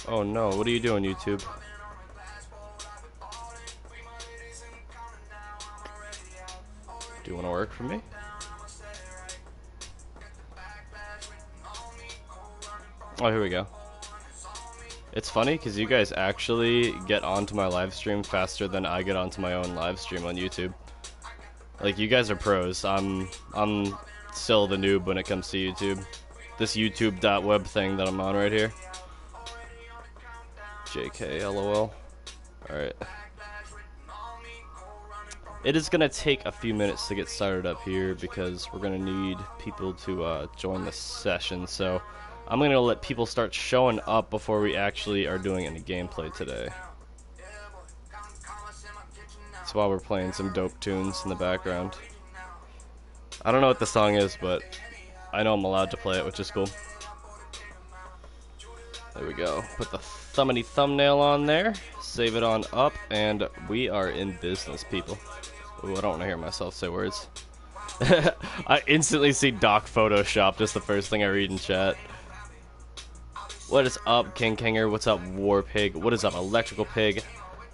Oh no, what are you doing, YouTube? Do you want to work for me? Oh, here we go. It's funny because you guys actually get onto my live stream faster than I get onto my own live stream on YouTube. Like, you guys are pros. I'm still the noob when it comes to YouTube. This YouTube.web thing that I'm on right here. JK, LOL. Alright. It is gonna take a few minutes to get started up here because we're gonna need people to join the session, so I'm gonna let people start showing up before we actually are doing any gameplay today. That's why we're playing some dope tunes in the background. I don't know what the song is, but I know I'm allowed to play it, which is cool. There we go. Put the thumbnail on there, save it on up, and we are in business, people. Ooh, I don't want to hear myself say words. I instantly see Doc Photoshop, just the first thing I read in chat. What is up, King Kinger? What's up, War Pig? What is up, Electrical Pig?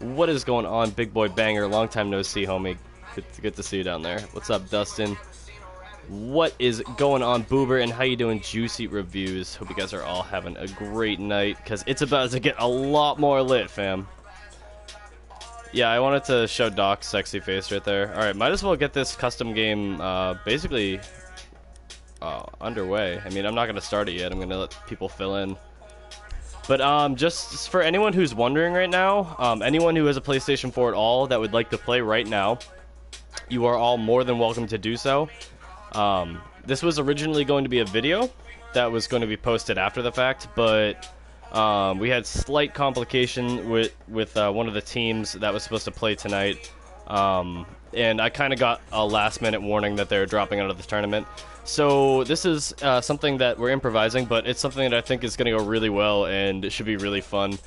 What is going on, Big Boy Banger? Long time no see, homie. Good to see you down there. What's up, Dustin? What is going on, Boober? And how you doing, Juicy Reviews? Hope you guys are all having a great night, because it's about to get a lot more lit, fam. Yeah, I wanted to show Doc's sexy face right there. Alright, might as well get this custom game basically underway. I mean, I'm not going to start it yet. I'm going to let people fill in. But just for anyone who's wondering right now, anyone who has a PlayStation 4 at all that would like to play right now, you are all more than welcome to do so. This was originally going to be a video that was going to be posted after the fact, but we had slight complication with one of the teams that was supposed to play tonight, and I kind of got a last-minute warning that they're dropping out of the tournament. So this is something that we're improvising, but it's something that I think is going to go really well, and it should be really fun.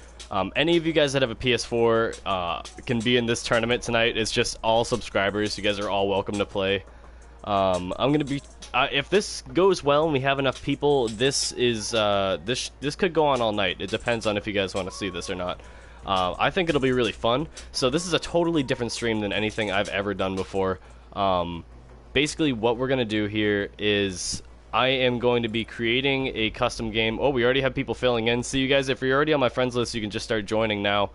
Any of you guys that have a PS4 can be in this tournament tonight. It's just all subscribers. You guys are all welcome to play. I'm gonna be if this goes well and we have enough people, this could go on all night. It depends on if you guys want to see this or not. I think it'll be really fun. So this is a totally different stream than anything I've ever done before. Basically what we're gonna do here is I am going to be creating a custom game. Oh, we already have people filling in. So you guys, if you're already on my friends list, you can just start joining now.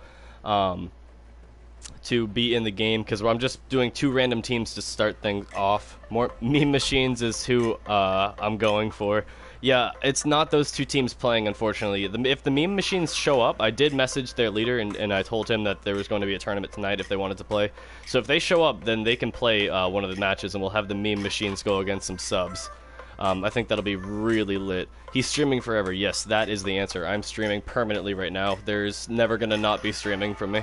To be in the game, because I'm just doing 2 random teams to start things off. More meme machines is who I'm going for. Yeah, it's not those 2 teams playing, unfortunately. If the meme machines show up, I did message their leader and I told him that there was going to be a tournament tonight if they wanted to play. So if they show up, then they can play one of the matches and we'll have the meme machines go against some subs. I think that'll be really lit. He's streaming forever. Yes, that is the answer. I'm streaming permanently right now. There's never gonna not be streaming from me.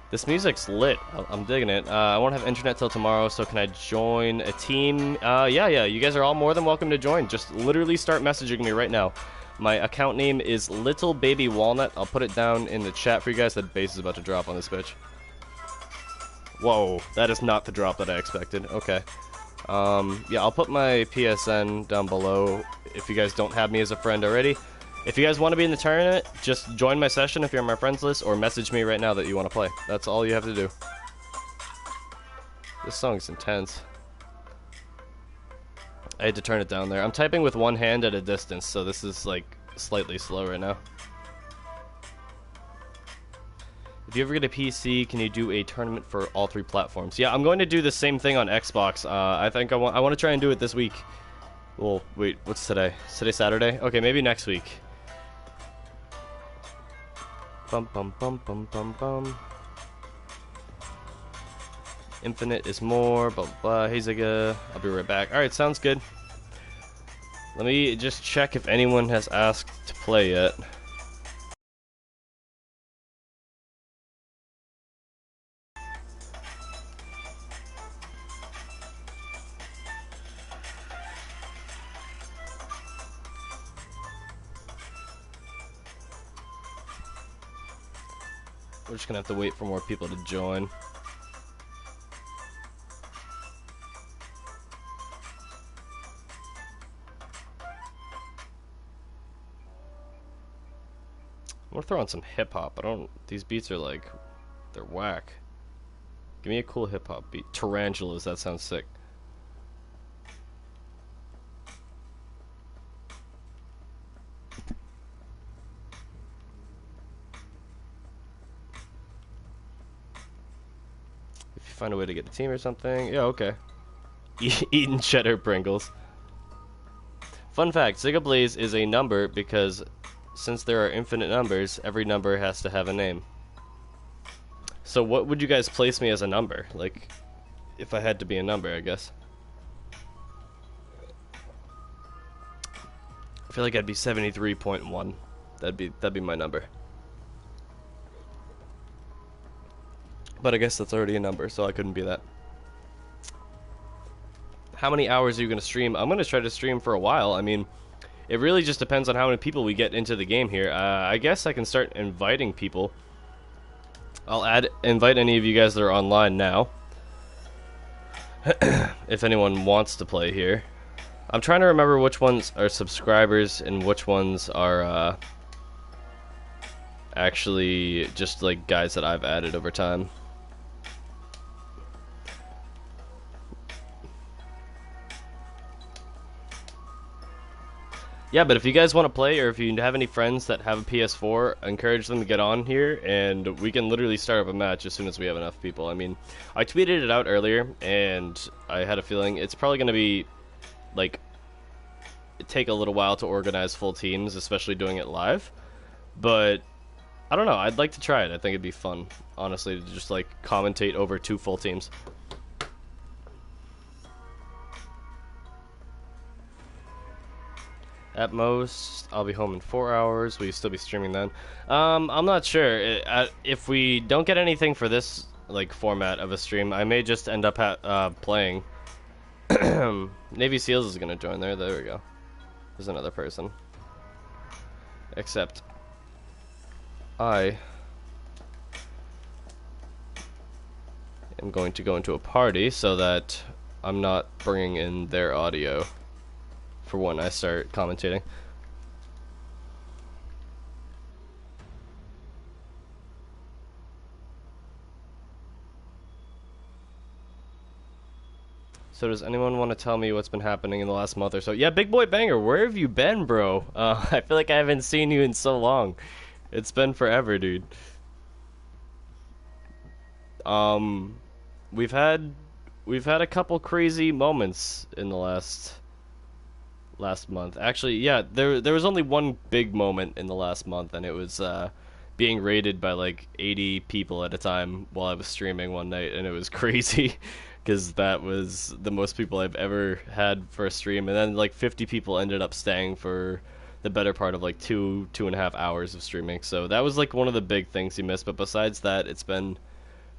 This music's lit. I'm digging it. I won't have internet till tomorrow, so can I join a team? Yeah, you guys are all more than welcome to join. Just literally start messaging me right now. My account name is Little Baby Walnut. I'll put it down in the chat for you guys. That base is about to drop on this bitch. Whoa, that is not the drop that I expected. Okay. Yeah, I'll put my PSN down below if you guys don't have me as a friend already. If you guys want to be in the tournament, just join my session if you're on my friends list, or message me right now that you want to play. That's all you have to do. This song's intense. I had to turn it down there. I'm typing with one hand at a distance, so this is like slightly slow right now. If you ever get a PC, can you do a tournament for all 3 platforms? Yeah, I'm going to do the same thing on Xbox. I think I want to try and do it this week. Well, wait, what's today? Is today Saturday? Okay, maybe next week. Bum bum bum bum bum bum. Infinite is more, blah blah. Haziga. I'll be right back. Alright, sounds good. Let me just check if anyone has asked to play yet. We're just gonna have to wait for more people to join. I'm gonna throw on some hip hop. I don't. These beats are like, they're whack. Give me a cool hip hop beat. Tarantulas. That sounds sick. If you find a way to get a team or something, yeah, okay. Eating cheddar Pringles. Fun fact: Ziga Blaze is a number because since there are infinite numbers, every number has to have a name. So what would you guys place me as a number? Like, if I had to be a number, I guess. I feel like I'd be 73.1. That'd be my number. But I guess that's already a number, so I couldn't be that. How many hours are you going to stream? I'm going to try to stream for a while. I mean, it really just depends on how many people we get into the game here. I guess I can start inviting people. I'll invite any of you guys that are online now. If anyone wants to play here. I'm trying to remember which ones are subscribers and which ones are actually just like guys that I've added over time. Yeah, but if you guys want to play, or if you have any friends that have a PS4, encourage them to get on here, and we can literally start up a match as soon as we have enough people. I mean, I tweeted it out earlier, and I had a feeling it's probably going to be, like, take a little while to organize full teams, especially doing it live. But, I don't know, I'd like to try it. I think it'd be fun, honestly, to just, like, commentate over 2 full teams. At most, I'll be home in 4 hours. Will you still be streaming then? I'm not sure. If we don't get anything for this like format of a stream, I may just end up playing. Navy Seals is gonna join there. There we go. There's another person. Except I am going to go into a party so that I'm not bringing in their audio for when I start commentating. So does anyone want to tell me what's been happening in the last month or so? Yeah, Big Boy Banger, where have you been, bro? I feel like I haven't seen you in so long. It's been forever, dude. We've had a couple crazy moments in the last month. Actually, yeah, there was only one big moment in the last month, and it was being raided by like 80 people at a time while I was streaming one night, and it was crazy because that was the most people I've ever had for a stream. And then like 50 people ended up staying for the better part of like 2.5 hours of streaming. So that was like one of the big things you missed. But besides that, it's been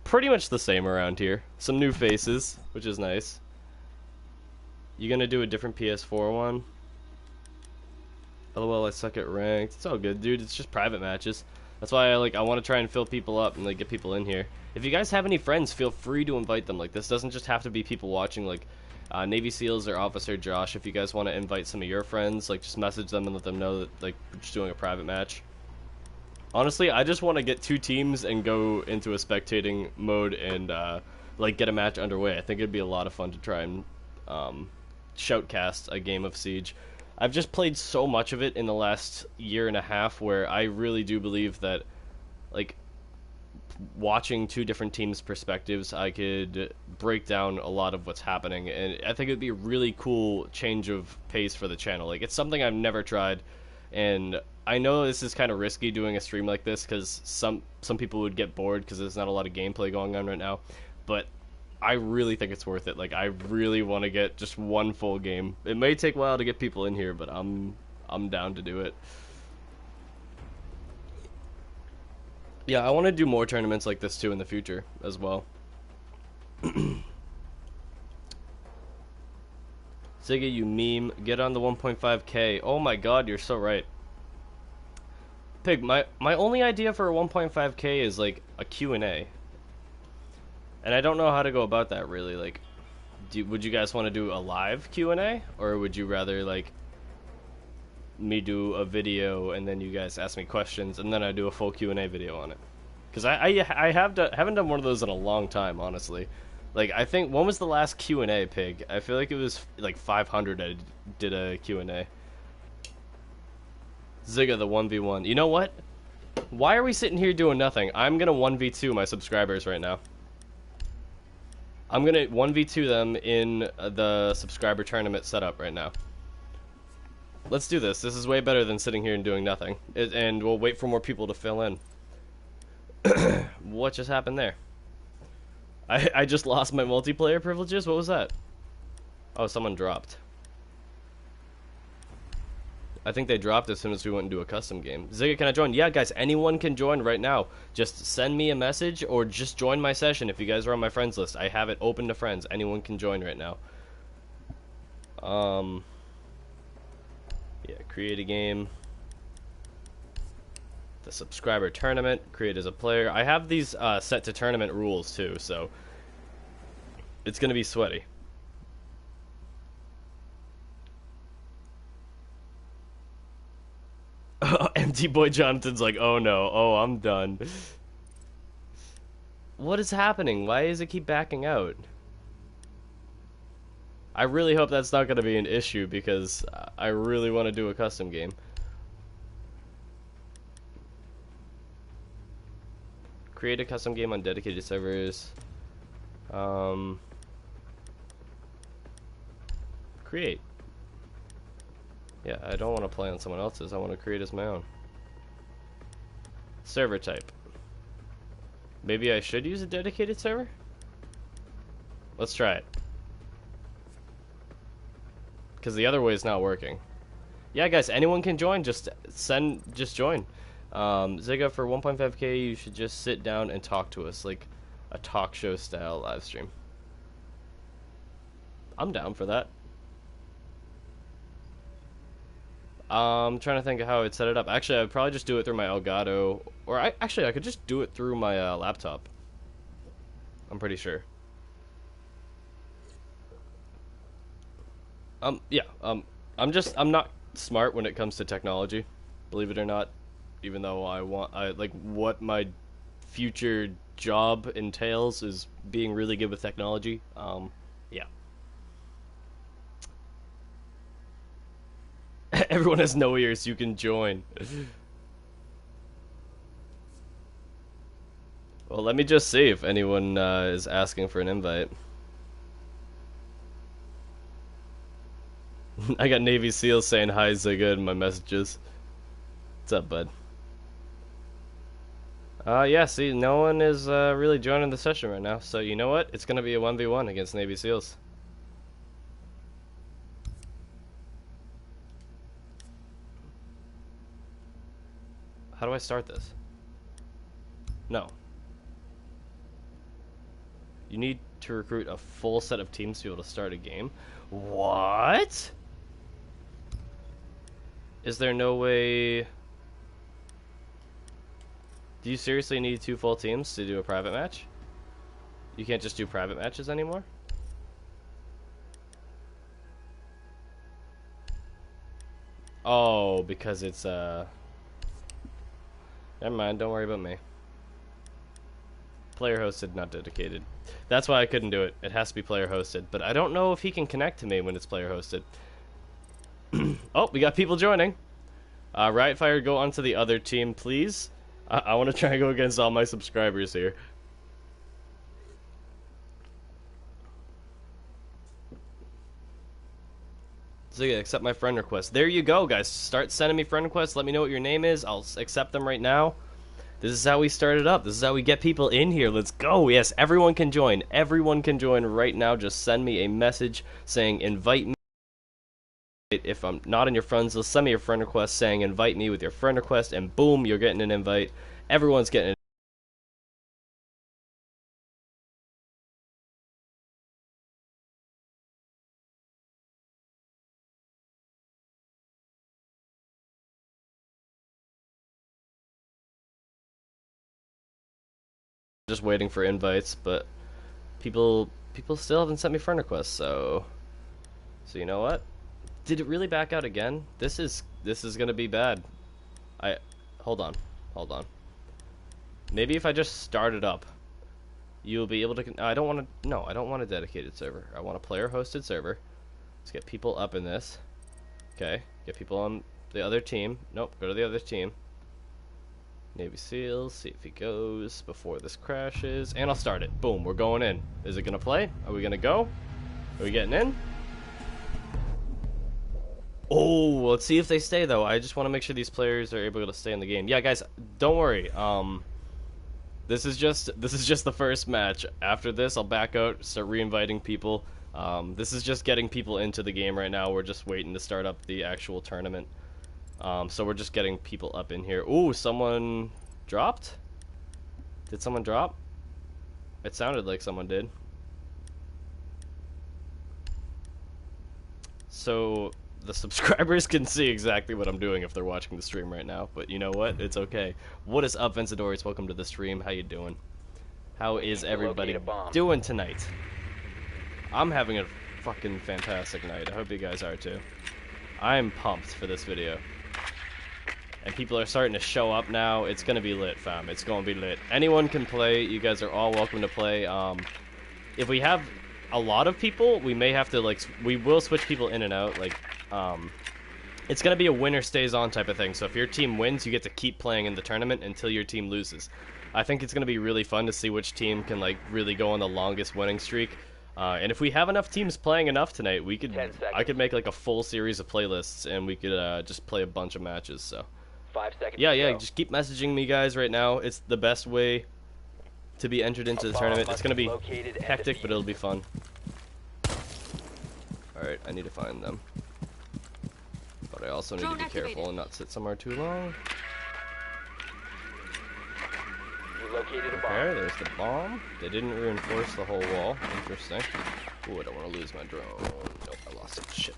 pretty much the same around here. Some new faces, which is nice. You gonna do a different PS4 one? LOL, I suck at ranked. It's all good, dude. It's just private matches. That's why I want to try and fill people up and like get people in here. If you guys have any friends, feel free to invite them. Like, this doesn't just have to be people watching like Navy Seals or Officer Josh. If you guys want to invite some of your friends, like just message them and let them know that like we're just doing a private match. Honestly, I just want to get 2 teams and go into a spectating mode and like get a match underway. I think it'd be a lot of fun to try and shoutcast a game of Siege. I've just played so much of it in the last year and a half where I really do believe that, like, watching 2 different teams' perspectives, I could break down a lot of what's happening, and I think it'd be a really cool change of pace for the channel. Like, it's something I've never tried, and I know this is kind of risky doing a stream like this because some people would get bored because there's not a lot of gameplay going on right now, but I really think it's worth it. Like, I really want to get just one full game. It may take a while to get people in here, but I'm down to do it. Yeah, I want to do more tournaments like this too in the future as well. Ziggy, you meme. Get on the 1.5k. Oh my god, you're so right. Pig, my only idea for a 1.5k is like a Q&A. And I don't know how to go about that, really. Like, would you guys want to do a live Q&A? Or would you rather, like... me do a video, and then you guys ask me questions, and then I do a full Q&A video on it. Because haven't done one of those in a long time, honestly. Like, I think, when was the last Q&A, Pig? I feel like it was, like, 500 I did a Q&A. Zigga, the 1v1. You know what? Why are we sitting here doing nothing? I'm gonna 1v2 my subscribers right now. I'm gonna 1v2 them in the subscriber tournament setup right now. Let's do this. This is way better than sitting here and doing nothing. And we'll wait for more people to fill in. What just happened there? I just lost my multiplayer privileges? What was that? Oh, someone dropped. I think they dropped as soon as we went into a custom game. Zigga, can I join? Yeah, guys, anyone can join right now. Just send me a message or just join my session if you guys are on my friends list. I have it open to friends. Anyone can join right now. Yeah, create a game. The subscriber tournament, create as a player. I have these set to tournament rules too, so it's gonna be sweaty. Empty Boy Jonathan's like, oh no, oh, I'm done. What is happening? Why does it keep backing out? I really hope that's not gonna be an issue because I really want to do a custom game. Create a custom game on dedicated servers. Create. Yeah, I don't want to play on someone else's. I want to create as my own. Server type. Maybe I should use a dedicated server? Let's try it. Because the other way is not working. Yeah, guys, anyone can join. Just join. Zigga, for 1.5k, you should just sit down and talk to us, like a talk show style live stream. I'm down for that. I'm trying to think of how I'd set it up. Actually, I'd probably just do it through my Elgato, or I could just do it through my laptop. I'm pretty sure. Yeah. I'm not smart when it comes to technology, believe it or not. Even though I like what my future job entails is being really good with technology. Yeah. Everyone has no ears, you can join. Well, let me just see if anyone is asking for an invite. I got Navy SEALs saying hi, Zigga, in my messages. What's up, bud? Yeah, see, no one is really joining the session right now, so you know what? It's gonna be a 1v1 against Navy SEALs. How do I start this? No. You need to recruit a full set of teams to be able to start a game. What? Is there no way... Do you seriously need 2 full teams to do a private match? You can't just do private matches anymore? Oh, because it's, Never mind, don't worry about me. Player hosted, not dedicated. That's why I couldn't do it. It has to be player hosted. But I don't know if he can connect to me when it's player hosted. Oh, we got people joining. Riot Fire, go onto the other team, please. I want to try and go against all my subscribers here. So yeah, accept my friend request. There you go, guys. Start sending me friend requests. Let me know what your name is. I'll accept them right now. This is how we start it up. This is how we get people in here. Let's go. Yes, everyone can join. Everyone can join right now. Just send me a message saying invite me. If I'm not in your friends list, send me your friend request saying invite me with your friend request, and boom, you're getting an invite. Everyone's getting an just waiting for invites, but people still haven't sent me friend requests, so you know what? Did it really back out again? This is gonna be bad. Hold on. Maybe if I just start it up, you'll be able to. I don't want to. No, I don't want a dedicated server. I want a player-hosted server. Let's get people up in this. Okay, get people on the other team. Nope, go to the other team. Navy SEALs. See if he goes before this crashes, and I'll start it. Boom, we're going in. Is it gonna play? Are we gonna go? Are we getting in? Oh, let's see if they stay though. I just want to make sure these players are able to stay in the game. Yeah, guys, don't worry. This is just the first match. After this, I'll back out, start re-inviting people. This is just getting people into the game right now. We're just waiting to start up the actual tournament. So we're just getting people up in here. Ooh, someone dropped? Did someone drop? It sounded like someone did. So the subscribers can see exactly what I'm doing if they're watching the stream right now, but you know what? It's okay. What is up, Vencedores? Welcome to the stream. How you doing? How is everybody doing tonight? I'm having a fucking fantastic night. I hope you guys are too. I'm pumped for this video. And people are starting to show up now. It's gonna be lit, fam. It's gonna be lit. Anyone can play. You guys are all welcome to play. If we have a lot of people, we may have to, like, we will switch people in and out. Like, it's gonna be a winner stays on type of thing. So if your team wins, you get to keep playing in the tournament until your team loses. I think it's gonna be really fun to see which team can, like, really go on the longest winning streak. And if we have enough teams playing enough tonight, we could, I could make like a full series of playlists, and we could just play a bunch of matches. So 5 seconds. yeah, just keep messaging me, guys, right now. It's the best way to be entered into the tournament. It's gonna be hectic, but it'll be fun. Alright, I need to find them. But I also need to be careful and not sit somewhere too long. Okay, there's the bomb. They didn't reinforce the whole wall. Interesting. Ooh, I don't want to lose my drone. Nope, I lost it. Shit.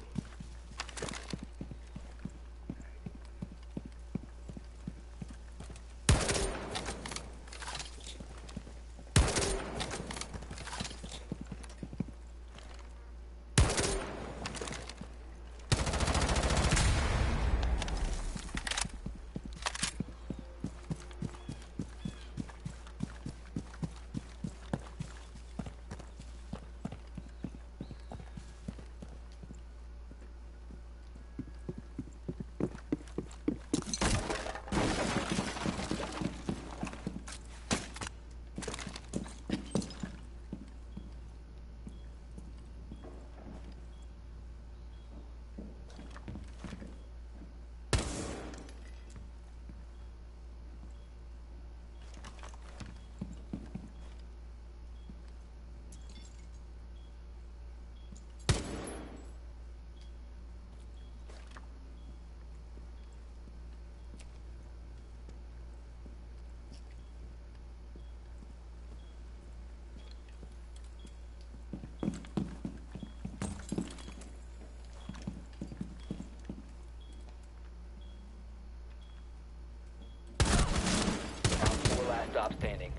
Stop standing.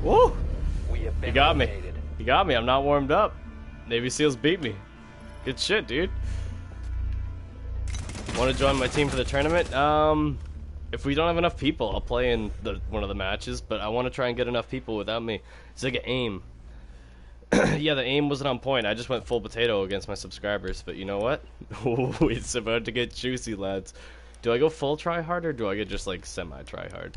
Woo! He got me. He got me. I'm not warmed up. Navy SEALs beat me. Good shit, dude. Want to join my team for the tournament? If we don't have enough people, I'll play in one of the matches, but I want to try and get enough people without me. It's like an aim. Yeah, the aim wasn't on point. I just went full potato against my subscribers, but you know what? Ooh, it's about to get juicy, lads. Do I go full try hard, or do I get just like semi try hard?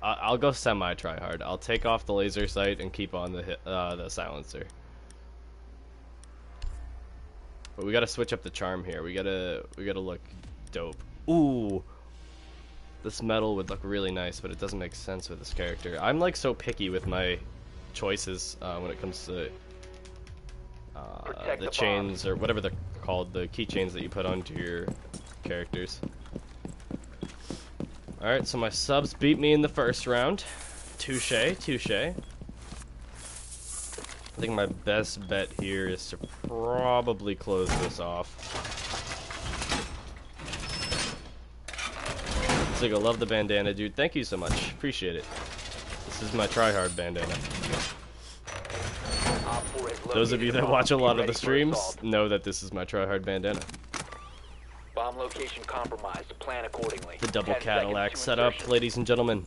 I'll go semi try hard. I'll take off the laser sight and keep on the silencer. But we gotta switch up the charm here. We gotta look dope. Ooh, this metal would look really nice, but it doesn't make sense with this character. I'm like so picky with my choices when it comes to the chains or whatever they're called, the keychains that you put onto your characters. Alright, so my subs beat me in the first round. Touche, touche. I think my best bet here is to probably close this off. Ziggo, love the bandana, dude. Thank you so much. Appreciate it. This is my tryhard bandana. Those of you that watch a lot of the streams know that this is my tryhard bandana. Bomb location compromised. Plan accordingly. The double Cadillac setup, ladies and gentlemen.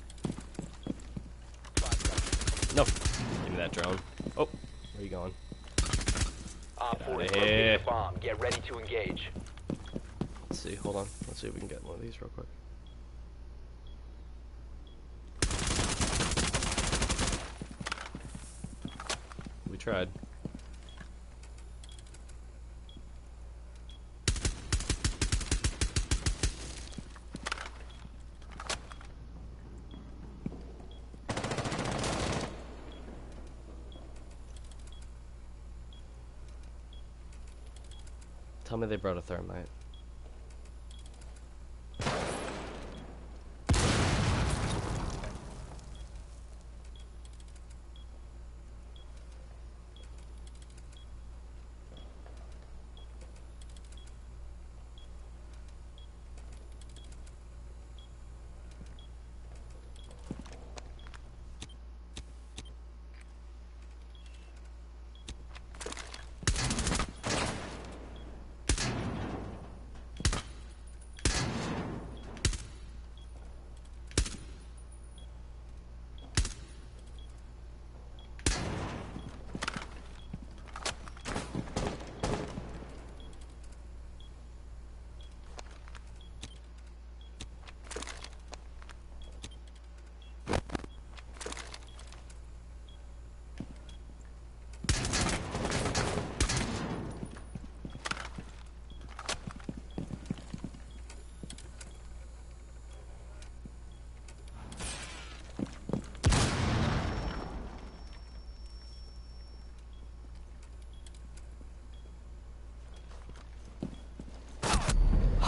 No, give me that drone. Oh, where are you going? Op 4 is locating the bomb. Get ready to engage. Let's see, hold on. Let's see if we can get one of these real quick. We tried. Tell me they brought a thermite.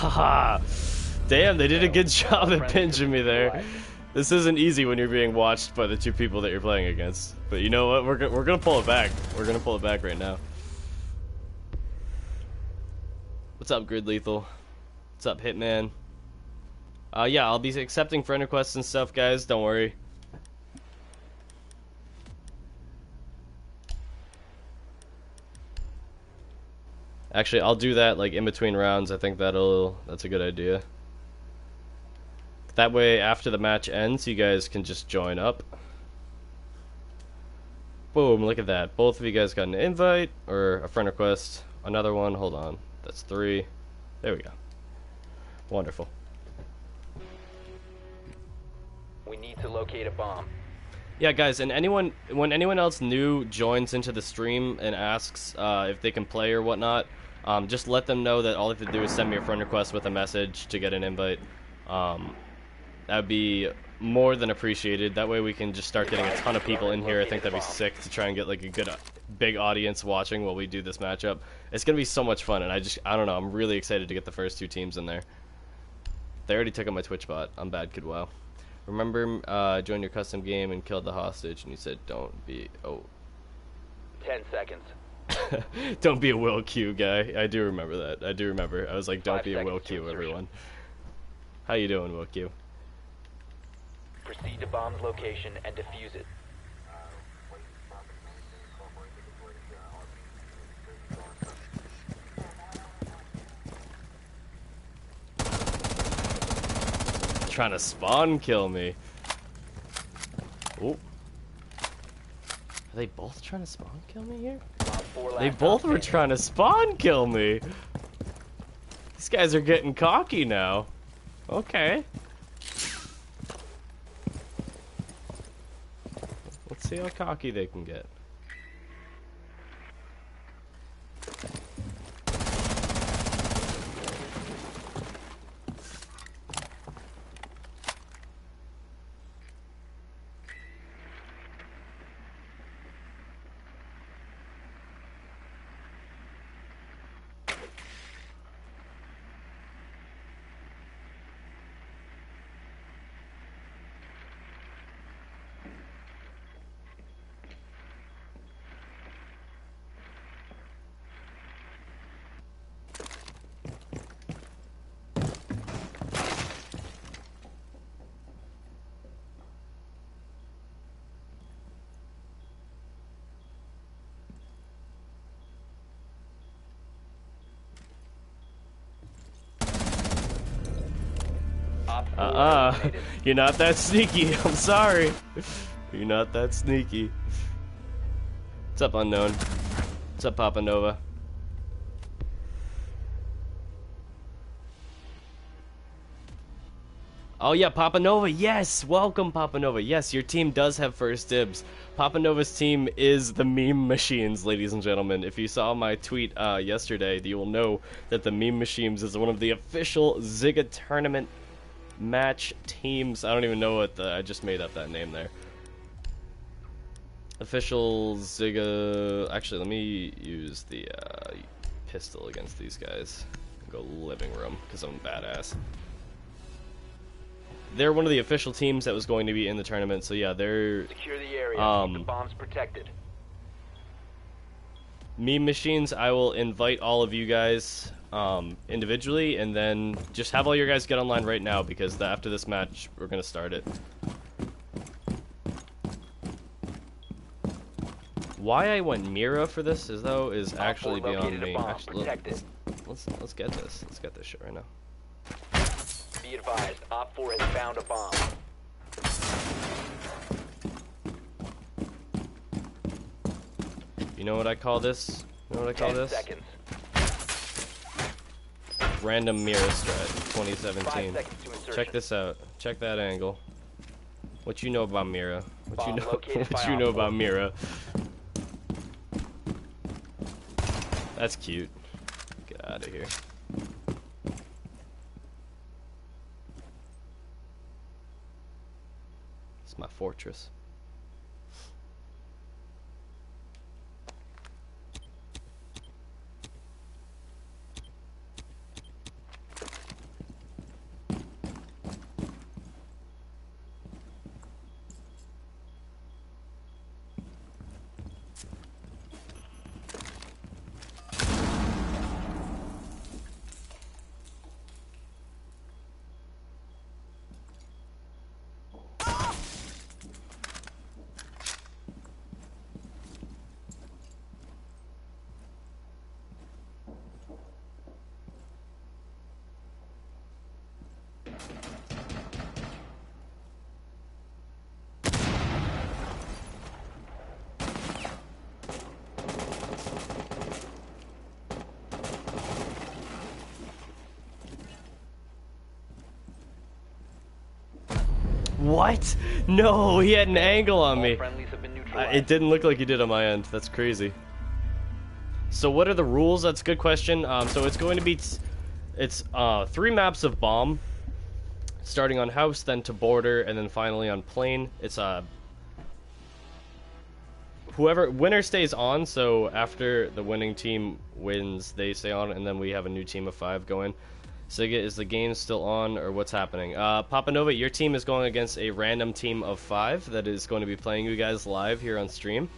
Haha! Damn, they did a good job at pinching me there. This isn't easy when you're being watched by the two people that you're playing against. But you know what? We're gonna pull it back. We're gonna pull it back right now. What's up, Grid Lethal? What's up, Hitman? Yeah, I'll be accepting friend requests and stuff, guys. Don't worry. Actually, I'll do that like in between rounds. I think that's a good idea. That way, after the match ends, you guys can just join up. Boom, look at that. Both of you guys got an invite or a friend request. Another one, hold on. That's 3. There we go. Wonderful. We need to locate a bomb. Yeah, guys, and when anyone else new joins into the stream and asks if they can play or whatnot, just let them know that all they have to do is send me a friend request with a message to get an invite. That would be more than appreciated. That way we can just start getting a ton of people in here. I think that'd be sick to try and get like a good big audience watching while we do this matchup. It's gonna be so much fun, and I don't know, I'm really excited to get the first 2 teams in there. They already took up my Twitch bot. I'm bad, kid. Wow. Remember, joined your custom game and killed the hostage, and you said, "Don't be." Oh. 10 seconds. Don't be a Will Q guy. I do remember that. I do remember. I was like, "Don't be a Will Q, everyone." How you doing, Will Q? Proceed to bomb's location and defuse it. Trying to spawn kill me. Oh. Are they both trying to spawn kill me here? They both were trying to spawn kill me. These guys are getting cocky now. Okay. Let's see how cocky they can get. You're not that sneaky. I'm sorry. You're not that sneaky. What's up, Unknown? What's up, Papa Nova? Oh yeah, Papa Nova, yes! Welcome, Papa Nova. Yes, your team does have first dibs. Papa Nova's team is the Meme Machines, ladies and gentlemen. If you saw my tweet yesterday, you will know that the Meme Machines is one of the official Zigga tournament match teams. I don't even know what I just made up that name there. Official Zigga... Actually, let me use the pistol against these guys. Go living room, because I'm a badass. They're one of the official teams that was going to be in the tournament, so yeah, they're... Secure the area. Keep the bombs protected. Meme Machines, I will invite all of you guys individually, and then just have all your guys get online right now, because after this match, we're going to start it. Why I went Mira for this is actually beyond me. Actually, let's get this. Let's get this shit right now. Be advised, Op 4 has found a bomb. You know what I call this? You know what I call 10 this? seconds. Random Mira strat 2017. 5 seconds to insertion. Check this out. Check that angle. What you know about Mira? What you Bomb know? located What by you know Op 4. about Mira? That's cute. Get out of here. It's my fortress. What? No, he had an angle on me. All friendlies have been neutralized. It didn't look like he did on my end. That's crazy. So what are the rules? That's a good question. So it's going to be... It's 3 maps of bomb. Starting on house, then to border, and then finally on plane. It's winner stays on, so after the winning team wins, they stay on, and then we have a new team of 5 going. Siga, is the game still on, or what's happening? Papa Nova, your team is going against a random team of 5 that is going to be playing you guys live here on stream.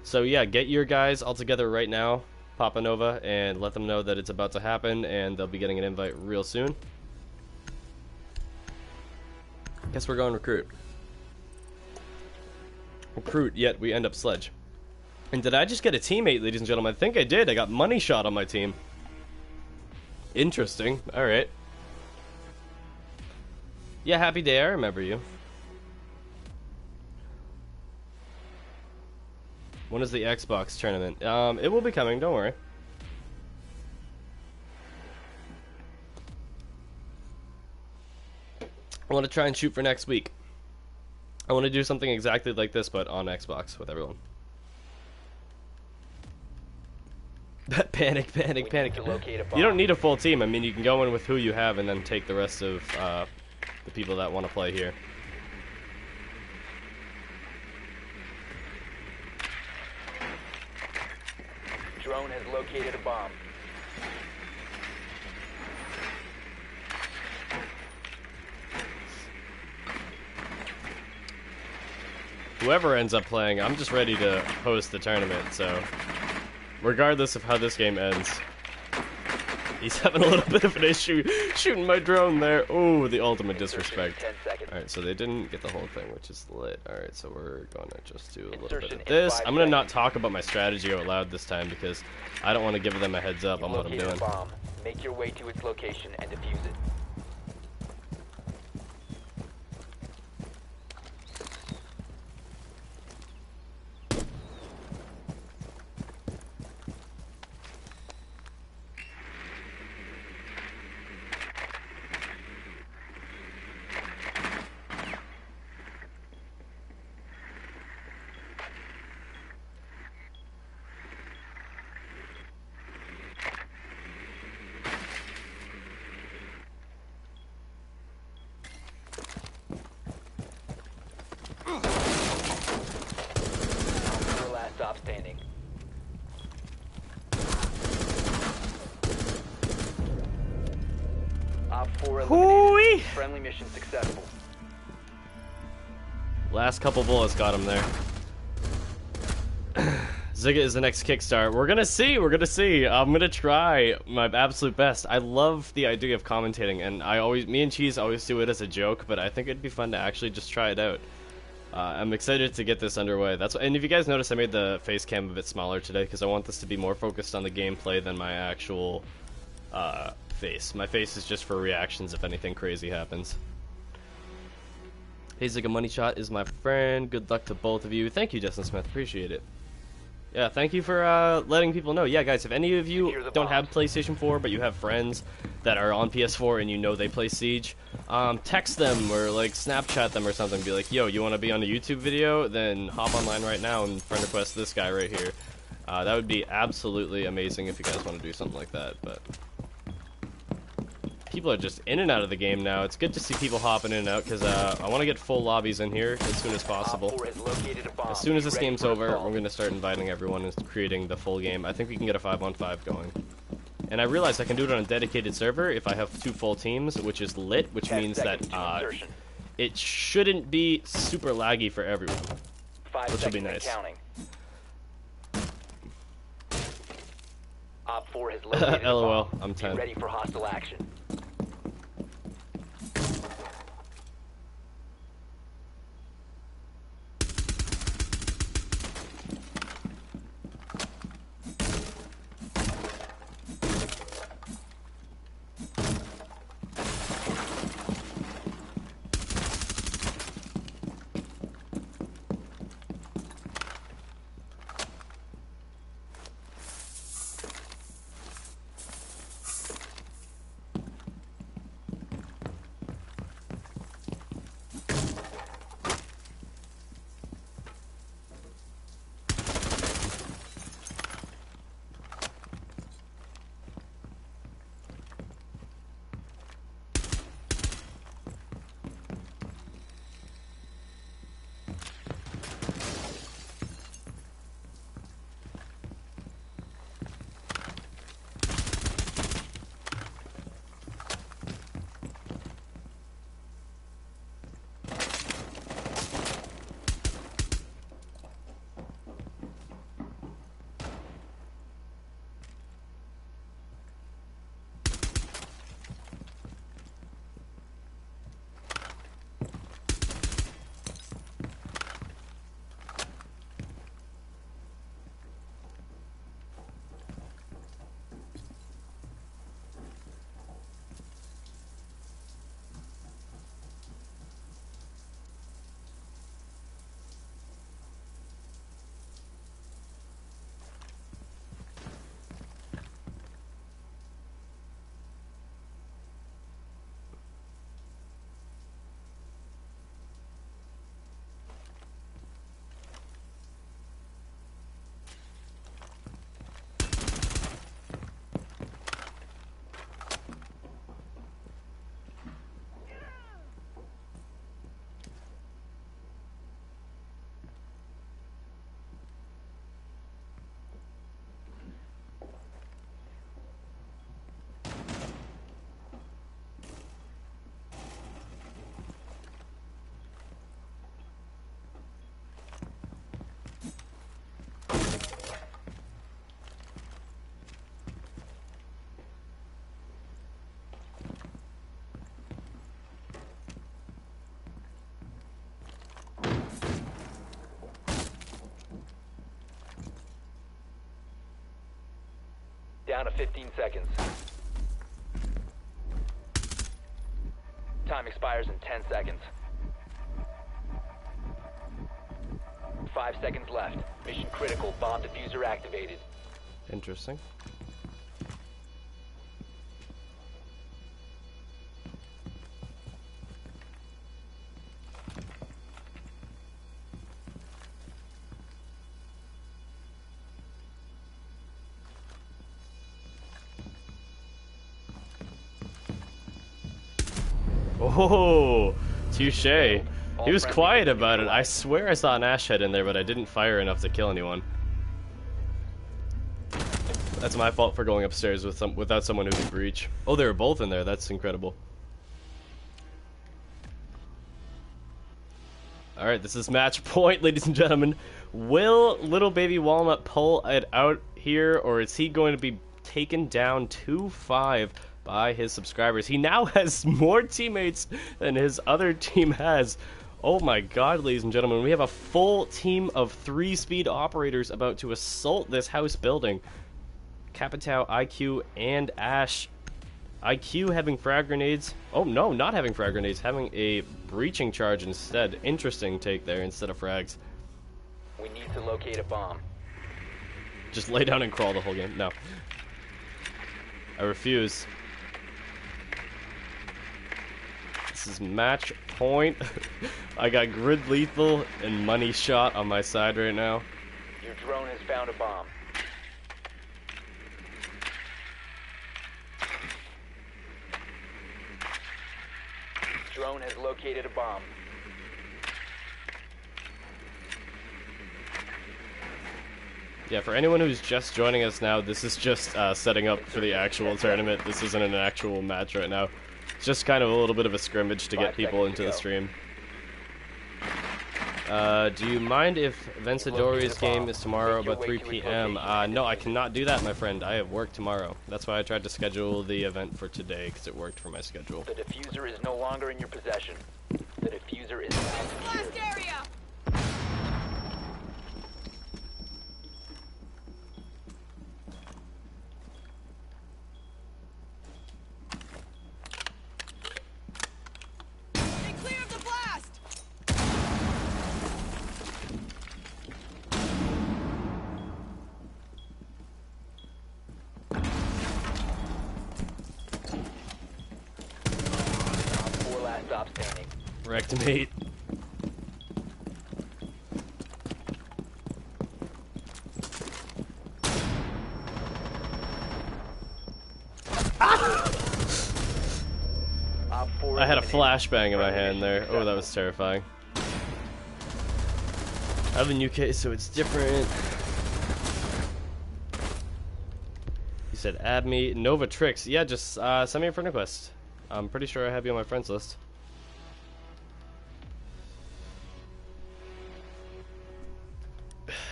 So yeah, get your guys all together right now, Papa Nova, and let them know that it's about to happen, and they'll be getting an invite real soon. Guess we're going recruit. Recruit, yet we end up sledge. And did I just get a teammate, ladies and gentlemen? I think I did. I got money shot on my team. Interesting. Alright. Yeah, happy day. I remember you. When is the Xbox tournament? It will be coming. Don't worry. I want to try and shoot for next week. I want to do something exactly like this, but on Xbox with everyone. Panic. You don't need a full team. I mean, you can go in with who you have and then take the rest of the people that want to play here. Drone has located a bomb. Whoever ends up playing, I'm just ready to host the tournament, so regardless of how this game ends. He's having a little bit of an issue shooting my drone there. Oh, the ultimate disrespect. Alright, so they didn't get the whole thing, which is lit. Alright, so we're gonna just do a little bit of this. I'm gonna not talk about my strategy out loud this time because I don't want to give them a heads up on what I'm doing. Make your way to its location and defuse it. 4 Hoo-wee! eliminated. Friendly mission successful. Last couple bullets got him there. Zigga is the next kickstart. We're gonna see. We're gonna see. I'm gonna try my absolute best. I love the idea of commentating, and me and Cheese always do it as a joke, but I think it'd be fun to actually just try it out. I'm excited to get this underway. And if you guys notice, I made the face cam a bit smaller today because I want this to be more focused on the gameplay than my actual face. My face is just for reactions if anything crazy happens. Hey Zigga, Money Shot is my friend. Good luck to both of you. Thank you, Justin Smith. Appreciate it. Yeah, thank you for letting people know. Yeah, guys, if any of you don't have PlayStation 4, but you have friends that are on PS4 and you know they play Siege, text them or like Snapchat them or something. Be like, yo, you want to be on a YouTube video? Then hop online right now and friend request this guy right here. That would be absolutely amazing if you guys want to do something like that. But people are just in and out of the game now. It's good to see people hopping in and out because I want to get full lobbies in here as soon as possible. As soon as this game's over, we're going to start inviting everyone and creating the full game. I think we can get a 5-on-5 going. And I realized I can do it on a dedicated server if I have 2 full teams, which is lit, which means that it shouldn't be super laggy for everyone, which will be nice. Op 4 has located LOL, I'm 10. ready for hostile action. Down to 15 seconds. Time expires in 10 seconds. 5 seconds left. Mission critical. Bomb diffuser activated. Interesting. Oh, touche. He was quiet about it. I swear I saw an ash head in there, but I didn't fire enough to kill anyone. That's my fault for going upstairs without someone who could breach. Oh, they were both in there. That's incredible. All right, this is match point, ladies and gentlemen. Will little baby Walnut pull it out here, or is he going to be taken down 2-5 by his subscribers? He now has more teammates than his other team has. Oh my god, ladies and gentlemen, we have a full team of 3-speed operators about to assault this house building. Capitao, IQ, and Ash. IQ having frag grenades. Oh no, not having frag grenades, having a breaching charge instead. Interesting take there instead of frags. We need to locate a bomb. Just lay down and crawl the whole game. No. I refuse. This is match point. I got grid lethal and money shot on my side right now. Your drone has found a bomb. Drone has located a bomb. Yeah, for anyone who's just joining us now, this is just setting up for the actual tournament. This isn't an actual match right now. It's just kind of a little bit of a scrimmage to get people into the stream. Do you mind if Vencedori's game is tomorrow about 3 p.m.? No, I cannot do that, my friend. I have work tomorrow. That's why I tried to schedule the event for today, because it worked for my schedule. The diffuser is no longer in your possession. The diffuser is now secured. Area. Stay clear of the blast. Four last stop standing. Wrecked mate. I had a flashbang in my hand there. Oh, that was terrifying. I live in UK, so it's different. You said add me. Nova Tricks. Yeah, just send me a friend request. I'm pretty sure I have you on my friends list.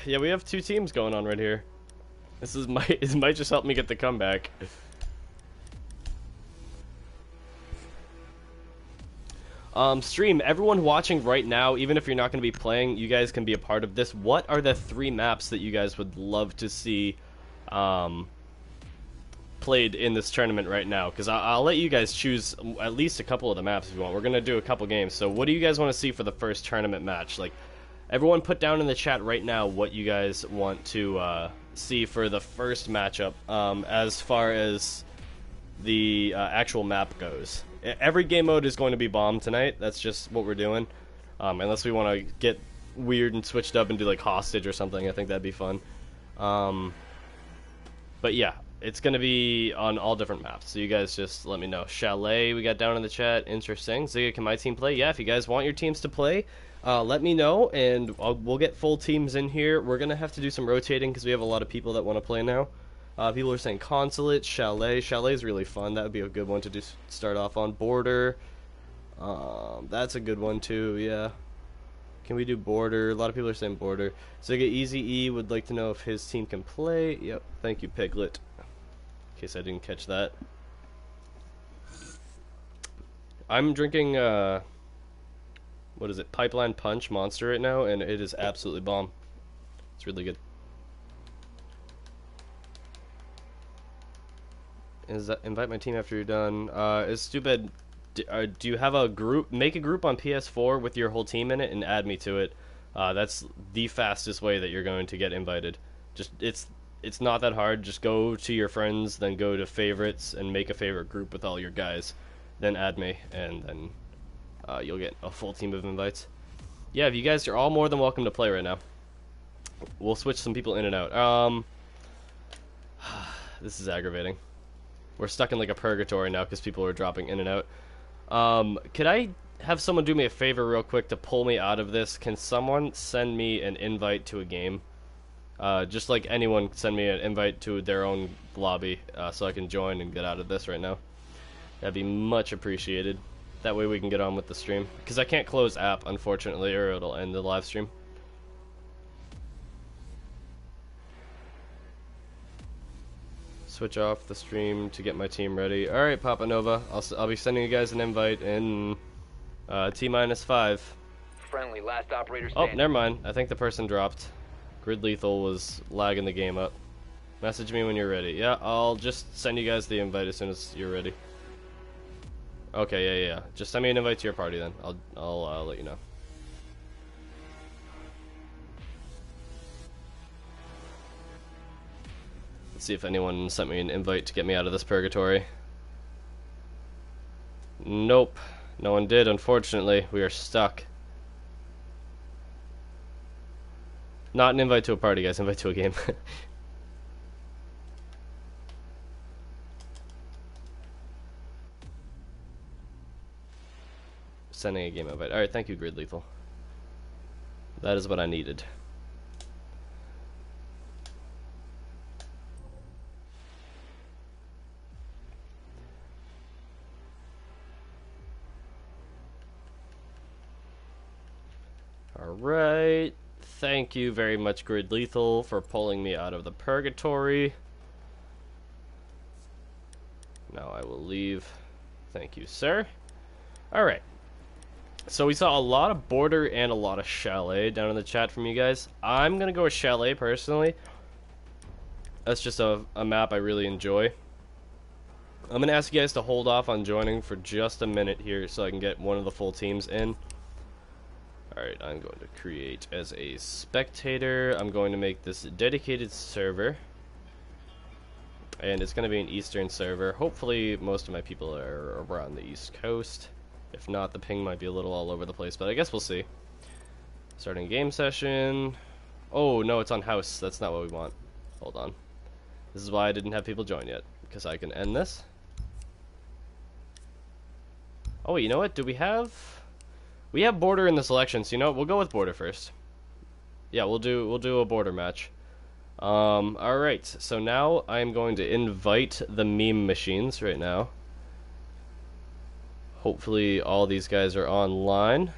Yeah, we have 2 teams going on right here. This might just help me get the comeback. Stream, everyone watching right now, even if you're not going to be playing, you guys can be a part of this. What are the 3 maps that you guys would love to see played in this tournament right now? Because I'll let you guys choose at least a couple of the maps if you want. We're going to do a couple games. So what do you guys want to see for the first tournament match? Like, everyone put down in the chat right now what you guys want to see for the first matchup as far as the actual map goes. Every game mode is going to be bomb tonight. That's just what we're doing. Unless we want to get weird and switched up and do like hostage or something. I think that'd be fun. But yeah, it's going to be on all different maps. So you guys just let me know. Chalet, we got down in the chat. Interesting. Zigga, can my team play? Yeah, if you guys want your teams to play, let me know, and we'll get full teams in here. We're going to have to do some rotating because we have a lot of people that want to play now. People are saying Consulate, Chalet. Chalet's really fun. That would be a good one to start off on. Border. That's a good one too, yeah. Can we do Border? A lot of people are saying Border. Zigga Easy E would like to know if his team can play. Yep, thank you, Piglet. In case I didn't catch that. I'm drinking, what is it, Pipeline Punch Monster right now, and it is absolutely bomb. It's really good. Invite my team after you're done. It's stupid. Do you have a group? Make a group on PS4 with your whole team in it and add me to it. That's the fastest way that you're going to get invited. Just it's not that hard. Just go to your friends, then go to favorites and make a favorite group with all your guys. Then add me, and then you'll get a full team of invites. Yeah, if you guys are all more than welcome to play right now. We'll switch some people in and out. This is aggravating. We're stuck in like a purgatory now because people are dropping in and out. Could I have someone do me a favor real quick to pull me out of this? Can someone send me an invite to a game? Just like anyone send me an invite to their own lobby so I can join and get out of this right now. That'd be much appreciated. That way we can get on with the stream. Because I can't close app, unfortunately, or it'll end the live stream. Switch off the stream to get my team ready. Alright, Papa Nova. I'll be sending you guys an invite in T-5. Friendly, last operator Oh, standing. never mind. I think the person dropped. Grid Lethal was lagging the game up. Message me when you're ready. Yeah, I'll just send you guys the invite as soon as you're ready. Okay, yeah. Just send me an invite to your party then. I'll let you know. Let's see if anyone sent me an invite to get me out of this purgatory. Nope. No one did, unfortunately. We are stuck. Not an invite to a party, guys. Invite to a game. Sending a game invite. Alright, thank you, Grid Lethal. That is what I needed. Alright. Thank you very much, Grid Lethal, for pulling me out of the purgatory. Now I will leave. Thank you, sir. Alright. So we saw a lot of Border and a lot of Chalet down in the chat from you guys. I'm gonna go with Chalet, personally. That's just a map I really enjoy. I'm gonna ask you guys to hold off on joining for just a minute here so I can get one of the full teams in. Alright, I'm going to create as a spectator. I'm going to make this a dedicated server. And it's going to be an Eastern server. Hopefully most of my people are around the East Coast. If not, the ping might be a little all over the place, but I guess we'll see. Starting game session. Oh, no, it's on house. That's not what we want. Hold on. This is why I didn't have people join yet, because I can end this. Oh, wait, you know what? Do we have... We have Border in the selection, so you know what? We'll go with Border first. Yeah, we'll do a Border match. Alright, so now I'm going to invite the meme machines right now. Hopefully all these guys are online.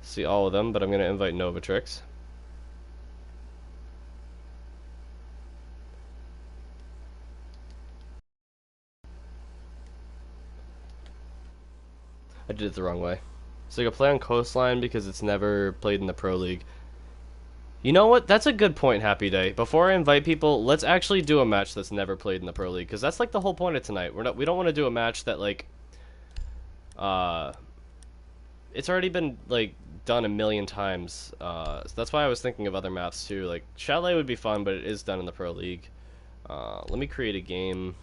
See all of them, but I'm going to invite Novatrix. I did it the wrong way. So you can play on Coastline because it's never played in the Pro League. You know what? That's a good point, Happy Day. Before I invite people, let's actually do a match that's never played in the Pro League, because that's like the whole point of tonight. We don't want to do a match that like it's already been like done a million times. So that's why I was thinking of other maps too. Like Chalet would be fun, but it is done in the Pro League. Let me create a game.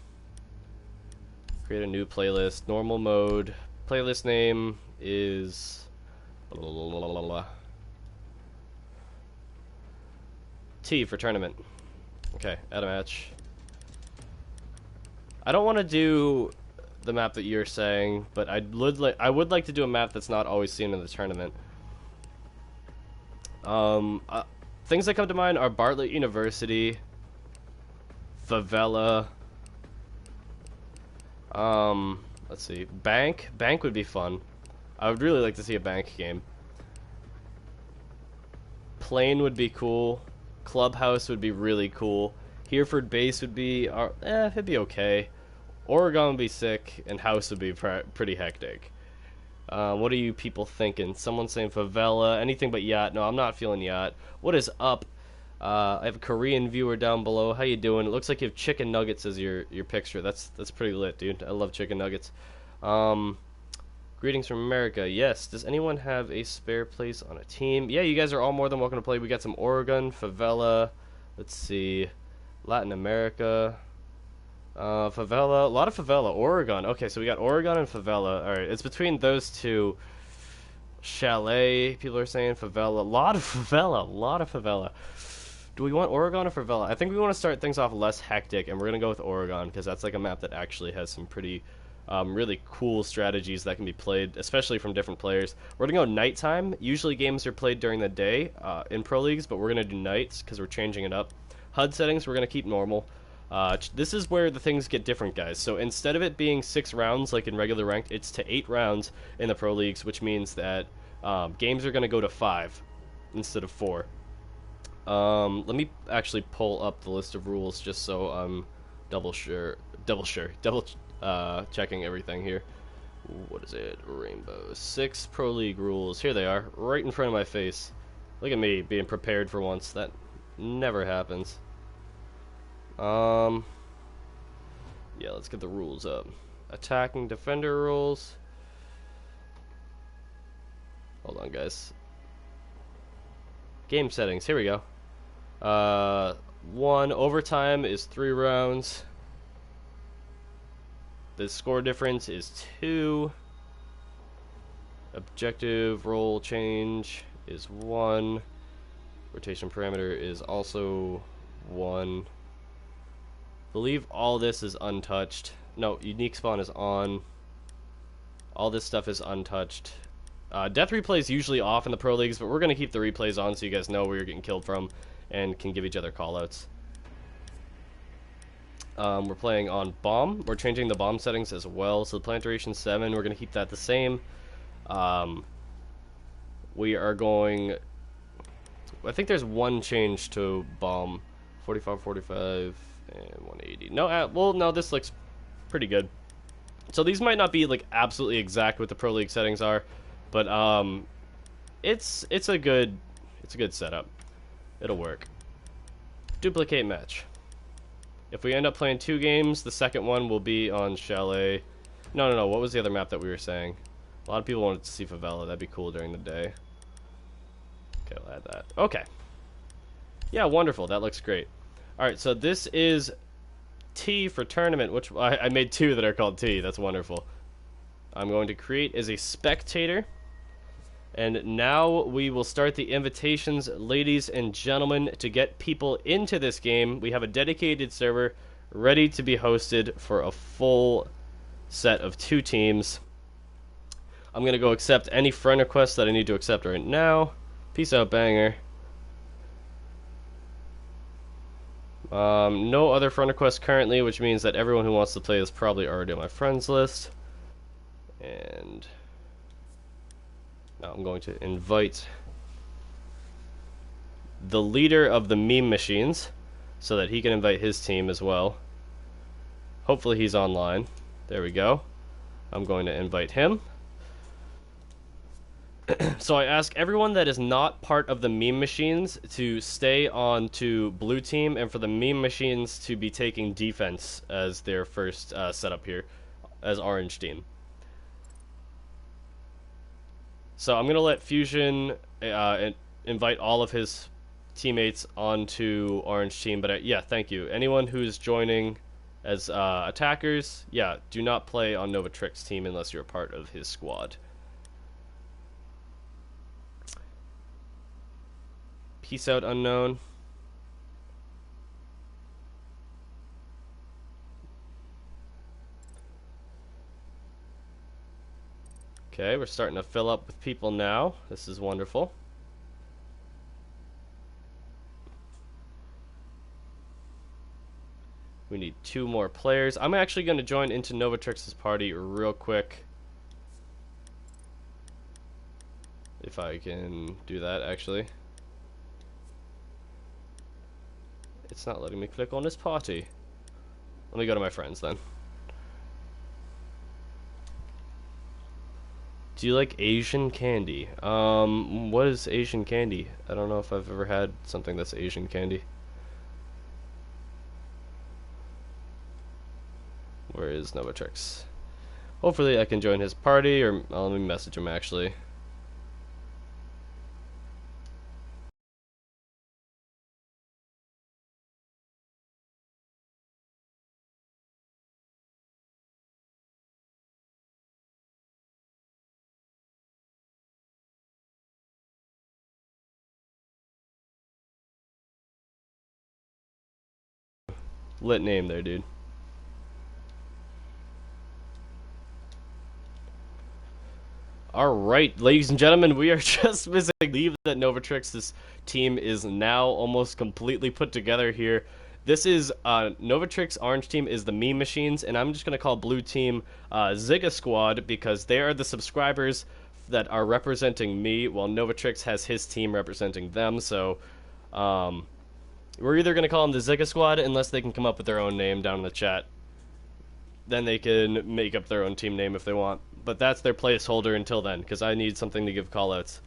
Create a new playlist. Normal mode. Playlist name is T for tournament. Okay, add a match. I don't want to do the map that you're saying, but I would like to do a map that's not always seen in the tournament. Things that come to mind are Bartlett University, Favela. Let's see, Bank. Bank would be fun. I would really like to see a Bank game. Plane would be cool. Clubhouse would be really cool. Hereford Base would be, it'd be okay. Oregon would be sick, and House would be pretty hectic. What are you people thinking? Someone saying Favela, anything but Yacht. No, I'm not feeling Yacht. What is up? I have a Korean viewer down below. How you doing? It looks like you have chicken nuggets as your picture. That's pretty lit, dude. I love chicken nuggets. Greetings from America. Yes. Does anyone have a spare place on a team? Yeah, you guys are all more than welcome to play. We got some Oregon, Favela. Let's see, Latin America. Favela. A lot of Favela. Oregon. Okay, so we got Oregon and Favela. All right, it's between those two. Chalet. People are saying Favela. A lot of Favela. A lot of Favela. Do we want Oregon or Favela? I think we want to start things off less hectic, and we're going to go with Oregon, because that's like a map that actually has some pretty Really cool strategies that can be played, especially from different players. We're gonna go nighttime. Usually games are played during the day in pro leagues, but we're gonna do nights because we're changing it up. HUD settings we're gonna keep normal. This is where the things get different, guys. So instead of it being 6 rounds like in regular ranked, it's to 8 rounds in the pro leagues, which means that games are gonna go to 5 instead of 4. Let me actually pull up the list of rules just so I'm double checking everything here. What is it? Rainbow 6 Pro League rules. Here they are, right in front of my face. Look at me being prepared for once. That never happens. Yeah, let's get the rules up. Attacking defender rules. Hold on, guys. Game settings. Here we go. 1 overtime is 3 rounds. The score difference is 2. Objective role change is 1. Rotation parameter is also 1. Believe all this is untouched. No, unique spawn is on. All this stuff is untouched. Death replay is usually off in the pro leagues, but we're going to keep the replays on so you guys know where you're getting killed from and can give each other callouts. We're playing on bomb. We're changing the bomb settings as well. So the plant duration 7, we're going to keep that the same. We are going... I think there's one change to bomb. 45, 45, and 180. No, well, no, this looks pretty good. So these might not be like absolutely exact what the pro league settings are, but it's a good setup. It'll work. Duplicate match. If we end up playing 2 games, the second one will be on Chalet. No. What was the other map that we were saying? A lot of people wanted to see Favela. That'd be cool during the day. Okay, I'll add that. Okay. Yeah, wonderful. That looks great. Alright, so this is T for tournament, which I made 2 that are called T. That's wonderful. I'm going to create as a spectator. And now we will start the invitations, ladies and gentlemen, to get people into this game. We have a dedicated server ready to be hosted for a full set of 2 teams. I'm going to go accept any friend requests that I need to accept right now. Peace out, banger. No other friend requests currently, which means that everyone who wants to play is probably already on my friends list. And now I'm going to invite the leader of the meme machines so that he can invite his team as well. Hopefully he's online. There we go. I'm going to invite him. So I ask everyone that is not part of the meme machines to stay on to blue team, and for the meme machines to be taking defense as their first setup here as orange team. So I'm gonna let Fusion invite all of his teammates onto orange team, but yeah, thank you. Anyone who's joining as attackers, yeah, do not play on Novatrix's team unless you're a part of his squad. Peace out, unknown. Okay, we're starting to fill up with people now. This is wonderful. We need 2 more players. I'm actually going to join into Novatrix's party real quick. If I can do that, actually. It's not letting me click on this party. Let me go to my friends then. Do you like Asian candy? What is Asian candy? I don't know if I've ever had something that's Asian candy. Where is Novatrix? Hopefully I can join his party, or let me message him actually. Lit name there, dude. Alright, ladies and gentlemen, we are just missing leave that Novatrix's team is now almost completely put together here. This is, Novatrix Orange Team is the Meme Machines, and I'm just going to call Blue Team Zigga Squad because they are the subscribers that are representing me, while Novatrix has his team representing them, so, we're either going to call them the Zigga Squad unless they can come up with their own name down in the chat. Then they can make up their own team name if they want. But that's their placeholder until then, because I need something to give callouts.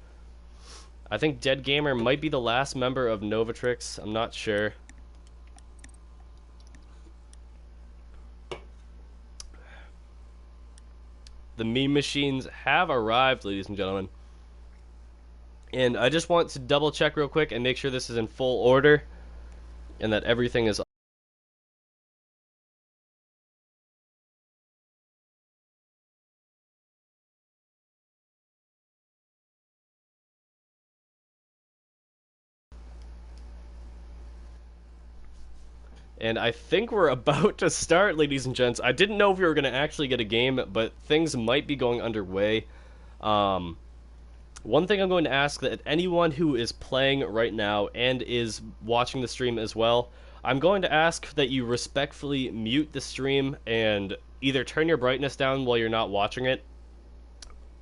I think Dead Gamer might be the last member of Novatrix. I'm not sure. The Meme Machines have arrived, ladies and gentlemen. And I just want to double check real quick and make sure this is in full order. And that everything is... And I think we're about to start, ladies and gents. I didn't know if we were going to actually get a game, but things might be going underway. One thing I'm going to ask that anyone who is playing right now and is watching the stream as well, I'm going to ask that you respectfully mute the stream and either turn your brightness down while you're not watching it,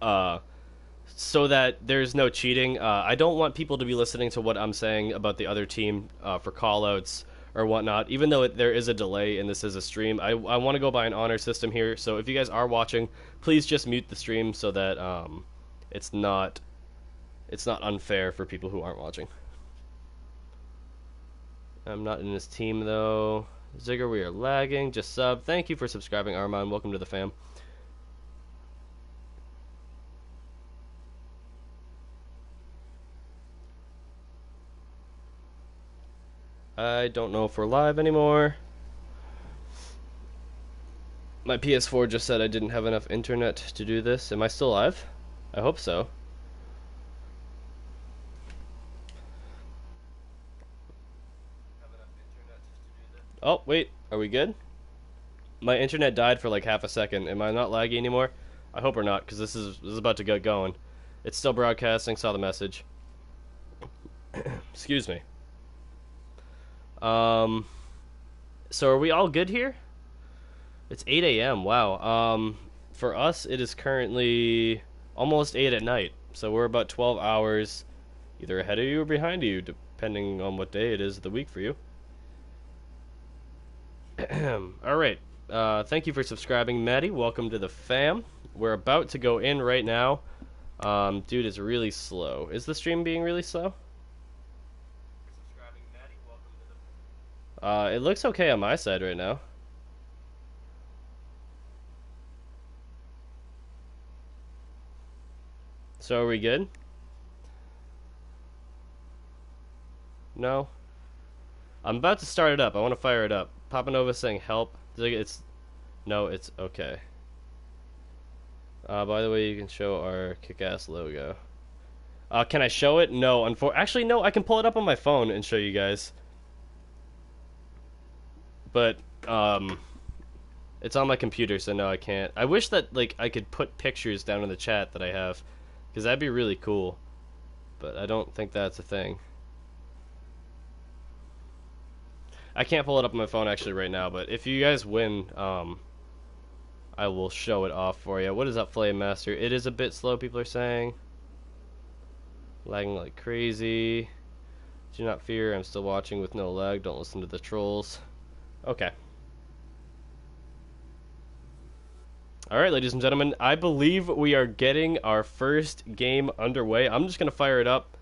so that there's no cheating. I don't want people to be listening to what I'm saying about the other team for callouts or whatnot, even though there is a delay and this is a stream. I want to go by an honor system here, so if you guys are watching, please just mute the stream so that it's not unfair for people who aren't watching. I'm not in this team though. Zigger, we are lagging. Just sub. Thank you for subscribing, Armand. Welcome to the fam. I don't know if we're live anymore. My PS4 just said I didn't have enough internet to do this. Am I still live? I hope so. Oh, wait. Are we good? My internet died for like half a second. Am I not laggy anymore? I hope we're not, because this is about to get going. It's still broadcasting. Saw the message. Excuse me. So are we all good here? It's 8 a.m. Wow. For us, it is currently almost 8 at night. So we're about 12 hours either ahead of you or behind you, depending on what day it is of the week for you. Alright. Thank you for subscribing, Maddie. Welcome to the fam. We're about to go in right now. Dude, it's really slow. Is the stream being really slow? It looks okay on my side right now. So are we good? No? I'm about to start it up. I want to fire it up. Papa Nova saying help. No, it's okay. By the way, you can show our kick-ass logo. Can I show it? No, actually, no, I can pull it up on my phone and show you guys. But, it's on my computer, so no, I can't. I wish that, like, I could put pictures down in the chat that I have, because that'd be really cool. But I don't think that's a thing. I can't pull it up on my phone, actually, right now, but if you guys win, I will show it off for you. What is up, Flame Master? It is a bit slow, people are saying. Lagging like crazy. Do not fear, I'm still watching with no lag. Don't listen to the trolls. Okay. Alright, ladies and gentlemen, I believe we are getting our first game underway. I'm just going to fire it up.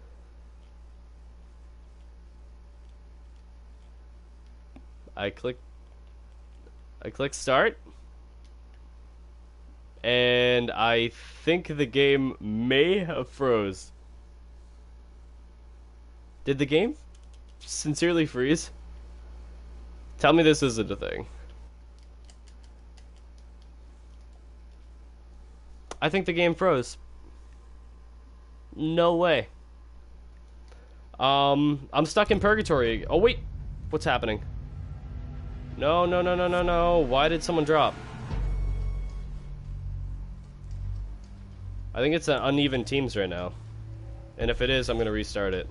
I click start. And I think the game may have froze. Did the game sincerely freeze? Tell me this isn't a thing. I think the game froze. No way. I'm stuck in purgatory. Oh wait, what's happening? No. Why did someone drop? I think it's uneven teams right now. And if it is, I'm going to restart it.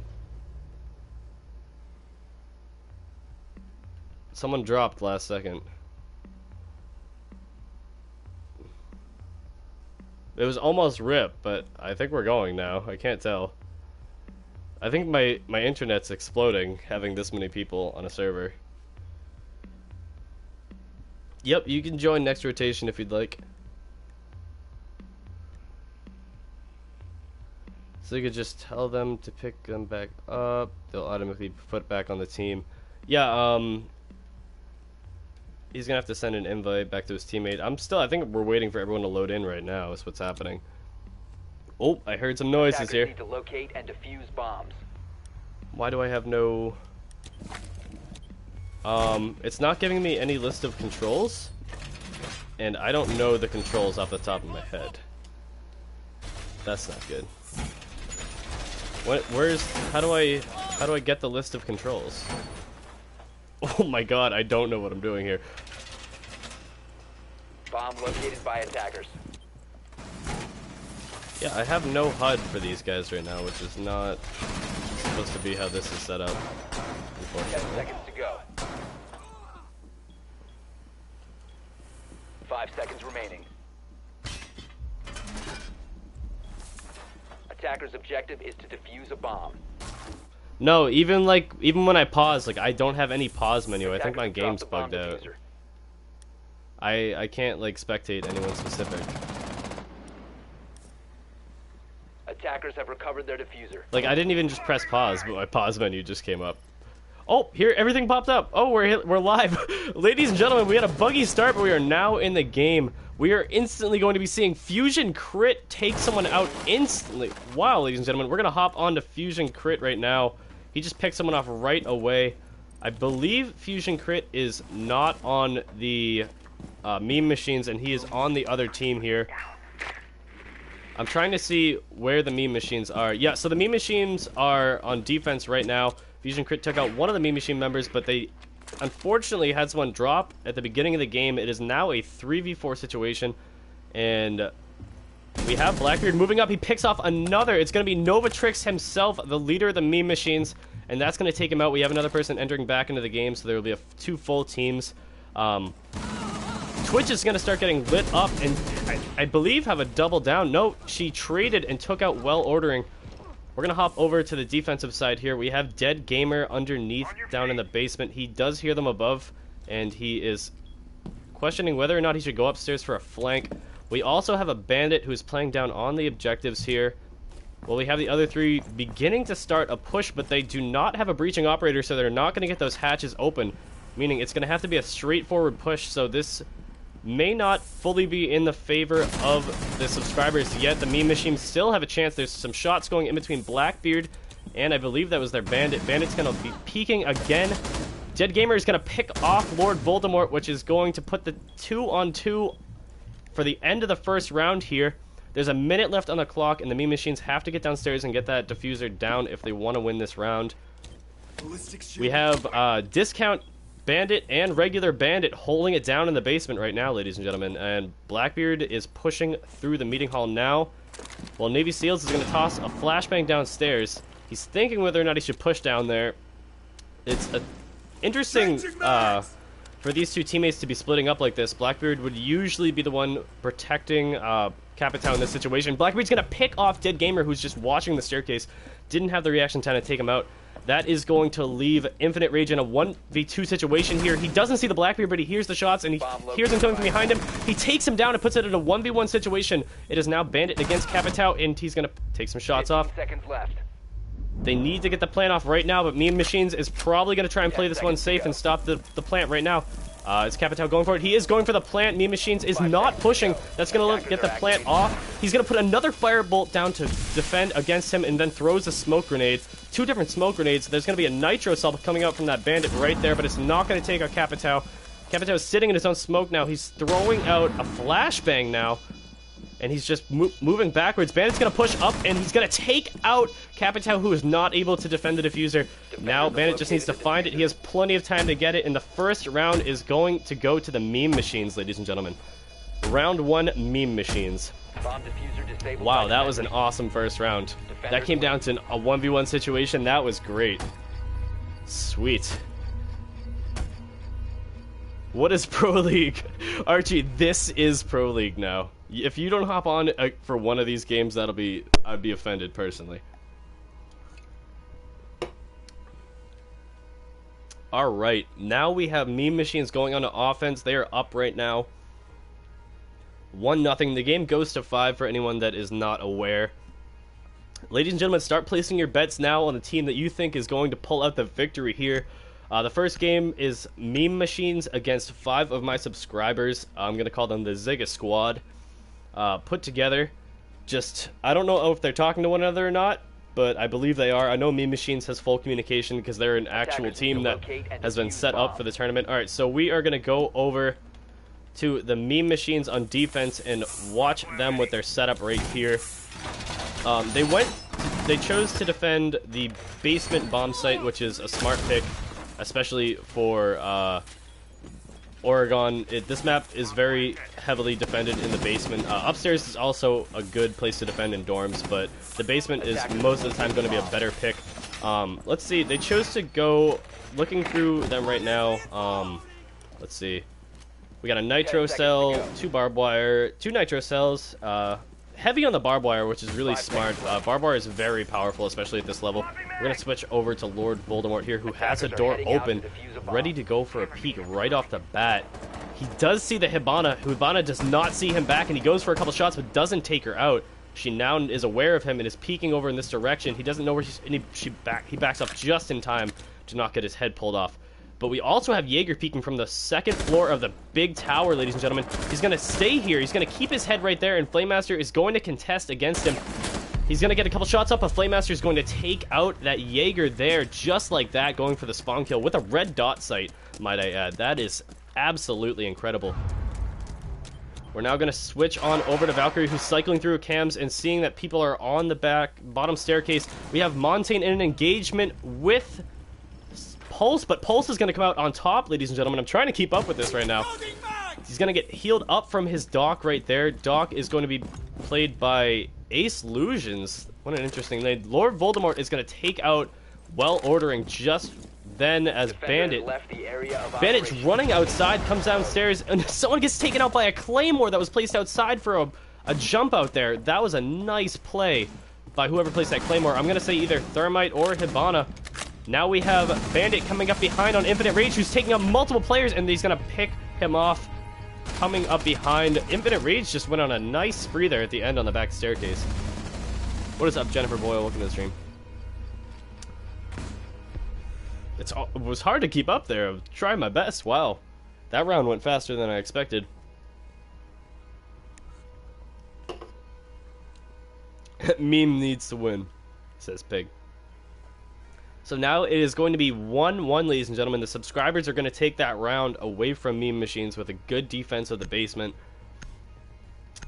Someone dropped last second. It was almost rip, but I think we're going now. I can't tell. I think my internet's exploding having this many people on a server. Yep, you can join next rotation if you'd like. So you could just tell them to pick them back up. They'll automatically put back on the team. Yeah, he's gonna have to send an invite back to his teammate. I think we're waiting for everyone to load in right now is what's happening. Oh, I heard some noises Attackers here. need to locate and defuse bombs. Why do I have no... it's not giving me any list of controls. And I don't know the controls off the top of my head. That's not good. How do I get the list of controls? Oh my god, I don't know what I'm doing here. Bomb located by attackers. Yeah, I have no HUD for these guys right now, which is not supposed to be how this is set up, 10 unfortunately. seconds to go. 5 seconds remaining. Attacker's objective is to defuse a bomb. No, even when I pause, I don't have any pause menu. I think my Attackers dropped game's the bomb bugged out. diffuser. I can't spectate anyone specific. Attackers have recovered their diffuser. I didn't even just press pause, but my pause menu just came up. Oh, here everything popped up. Oh, we're live. Ladies and gentlemen, we had a buggy start, but we are now in the game. We are instantly going to be seeing Fusion Crit take someone out instantly. Wow, ladies and gentlemen, we're going to hop onto Fusion Crit right now. He just picked someone off right away. I believe Fusion Crit is not on the meme machines, and he is on the other team here. I'm trying to see where the meme machines are. Yeah, so the meme machines are on defense right now. Fusion Crit took out one of the meme machine members, but they unfortunately had someone drop at the beginning of the game. It is now a 3v4 situation, and we have Blackbeard moving up. He picks off another. It's going to be Novatrix himself, the leader of the meme machines, and that's going to take him out. We have another person entering back into the game, so there will be two full teams. Twitch is going to start getting lit up, and I believe have a double down. No, she traded and took out Well Ordering. We're going to hop over to the defensive side here. We have Dead Gamer underneath down in the basement. He does hear them above, and he is questioning whether or not he should go upstairs for a flank. We also have a Bandit who is playing down on the objectives here. Well, we have the other three beginning to start a push, but they do not have a breaching operator, so they're not going to get those hatches open, meaning it's going to have to be a straightforward push, so this may not fully be in the favor of the subscribers yet. The meme machines still have a chance. There's some shots going in between Blackbeard, and I believe that was their Bandit. Bandit's going to be peeking again. Dead Gamer is going to pick off Lord Voldemort, which is going to put the 2-on-2 for the end of the first round here. There's a minute left on the clock, and the meme machines have to get downstairs and get that diffuser down if they want to win this round. We have Discount Bandit and regular Bandit holding it down in the basement right now, ladies and gentlemen, and Blackbeard is pushing through the meeting hall now, while Navy Seals is going to toss a flashbang downstairs. He's thinking whether or not he should push down there. It's interesting for these two teammates to be splitting up like this. Blackbeard would usually be the one protecting Capitao in this situation. Blackbeard's going to pick off Dead Gamer, who's just watching the staircase. Didn't have the reaction time to take him out. That is going to leave Infinite Rage in a 1v2 situation here. He doesn't see the Blackbeard, but he hears the shots, and he hears him coming from behind him. He takes him down and puts it in a 1v1 situation. It is now Bandit against Capitao, and he's going to take some shots off. 15 seconds left. They need to get the plant off right now, but Meme Machines is probably going to try and play this one safe and stop the plant right now. Is Capitao going for it? He is going for the plant. Meme Machines is not pushing. That's going to get the plant off. He's going to put another firebolt down to defend against him and then throws a smoke grenade. Two different smoke grenades. There's going to be a nitro cell coming out from that Bandit right there, but it's not going to take out Capitao. Capitao is sitting in his own smoke now. He's throwing out a flashbang now, and he's just moving backwards. Bandit's going to push up, and he's going to take out Capitao, who is not able to defend the diffuser. Now Bandit just needs to find it. He has plenty of time to get it, and the first round is going to go to the Meme Machines, ladies and gentlemen. Round 1, meme machines. Bomb diffuser disabled. Wow, by that was an defenders. awesome first round. That came down to a 1v1 situation. That was great. Sweet. What is Pro League? Archie, this is Pro League now. If you don't hop on for one of these games, I'd be offended personally. Alright, now we have meme machines going on to offense. They are up right now. 1-0. The game goes to 5 for anyone that is not aware. Ladies and gentlemen, start placing your bets now on the team that you think is going to pull out the victory here. The first game is meme machines against 5 of my subscribers. I'm going to call them the Zigga Squad. Put together. I don't know if they're talking to one another or not, but I believe they are. I know Meme Machines has full communication because they're an actual team that has been set up for the tournament. Alright, so we are going to go over to the Meme Machines on defense and watch them with their setup right here. They chose to defend the basement bomb site, which is a smart pick, especially for Oregon. This map is very heavily defended in the basement. Upstairs is also a good place to defend in dorms, but the basement is most of the time going to be a better pick. Let's see. They chose to go looking through them right now. Let's see. We got a nitro cell, 2 barbed wire, 2 nitro cells. Heavy on the barbed wire, which is really smart. Barbed wire is very powerful, especially at this level. We're going to switch over to Lord Voldemort here, who has a door open, ready to go for a peek right off the bat. He does see the Hibana. Hibana does not see him back, and he goes for a couple shots, but doesn't take her out. She now is aware of him and is peeking over in this direction. He doesn't know where she's... And he backs up just in time to not get his head pulled off. But we also have Jaeger peeking from the 2nd floor of the big tower, ladies and gentlemen. He's going to stay here. He's going to keep his head right there, and Flame Master is going to contest against him. He's going to get a couple shots up, but Flame Master is going to take out that Jaeger there, just like that, going for the spawn kill with a red dot sight, might I add. That is absolutely incredible. We're now going to switch on over to Valkyrie, who's cycling through cams and seeing that people are on the bottom staircase. We have Montaigne in an engagement with Pulse, but Pulse is going to come out on top, ladies and gentlemen. I'm trying to keep up with this right now. He's going to get healed up from his Doc right there. Doc is going to be played by Ace Lusions. What an interesting name. Lord Voldemort is going to take out Well Ordering just then as Bandit. Bandit's running outside, comes downstairs, and someone gets taken out by a Claymore that was placed outside for a jump out there. That was a nice play by whoever placed that Claymore. I'm going to say either Thermite or Hibana. Now we have Bandit coming up behind on Infinite Rage, who's taking out multiple players, and he's going to pick him off coming up behind. Infinite Rage just went on a nice spree there at the end on the back staircase. What is up, Jennifer Boyle? Welcome to the stream. It was hard to keep up there. I tried my best. Wow. That round went faster than I expected. Meme needs to win, says Pig. So now it is going to be 1-1, ladies and gentlemen. The subscribers are going to take that round away from Meme Machines with a good defense of the basement.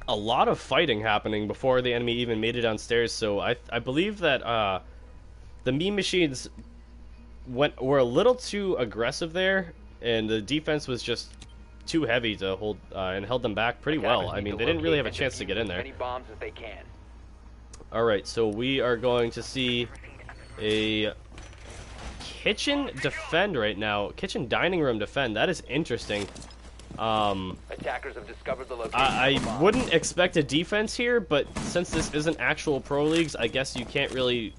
A lot of fighting happening before the enemy even made it downstairs, so I believe that the Meme Machines were a little too aggressive there, and the defense was just too heavy to hold and held them back pretty well. I mean, they didn't really have a chance to get in there. Alright, so we are going to see a kitchen defend right now. Kitchen dining room defend. That is interesting. Attackers have discovered the location. I wouldn't expect a defense here, but since this isn't actual pro leagues, I guess you can't really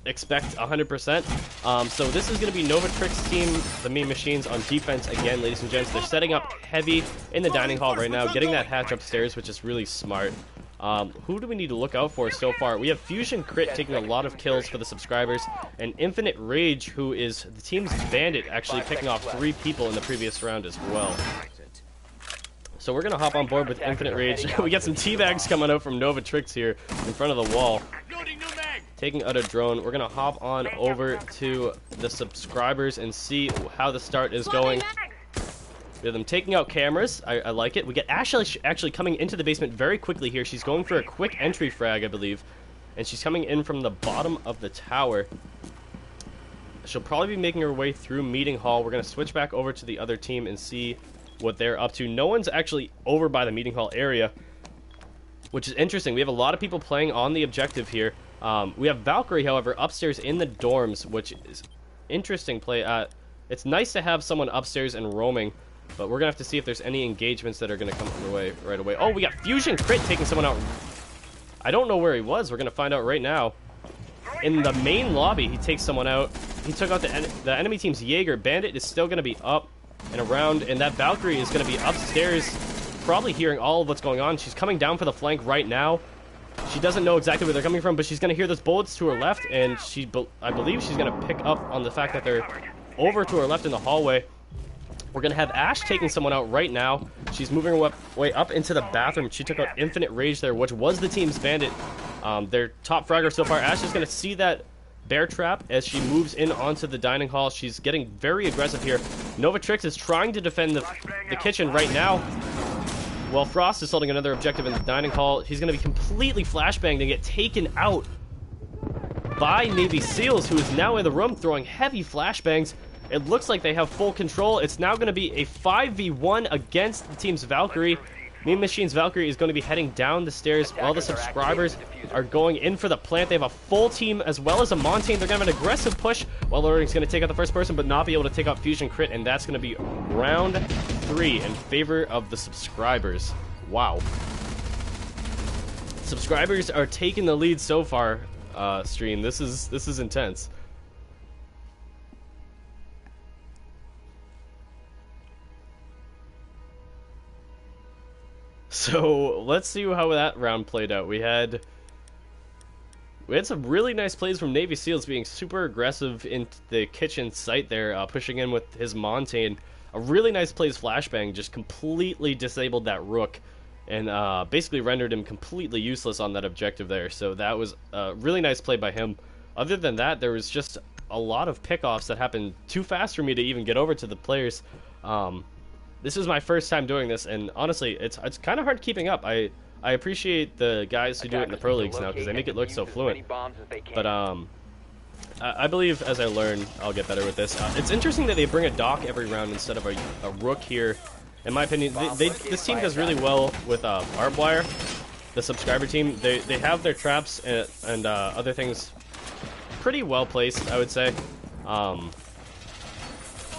expect 100%. So this is going to be Novatrix team, the Meme Machines, on defense again, ladies and gents. They're setting up heavy in the dining hall right now, getting that hatch upstairs, which is really smart. Who do we need to look out for so far? We have Fusion Crit taking a lot of kills for the subscribers, and Infinite Rage, who is the team's Bandit, actually picking off 3 people in the previous round as well. So we're going to hop on board with Infinite Rage. We got some teabags coming out from Novatrix here in front of the wall. Taking out a drone. We're going to hop on over to the subscribers and see how the start is going. We have them taking out cameras. I like it. We get Ashley actually coming into the basement very quickly here. She's going for a quick entry frag, I believe. And she's coming in from the bottom of the tower. She'll probably be making her way through Meeting Hall. We're going to switch back over to the other team and see what they're up to. No one's actually over by the meeting hall area, which is interesting. We have a lot of people playing on the objective here. We have Valkyrie, however, upstairs in the dorms, which is interesting play. It's nice to have someone upstairs and roaming, but we're going to have to see if there's any engagements that are going to come our way right away. Oh, we got Fusion Crit taking someone out. I don't know where he was. We're going to find out right now. In the main lobby, he takes someone out. He took out the enemy team's Jaeger. Bandit is still going to be up and around, and that Valkyrie is going to be upstairs, probably hearing all of what's going on. She's coming down for the flank right now. She doesn't know exactly where they're coming from, but she's going to hear those bullets to her left, and I believe she's going to pick up on the fact that they're over to her left in the hallway. We're going to have Ash taking someone out right now. She's moving her way up into the bathroom. She took out Infinite Rage there, which was the team's Bandit. Their top fragger so far. Ash is going to see that bear trap as she moves in onto the dining hall. She's getting very aggressive here. Novatrix is trying to defend the kitchen right now, while Frost is holding another objective in the dining hall. He's going to be completely flashbanged and get taken out by Navy SEALs, who is now in the room throwing heavy flashbangs. It looks like they have full control. It's now going to be a 5v1 against the team's Valkyrie. Mean Machine's Valkyrie is going to be heading down the stairs while the subscribers are going in for the plant. They have a full team as well as a Montane. They're going to have an aggressive push while Loring's going to take out the first person but not be able to take out Fusion Crit, and that's going to be round 3 in favor of the subscribers. Wow. Subscribers are taking the lead so far, stream. This is intense. So let's see how that round played out. We had some really nice plays from Navy SEALs, being super aggressive in the kitchen site there, pushing in with his Montane. A really nice plays flashbang, just completely disabled that Rook and basically rendered him completely useless on that objective there. So that was a really nice play by him. Other than that, there was just a lot of pickoffs that happened too fast for me to even get over to the players. This is my first time doing this, and honestly, it's kind of hard keeping up. I appreciate the guys who do it in the pro leagues now because they make it look so fluent. But I believe as I learn, I'll get better with this. It's interesting that they bring a Doc every round instead of a Rook here. In my opinion, this team does really well with barbed wire. The subscriber team, they have their traps and other things pretty well placed, I would say.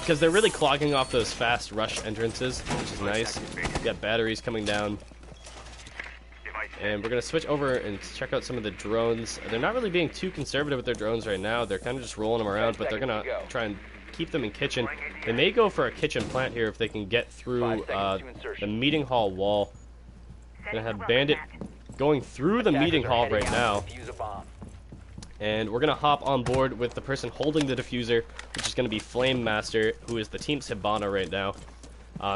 Because they're really clogging off those fast rush entrances, which is nice. We got batteries coming down. And we're going to switch over and check out some of the drones. They're not really being too conservative with their drones right now. They're kind of just rolling them around, but they're going to try and keep them in kitchen. They may go for a kitchen plant here if they can get through the meeting hall wall. Going to have Bandit going through the meeting hall right now. And we're going to hop on board with the person holding the diffuser, which is going to be Flame Master, who is the team's Hibana right now.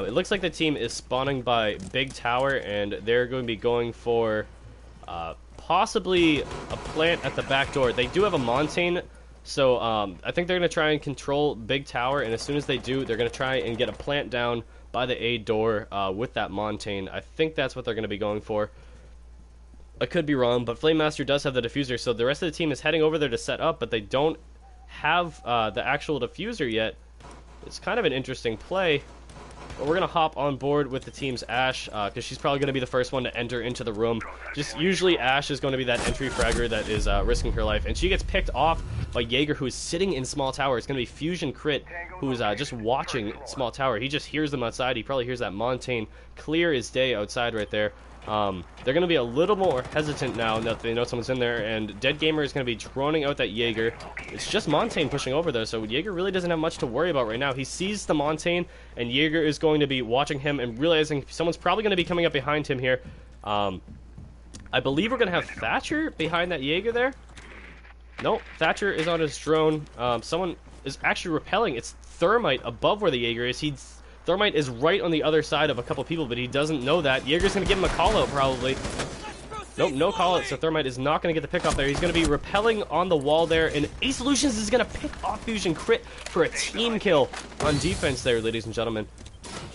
It looks like the team is spawning by Big Tower, and they're going to be going for possibly a plant at the back door. They do have a Montane, so I think they're going to try and control Big Tower, and as soon as they do, they're going to try and get a plant down by the A door with that Montane. I think that's what they're going to be going for. I could be wrong, but Flame Master does have the diffuser, so the rest of the team is heading over there to set up, but they don't have the actual diffuser yet. It's kind of an interesting play, but we're going to hop on board with the team's Ash, because she's probably going to be the first one to enter into the room. Just usually Ash is going to be that entry fragger that is risking her life, and she gets picked off by Jaeger, who is sitting in Small Tower. It's going to be Fusion Crit, who is just watching Small Tower. He just hears them outside. He probably hears that Montane clear as day outside right there. They're going to be a little more hesitant now that they know someone's in there, and Dead Gamer is going to be droning out that Jaeger. It's just Montane pushing over though, so Jaeger really doesn't have much to worry about right now. He sees the Montane, and Jaeger is going to be watching him and realizing someone's probably going to be coming up behind him here. I believe we're going to have Thatcher behind that Jaeger there. Nope, Thatcher is on his drone. Someone is actually repelling. It's Thermite above where the Jaeger is. Thermite is right on the other side of a couple people, but he doesn't know that. Jaeger's going to give him a call-out, probably. Nope, no call-out, so Thermite is not going to get the pick off there. He's going to be repelling on the wall there, and A Solutions is going to pick off Fusion Crit for a team kill on defense there, ladies and gentlemen.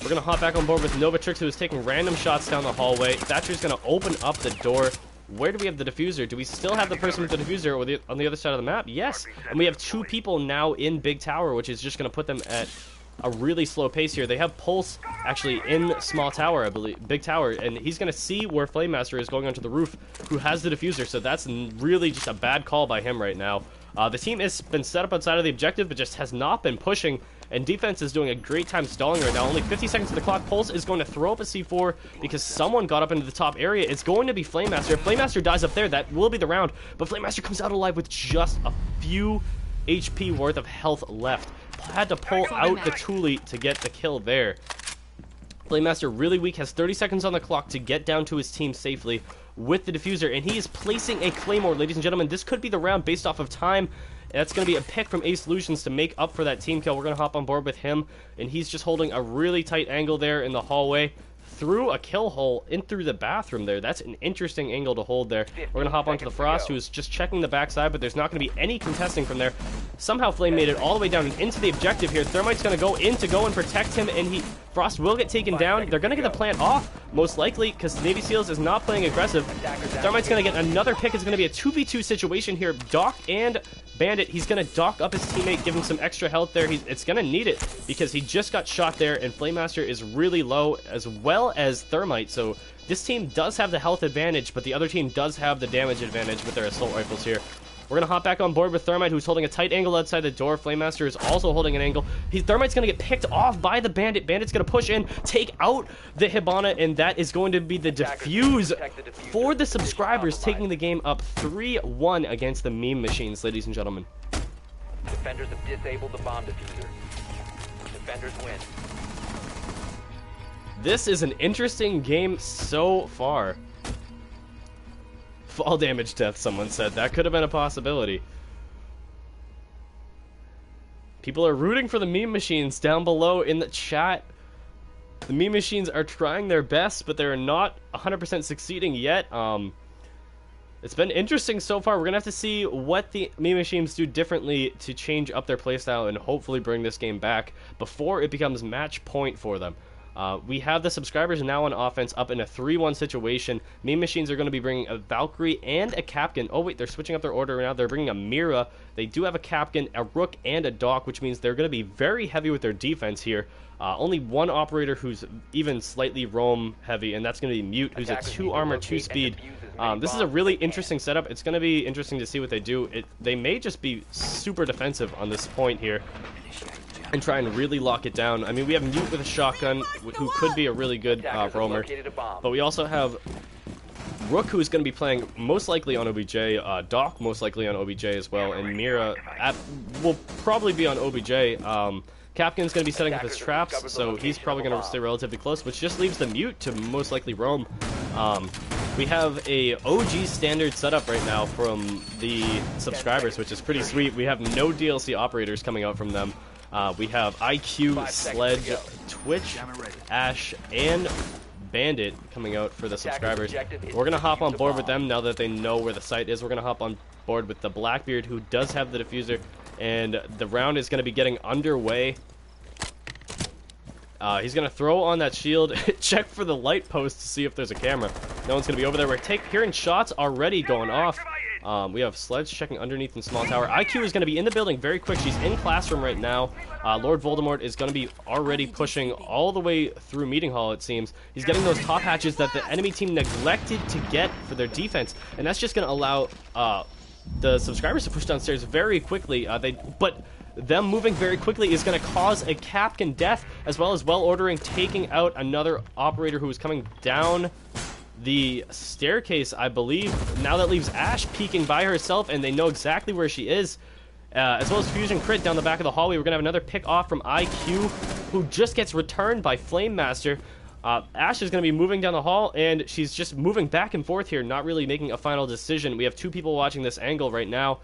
We're going to hop back on board with Novatrix, who is taking random shots down the hallway. Thatcher's going to open up the door. Where do we have the diffuser? Do we still have the person with the diffuser on the other side of the map? Yes, and we have 2 people now in Big Tower, which is just going to put them at a really slow pace here. They have Pulse actually in small tower, I believe, big tower, and he's going to see where Flame Master is going onto the roof, who has the diffuser, so that's really just a bad call by him right now. The team has been set up outside of the objective, but just has not been pushing, and defense is doing a great time stalling right now. Only 50 seconds to the clock. Pulse is going to throw up a C4 because someone got up into the top area. It's going to be Flame Master. If Flame Master dies up there, that will be the round, but Flame Master comes out alive with just a few HP worth of health left. Had to pull out the Thule to get the kill there. Flame Master really weak, has 30 seconds on the clock to get down to his team safely with the diffuser, and he is placing a Claymore, ladies and gentlemen. This could be the round based off of time. That's going to be a pick from Ace Solutions to make up for that team kill. We're going to hop on board with him, and he's just holding a really tight angle there in the hallway through a kill hole in through the bathroom there. That's an interesting angle to hold there. We're going to hop onto the Frost, who's just checking the backside, but there's not going to be any contesting from there. Somehow Flame made it all the way down and into the objective here. Thermite's going to go in to go and protect him, and Frost will get taken down. They're going to get the plant off, most likely, because Navy Seals is not playing aggressive. Thermite's going to get another pick. It's going to be a 2v2 situation here. Doc and Bandit, he's going to dock up his teammate, give him some extra health there. It's going to need it because he just got shot there, and Flame Master is really low, as well as Thermite. So this team does have the health advantage, but the other team does have the damage advantage with their assault rifles here. We're going to hop back on board with Thermite, who's holding a tight angle outside the door. Flame Master is also holding an angle. Thermite's going to get picked off by the Bandit. Bandit's going to push in, take out the Hibana, and that is going to be the defuse for the subscribers, taking the game up 3-1 against the Meme Machines, ladies and gentlemen. Defenders have disabled the bomb diffuser. Defenders win. This is an interesting game so far. Fall damage death, someone said. That could have been a possibility. People are rooting for the Meme Machines down below in the chat. The Meme Machines are trying their best, but they're not 100% succeeding yet. It's been interesting so far. We're going to have to see what the Meme Machines do differently to change up their playstyle and hopefully bring this game back before it becomes match point for them. We have the subscribers now on offense up in a 3-1 situation. Meme Machines are going to be bringing a Valkyrie and a Capcan. Oh, wait, they're switching up their order now. They're bringing a Mira. They do have a Capcan, a Rook, and a Doc, which means they're going to be very heavy with their defense here. Only one operator who's even slightly roam heavy, and that's going to be Mute, who's a 2 armor, 2 speed. This is a really interesting setup. It's going to be interesting to see what they do. They may just be super defensive on this point here and try and really lock it down. I mean, we have Mute with a shotgun, who could be a really good roamer, but we also have Rook, who's going to be playing most likely on OBJ, Doc most likely on OBJ as well, and Mira will probably be on OBJ. Capcan's going to be setting up his traps, so he's probably going to stay relatively close, which just leaves the Mute to most likely roam. We have a OG standard setup right now from the subscribers, which is pretty sweet. We have no DLC operators coming out from them. We have IQ, Sledge, Twitch, Ash, and Bandit coming out for the subscribers. We're going to hop on board with them now that they know where the site is. We're going to hop on board with the Blackbeard, who does have the diffuser, and the round is going to be getting underway. He's going to throw on that shield, check for the light post to see if there's a camera. No one's going to be over there. We're hearing shots already going off. We have Sledge checking underneath in small tower. IQ is going to be in the building very quick. She's in classroom right now. Lord Voldemort is going to be already pushing all the way through meeting hall, it seems. He's getting those top hatches that the enemy team neglected to get for their defense, and that's just going to allow the subscribers to push downstairs very quickly. But them moving very quickly is going to cause a Capcan death, as well as well ordering taking out another operator who is coming down the staircase, I believe. Now that leaves Ash peeking by herself, and they know exactly where she is, as well as Fusion Crit down the back of the hallway. We're going to have another pick off from IQ, who just gets returned by Flame Master. Ash is going to be moving down the hall, and she's just moving back and forth here, not really making a final decision. We have 2 people watching this angle right now,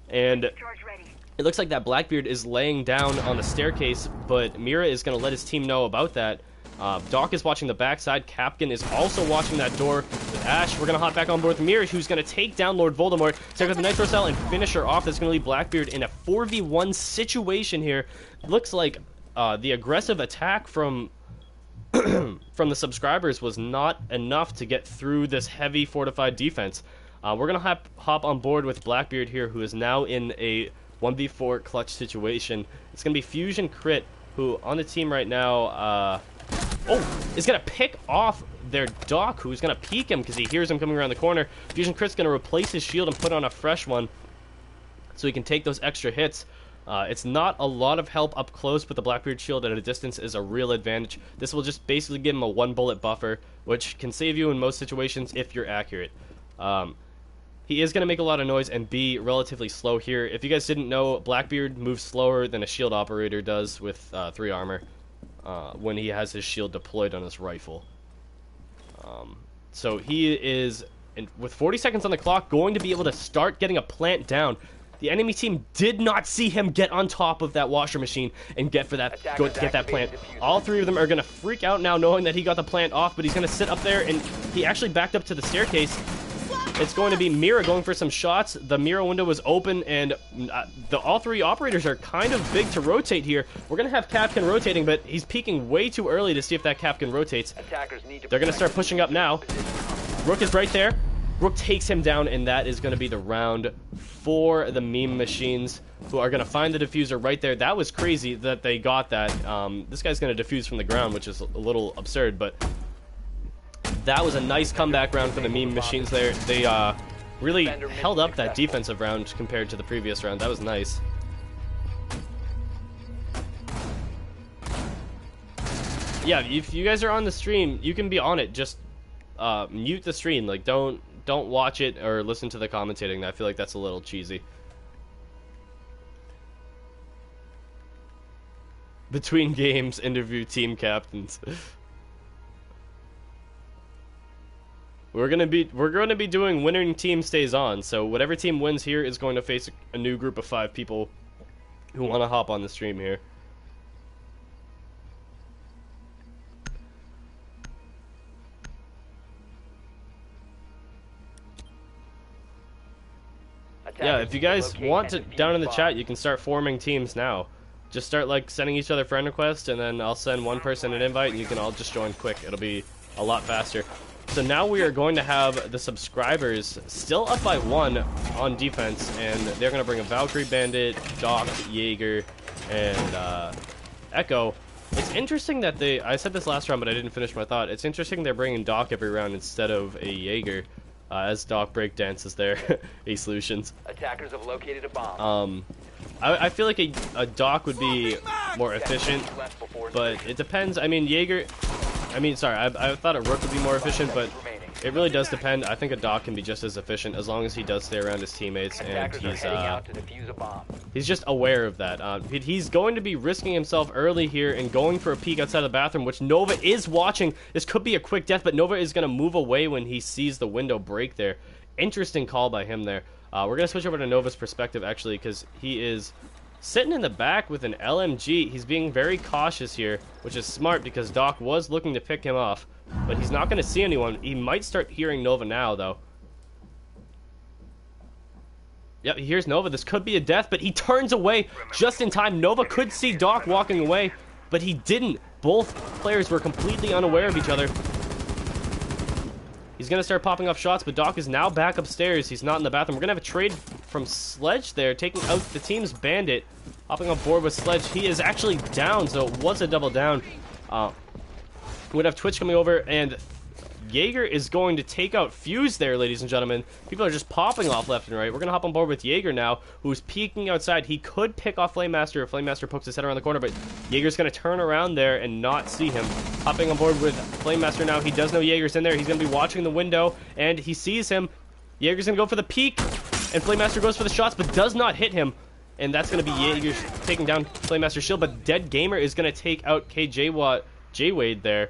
and it looks like that Blackbeard is laying down on the staircase, but Mira is going to let his team know about that. Doc is watching the backside. Capcan is also watching that door with Ash. We're going to hop back on board with Mira, who's going to take down Lord Voldemort, take out the Nitro Cell, and finish her off. That's going to leave Blackbeard in a 4v1 situation here. Looks like the aggressive attack from the subscribers was not enough to get through this heavy fortified defense. We're going to hop on board with Blackbeard here, who is now in a 1v4 clutch situation. It's going to be Fusion Crit who on the team right now, is going to pick off their Doc, who's going to peek him because he hears him coming around the corner. Fusion Crit's going to replace his shield and put on a fresh one so he can take those extra hits. It's not a lot of help up close, but the Blackbeard shield at a distance is a real advantage. This will just basically give him a 1-bullet buffer, which can save you in most situations if you're accurate. He is going to make a lot of noise and be relatively slow here. If you guys didn't know, Blackbeard moves slower than a shield operator does with 3 armor when he has his shield deployed on his rifle. So he is, with 40 seconds on the clock, going to be able to start getting a plant down. The enemy team did not see him get on top of that washer machine and get that plant. All 3 of them are going to freak out now knowing that he got the plant off, but he's going to sit up there, and he actually backed up to the staircase. It's going to be Mira going for some shots. The Mira window was open, and all 3 operators are kind of big to rotate here. We're going to have Capcan rotating, but he's peeking way too early to see if that Capcan rotates. They're going to start pushing up now. Rook is right there. Rook takes him down, and that is going to be the round for the meme machines, who are going to find the diffuser right there. That was crazy that they got that. This guy's going to defuse from the ground, which is a little absurd, but that was a nice comeback round for the meme machines there. They really held up that defensive round compared to the previous round. That was nice. Yeah, if you guys are on the stream, you can be on it. Just mute the stream. Like, don't watch it or listen to the commentating. I feel like that's a little cheesy. Between games, interview team captains. We're gonna be doing winning team stays on. So whatever team wins here is going to face a new group of 5 people who want to hop on the stream here. Yeah, if you guys want to, down in the chat, you can start forming teams now. Just start, like, sending each other friend requests, and then I'll send one person an invite, and you can all just join quick. It'll be a lot faster. So now we are going to have the subscribers still up by 1 on defense, and they're going to bring a Valkyrie Bandit, Doc, Jaeger, and Echo. It's interesting that I said this last round, but I didn't finish my thought. It's interesting they're bringing Doc every round instead of a Jaeger. As Doc breakdances there, A Solutions. Attackers have located a bomb. I feel like a Doc would be more efficient, but it depends. I mean, I thought a Rook would be more efficient, but it really does depend. I think a Doc can be just as efficient as long as he does stay around his teammates, and he's just aware of that. He's going to be risking himself early here and going for a peek outside the bathroom, which Nova is watching. This could be a quick death, but Nova is going to move away when he sees the window break there. Interesting call by him there. We're going to switch over to Nova's perspective, actually, because he is sitting in the back with an LMG. He's being very cautious here, which is smart because Doc was looking to pick him off. But he's not going to see anyone. He might start hearing Nova now, though. Yep, he hears Nova. This could be a death, but he turns away just in time. Nova could see Doc walking away, but he didn't. Both players were completely unaware of each other. He's going to start popping off shots, but Doc is now back upstairs. He's not in the bathroom. We're going to have a trade from Sledge there, taking out the team's Bandit, hopping on board with Sledge. He is actually down, so it was a double down. We'd have Twitch coming over, and Jaeger is going to take out Fuse there, ladies and gentlemen. People are just popping off left and right. We're going to hop on board with Jaeger now, who's peeking outside. He could pick off Flame Master if Flame Master pokes his head around the corner, but Jaeger's going to turn around there and not see him. Hopping on board with Flame Master now. He does know Jaeger's in there. He's going to be watching the window, and he sees him. Jaeger's going to go for the peek, and Flame Master goes for the shots, but does not hit him. And that's going to be Jaeger taking down Flame Master's shield, but Dead Gamer is going to take out J-Wade there.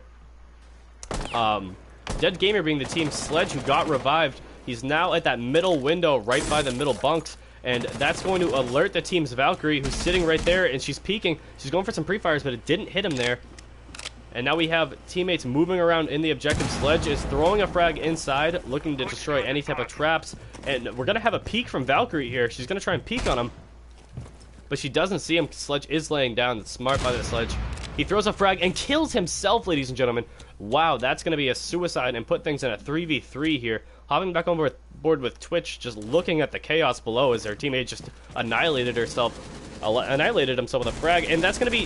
Dead Gamer being the team Sledge, who got revived. He's now at that middle window right by the middle bunks, and that's going to alert the team's Valkyrie, who's sitting right there, and she's peeking. She's going for some pre-fires, but it didn't hit him there. And now we have teammates moving around in the objective. Sledge is throwing a frag inside, looking to destroy any type of traps, and we're going to have a peek from Valkyrie here. She's going to try and peek on him, but she doesn't see him. Sledge is laying down. That's smart by the Sledge. He throws a frag and kills himself, ladies and gentlemen. Wow, that's going to be a suicide and put things in a 3v3 here. Hopping back on board with Twitch, just looking at the chaos below as their teammate just annihilated himself with a frag. And that's going to be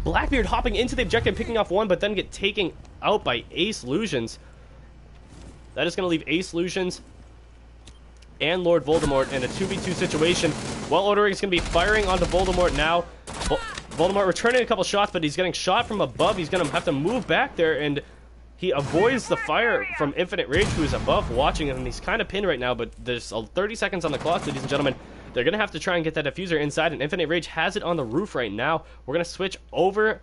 Blackbeard hopping into the objective, picking off one, but then get taken out by Ace Lusions. That is going to leave Ace Lusions and Lord Voldemort in a 2v2 situation. Well, Odoric is going to be firing onto Voldemort now. Voldemort returning a couple shots, but he's getting shot from above. He's going to have to move back there, and he avoids the fire from Infinite Rage, who is above watching him. He's kind of pinned right now, but there's 30 seconds on the clock, ladies and gentlemen. They're going to have to try and get that diffuser inside, and Infinite Rage has it on the roof right now. We're going to switch over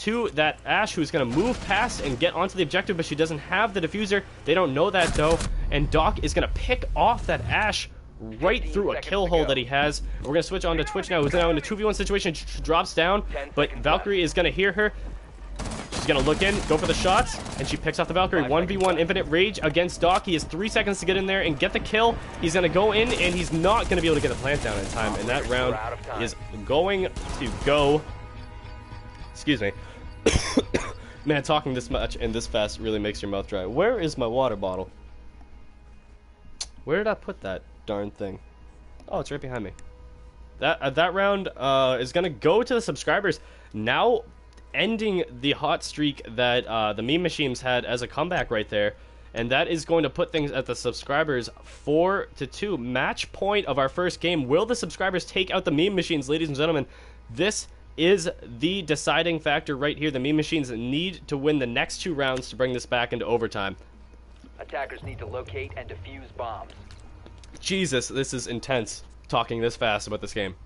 to that Ashe, who's going to move past and get onto the objective, but she doesn't have the diffuser. They don't know that, though, and Doc is going to pick off that Ashe right through a kill hole that he has. We're going to switch on to Twitch now, who's now in a 2v1 situation. She drops down, but Valkyrie is going to hear her. She's going to look in, go for the shots, and she picks off the Valkyrie. 1v1 Infinite Rage against Doc. He has 3 seconds to get in there and get the kill. He's going to go in, and he's not going to be able to get the plant down in time, and that round is going to go... Excuse me. Man, talking this much and this fast really makes your mouth dry. Where is my water bottle? Where did I put that darn thing? Oh, it's right behind me. That round is going to go to the subscribers. Now ending the hot streak that the Meme Machines had as a comeback right there. And that is going to put things at the subscribers 4-2. Match point of our first game. Will the subscribers take out the Meme Machines, ladies and gentlemen? This is the deciding factor right here. The Meme Machines need to win the next 2 rounds to bring this back into overtime. Attackers need to locate and defuse bombs. Jesus, this is intense, talking this fast about this game.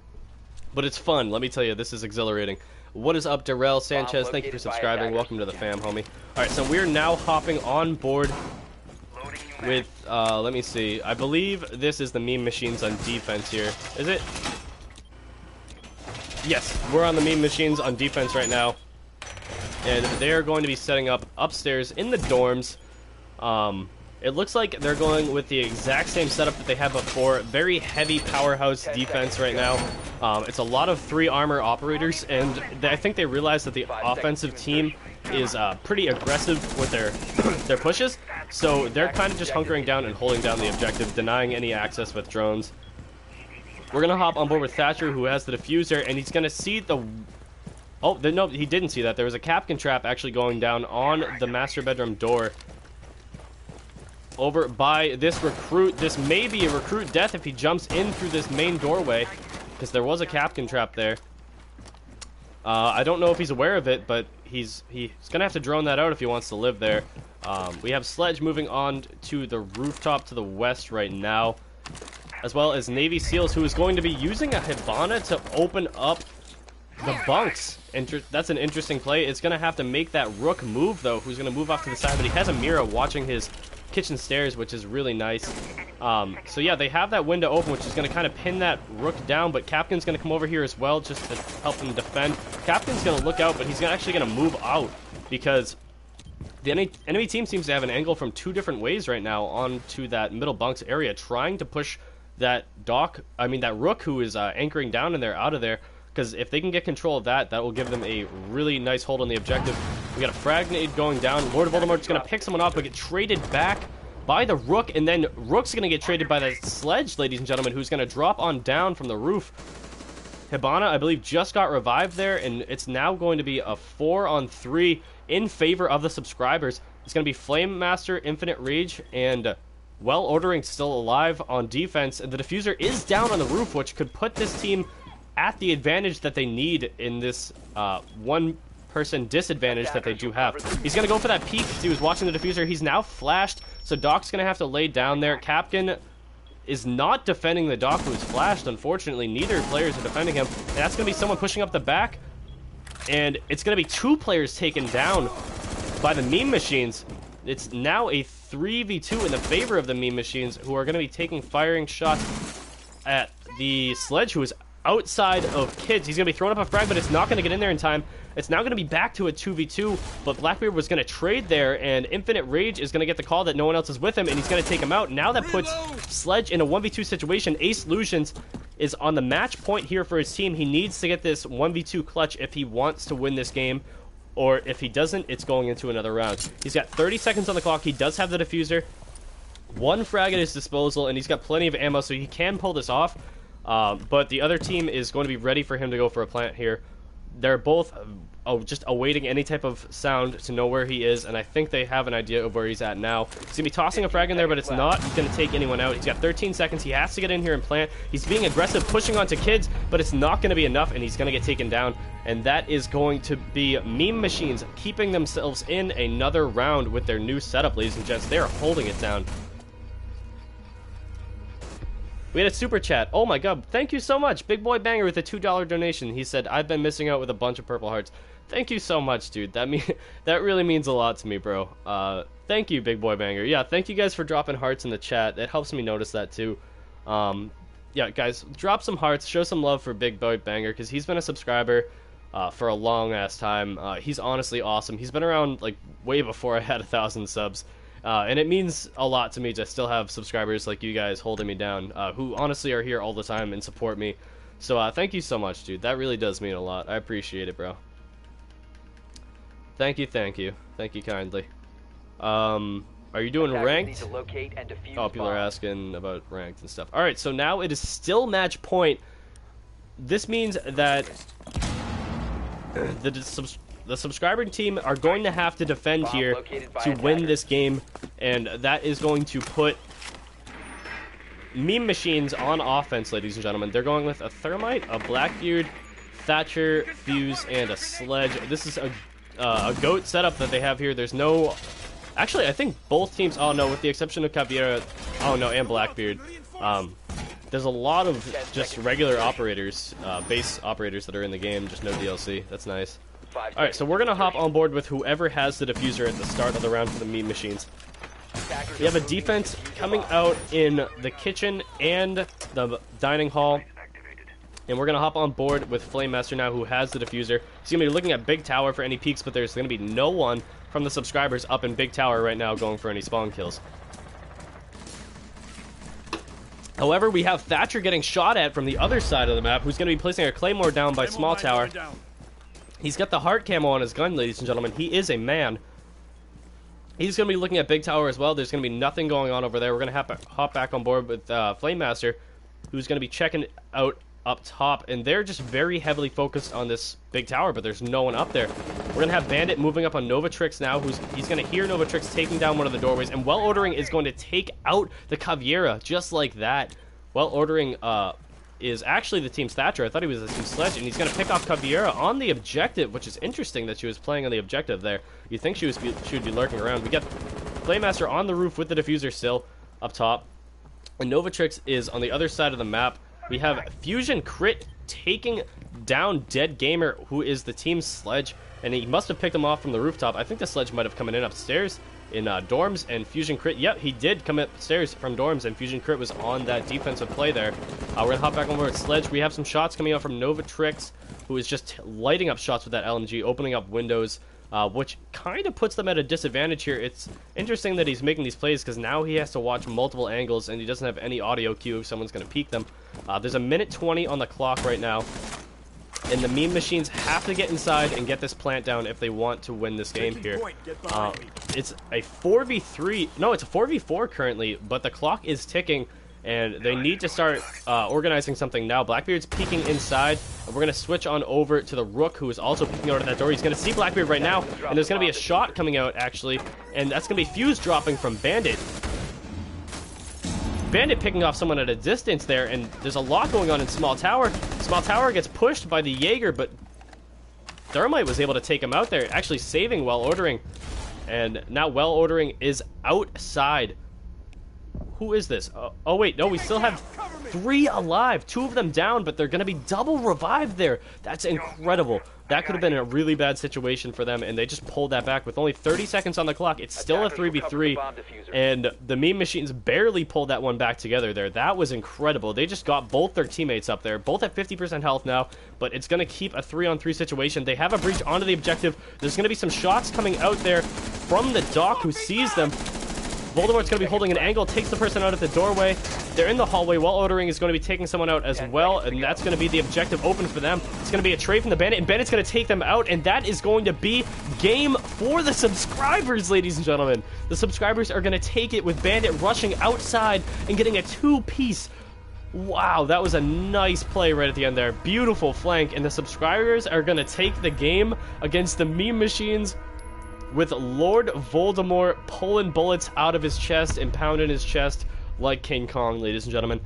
But it's fun, let me tell you, this is exhilarating. What is up, Darrell Sanchez? Thank you for subscribing. Welcome to the fam, homie. Alright, so we're now hopping on board with, let me see. I believe this is the Meme Machines on defense here. Is it? Yes, we're on the Meme Machines on defense right now. And they're going to be setting up upstairs in the dorms. It looks like they're going with the exact same setup that they had before. Very heavy powerhouse defense right now. It's a lot of 3 armor operators, and I think they realize that the offensive team is pretty aggressive with their pushes. So they're kind of just hunkering down and holding down the objective, denying any access with drones. We're going to hop on board with Thatcher, who has the diffuser, and he's going to see the... Oh, no, he didn't see that. There was a Capcan trap actually going down on the master bedroom door over by this recruit. This may be a recruit death if he jumps in through this main doorway, because there was a Capcan trap there. I don't know if he's aware of it, but he's going to have to drone that out if he wants to live there. We have Sledge moving on to the rooftop to the west right now, as well as Navy SEALs, who is going to be using a Hibana to open up the bunks. That's an interesting play. It's going to have to make that Rook move, though, who's going to move off to the side, but he has a Mira watching his kitchen stairs, which is really nice. So yeah, they have that window open, which is going to kind of pin that Rook down, but Capcan's going to come over here as well just to help him defend. Capcan's going to look out, but he's actually going to move out because the enemy team seems to have an angle from 2 different ways right now onto that middle bunks area, trying to push that Rook who is anchoring down in there out of there, because if they can get control of that, that will give them a really nice hold on the objective. We got a frag nade going down. Lord Voldemort's going to pick someone off, but get traded back by the Rook, and then Rook's going to get traded by the Sledge, ladies and gentlemen, who's going to drop on down from the roof. Hibana, I believe, just got revived there, and it's now going to be a 4-on-3 in favor of the subscribers. It's going to be Flame Master, Infinite Rage, and Well Ordering still alive on defense, and the diffuser is down on the roof, which could put this team at the advantage that they need in this one-person disadvantage that they do have. He's going to go for that peek because he was watching the diffuser. He's now flashed, so Doc's going to have to lay down there. Capcan is not defending the Doc who is flashed, unfortunately. Neither players are defending him. And that's going to be someone pushing up the back, and it's going to be 2 players taken down by the Meme Machines. It's now a 3v2 in the favor of the Meme Machines, who are going to be taking firing shots at the Sledge, who is outside of kids. He's going to be throwing up a frag, but it's not going to get in there in time. It's now going to be back to a 2v2, but Blackbeard was going to trade there, and Infinite Rage is going to get the call that no one else is with him, and he's going to take him out. Now that puts Sledge in a 1v2 situation. Ace Lusions is on the match point here for his team. He needs to get this 1v2 clutch if he wants to win this game, or if he doesn't, it's going into another round. He's got 30 seconds on the clock. He does have the diffuser, 1 frag at his disposal, and he's got plenty of ammo, so he can pull this off. But the other team is going to be ready for him to go for a plant here. They're both just awaiting any type of sound to know where he is, and I think they have an idea of where he's at now. He's going to be tossing a frag in there, but it's not going to take anyone out. He's got 13 seconds. He has to get in here and plant. He's being aggressive, pushing onto kids, but it's not going to be enough, and he's going to get taken down. And that is going to be Meme Machines keeping themselves in another round with their new setup, ladies and gents. They're holding it down. We had a super chat. Oh my god, thank you so much. Big Boy Banger with a $2 donation. He said, I've been missing out with a bunch of purple hearts. Thank you so much, dude. That really means a lot to me, bro. Thank you, Big Boy Banger. Yeah, thank you guys for dropping hearts in the chat. It helps me notice that too. Yeah, guys, drop some hearts. Show some love for Big Boy Banger, because he's been a subscriber for a long-ass time. He's honestly awesome. He's been around, like, way before I had 1,000 subs. And it means a lot to me to still have subscribers like you guys holding me down, who honestly are here all the time and support me. So thank you so much, dude. That really does mean a lot. I appreciate it, bro. Thank you, thank you. Thank you kindly. Are you doing ranked? Oh, people are asking about ranked and stuff. Alright, so now it is still match point. This means that the subscriber team are going to have to defend here to win this game, and that is going to put Meme Machines on offense, ladies and gentlemen. They're going with a Thermite, a Blackbeard, Thatcher, Fuse, and a Sledge. This is a GOAT setup that they have here. There's no... Actually, I think both teams... Oh, no, with the exception of Caveira... Oh, no, and Blackbeard. There's a lot of just regular operators, base operators that are in the game, just no DLC. That's nice. Alright, so we're going to hop on board with whoever has the diffuser at the start of the round for the Meme Machines. We have a defense coming out in the kitchen and the dining hall. And we're going to hop on board with Flame Master now, who has the diffuser. He's going to be looking at Big Tower for any peeks, but there's going to be no one from the subscribers up in Big Tower right now going for any spawn kills. However, we have Thatcher getting shot at from the other side of the map, who's going to be placing a Claymore down by Small Tower. He's got the heart camo on his gun, ladies and gentlemen. He is a man. He's going to be looking at Big Tower as well. There's going to be nothing going on over there. We're going to hop back on board with Flame Master, who's going to be checking out up top. And they're just very heavily focused on this Big Tower, but there's no one up there. We're going to have Bandit moving up on Novatrix now. He's going to hear Novatrix taking down one of the doorways. And Well Ordering is going to take out the Caveira just like that. Well Ordering... is actually the team's Thatcher. I thought he was the team's Sledge, and he's going to pick off Caveira on the objective, which is interesting that she was playing on the objective there. You'd think she would be lurking around. We got Playmaster on the roof with the diffuser still up top, and Novatrix is on the other side of the map. We have Fusion Crit taking down Dead Gamer, who is the team's Sledge, and he must have picked him off from the rooftop. I think the Sledge might have come in upstairs in dorms, and Fusion Crit, yep, he did come upstairs from dorms, and Fusion Crit was on that defensive play there. We're going to hop back over at Sledge. We have some shots coming out from Novatrix, who is just lighting up shots with that LMG, opening up windows, which kind of puts them at a disadvantage here. It's interesting that he's making these plays, because now he has to watch multiple angles, and he doesn't have any audio cue if someone's going to peek them. There's a minute 20 on the clock right now, and the Meme Machines have to get inside and get this plant down if they want to win this game here. It's a 4v3, no, it's a 4v4 currently, but the clock is ticking, and they need to start organizing something now. Blackbeard's peeking inside, and we're going to switch on over to the Rook, who is also peeking out of that door. He's going to see Blackbeard right now, and there's going to be a shot coming out, actually, and that's going to be Fuse dropping from Bandit. Bandit picking off someone at a distance there, and there's a lot going on in Small Tower. Small Tower gets pushed by the Jaeger, but Thermite was able to take him out there, actually saving Well Ordering. And now Well Ordering is outside. Who is this? Oh wait, no, we still have 3 alive. 2 of them down, but they're going to be double revived there. That's incredible. That could have been a really bad situation for them, and they just pulled that back with only 30 seconds on the clock. It's still a 3v3, and the Meme Machines barely pulled that one back together there. That was incredible. They just got both their teammates up there, both at 50% health now, but it's going to keep a 3-on-3 situation. They have a breach onto the objective. There's going to be some shots coming out there from the Doc, who sees them. Voldemort's going to be holding an angle, takes the person out at the doorway. They're in the hallway. Well Ordering is going to be taking someone out as well, and that's going to be the objective open for them. It's going to be a trade from the Bandit, and Bandit's going to take them out, and that is going to be game for the subscribers, ladies and gentlemen. The subscribers are going to take it with Bandit rushing outside and getting a 2-piece Wow, that was a nice play right at the end there. Beautiful flank, and the subscribers are going to take the game against the meme machines with Lord Voldemort pulling bullets out of his chest and pounding his chest like King Kong, ladies and gentlemen.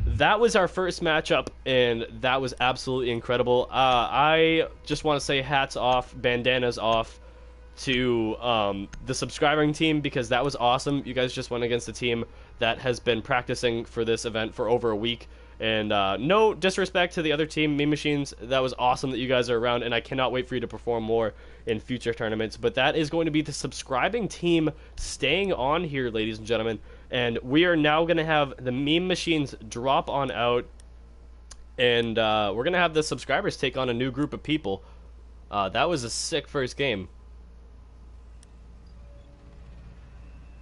That was our first matchup, and that was absolutely incredible. I just want to say hats off, bandanas off to the subscribing team, because that was awesome. You guys just went against a team that has been practicing for this event for over a week. And no disrespect to the other team, Meme Machines. That was awesome that you guys are around, and I cannot wait for you to perform more in future tournaments. But that is going to be the subscribing team staying on here, ladies and gentlemen. And we are now going to have the Meme Machines drop on out, and we're going to have the subscribers take on a new group of people. That was a sick first game.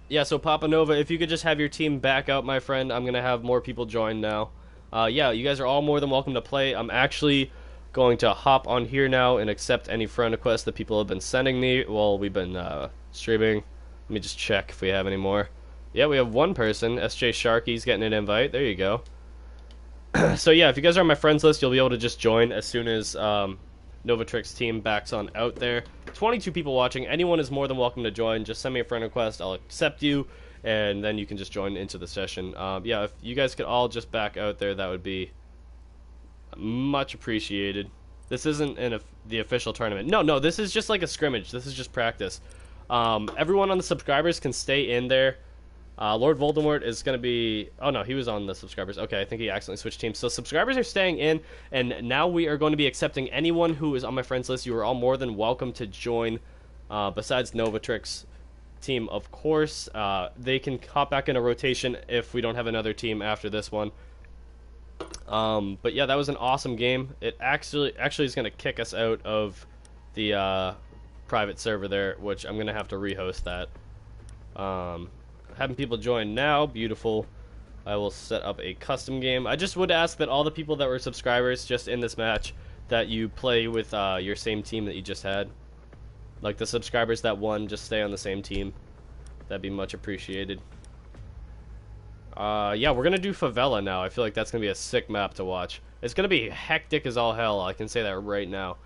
Yeah, so Papa Nova, if you could just have your team back out, my friend, I'm going to have more people join now. Yeah, you guys are all more than welcome to play. I'm actually going to hop on here now and accept any friend requests that people have been sending me while we've been streaming. Let me just check if we have any more. Yeah, we have one person, SJ Sharky's getting an invite. There you go. So yeah, if you guys are on my friends list, you'll be able to just join as soon as Novatrix team backs on out there. 22 people watching. Anyone is more than welcome to join. Just send me a friend request. I'll accept you, and then you can just join into the session. Yeah, if you guys could all just back out there, that would be much appreciated. This isn't the official tournament. No, this is just like a scrimmage. This is just practice. Everyone on the subscribers can stay in there. Lord Voldemort is going to be... Oh, no, he was on the subscribers. Okay, I think he accidentally switched teams. So subscribers are staying in, and now we are going to be accepting anyone who is on my friends list. You are all more than welcome to join, besides Novatrix team, of course. They can hop back in a rotation if we don't have another team after this one. But yeah, that was an awesome game. It actually is going to kick us out of the private server there, which I'm going to have to rehost that. Having people join now, beautiful. I will set up a custom game. I just would ask that all the people that were subscribers just in this match, that you play with your same team that you just had. Like the subscribers that won, just stay on the same team. That'd be much appreciated. Yeah, we're gonna do Favela now. I feel like that's gonna be a sick map to watch. It's gonna be hectic as all hell. I can say that right now.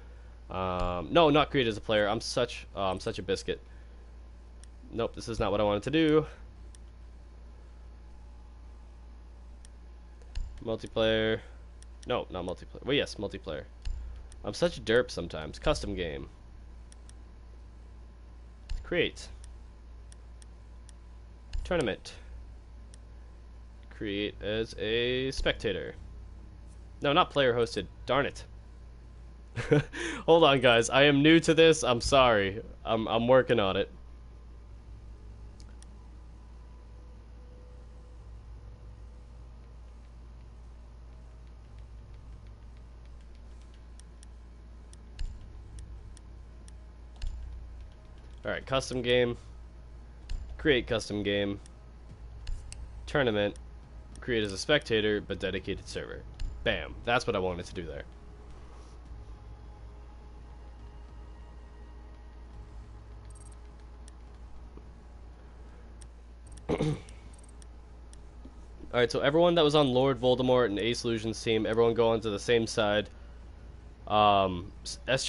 No, not create as a player. I'm such a biscuit. Nope, this is not what I wanted to do. Multiplayer. No, not multiplayer. Well, yes, multiplayer. I'm such a derp sometimes. Custom game. Create. Tournament. Create as a spectator. No, not player hosted. Darn it. Hold on, guys. I am new to this. I'm sorry. I'm working on it. Alright, custom game. Create custom game. Tournament. Create as a spectator, but dedicated server. Bam. That's what I wanted to do there. Alright, so everyone that was on Lord Voldemort and Ace Illusion's team, everyone go onto the same side. SJ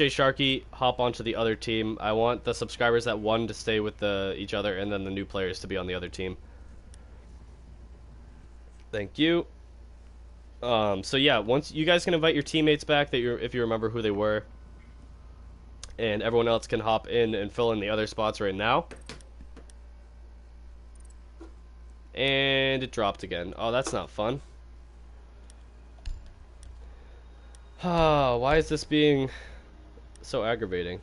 Sharky, hop onto the other team. I want the subscribers that won to stay with each other, and then the new players to be on the other team. Thank you. So yeah, once you guys can invite your teammates back if you remember who they were, and everyone else can hop in and fill in the other spots right now. And it dropped again. Oh, that's not fun. Why is this being so aggravating?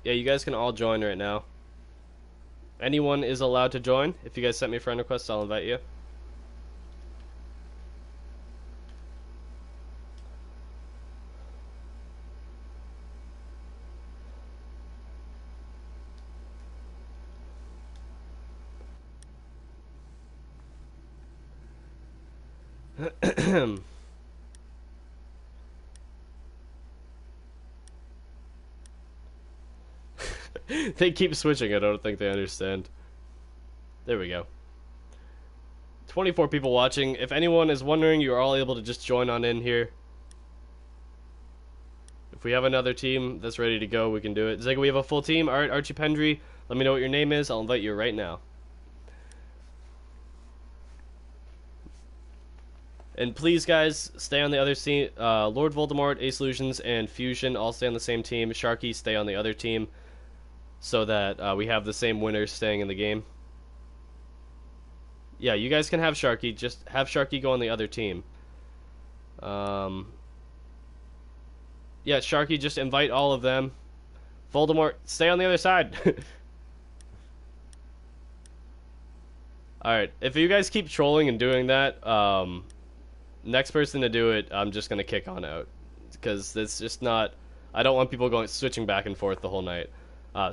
Yeah, you guys can all join right now. Anyone is allowed to join. If you guys sent me a friend request, I'll invite you. They keep switching. I don't think they understand. There we go. 24 people watching. If anyone is wondering, you're all able to just join on in here. If we have another team that's ready to go, we can do it. Zega, we have a full team. Alright, Archie Pendry, let me know what your name is. I'll invite you right now. And please, guys, stay on the other team. Lord Voldemort, Ace Illusions, and Fusion all stay on the same team. Sharky, stay on the other team. So that we have the same winners staying in the game. Yeah, you guys can have Sharky. Just have Sharky go on the other team. Yeah, Sharky, just invite all of them. Voldemort, stay on the other side. Alright, if you guys keep trolling and doing that, next person to do it, I'm just going to kick on out. Because it's just not... I don't want people switching back and forth the whole night.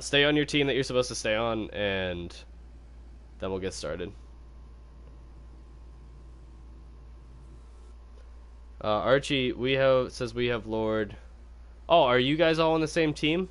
Stay on your team that you're supposed to stay on, and then we'll get started. Archie, says we have Lord. Oh, are you guys all on the same team?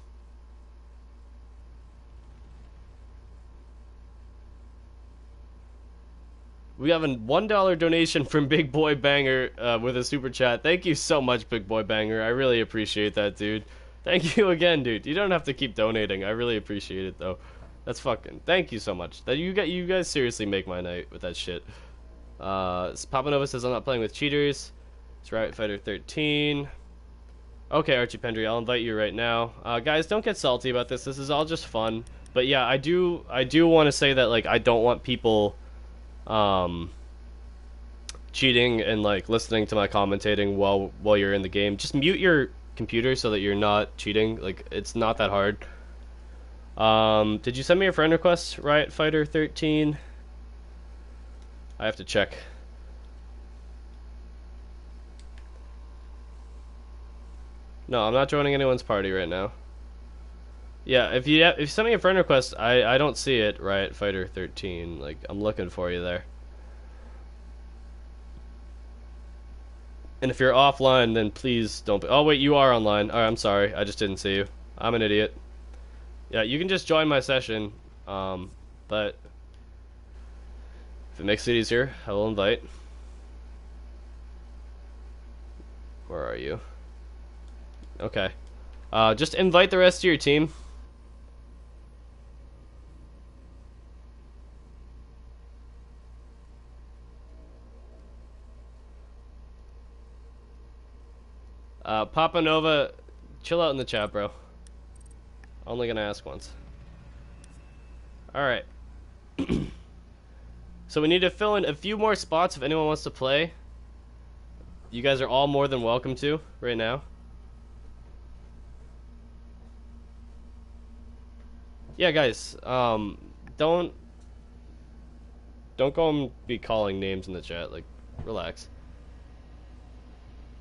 We have a $1 donation from Big Boy Banger with a super chat. Thank you so much, Big Boy Banger. I really appreciate that, dude. Thank you again, dude. You don't have to keep donating. I really appreciate it, though. That's fucking... Thank you so much. You guys seriously make my night with that shit. Papa Nova says I'm not playing with cheaters. It's Riot Fighter 13. Okay, Archie Pendry, I'll invite you right now. Guys, don't get salty about this. This is all just fun. But yeah, I do want to say that, like, I don't want people cheating and, like, listening to my commentating while you're in the game. Just mute your computer so that you're not cheating. Like, it's not that hard. Did you send me a friend request, Riot Fighter 13? I have to check. No, I'm not joining anyone's party right now. Yeah, if you send me a friend request, I don't see it, Riot Fighter 13. Like, I'm looking for you there. And if you're offline, then please don't be... Oh, wait, you are online. Alright, I'm sorry. I just didn't see you. I'm an idiot. Yeah, you can just join my session, but if it makes it easier, I will invite. Where are you? Okay. Just invite the rest of your team. Papa Nova, chill out in the chat, bro. Only gonna ask once. Alright. So we need to fill in a few more spots if anyone wants to play. You guys are all more than welcome to right now. Yeah, guys, don't go and be calling names in the chat. Like, relax.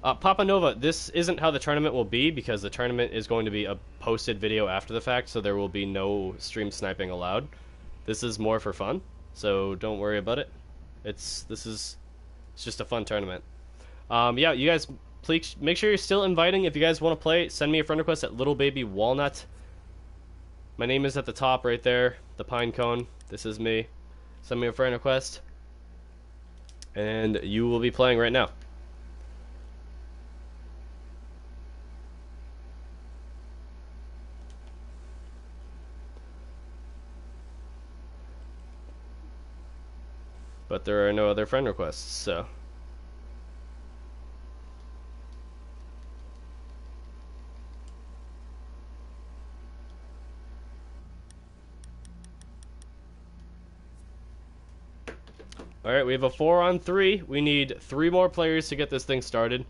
Papa Nova, this isn't how the tournament will be, because the tournament is going to be a posted video after the fact, so there will be no stream sniping allowed. This is more for fun, so don't worry about it. It's just a fun tournament. Yeah, you guys, please make sure you're still inviting. If you guys want to play, send me a friend request at Little Baby Walnut. My name is at the top right there, the pine cone. This is me. Send me a friend request, and you will be playing right now. But there are no other friend requests, so... Alright, we have a 4-on-3. We need 3 more players to get this thing started.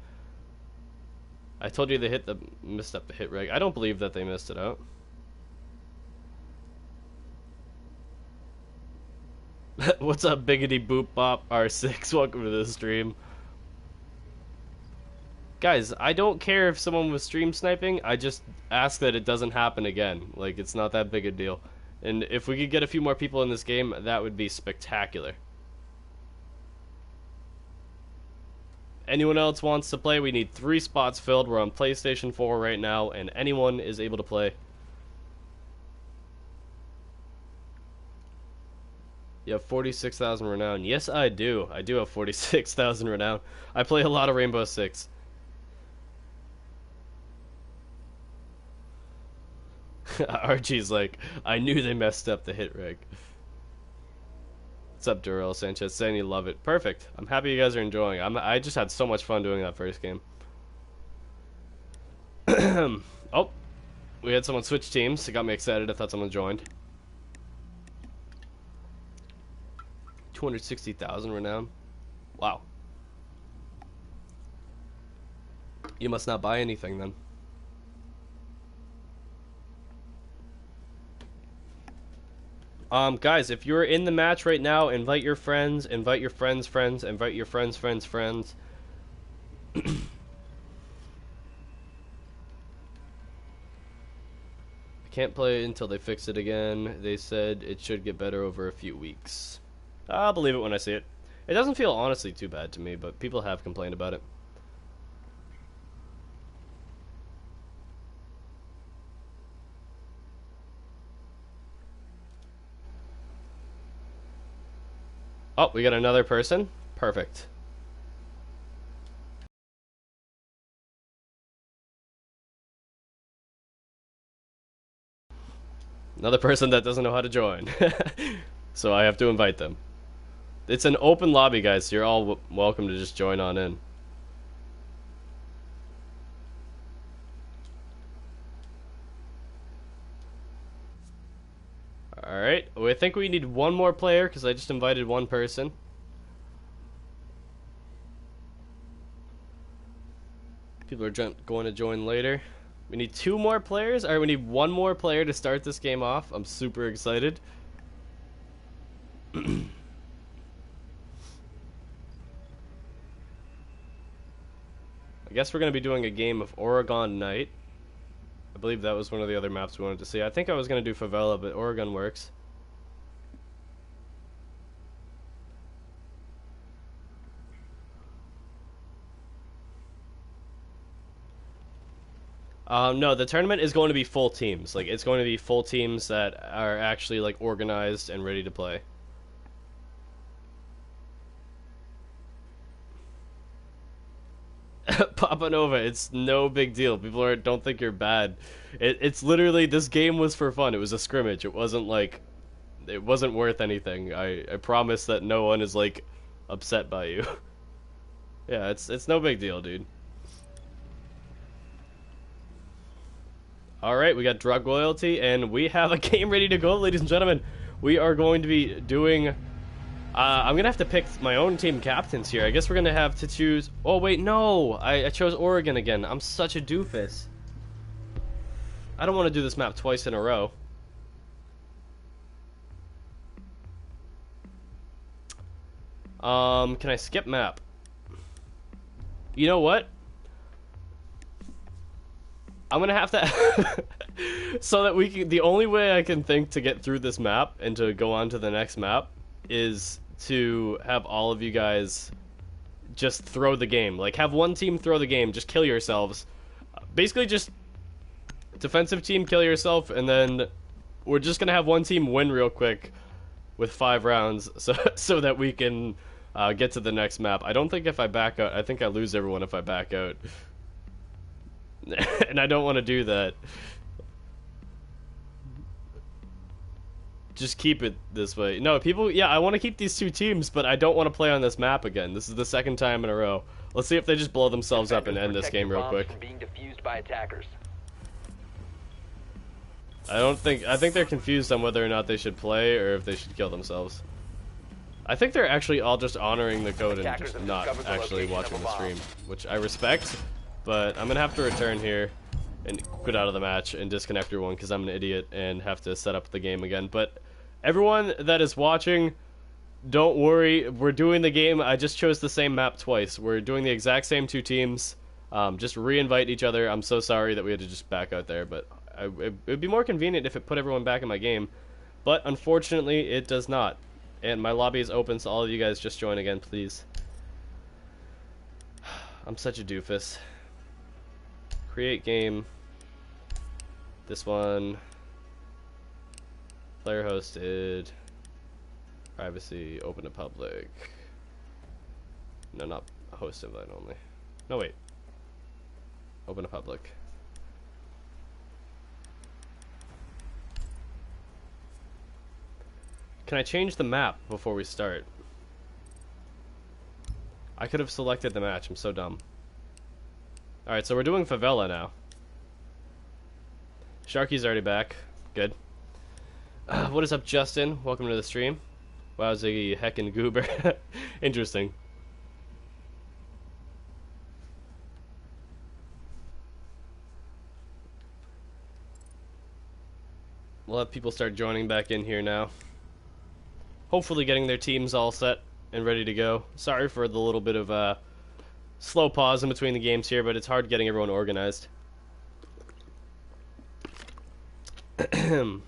I told you they messed up the hit reg. I don't believe that they missed it out. What's up, Biggity Boop Bop R6? Welcome to the stream. Guys, I don't care if someone was stream sniping. I just ask that it doesn't happen again. Like, it's not that big a deal. And if we could get a few more people in this game, that would be spectacular. anyone else wants to play, we need 3 spots filled. We're on PlayStation 4 right now, and anyone is able to play. You have 46,000 renown. Yes, I do. I do have 46,000 renown. I play a lot of Rainbow Six. Archie's like, I knew they messed up the hit rig. What's up, Durrell Sanchez? Saying you love it. Perfect. I'm happy you guys are enjoying. I just had so much fun doing that first game. Oh, we had someone switch teams. It got me excited. I thought someone joined. 260,000 renown. Wow. You must not buy anything then. Guys, if you're in the match right now, invite your friends, invite your friends' friends, invite your friends' friends' friends. I can't play until they fix it again. They said it should get better over a few weeks. I'll believe it when I see it. It doesn't feel honestly too bad to me, but people have complained about it. Oh, we got another person? Perfect. Another person that doesn't know how to join. So I have to invite them. It's an open lobby, guys, so you're all welcome to just join on in. Alright, I think we need one more player because I just invited one person. People are going to join later. We need 2 more players. Alright, we need 1 more player to start this game off. I'm super excited. I guess we're going to be doing a game of Oregon Night. I believe that was one of the other maps we wanted to see. I think I was going to do Favela, but Oregon works. No, the tournament is going to be full teams. Like, it's going to be full teams that are actually, like, organized and ready to play. Papa Nova, it's no big deal. People don't think you're bad. It's literally, this game was for fun. It was a scrimmage. It wasn't like, it wasn't worth anything. I promise that no one is like upset by you. Yeah, it's no big deal, dude. Alright, we got drug loyalty, and we have a game ready to go, ladies and gentlemen. We are going to be doing... I'm going to have to pick my own team captains here. I guess we're going to have to choose... Oh, wait, no! I chose Oregon again. I'm such a doofus. I don't want to do this map twice in a row. Can I skip map? You know what? I'm gonna have to so that we can, the only way I can think to get through this map and to go on to the next map is to have all of you guys just throw the game. Like, have one team throw the game, just kill yourselves. Basically just defensive team, kill yourself, and then we're just gonna have one team win real quick with 5 rounds so that we can get to the next map. I don't think if I back out, I think I lose everyone if I back out. And I don't want to do that. Just keep it this way. No, people, yeah, I want to keep these 2 teams, but I don't want to play on this map again. This is the 2nd time in a row. Let's see if they just blow themselves up and end this game real quick. Being defused by attackers. I think they're confused on whether or not they should play or if they should kill themselves. I think they're actually all just honoring the code and just not actually watching the stream, which I respect. But I'm gonna have to return here and quit out of the match and disconnect everyone because I'm an idiot and have to set up the game again. But everyone that is watching, don't worry, we're doing the game. I just chose the same map twice. We're doing the exact same 2 teams. Just re-invite each other. I'm so sorry that we had to just back out there, but it would be more convenient if it put everyone back in my game. But unfortunately, it does not. And my lobby is open, so all of you guys just join again, please. I'm such a doofus. Create game. This one. Player hosted. Privacy. Open to public. No, not host invite only. No, wait. Open to public. Can I change the map before we start? I could have selected the match. I'm so dumb. Alright, so we're doing Favela now. Sharky's already back. Good. What is up, Justin? Welcome to the stream. Wow, Ziggy, heckin' goober. Interesting. We'll have people start joining back in here now. Hopefully getting their teams all set and ready to go. Sorry for the little bit of slow pause in between the games here, but it's hard getting everyone organized. Can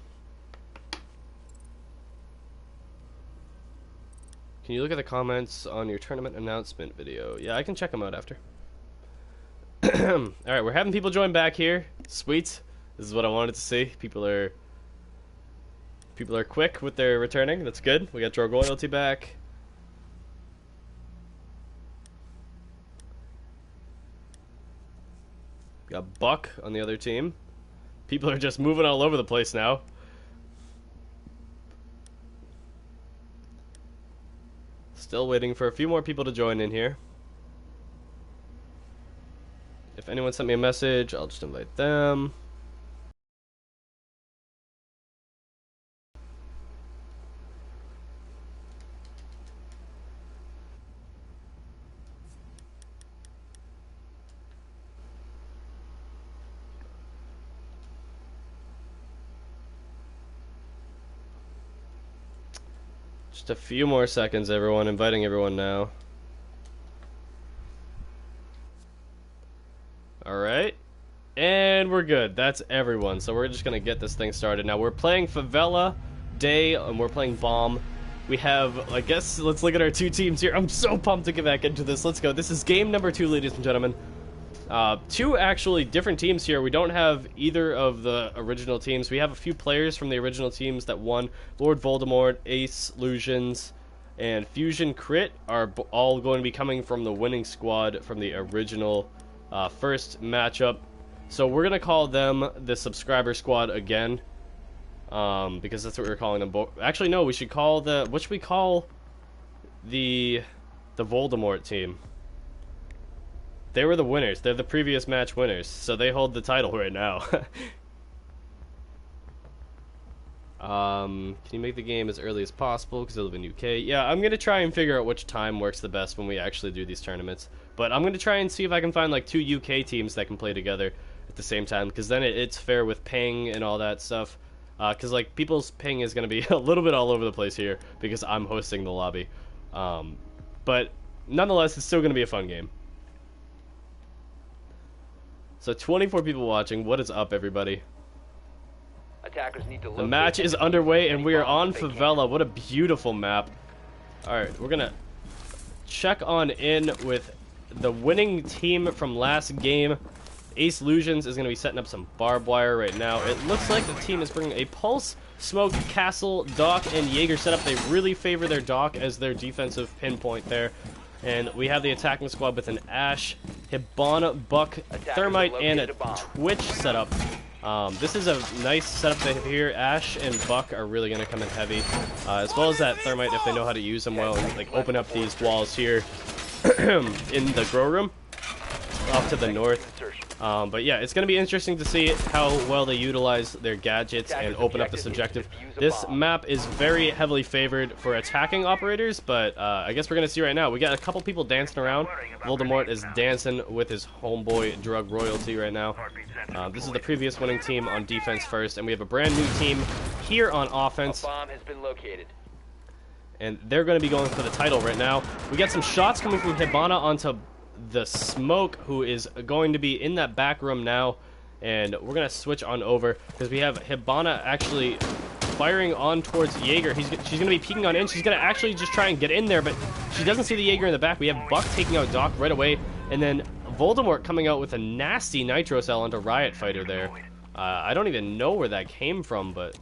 you look at the comments on your tournament announcement video? Yeah, I can check them out after. Alright, we're having people join back here. Sweet. This is what I wanted to see. People are quick with their returning. That's good. We got Drug Royalty back. We got Buck on the other team. People are just moving all over the place now. Still waiting for a few more people to join in here. If anyone sent me a message, I'll just invite them. Just a few more seconds, everyone. Inviting everyone now. Alright. And we're good. That's everyone. So we're just going to get this thing started. Now, we're playing Favela Day, and we're playing Bomb. We have, I guess, let's look at our two teams here. I'm so pumped to get back into this. Let's go. This is game number 2, ladies and gentlemen. Two actually different teams here. We don't have either of the original teams. We have a few players from the original teams that won. Lord Voldemort, Ace, Lusions, and Fusion Crit are all going to be coming from the winning squad from the original first matchup. So we're going to call them the subscriber squad again. Because that's what we're calling them. Actually, no, we should call the... What should we call the Voldemort team? They were the winners. They're the previous match winners, so they hold the title right now. Can you make the game as early as possible because I live in UK? Yeah, I'm gonna try and figure out which time works the best when we actually do these tournaments. But I'm gonna try and see if I can find like 2 UK teams that can play together at the same time, because then it's fair with ping and all that stuff. Because like people's ping is gonna be a little bit all over the place here because I'm hosting the lobby. But nonetheless, it's still gonna be a fun game. So 24 people watching. What is up, everybody? Attackers need to the match is underway, and we are on Favela. What a beautiful map. Alright, we're going to check on in with the winning team from last game. Ace Lusions is going to be setting up some barbed wire right now. It looks like the team is bringing a Pulse, Smoke, Castle, Doc, and Jaeger setup. They really favor their Doc as their defensive pinpoint there. And we have the attacking squad with an Ash, Hibana, Buck, Thermite, and a Twitch setup. This is a nice setup they have here. Ash and Buck are really going to come in heavy, as well as that Thermite if they know how to use them well and like open up these walls here in the grow room off to the north. But yeah, it's going to be interesting to see how well they utilize their gadgets and open up this objective. This map is very heavily favored for attacking operators, but I guess we're going to see right now. We got a couple people dancing around. Voldemort is dancing with his homeboy Drug Royalty right now. This is the previous winning team on defense first, and we have a brand new team here on offense. A bomb has been located. And they're going to be going for the title right now. We got some shots coming from Hibana onto the Smoke, who is going to be in that back room now, and we're gonna switch on over because we have Hibana actually firing on towards Jaeger. She's gonna be peeking on in. She's gonna actually just try and get in there, but she doesn't see the Jaeger in the back. We have Buck taking out Doc right away, And then Voldemort coming out with a nasty Nitro Cell onto Riot Fighter there. I don't even know where that came from, but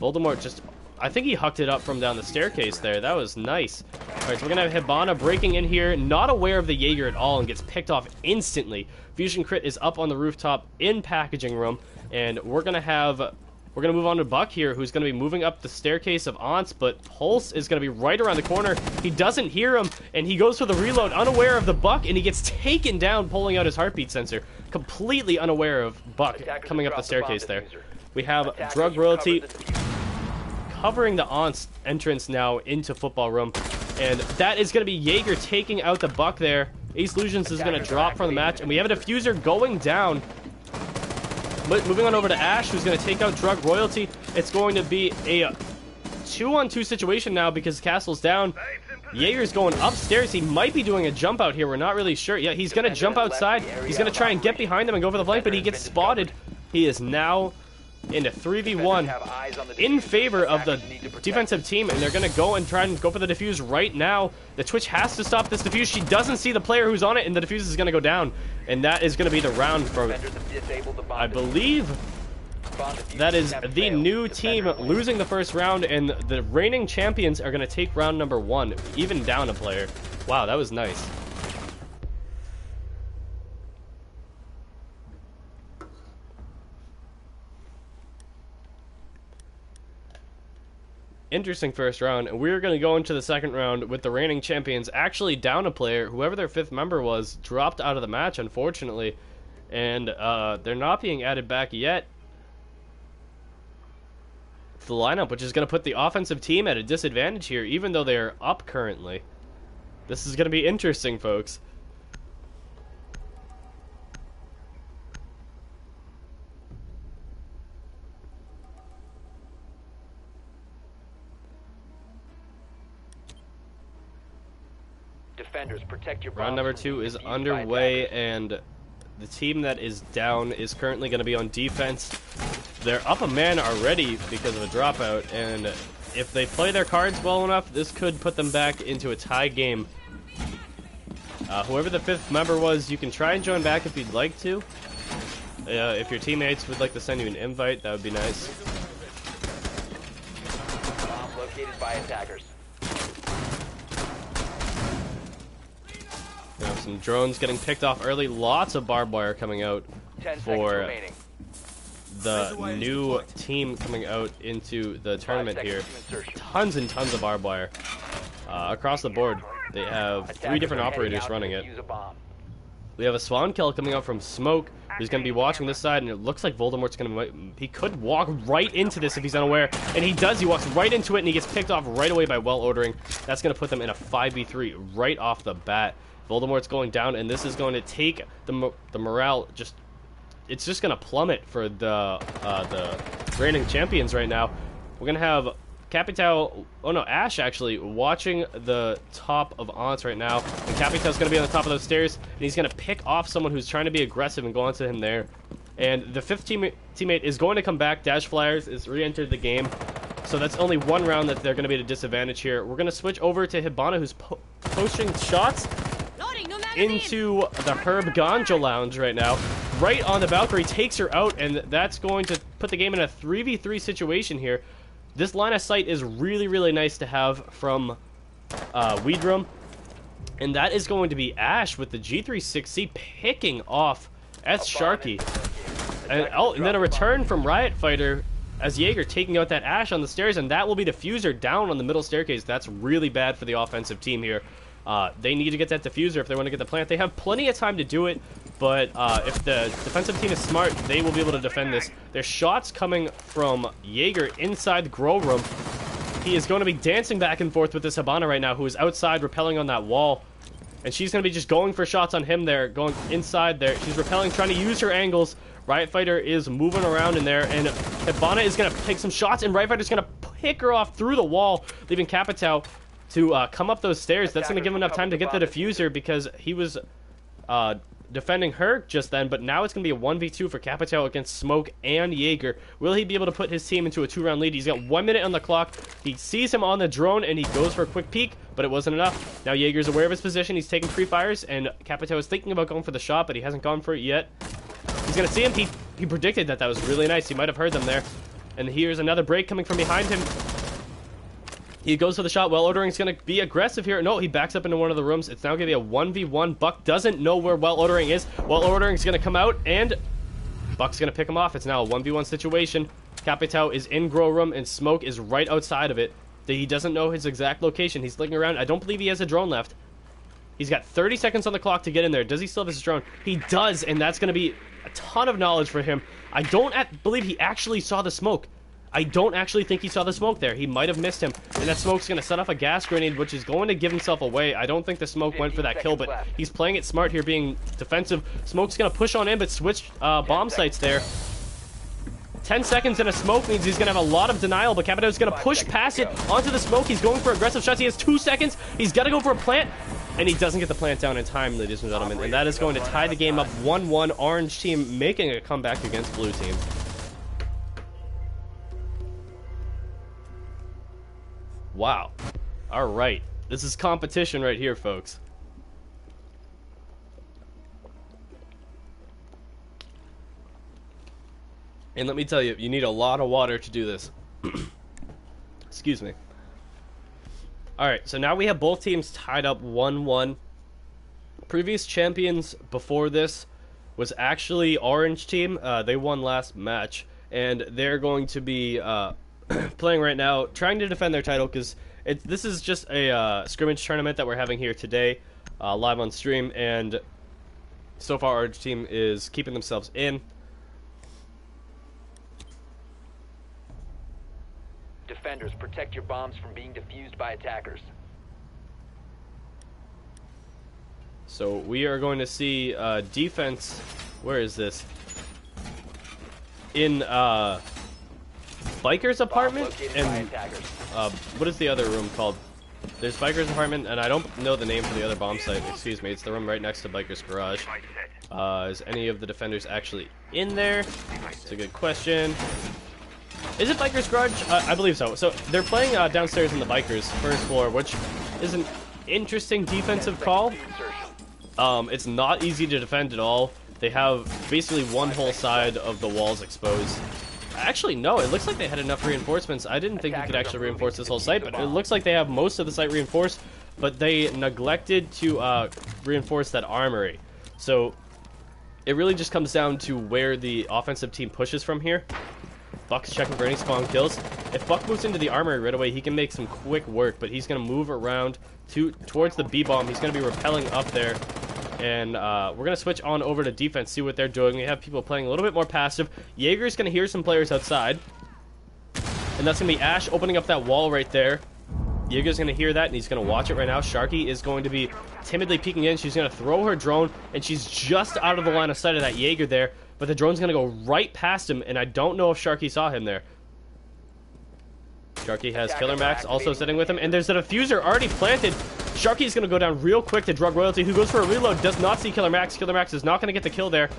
Voldemort just... I think he hucked it up from down the staircase there. That was nice. Alright, so we're going to have Hibana breaking in here, not aware of the Jaeger at all, and gets picked off instantly. Fusion Crit is up on the rooftop in packaging room, and we're going to move on to Buck here, who's going to be moving up the staircase of Aunts, but Pulse is going to be right around the corner. He doesn't hear him, and he goes for the reload, unaware of the Buck, and he gets taken down, pulling out his heartbeat sensor. Completely unaware of Buck coming up the staircase there. We have Drug Royalty covering the Aunts entrance now into Football Room, and that is going to be Jaeger taking out the Buck there. Ace Lusions is going to drop from the match, and we have a diffuser going down. But moving on over to Ash, who's going to take out Drug Royalty. It's going to be a 2-on-2 situation now because Castle's down. Jaeger's going upstairs. He might be doing a jump out here. We're not really sure. Yeah, he's going to jump outside. He's going to try and get behind him and go for the flank, but he gets spotted. He is now in a 3v1 in favor of the defensive team, and they're going to go and try and go for the defuse right now. The Twitch has to stop this defuse. She doesn't see the player who's on it, and the defuse is going to go down, and that is going to be the round for, I believe, that is the new team losing the first round, and the reigning champions are going to take round number 1, even down a player. Wow, that was nice. Interesting first round, and we're going to go into the second round with the reigning champions actually down a player. Whoever their 5th member was dropped out of the match, unfortunately, and they're not being added back yet to the lineup, which is going to put the offensive team at a disadvantage here, even though they're up currently. This is going to be interesting, folks. Defenders, protect your Round number 2 is underway, and the team that is down is currently going to be on defense. They're up a man already because of a dropout, and if they play their cards well enough, this could put them back into a tie game. Whoever the 5th member was, you can try and join back if you'd like to. If your teammates would like to send you an invite, that would be nice. Bomb located by attackers. You know, some drones getting picked off early. Lots of barbed wire coming out 10 for seconds the new team coming out into the tournament here. Tons and tons of barbed wire across the board. They have 3 different operators running it. We have a spawn kill coming out from Smoke, who's going to be watching this side, and it looks like Voldemort's going to... He could walk right into this if he's unaware, and he does. He walks right into it, and he gets picked off right away by Well Ordering. That's going to put them in a 5v3 right off the bat. Voldemort's going down, and this is going to take the morale just... It's just going to plummet for the reigning champions right now. We're going to have Capital... Oh no, Ash actually watching the top of Aunts right now. And Capital's going to be on the top of those stairs, and he's going to pick off someone who's trying to be aggressive and go onto him there. And the 5th teammate is going to come back. Dash Flyers is re-entered the game. So that's only 1 round that they're going to be at a disadvantage here. We're going to switch over to Hibana, who's posting shots into the Herb Ganja Lounge right now. Right on the Valkyrie, takes her out, and that's going to put the game in a 3v3 situation here. This line of sight is really, really nice to have from Weedrum. And that is going to be Ash with the G36C picking off S Sharky. And then a return from Riot Fighter as Jaeger taking out that Ash on the stairs, and that will be diffuser down on the middle staircase. That's really bad for the offensive team here. They need to get that diffuser if they want to get the plant. They have plenty of time to do it, but if the defensive team is smart, they will be able to defend this. There's shots coming from Jaeger inside the grow room. He is going to be dancing back and forth with this Hibana right now, who is outside repelling on that wall. And she's going to be just going for shots on him there, going inside there. She's repelling, trying to use her angles. Riot Fighter is moving around in there, and Hibana is going to take some shots, and Riot Fighter is going to pick her off through the wall, leaving Capital to come up those stairs. That's going to give him enough time to get the diffuser, because he was defending her just then, but now it's going to be a 1v2 for Capitao against Smoke and Jaeger. Will he be able to put his team into a 2-round lead? He's got 1 minute on the clock. He sees him on the drone, and he goes for a quick peek, but it wasn't enough. Now Jaeger's aware of his position. He's taking pre-fires, and Capitao is thinking about going for the shot, but he hasn't gone for it yet. He's going to see him. He predicted that. That was really nice. He might have heard them there. And here's another break coming from behind him. He goes for the shot. Well Ordering's going to be aggressive here. No, he backs up into one of the rooms. It's now going to be a 1v1. Buck doesn't know where Well Ordering is. Well Ordering's going to come out, and Buck's going to pick him off. It's now a 1v1 situation. Capitao is in Grow Room, and Smoke is right outside of it. He doesn't know his exact location. He's looking around. I don't believe he has a drone left. He's got 30 seconds on the clock to get in there. Does he still have his drone? He does, and that's going to be a ton of knowledge for him. I don't believe he actually saw the smoke. I don't actually think he saw the smoke there. He might have missed him. And that smoke's going to set off a gas grenade, which is going to give himself away. I don't think the smoke went for that kill, but he's playing it smart here, being defensive. Smoke's going to push on in, but switch bomb sites there. 10 seconds in a smoke means he's going to have a lot of denial, but Capitao's going to push past it onto the smoke. He's going for aggressive shots. He has 2 seconds. He's got to go for a plant, and he doesn't get the plant down in time, ladies and gentlemen. And that is going to tie the game up 1-1. Orange team making a comeback against blue team. Wow. All right. This is competition right here, folks. And let me tell you, you need a lot of water to do this. Excuse me. Alright, so now we have both teams tied up 1-1. Previous champions before this was actually Orange team. They won last match. And they're going to be playing right now, trying to defend their title, because this is just a scrimmage tournament that we're having here today, live on stream. And so far, Orange team is keeping themselves in. Defenders, protect your bombs from being defused by attackers. So we are going to see defense. Where is this? In Biker's apartment, and what is the other room called? There's Biker's apartment, and I don't know the name for the other bomb site. Excuse me, it's the room right next to Biker's garage. Is any of the defenders actually in there? It's a good question. Is it Biker's garage? I believe so. So they're playing downstairs in the Biker's first floor, which is an interesting defensive call. It's not easy to defend at all. They have basically one whole side of the walls exposed. Actually, no, it looks like they had enough reinforcements. I didn't think you could actually reinforce this whole site, but it looks like they have most of the site reinforced, but they neglected to reinforce that armory. So it really just comes down to where the offensive team pushes from here. Buck's checking for any spawn kills. If Buck moves into the armory right away, he can make some quick work, but he's going to move around towards the B-bomb. He's going to be repelling up there. And we're going to switch on over to defense, see what they're doing. We have people playing a little bit more passive. Jaeger's going to hear some players outside. And that's going to be Ash opening up that wall right there. Jaeger's going to hear that, and he's going to watch it right now. Sharky is going to be timidly peeking in. She's going to throw her drone, and she's just out of the line of sight of that Jaeger there. But the drone's going to go right past him, and I don't know if Sharky saw him there. Sharky has Killer Max also sitting with him, and there's a diffuser already planted. Sharky's going to go down real quick to Drug Royalty, who goes for a reload, does not see Killer Max. Killer Max is not going to get the kill there.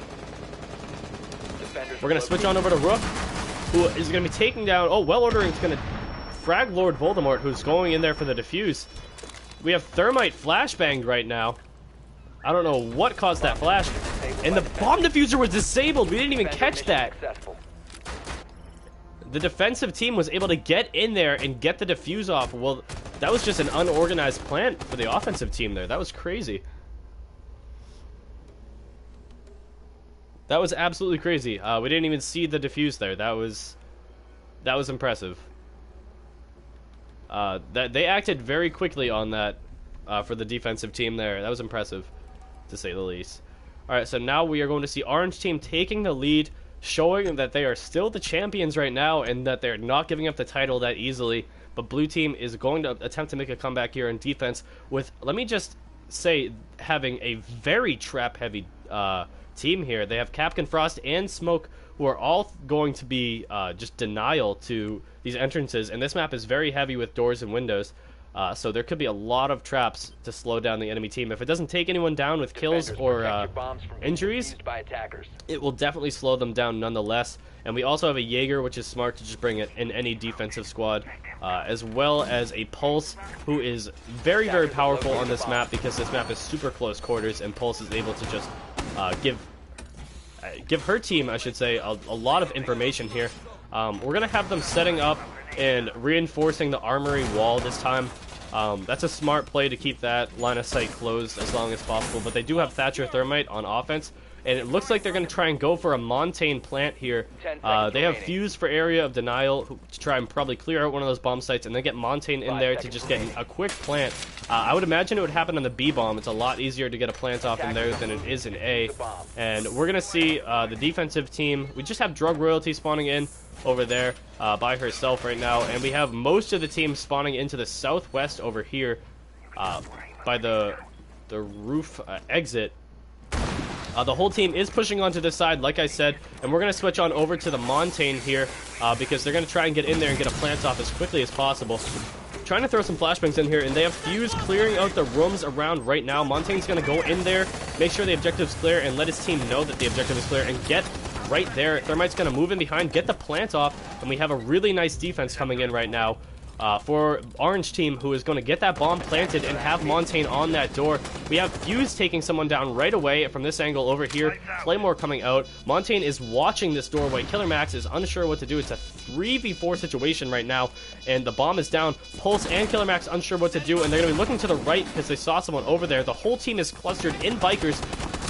We're going to switch on over to Rook, who is going to be taking down... Oh, Well Ordering's going to frag Lord Voldemort, who's going in there for the defuse. We have Thermite flashbanged right now. I don't know what caused that flash. And the bomb diffuser was disabled. We didn't even catch that. The defensive team was able to get in there and get the defuse off. Well, that was just an unorganized plan for the offensive team there. That was crazy. That was absolutely crazy. We didn't even see the defuse there. That was impressive. That they acted very quickly on that for the defensive team there. That was impressive, to say the least. Alright, so now we are going to see Orange team taking the lead, showing that they are still the champions right now and that they're not giving up the title that easily. But blue team is going to attempt to make a comeback here in defense with, let me just say, having a very trap-heavy team here. They have Capcan Frost and Smoke, who are all going to be just denial to these entrances. And this map is very heavy with doors and windows. So there could be a lot of traps to slow down the enemy team. If it doesn't take anyone down with kills or injuries, it will definitely slow them down nonetheless. And we also have a Jaeger, which is smart to just bring it in any defensive squad, as well as a Pulse, who is very, very powerful on this map because this map is super close quarters, and Pulse is able to just give her team, I should say, a lot of information here. We're going to have them setting up and reinforcing the armory wall this time. That's a smart play to keep that line of sight closed as long as possible, but they do have Thatcher Thermite on offense, and it looks like they're going to try and go for a Montane plant here. They have Fuse for Area of Denial to try and probably clear out one of those bomb sites, and then get Montane in there to just get a quick plant. I would imagine it would happen on the B bomb. It's a lot easier to get a plant off in there than it is in A. And we're going to see the defensive team. We just have Drug Royalty spawning in over there by herself right now, and we have most of the team spawning into the southwest over here by the roof exit. The whole team is pushing onto this side, like I said, and we're going to switch on over to the Montane here because they're going to try and get in there and get a plant off as quickly as possible. Trying to throw some flashbangs in here, and they have Fuse clearing out the rooms around right now. Montane's going to go in there, make sure the objective's clear, and let his team know that the objective is clear, and get right there. Thermite's going to move in behind, get the plant off, and we have a really nice defense coming in right now for Orange team, who is going to get that bomb planted and have Montane on that door. We have Fuse taking someone down right away from this angle over here. Claymore coming out. Montane is watching this doorway. Killer Max is unsure what to do. It's a 3v4 situation right now, and the bomb is down. Pulse and Killer Max unsure what to do, and they're going to be looking to the right because they saw someone over there. The whole team is clustered in Bikers.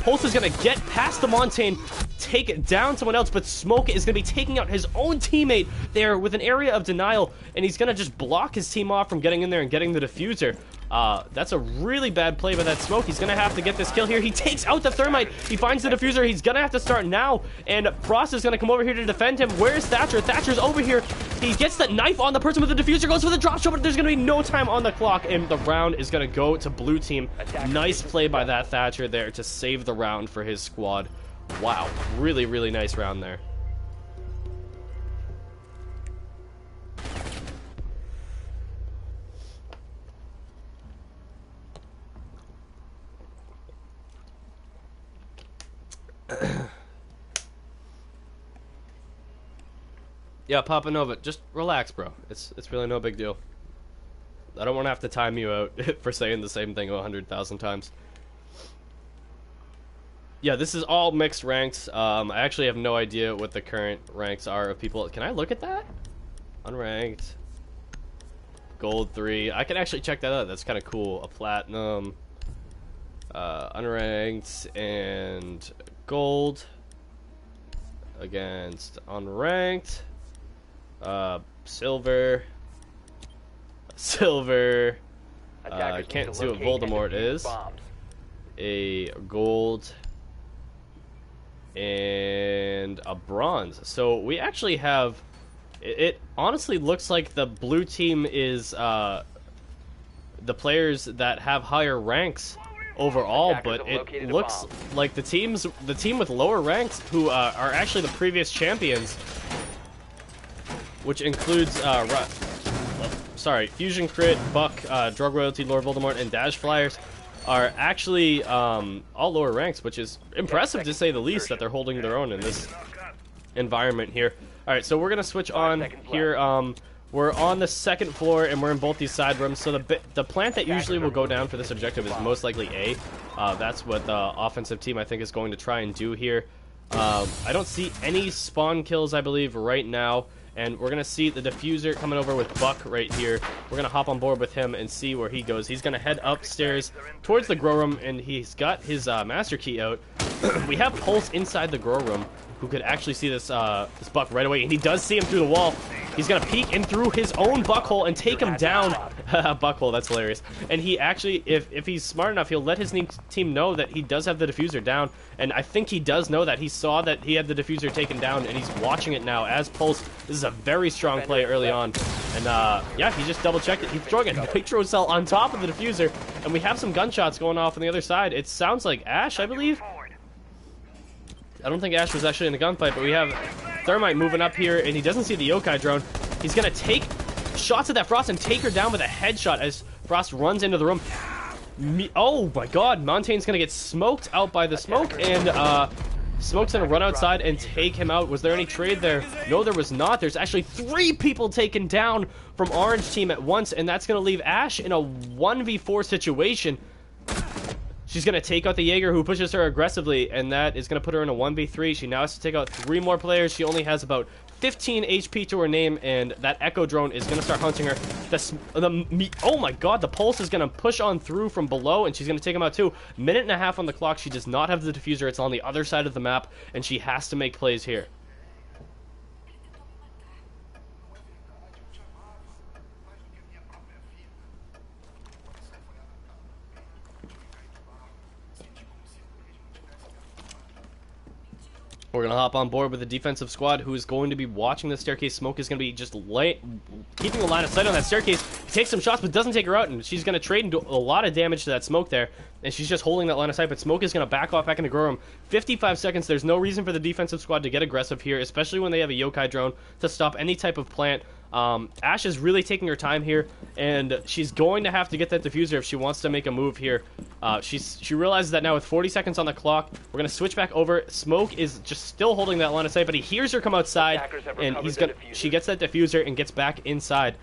Pulse is going to get past the Montane, take down someone else, but Smoke is going to be taking out his own teammate there with an Area of Denial, and he's going to just block his team off from getting in there and getting the diffuser. That's a really bad play by that Smoke. He's going to have to get this kill here. He takes out the Thermite. He finds the diffuser. He's going to have to start now, and Frost is going to come over here to defend him. Where's Thatcher? Thatcher's over here. He gets the knife on the person with the diffuser, goes for the drop shot, but there's going to be no time on the clock, and the round is going to go to blue team. Nice play by that Thatcher there to save the round for his squad. Wow, really, really nice round there. Yeah, Papa Nova, just relax, bro. It's really no big deal. I don't want to have to time you out for saying the same thing 100,000 times. Yeah, this is all mixed ranks. I actually have no idea what the current ranks are of people. Can I look at that? Unranked. Gold 3. I can actually check that out. That's kind of cool. A platinum. Unranked and gold. Against unranked. Silver. Can't see what Voldemort is. A gold. And a bronze. So we actually have... It honestly looks like the blue team is the players that have higher ranks overall, but it looks like the team with lower ranks, who are actually the previous champions, which includes Fusion Crit, Buck, Drug Royalty, Lord Voldemort, and Dash Flyers, are actually all lower ranks, which is impressive to say the least, that they're holding their own in this environment here. Alright, so we're going to switch on here. We're on the second floor, and we're in both these side rooms, so the plant that usually will go down for this objective is most likely A. That's what the offensive team, I think, is going to try and do here. I don't see any spawn kills, I believe, right now. And we're going to see the diffuser coming over with Buck right here. We're going to hop on board with him and see where he goes. He's going to head upstairs towards the grow room, and he's got his master key out. We have Pulse inside the grow room, who could actually see this this Buck right away, and he does see him through the wall. He's going to peek in through his own Buckhole and take him down. Buckhole, that's hilarious. And he actually, if he's smart enough, he'll let his team know that he does have the diffuser down, and I think he does know that. He saw that he had the diffuser taken down, and he's watching it now as Pulse. This is a very strong play early on, and yeah, he just double-checked it. He's throwing a nitro cell on top of the diffuser, and we have some gunshots going off on the other side. It sounds like Ash, I believe. I don't think Ash was actually in the gunfight, but we have Thermite moving up here, and he doesn't see the Yokai drone. He's going to take shots at that Frost and take her down with a headshot as Frost runs into the room. Oh my god, Montaigne's gonna get smoked out by the smoke, and Smoke's gonna run outside and take him out. Was there any trade there? No, there was not. There's actually 3 people taken down from Orange team at once, and that's gonna leave Ash in a 1v4 situation. She's gonna take out the Jaeger, who pushes her aggressively, and that is gonna put her in a 1v3. She now has to take out 3 more players. She only has about 15 HP to her name, and that Echo drone is gonna start hunting her. Oh my god, the Pulse is gonna push on through from below, and she's gonna take him out too. Minute and a half on the clock. She does not have the diffuser. It's on the other side of the map, and she has to make plays here. We're going to hop on board with the defensive squad, who is going to be watching the staircase. Smoke is going to be just keeping a line of sight on that staircase. He takes some shots, but doesn't take her out, and she's going to trade and do a lot of damage to that Smoke there. And she's just holding that line of sight, but Smoke is going to back off back into grow room. 55 seconds. There's no reason for the defensive squad to get aggressive here, especially when they have a Yokai drone to stop any type of plant. Ash is really taking her time here, and she's going to have to get that diffuser if she wants to make a move here. She realizes that now with 40 seconds on the clock. We're going to switch back over. Smoke is just still holding that line of sight, but he hears her come outside, and she gets that diffuser and gets back inside.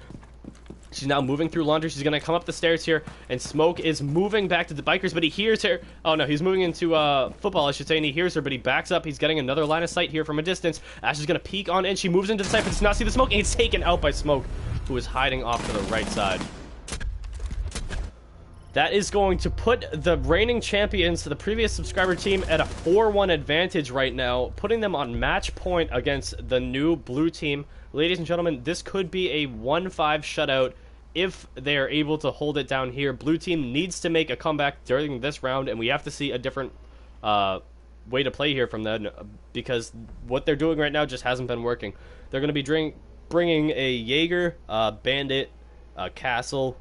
She's now moving through laundry. She's going to come up the stairs here, and Smoke is moving back to the bikers, but he hears her. Oh, no, he's moving into football, I should say, and he hears her, but he backs up. He's getting another line of sight here from a distance. Ash is going to peek on in. She moves into the site, but does not see the Smoke, and he's taken out by Smoke, who is hiding off to the right side. That is going to put the reigning champions, the previous subscriber team, at a 4-1 advantage right now, putting them on match point against the new blue team. Ladies and gentlemen, this could be a 1-5 shutout if they are able to hold it down here. Blue team needs to make a comeback during this round, and we have to see a different way to play here from them, because what they're doing right now just hasn't been working. They're going to be bringing a Jaeger, Bandit, Castle.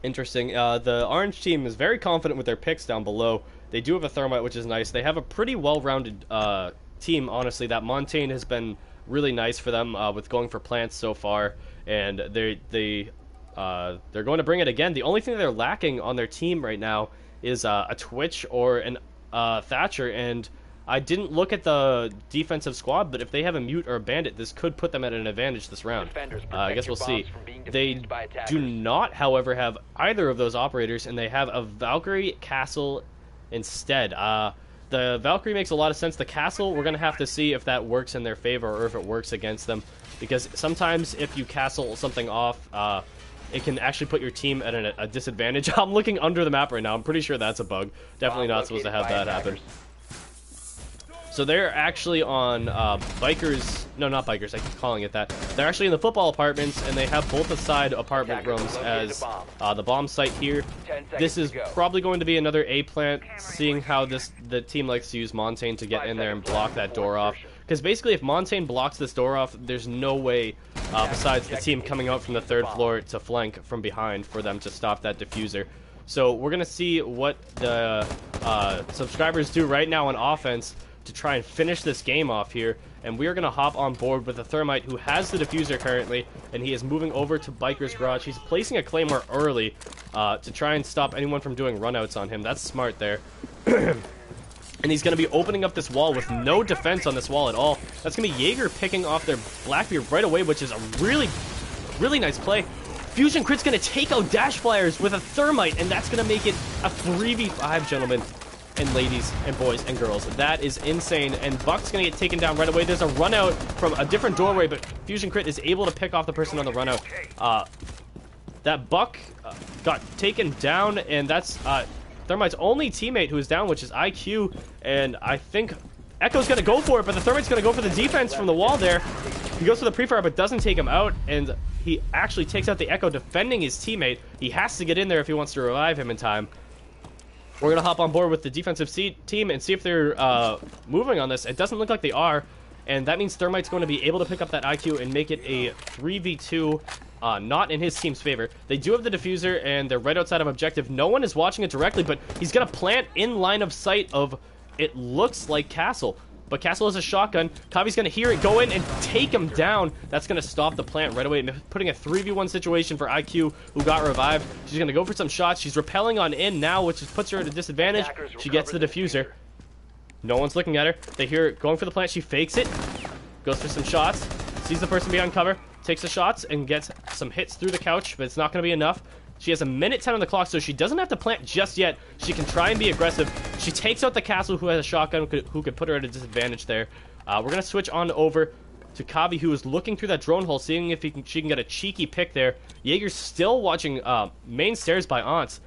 Interesting. The orange team is very confident with their picks down below. They do have a Thermite, which is nice. They have a pretty well-rounded team, honestly. That Montaigne has been really nice for them with going for plants so far, and they're going to bring it again. The only thing they're lacking on their team right now is a Twitch or an Thatcher, and I didn't look at the defensive squad, but if they have a Mute or a Bandit, this could put them at an advantage this round. I guess we'll see. They do not, however, have either of those operators, and they have a Valkyrie Castle instead. The Valkyrie makes a lot of sense. The Castle, we're going to have to see if that works in their favor or if it works against them, because sometimes if you castle something off, it can actually put your team at a disadvantage. I'm looking under the map right now. I'm pretty sure that's a bug. Definitely not supposed to have that happen. So they're actually on bikers. No, not bikers. I keep calling it that. They're actually in the football apartments, and they have both the side apartment rooms as the bomb site here. This is probably going to be another A plant, seeing how the team likes to use Montaigne to get in there and block that door off. Because basically, if Montaigne blocks this door off, there's no way, besides the team coming out from the 3rd floor to flank from behind, for them to stop that diffuser. So we're going to see what the subscribers do right now on offense to try and finish this game off here, and we are going to hop on board with the Thermite, who has the diffuser currently, and he is moving over to Biker's Garage. He's placing a Claymore early to try and stop anyone from doing runouts on him. That's smart there. And he's going to be opening up this wall with no defense on this wall at all. That's going to be Jaeger picking off their Blackbeard right away, which is a really, really nice play. Fusion Crit's going to take out Dash Flyers with a Thermite, and that's going to make it a 3v5, gentlemen and ladies and boys and girls. That is insane, and Buck's gonna get taken down right away. There's a run out from a different doorway, but Fusion Crit is able to pick off the person on the run out. That Buck got taken down, and that's Thermite's only teammate who is down, which is IQ, and I think Echo's gonna go for it, but the Thermite's gonna go for the defense from the wall there. He goes for the pre-fire, but doesn't take him out, and he actually takes out the Echo, defending his teammate. He has to get in there if he wants to revive him in time. We're going to hop on board with the defensive team and see if they're moving on this. It doesn't look like they are, and that means Thermite's going to be able to pick up that IQ and make it a 3v2, not in his team's favor. They do have the diffuser, and they're right outside of objective. No one is watching it directly, but he's going to plant in line of sight of, it looks like Castle. but Castle has a shotgun. Kavi's going to hear it, go in, and take him down. That's going to stop the plant right away, putting a 3v1 situation for IQ, who got revived. She's going to go for some shots. She's repelling on in now, which puts her at a disadvantage. She gets the diffuser. No one's looking at her. They hear it going for the plant. She fakes it, goes for some shots, sees the person behind cover, takes the shots, and gets some hits through the couch, but it's not going to be enough. She has a minute 10 on the clock, so she doesn't have to plant just yet. She can try and be aggressive. She takes out the Castle, who has a shotgun, who could put her at a disadvantage there. We're going to switch on over to Kavi, who is looking through that drone hole, seeing if she can get a cheeky pick there. Jaeger's still watching main stairs by Aunts.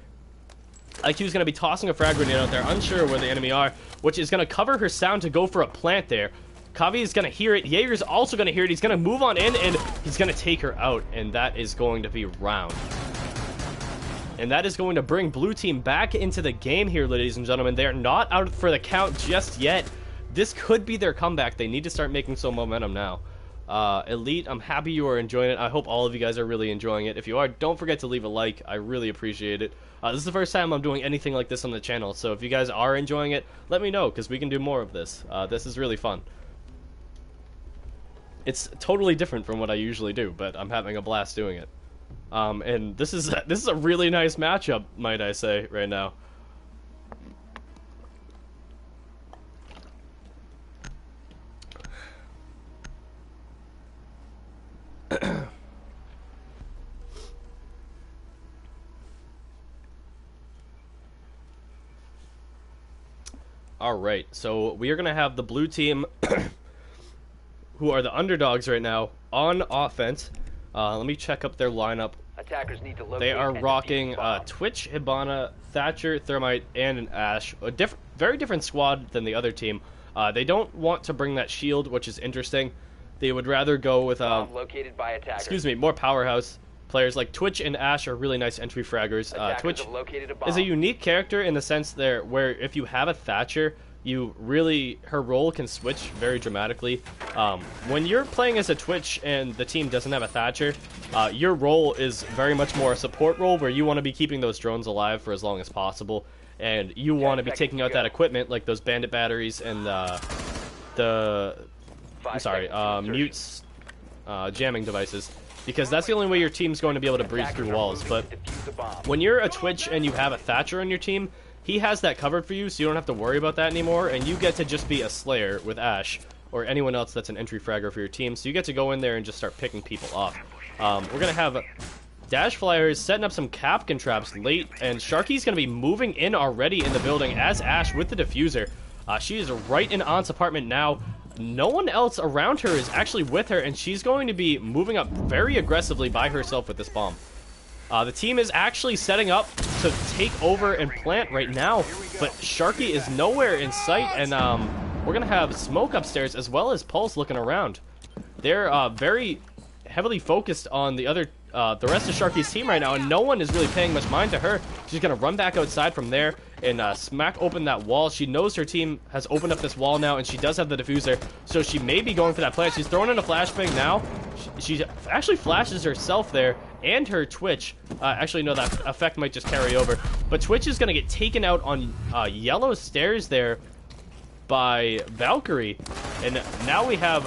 IQ's going to be tossing a frag grenade out there, unsure where the enemy are, which is going to cover her sound to go for a plant there. Kavi is going to hear it. Jaeger's also going to hear it. He's going to move on in, and he's going to take her out, and that is going to be round. And that is going to bring blue team back into the game here, ladies and gentlemen. They are not out for the count just yet. This could be their comeback. They need to start making some momentum now. Elite, I'm happy you are enjoying it. I hope all of you guys are really enjoying it. If you are, don't forget to leave a like. I really appreciate it. This is the first time I'm doing anything like this on the channel, so if you guys are enjoying it, let me know, because we can do more of this. This is really fun. It's totally different from what I usually do, but I'm having a blast doing it. And this is a really nice matchup, might I say, right now. Alright, so we are going to have the blue team, who are the underdogs right now, on offense. Let me check up their lineup. Attackers need to locate They are and rocking defuse the bomb. Twitch, Hibana, Thatcher, Thermite, and an Ash. A very different squad than the other team. They don't want to bring that shield, which is interesting. They would rather go with, Bomb located by attackers. excuse me, more powerhouse players. Like Twitch and Ash are really nice entry fraggers. Attackers Twitch have located a bomb. is a unique character in the sense there where if you have a Thatcher, her role can switch very dramatically. When you're playing as a Twitch and the team doesn't have a Thatcher, your role is very much more a support role where you want to be keeping those drones alive for as long as possible, and you want to be taking out that equipment like those bandit batteries and mutes, jamming devices, because that's the only way your team's going to be able to breach through walls. But when you're a Twitch and you have a Thatcher on your team, he has that covered for you, so you don't have to worry about that anymore, and you get to just be a Slayer with Ash, or anyone else that's an entry fragger for your team, so you get to go in there and just start picking people off. We're going to have Dash Flyers setting up some Capcan traps late, and Sharky's going to be moving in already in the building as Ash with the diffuser. She is right in Aunt's apartment now. No one else around her is actually with her, and she's going to be moving up very aggressively by herself with this bomb. The team is actually setting up to take over and plant right now, but Sharky is nowhere in sight, and we're going to have Smoke upstairs as well as Pulse looking around. They're very heavily focused on the rest of Sharky's team right now, and no one is really paying much mind to her. She's going to run back outside from there and smack open that wall. She knows her team has opened up this wall now, and she does have the diffuser, so she may be going for that plant. She's throwing in a flashbang now. She actually flashes herself there, and her Twitch. Actually, no, that effect might just carry over. But Twitch is going to get taken out on yellow stairs there by Valkyrie. And now we have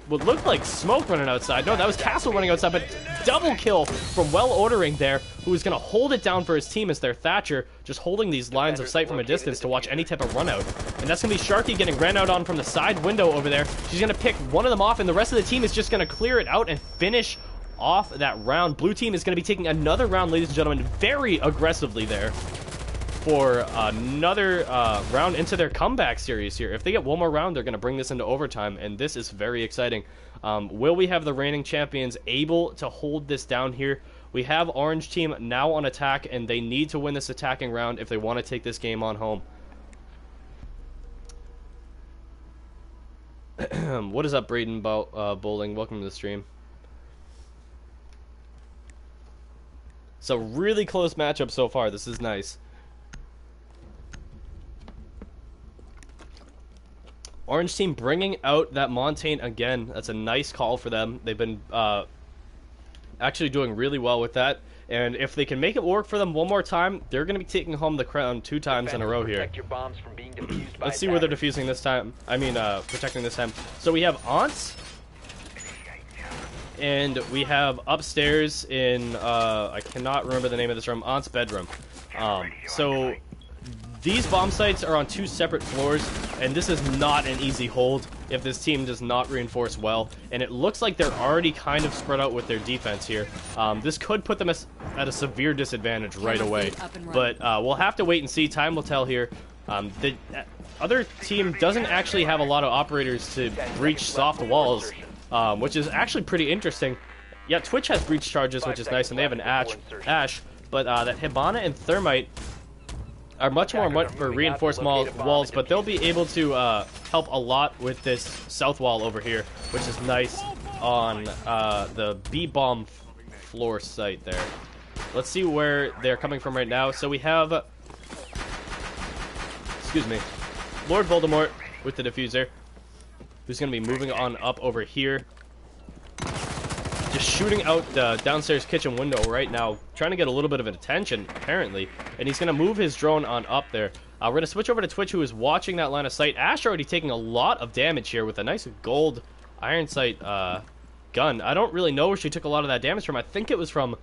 what looked like Smoke running outside. No, that was Castle running outside, but double kill from Well Ordering there, who is going to hold it down for his team as their Thatcher, just holding these lines of sight from a distance to watch any type of run out. And that's going to be Sharky getting ran out on from the side window over there. She's going to pick one of them off, and the rest of the team is just going to clear it out and finish off that round. Blue team is going to be taking another round, ladies and gentlemen, very aggressively there for another round into their comeback series here. If they get one more round, they're going to bring this into overtime, and this is very exciting. Will we have the reigning champions able to hold this down here? We have Orange team now on attack, and they need to win this attacking round if they want to take this game on home. What is up, Braden Bowling? Welcome to the stream. So really close matchup so far. This is nice. Orange team bringing out that Montaigne again. That's a nice call for them. They've been actually doing really well with that. And if they can make it work for them one more time, they're going to be taking home the crown 2 times in a row here. Protect your bombs from being defused by Let's see where they're attackers. defusing this time. I mean, protecting this time. So we have Aunts. And we have upstairs in, I cannot remember the name of this room, Aunt's bedroom. So these bomb sites are on 2 separate floors, and this is not an easy hold if this team does not reinforce well. And it looks like they're already kind of spread out with their defense here. This could put them at a severe disadvantage right away. But we'll have to wait and see. Time will tell here. The other team doesn't actually have a lot of operators to breach soft walls, which is actually pretty interesting. Yeah, Twitch has breach charges, which is nice, and they have an Ash, but that Hibana and Thermite are much more for reinforced walls, but they'll be able to help a lot with this south wall over here, which is nice on the B-bomb floor site there. Let's see where they're coming from right now. So we have, excuse me, Lord Voldemort with the diffuser, who's going to be moving on up over here. Just shooting out the downstairs kitchen window right now, trying to get a little bit of attention, apparently. And he's going to move his drone on up there. We're going to switch over to Twitch, who is watching that line of sight. Ash already taking a lot of damage here with a nice gold iron sight gun. I don't really know where she took a lot of that damage from. I think it was from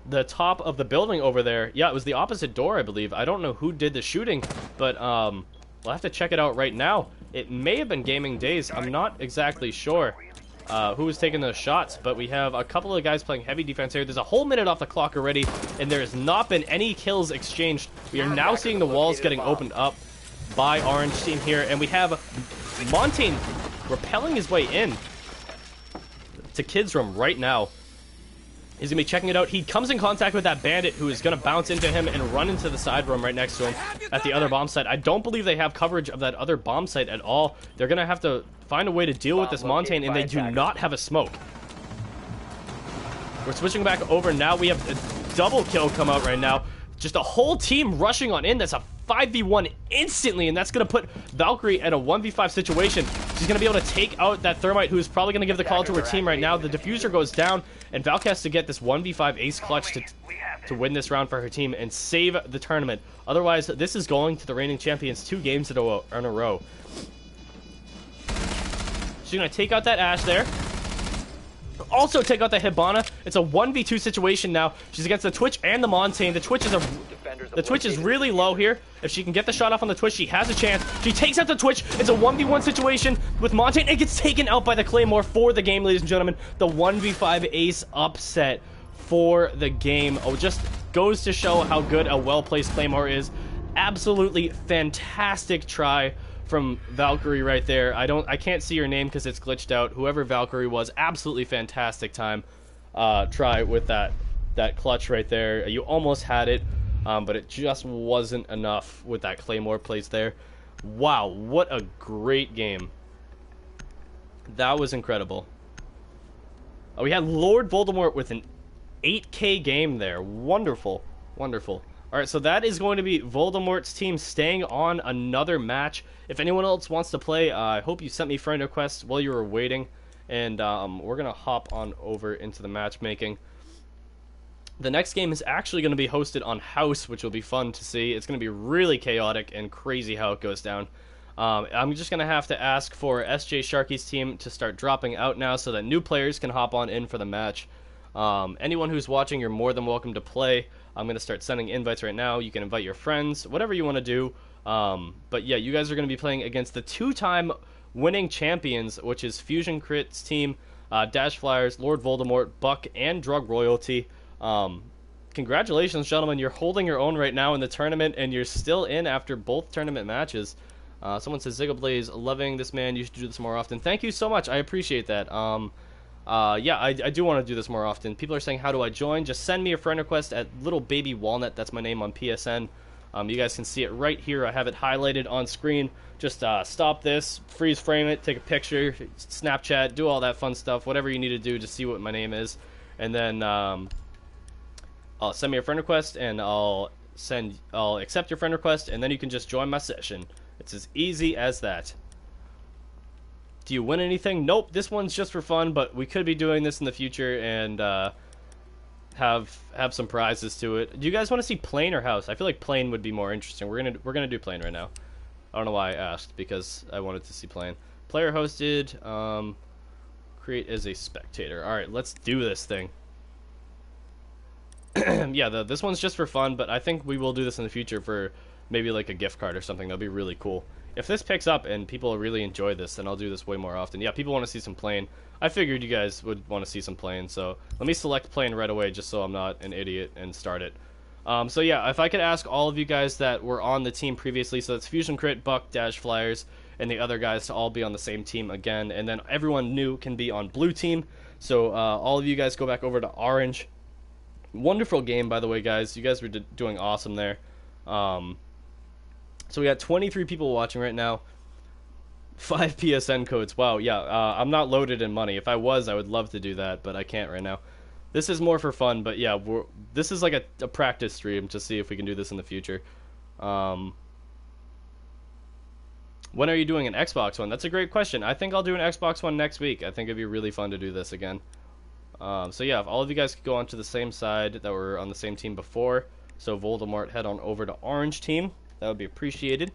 the top of the building over there. Yeah, it was the opposite door, I believe. I don't know who did the shooting, but we'll have to check it out right now. It may have been Gaming Days. I'm not exactly sure who was taking those shots, but we have a couple of guys playing heavy defense here. There's a whole minute off the clock already, and there has not been any kills exchanged. We are now seeing the walls getting opened up by Orange team here, and we have Montaigne repelling his way in to Kid's room right now. He's going to be checking it out. He comes in contact with that bandit who is going to bounce into him and run into the side room right next to him at the other bomb site. I don't believe they have coverage of that other bomb site at all. They're going to have to find a way to deal with this Montaigne, and they do not have a smoke. We're switching back over now. We have a double kill come out right now. Just a whole team rushing on in. That's a 5v1 instantly, and that's going to put Valkyrie at a 1v5 situation. She's going to be able to take out that Thermite, who's probably going to give the call to her team right now. The diffuser goes down, and Valk has to get this 1v5 ace clutch to win this round for her team and save the tournament. Otherwise, this is going to the reigning champions 2 games in a row. She's going to take out that Ash there. Also take out the Hibana. It's a 1v2 situation now. She's against the Twitch and the Montaigne. The Twitch is really low here. If she can get the shot off on the Twitch, she has a chance. She takes out the Twitch. It's a 1v1 situation with Montaigne. It gets taken out by the Claymore for the game, ladies and gentlemen. The 1v5 ace upset for the game. Oh, just goes to show how good a well-placed Claymore is. Absolutely fantastic try from Valkyrie right there. I can't see your name because it's glitched out. Whoever Valkyrie was, absolutely fantastic try with that clutch right there. You almost had it, but it just wasn't enough with that Claymore place there. Wow, what a great game. That was incredible. We had Lord Voldemort with an 8K game there. Wonderful, wonderful. Alright, so that is going to be Voldemort's team staying on another match. If anyone else wants to play, I hope you sent me friend requests while you were waiting. And we're going to hop on over into the matchmaking. The next game is actually going to be hosted on House, which will be fun to see. It's going to be really chaotic and crazy how it goes down. I'm just going to have to ask for SJ Sharky's team to start dropping out now so that new players can hop on in for the match. Anyone who's watching, you're more than welcome to play. I'm going to start sending invites right now. You can invite your friends, whatever you want to do. But yeah, you guys are going to be playing against the 2-time winning champions, which is Fusion Crit's team, Dash Flyers, Lord Voldemort, Buck, and Drug Royalty. Congratulations, gentlemen. You're holding your own right now in the tournament, and you're still in after both tournament matches. Someone says, Zigablaze, loving this, man. You should do this more often. Thank you so much. I appreciate that. Yeah, I do want to do this more often. People are saying, how do I join? Just send me a friend request at Little Baby Walnut. That's my name on PSN. You guys can see it right here. I have it highlighted on screen. Just stop this, freeze frame it, take a picture, Snapchat, do all that fun stuff, whatever you need to do to see what my name is. And then I'll send me a friend request, and I'll accept your friend request, and then you can just join my session. It's as easy as that. Do you win anything? Nope, this one's just for fun, but we could be doing this in the future and have some prizes to it. Do you guys want to see plane or house? I feel like plane would be more interesting. We're gonna do plane right now. I don't know why I asked, because I wanted to see plane. Player hosted. Create as a spectator. All right, let's do this thing. Yeah, this one's just for fun, but I think we will do this in the future for maybe like a gift card or something. That'd be really cool. If this picks up and people really enjoy this, then I'll do this way more often. Yeah, people want to see some plane. I figured you guys would want to see some plane, so let me select plane right away just so I'm not an idiot and start it. So yeah, if I could ask all of you guys that were on the team previously, so that's Fusion Crit, Buck, Dash, Flyers, and the other guys to all be on the same team again, and then everyone new can be on blue team. So all of you guys go back over to orange. Wonderful game, by the way, guys. You guys were doing awesome there. So we got 23 people watching right now. 5 PSN codes. Wow, yeah. I'm not loaded in money. If I was, I would love to do that, but I can't right now. This is more for fun, but yeah, this is like a practice stream to see if we can do this in the future. When are you doing an Xbox one? That's a great question. I think I'll do an Xbox one next week. I think it'd be really fun to do this again. So yeah, if all of you guys could go onto the same side that were on the same team before, so Voldemort, head on over to orange team. That would be appreciated.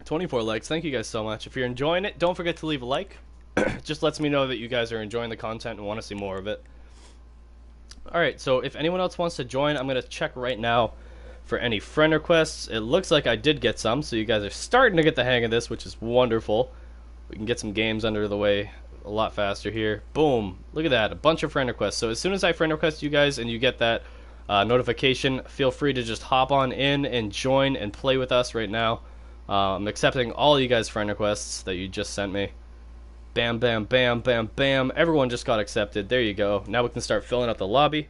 $24 likes. Thank you guys so much. If you're enjoying it, don't forget to leave a like. Just lets me know that you guys are enjoying the content and want to see more of it. Alright, so if anyone else wants to join, I'm going to check right now for any friend requests. It looks like I did get some, so you guys are starting to get the hang of this, which is wonderful. We can get some games under the way a lot faster here. Boom. Look at that. A bunch of friend requests. So as soon as I friend request you guys and you get that notification, feel free to just hop on in and join and play with us right now. I'm accepting all you guys' friend requests that you just sent me. Bam, bam, bam, bam, bam. Everyone just got accepted. There you go. Now we can start filling out the lobby.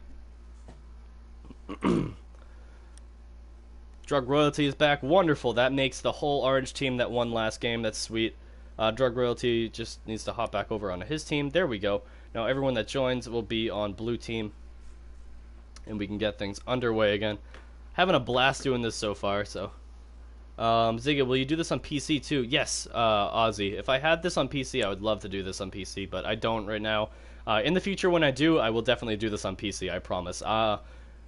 Drug Royalty is back. Wonderful. That makes the whole orange team that won last game. That's sweet. Drug Royalty just needs to hop back over onto his team. There we go. Now everyone that joins will be on blue team. And we can get things underway again. Having a blast doing this so far, so... Zigga, will you do this on PC too? Yes, Ozzy. If I had this on PC, I would love to do this on PC, but I don't right now. In the future, when I do, I will definitely do this on PC, I promise.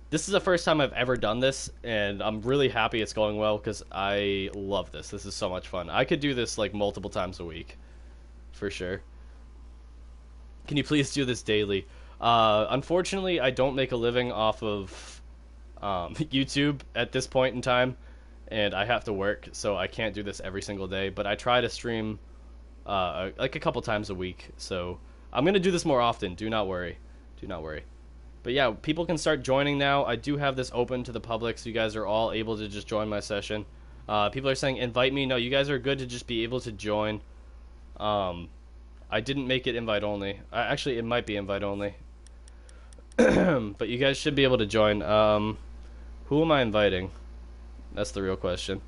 This is the first time I've ever done this, and I'm really happy it's going well, because I love this. This is so much fun. I could do this, like, multiple times a week. For sure. Can you please do this daily? Unfortunately, I don't make a living off of YouTube at this point in time. And I have to work, so I can't do this every single day. But I try to stream like a couple times a week. So I'm going to do this more often. Do not worry. Do not worry. But yeah, people can start joining now. I do have this open to the public, so you guys are all able to just join my session. People are saying, invite me. No, you guys are good to just be able to join. I didn't make it invite only. Actually, it might be invite only. But you guys should be able to join. Who am I inviting? That's the real question.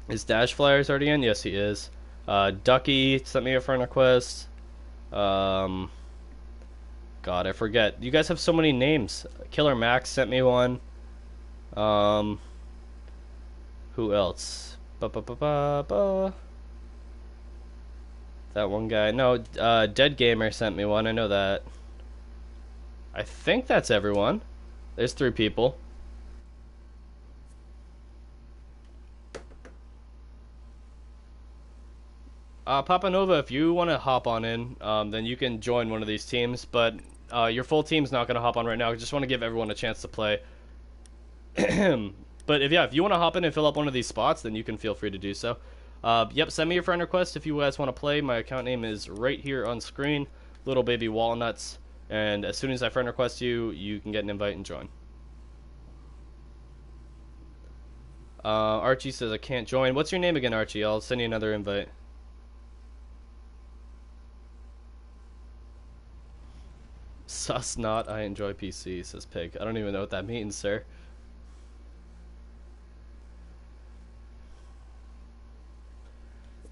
Is Dash Flyers already in? Yes, he is. Ducky sent me a friend request. God, I forget. You guys have so many names. Killer Max sent me one. Who else? That one guy. No, Dead Gamer sent me one. I know that. I think that's everyone. There's 3 people. Papa Nova, if you want to hop on in, then you can join one of these teams, but your full team's not going to hop on right now. I just want to give everyone a chance to play. But if you want to hop in and fill up one of these spots, then you can feel free to do so. Yep, send me your friend request if you guys want to play. My account name is right here on screen, Little Baby Walnuts, and as soon as I friend request you, you can get an invite and join. Archie says I can't join. What's your name again, Archie? I'll send you another invite. Sus not, I enjoy PC, says Pig. I don't even know what that means, sir.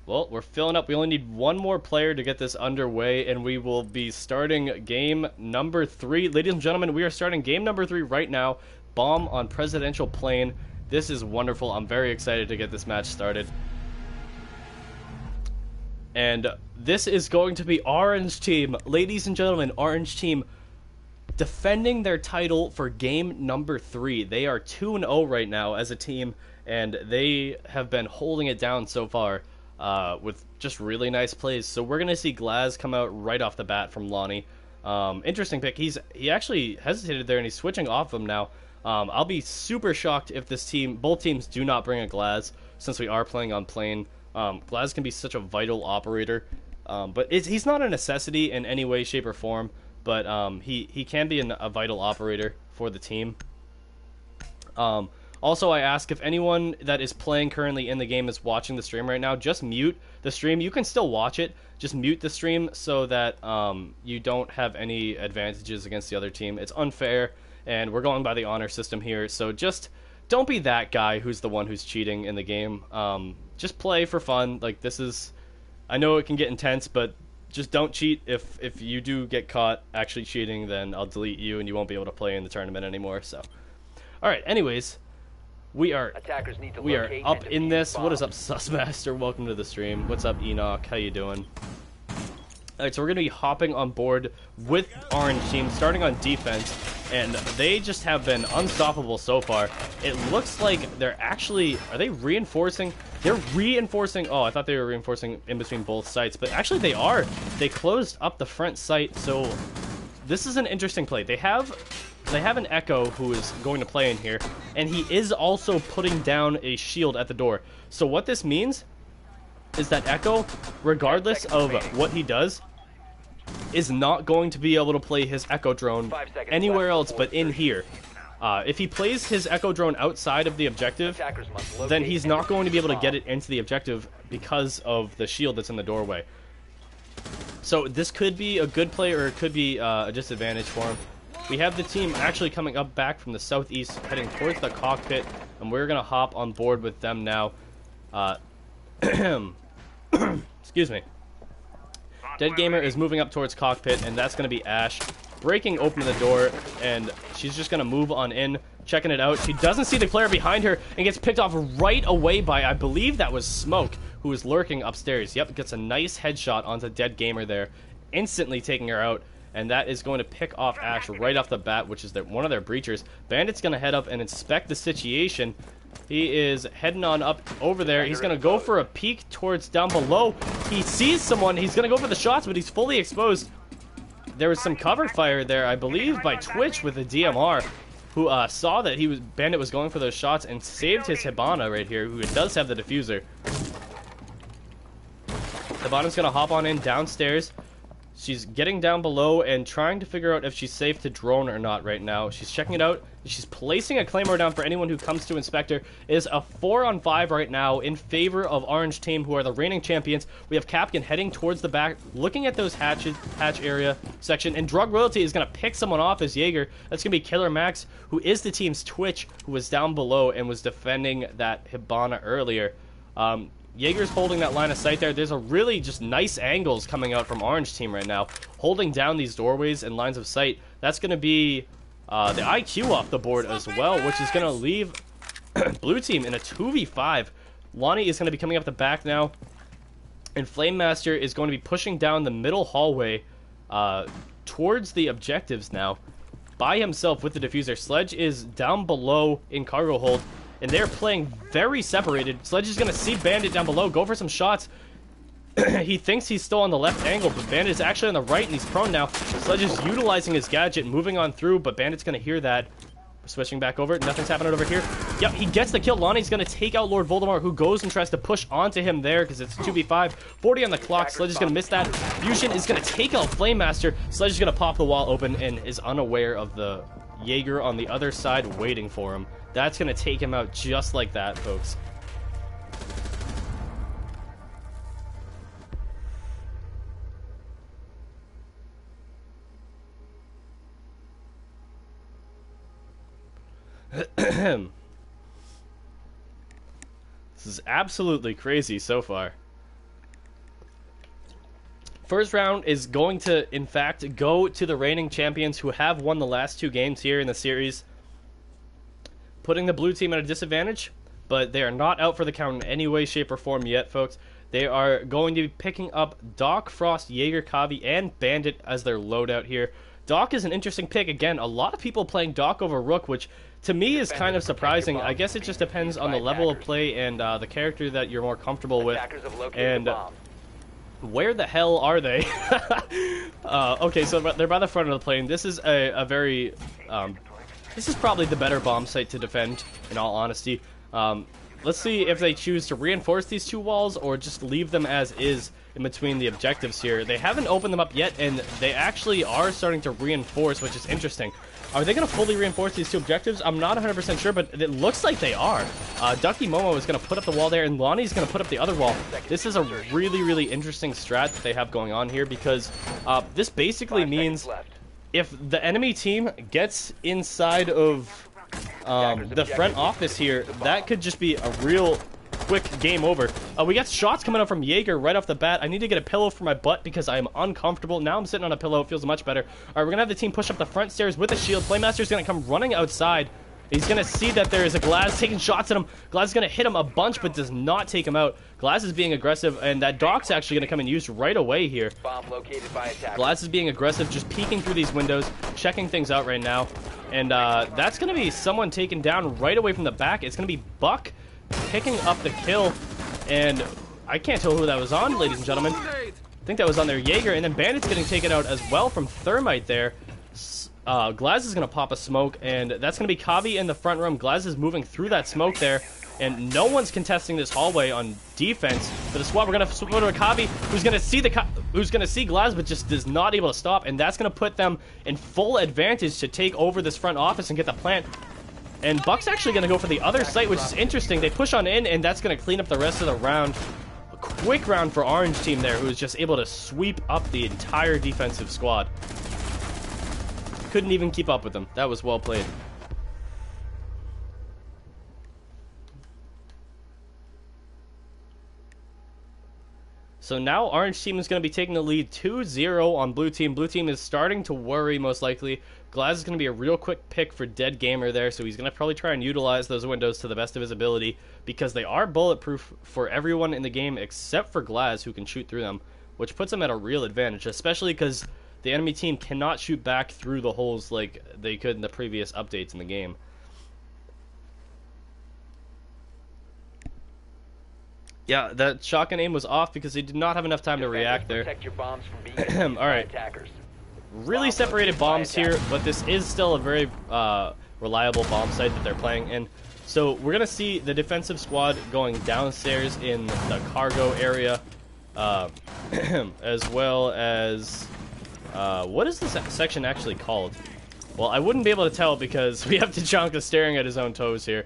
Well, we're filling up. We only need one more player to get this underway, and we will be starting game number 3. Ladies and gentlemen, we are starting game number 3 right now. Bomb on Presidential Plane. This is wonderful. I'm very excited to get this match started. And this is going to be Orange Team. Ladies and gentlemen, Orange Team defending their title for game number 3. They are 2-0 right now as a team, and they have been holding it down so far with just really nice plays. So we're going to see Glaz come out right off the bat from Lonnie. Interesting pick. He actually hesitated there, and he's switching off him now. I'll be super shocked if both teams do not bring a Glaz, since we are playing on plane. Glaz can be such a vital operator, but he's not a necessity in any way, shape, or form. But he can be a vital operator for the team. Also, I ask if anyone that is playing currently in the game is watching the stream right now, just mute the stream. You can still watch it, just mute the stream so that you don't have any advantages against the other team. It's unfair, and we're going by the honor system here, so just don't be that guy who's the one who's cheating in the game. Just play for fun. Like, this is... I know it can get intense, but just don't cheat. If you do get caught actually cheating, then I'll delete you, and you won't be able to play in the tournament anymore, so... Alright, anyways... We are up in this. What is up, Sussmaster? Welcome to the stream. What's up, Enoch? How you doing? Alright, so we're going to be hopping on board with Orange Team, starting on defense, and they just have been unstoppable so far. It looks like they're actually... Are they reinforcing? They're reinforcing... Oh, I thought they were reinforcing in between both sites, but actually they are. They closed up the front site, so this is an interesting play. They have an Echo who is going to play in here, and he is also putting down a shield at the door. So what this means is that Echo, regardless of what he does, is not going to be able to play his Echo drone anywhere else but in here. If he plays his Echo drone outside of the objective, then he's not going to be able to get it into the objective because of the shield that's in the doorway. So this could be a good play, or it could be a disadvantage for him. We have the team actually coming up back from the southeast, heading towards the cockpit, and we're going to hop on board with them now. Excuse me. Dead Gamer is moving up towards cockpit, and that's going to be Ash, breaking open the door, and she's just going to move on in, checking it out. She doesn't see the player behind her, and gets picked off right away by, I believe that was Smoke, who is lurking upstairs. Yep, gets a nice headshot onto Dead Gamer there, instantly taking her out. And that is going to pick off Ash right off the bat, which is one of their breachers. Bandit's going to head up and inspect the situation. He is heading on up over there. He's going to go for a peek towards down below. He sees someone. He's going to go for the shots, but he's fully exposed. There was some cover fire there, I believe, by Twitch with the DMR, who saw that Bandit was going for those shots and saved his Hibana right here, who does have the diffuser. Hibana's going to hop on in downstairs. She's getting down below and trying to figure out if she's safe to drone or not right now. She's checking it out. She's placing a Claymore down for anyone who comes to inspect her. It is a 4-on-5 right now in favor of Orange Team, who are the reigning champions. We have Capkin heading towards the back, looking at those hatch area section, and Drug Royalty is going to pick someone off as Jaeger. That's going to be Killer Max, who is the team's Twitch, who was down below and was defending that Hibana earlier. Jaeger's holding that line of sight there. There's a really just nice angles coming out from Orange Team right now, holding down these doorways and lines of sight. That's going to be the IQ off the board as well, which is going to leave Blue Team in a 2v5. Lonnie is going to be coming up the back now, and Flame Master is going to be pushing down the middle hallway towards the objectives now by himself with the diffuser. Sledge is down below in cargo hold, and they're playing very separated. Sledge is going to see Bandit down below, go for some shots. He thinks he's still on the left angle, but Bandit is actually on the right, and he's prone now. Sledge is utilizing his gadget, moving on through, but Bandit's going to hear that. We're switching back over. Nothing's happening over here. Yep, he gets the kill. Lonnie's going to take out Lord Voldemort, who goes and tries to push onto him there because it's 2v5. 40 on the clock. Sledge is going to miss that. Fusion is going to take out Flame Master. Sledge is going to pop the wall open and is unaware of the Jaeger on the other side waiting for him. That's going to take him out just like that, folks. This is absolutely crazy so far. First round is going to, in fact, go to the reigning champions who have won the last 2 games here in the series, putting the blue team at a disadvantage, but they are not out for the count in any way, shape, or form yet, folks. They are going to be picking up Doc, Frost, Jaeger, Kavi, and Bandit as their loadout here. Doc is an interesting pick. Again, a lot of people playing Doc over Rook, which to me is kind of surprising. I guess it just depends on the level of play and the character that you're more comfortable with. And where the hell are they? Okay, so they're by the front of the plane. This is a very... this is probably the better bomb site to defend, in all honesty. Let's see if they choose to reinforce these two walls or just leave them as is in between the objectives here. They haven't opened them up yet, and they actually are starting to reinforce, which is interesting. Are they going to fully reinforce these two objectives? I'm not 100% sure, but it looks like they are. Ducky Momo is going to put up the wall there, and Lonnie's going to put up the other wall. This is a really, really interesting strat that they have going on here, because this basically means if the enemy team gets inside of the front office here, that could just be a real quick game over. We got shots coming up from Jaeger right off the bat. I need to get a pillow for my butt because I am uncomfortable. Now I'm sitting on a pillow. It feels much better. All right, we're going to have the team push up the front stairs with a shield. Playmaster's going to come running outside. He's going to see that there is a Glaz taking shots at him. Glaz is going to hit him a bunch, but does not take him out. Glaz is being aggressive, and that Doc's actually going to come and use right away here. Bomb located by attacker. Glaz is being aggressive, just peeking through these windows, checking things out right now. And that's going to be someone taken down right away from the back. It's going to be Buck picking up the kill. And I can't tell who that was on, ladies and gentlemen. I think that was on their Jaeger. And then Bandit's getting taken out as well from Thermite there. Glaz is going to pop a smoke, and that's going to be Kavi in the front room. Glaz is moving through that smoke there, and no one's contesting this hallway on defense. For the squad, we're going to switch over to Kavi, who's going to see Glaz, but just is not able to stop, and that's going to put them in full advantage to take over this front office and get the plant. And Buck's actually going to go for the other site, which is interesting. They push on in, and that's going to clean up the rest of the round. A quick round for Orange team there, who's just able to sweep up the entire defensive squad. Couldn't even keep up with them. That was well played. So now Orange team is going to be taking the lead 2-0 on Blue team. Blue team is starting to worry, most likely. Glaz is going to be a real quick pick for Dead Gamer there, so he's going to probably try and utilize those windows to the best of his ability, because they are bulletproof for everyone in the game except for Glaz, who can shoot through them, which puts them at a real advantage, especially because the enemy team cannot shoot back through the holes like they could in the previous updates in the game. Yeah, that shotgun aim was off because they did not have enough time to react there. Protect your bombs from being used by Alright. attackers. Really separated bombs here, but this is still a very reliable bomb site that they're playing in. So we're going to see the defensive squad going downstairs in the cargo area, as well as... what is this section actually called? Well, I wouldn't be able to tell because we have Tachanka staring at his own toes here.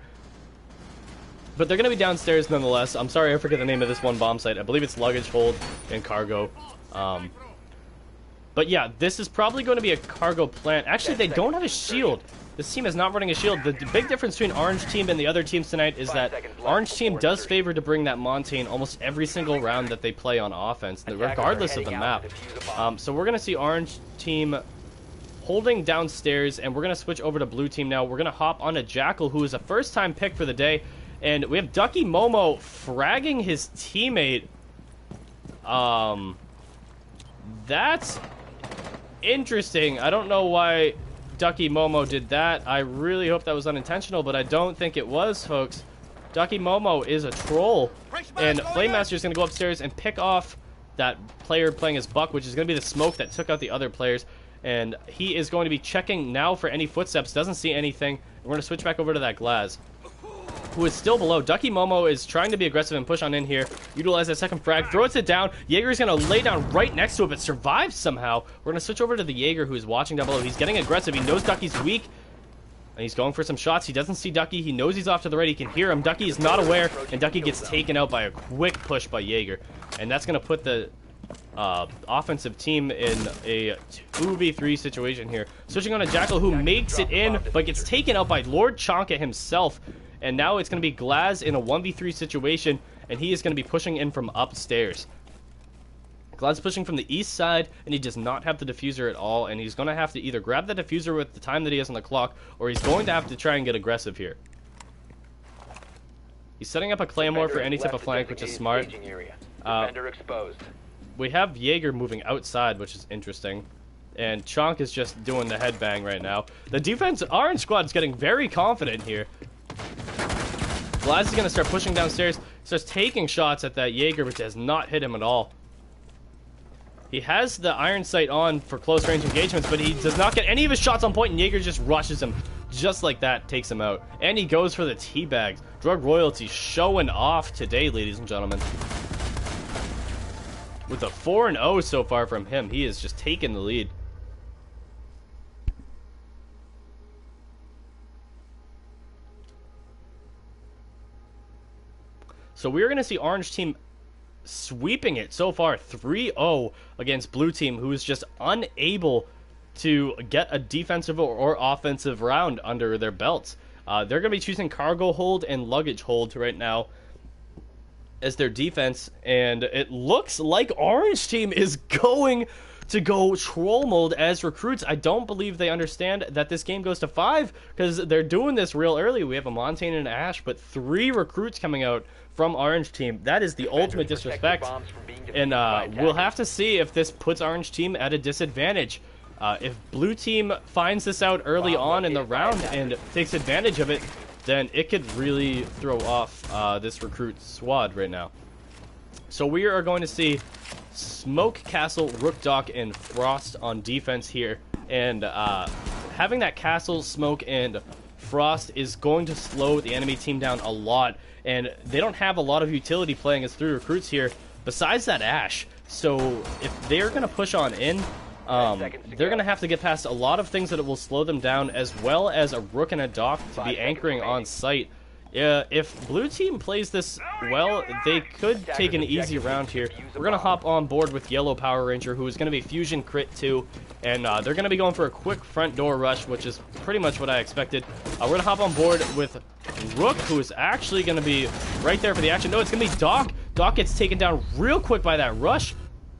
But they're going to be downstairs nonetheless. I'm sorry, I forget the name of this one bomb site. I believe it's luggage hold and cargo. But yeah, this is probably going to be a cargo plant. Actually, they don't have a shield. This team is not running a shield. The big difference between Orange team and the other teams tonight is that Orange team does favor to bring that Montaigne almost every single round that they play on offense, regardless of the map. So we're going to see Orange team holding downstairs, and we're going to switch over to Blue team now. We're going to hop on a Jackal, who is a first-time pick for the day. And we have Ducky Momo fragging his teammate. That's interesting. I don't know why Ducky Momo did that. I really hope that was unintentional, but I don't think it was, folks. Ducky Momo is a troll. And Flamemaster is going to go upstairs and pick off that player playing as Buck, which is going to be the smoke that took out the other players. And he is going to be checking now for any footsteps. Doesn't see anything. We're going to switch back over to that Glaz, who is still below. Ducky Momo is trying to be aggressive and push on in here. Utilize that second frag. Throws it down. Jaeger is going to lay down right next to it, but survives somehow. We're going to switch over to the Jaeger, who is watching down below. He's getting aggressive. He knows Ducky's weak, and he's going for some shots. He doesn't see Ducky. He knows he's off to the right. He can hear him. Ducky is not aware, and Ducky gets taken out by a quick push by Jaeger. And that's going to put the offensive team in a 2v3 situation here. Switching on a Jackal, who makes it in, but gets taken out by Lord Chonka himself. And now it's going to be Glaz in a 1v3 situation, and he is going to be pushing in from upstairs. Glaz pushing from the east side, and he does not have the diffuser at all, and he's going to have to either grab the diffuser with the time that he has on the clock, or he's going to have to try and get aggressive here. He's setting up a Claymore for any type of flank, which is smart. Defender exposed. We have Jaeger moving outside, which is interesting. And Chonk is just doing the headbang right now. The defense, Orange Squad is getting very confident here. Glaz is going to start pushing downstairs. Starts taking shots at that Jaeger, which has not hit him at all. He has the iron sight on for close range engagements, but he does not get any of his shots on point, and Jaeger just rushes him. Just like that, takes him out. And he goes for the teabags. Drug royalty showing off today, ladies and gentlemen. With a 4-0 so far from him, he is just taking the lead. So we're going to see Orange Team sweeping it so far 3-0 against Blue Team, who is just unable to get a defensive or offensive round under their belts. They're going to be choosing cargo hold and luggage hold right now as their defense, and it looks like Orange Team is going to go troll mode as recruits. I don't believe they understand that this game goes to 5 because they're doing this real early. We have a Montaigne and an Ash, but 3 recruits coming out from Orange Team. That is the ultimate disrespect, and we'll have to see if this puts Orange Team at a disadvantage. If Blue Team finds this out early on in the round and takes advantage of it, then it could really throw off this recruit squad right now. So we are going to see Smoke, Castle, Rook, Doc, and Frost on defense here. And having that Castle, Smoke, and Frost is going to slow the enemy team down a lot. And they don't have a lot of utility playing as 3 recruits here besides that Ash. So if they're going to push on in, they're going to have to get past a lot of things that it will slow them down, as well as a Rook and a Doc to be anchoring on site. If Blue Team plays this well, they could take an easy round here. We're going to hop on board with Yellow Power Ranger, who is going to be Fusion Crit 2, and they're going to be going for a quick front door rush, which is pretty much what I expected. We're going to hop on board with Rook, who is actually going to be right there for the action. No, it's going to be Doc. Doc gets taken down real quick by that rush.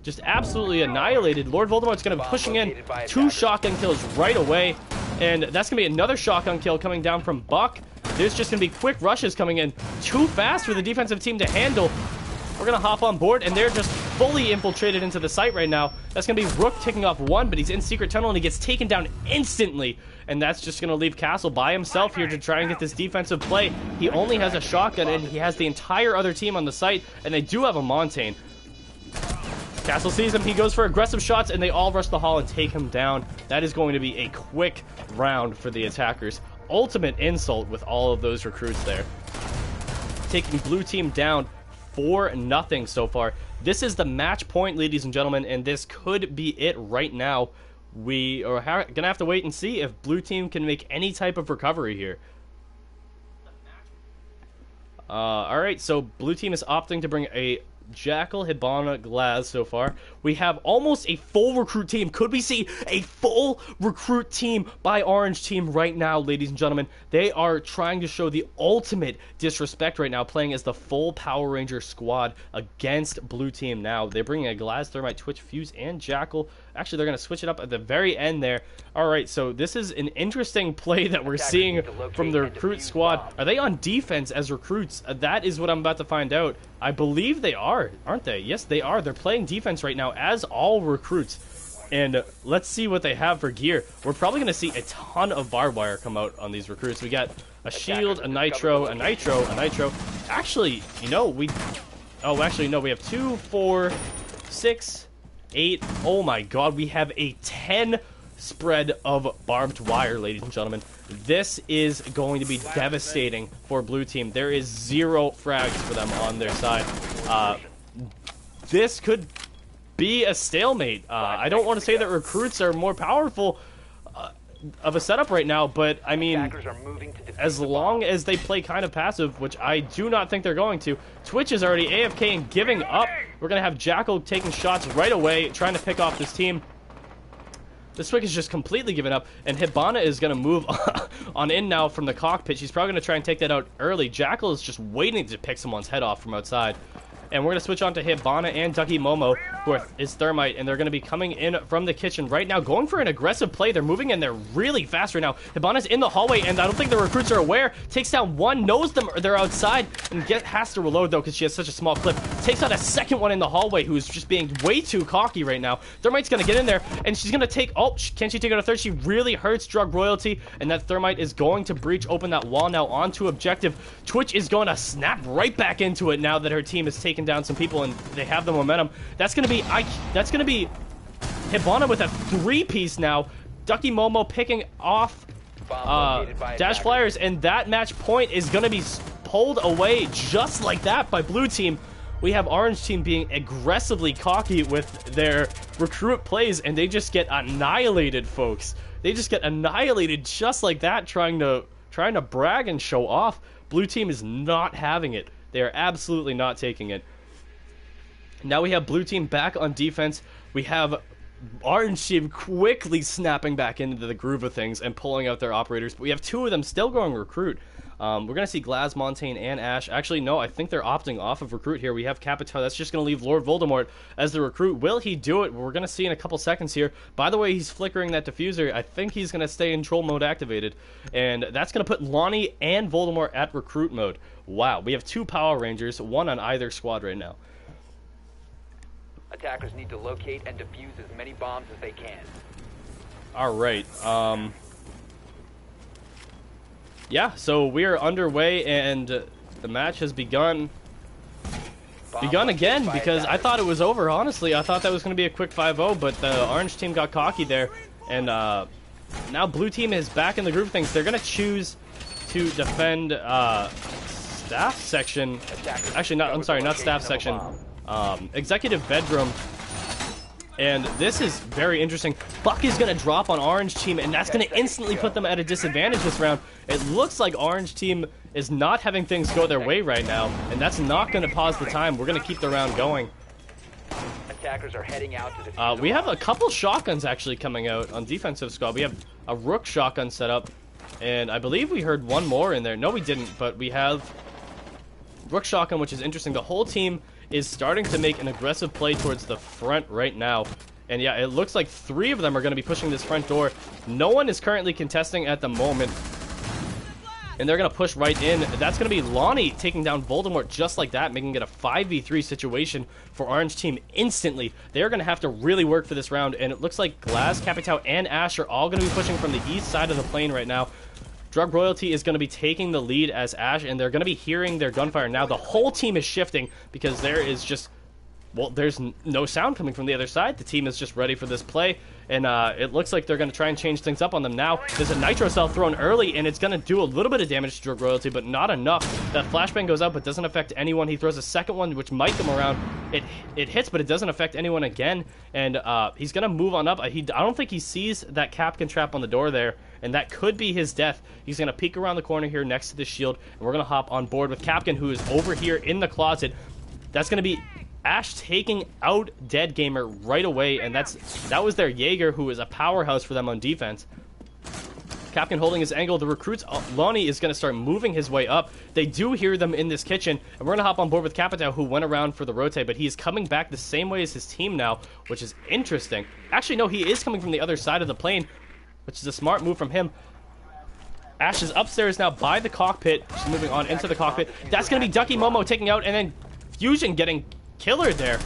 Just absolutely annihilated. Lord Voldemort's going to be pushing in 2 shotgun kills right away, and that's going to be another shotgun kill coming down from Buck. There's just going to be quick rushes coming in too fast for the defensive team to handle. We're going to hop on board, and they're just fully infiltrated into the site right now. That's going to be Rook taking off 1, but he's in Secret Tunnel, and he gets taken down instantly. And that's just going to leave Castle by himself here to try and get this defensive play. He only has a shotgun, and he has the entire other team on the site, and they do have a Montaigne. Castle sees him, he goes for aggressive shots, and they all rush the hall and take him down. That is going to be a quick round for the attackers. Ultimate insult with all of those recruits there. Taking Blue Team down 4-0 so far. This is the match point, ladies and gentlemen, and this could be it right now. We are going to have to wait and see if Blue Team can make any type of recovery here. Alright, so Blue Team is opting to bring a Jackal, Hibana, Glaz so far. We have almost a full recruit team. Could we see a full recruit team by Orange Team right now, ladies and gentlemen? They are trying to show the ultimate disrespect right now, playing as the full Power Ranger squad against Blue Team now. They're bringing a Glaz, Thermite, Twitch, Fuse, and Jackal. Actually, they're going to switch it up at the very end there. Alright, so this is an interesting play that we're seeing from the recruit squad. Are they on defense as recruits? That is what I'm about to find out. I believe they are, aren't they? Yes, they are. They're playing defense right now as all recruits. And let's see what they have for gear. We're probably going to see a ton of barbed wire come out on these recruits. We got a shield, a nitro, a nitro, a nitro. Actually, you know, oh, actually, no, we have 2, 4, 6, 8. Oh my god, we have a 10 spread of barbed wire, ladies and gentlemen. This is going to be devastating for Blue Team. There is 0 frags for them on their side. This could be a stalemate. I don't want to say that recruits are more powerful of a setup right now, but I mean, as long as they play kind of passive, which I do not think they're going to. Twitch is already AFK and giving up. We're going to have Jackal taking shots right away, trying to pick off this team. This Twig is just completely given up, and Hibana is going to move on in now from the cockpit. She's probably going to try and take that out early. Jackal is just waiting to pick someone's head off from outside. And we're going to switch on to Hibana and Ducky Momo, who is Thermite, and they're going to be coming in from the kitchen right now, going for an aggressive play. They're moving in there really fast right now. Hibana's in the hallway, and I don't think the recruits are aware. Takes down one, knows them, they're outside, and has to reload, though, because she has such a small clip. Takes out a second one in the hallway, who's just being way too cocky right now. Thermite's going to get in there, and she's going to take... Oh, can she take out a third? She really hurts Drug Royalty, and that Thermite is going to breach open that wall now onto objective. Twitch is going to snap right back into it now that her team has taken down some people, and they have the momentum. That's going to be... That's going to be Hibana with a 3-piece now. Ducky Momo picking off Dash Flyers, and that match point is going to be pulled away just like that by blue team. We have orange team being aggressively cocky with their recruit plays, and they just get annihilated, folks. They just get annihilated just like that, trying to brag and show off. Blue team is not having it. They are absolutely not taking it. Now we have blue team back on defense. We have orange team quickly snapping back into the groove of things and pulling out their operators. But we have two of them still going recruit. We're going to see Glaz, Montaigne, and Ash. Actually, no, I think they're opting off of recruit here. We have Capitao. That's just going to leave Lord Voldemort as the recruit. Will he do it? We're going to see in a couple seconds here. By the way, he's flickering that diffuser. I think he's going to stay in troll mode activated. And that's going to put Lonnie and Voldemort at recruit mode. Wow, we have two Power Rangers, one on either squad right now. Attackers need to locate and defuse as many bombs as they can. All right. Yeah, so we are underway, and the match has begun again, because I thought it was over, honestly. I thought that was going to be a quick 5-0, but the orange team got cocky there, and now blue team is back in the groove of things. They're going to choose to defend staff section. Actually, not, I'm sorry, not staff section. Executive bedroom. And this is very interesting. Buck is going to drop on orange team, and that's going to instantly put them at a disadvantage this round. It looks like orange team is not having things go their way right now, and that's not going to pause the time. We're going to keep the round going. Attackers are heading out to defuse. We have a couple shotguns actually coming out on defensive squad. We have a Rook shotgun set up, and I believe we heard one more in there. No, we didn't, but we have Rook shotgun, which is interesting. The whole team is starting to make an aggressive play towards the front right now. And yeah, it looks like 3 of them are going to be pushing this front door. No one is currently contesting at the moment. And they're going to push right in. That's going to be Lonnie taking down Voldemort just like that, making it a 5v3 situation for orange team instantly. They're going to have to really work for this round. And it looks like Glaz, Capitao, and Ash are all going to be pushing from the east side of the plane right now. Drug Royalty is going to be taking the lead as Ash, and they're going to be hearing their gunfire. Now the whole team is shifting because there is just... Well, there's no sound coming from the other side. The team is just ready for this play, and it looks like they're going to try and change things up on them now. There's a Nitro Cell thrown early, and it's going to do a little bit of damage to Drug Royalty, but not enough. That flashbang goes out, but doesn't affect anyone. He throws a second one, which might come around. It hits, but it doesn't affect anyone again, and he's going to move on up. I don't think he sees that Capcan trap on the door there, and that could be his death. He's going to peek around the corner here next to the shield, and we're going to hop on board with Capcan, who is over here in the closet. That's going to be Ash taking out Dead Gamer right away, and that was their Jaeger, who is a powerhouse for them on defense. Capcan holding his angle. The recruits, Lonnie is going to start moving his way up. They do hear them in this kitchen, and we're going to hop on board with Capitao, who went around for the rotate, but he's coming back the same way as his team now, which is interesting. Actually, no, he is coming from the other side of the plane, which is a smart move from him. Ash is upstairs now by the cockpit. She's moving on into the cockpit. That's going to be Ducky Momo taking out, and then Fusion getting killer there.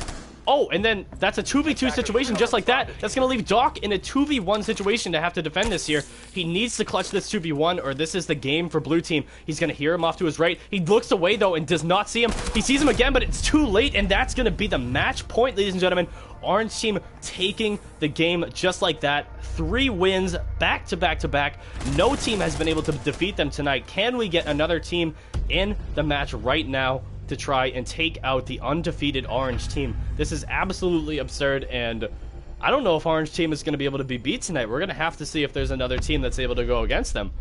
Oh, and then that's a 2v2 situation just like that. That's going to leave Doc in a 2v1 situation to have to defend this here. He needs to clutch this 2v1, or this is the game for blue team. He's going to hear him off to his right. He looks away, though, and does not see him. He sees him again, but it's too late, and that's going to be the match point, ladies and gentlemen. Orange team taking the game just like that. 3 wins back to back to back. No team has been able to defeat them tonight. Can we get another team in the match right now to try and take out the undefeated orange team? This is absolutely absurd, and I don't know if orange team is going to be able to be beat tonight. We're going to have to see if there's another team that's able to go against them.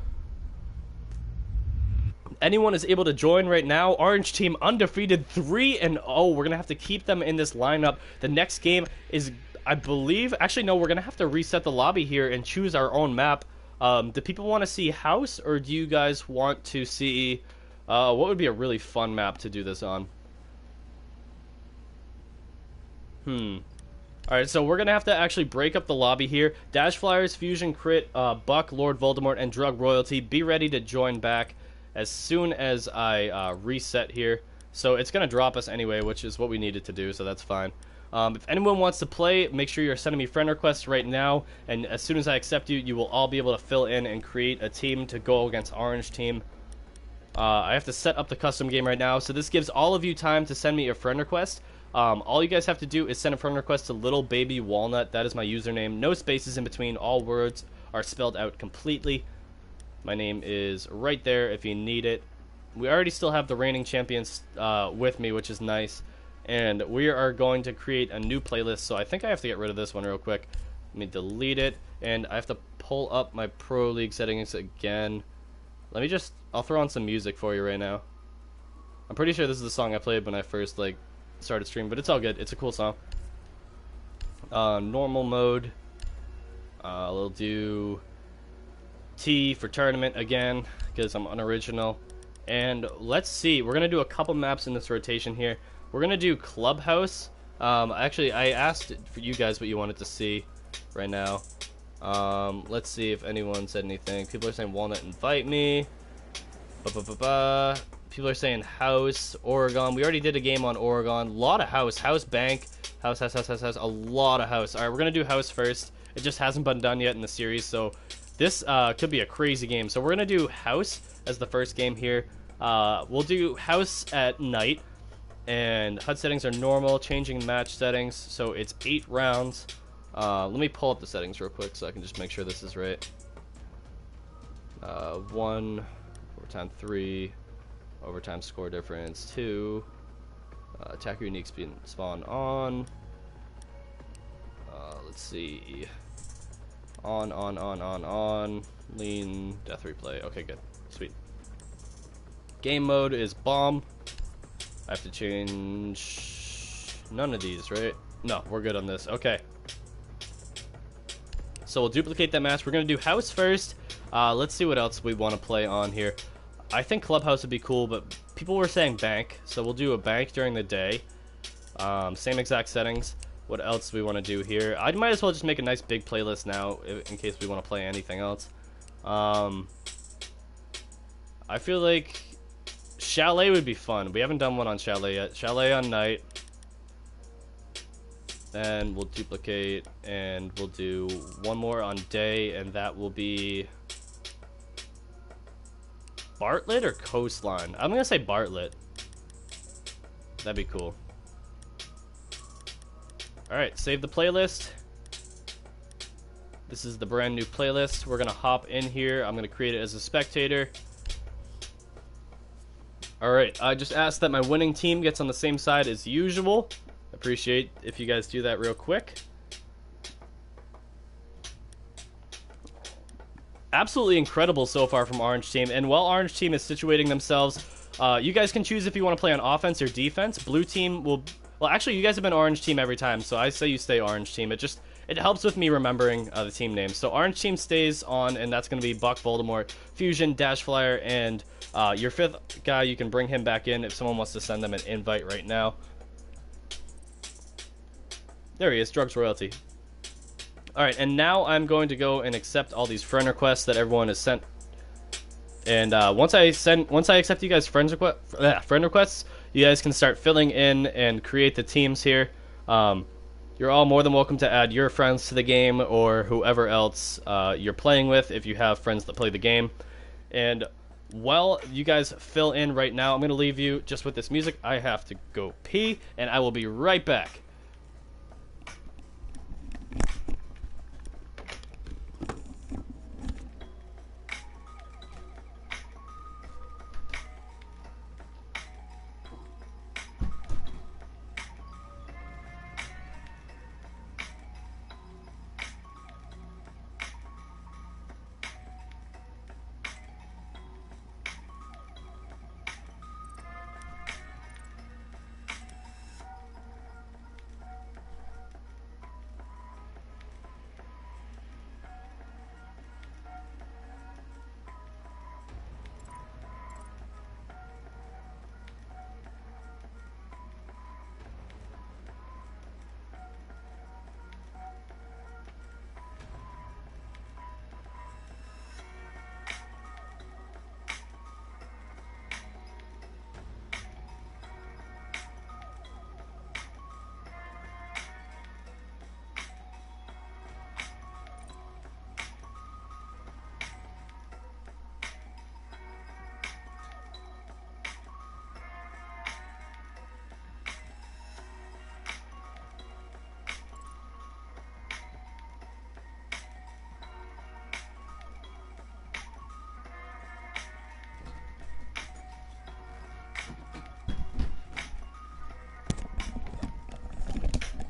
Anyone is able to join right now. Orange team undefeated 3-0. We're going to have to keep them in this lineup. The next game is, I believe, actually no, we're going to have to reset the lobby here and choose our own map. Do people want to see house, or do you guys want to see... what would be a really fun map to do this on? Alright, so we're going to have to actually break up the lobby here. Dash Flyers, Fusion Crit, Buck, Lord Voldemort, and Drug Royalty. Be ready to join back as soon as I reset here. So it's going to drop us anyway, which is what we needed to do, so that's fine. If anyone wants to play, make sure you're sending me friend requests right now. And as soon as I accept you, you will all be able to fill in and create a team to go against Orange Team. I have to set up the custom game right now, so this gives all of you time to send me a friend request. All you guys have to do is send a friend request to Little Baby Walnut. That is my username. No spaces in between. All words are spelled out completely. My name is right there if you need it. We already still have the reigning champions with me, which is nice. And we are going to create a new playlist, so I think I have to get rid of this one real quick. Let me delete it, and I have to pull up my Pro League settings again. Let me just... I'll throw on some music for you right now. I'm pretty sure this is the song I played when I first, like, started streaming, but it's all good. It's a cool song. Normal mode. We'll do T for tournament again, because I'm unoriginal. And let's see. We're going to do a couple maps in this rotation here. We're going to do Clubhouse. Actually, I asked for you guys what you wanted to see right now. Let's see if anyone said anything. People are saying Walnut invite me. People are saying House, Oregon. We already did a game on Oregon. A lot of House. House Bank. House. A lot of House. Alright, we're going to do House first. It just hasn't been done yet in the series, so this could be a crazy game. So we're going to do House as the first game here. We'll do House at night. And HUD settings are normal. Changing match settings. So it's 8 rounds. Let me pull up the settings real quick so I can just make sure this is right. 1, overtime 3, overtime score difference 2, attacker unique speed spawn on. Let's see. On. Lean, death replay. Okay, good. Sweet. Game mode is bomb. I have to change none of these, right? No, we're good on this. Okay. So we'll duplicate that match. We're going to do House first. Let's see what else we want to play on here. I think Clubhouse would be cool, but people were saying Bank. So we'll do a Bank during the day. Same exact settings. What else do we want to do here? I might as well just make a nice big playlist now in case we want to play anything else. I feel like Chalet would be fun. We haven't done one on Chalet yet. Chalet on night. Then we'll duplicate and we'll do one more on day, and that will be Bartlett or Coastline. I'm gonna say Bartlett. That'd be cool. Alright, save the playlist. This is the brand new playlist. We're gonna hop in here. I'm gonna create it as a spectator. Alright, I just asked that my winning team gets on the same side as usual. Appreciate if you guys do that real quick. Absolutely incredible so far from Orange Team. And while Orange Team is situating themselves, you guys can choose if you want to play on offense or defense. Blue Team will... Well, actually, you guys have been Orange Team every time, so I say you stay Orange Team. It helps with me remembering the team names. So Orange Team stays on, and that's going to be Buck, Voldemort, Fusion, Dash Flyer, and your 5th guy, you can bring him back in if someone wants to send them an invite right now. There he is, Drugs Royalty. Alright, and now I'm going to go and accept all these friend requests that everyone has sent. And once I accept you guys' friend requests, you guys can start filling in and create the teams here. You're all more than welcome to add your friends to the game or whoever else you're playing with if you have friends that play the game. And while you guys fill in right now, I'm going to leave you just with this music. I have to go pee, and I will be right back.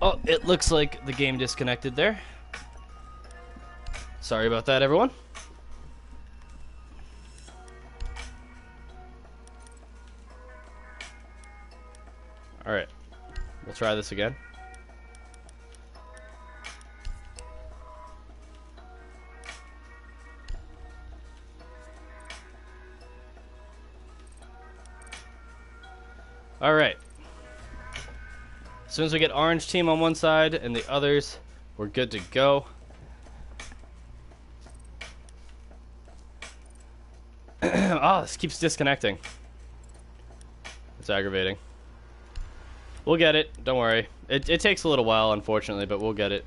Oh, it looks like the game disconnected there. Sorry about that, everyone. Alright. We'll try this again. Alright. As soon as we get orange team on one side and the others, we're good to go. Oh, this keeps disconnecting. It's aggravating. We'll get it. Don't worry. It takes a little while, unfortunately, but we'll get it.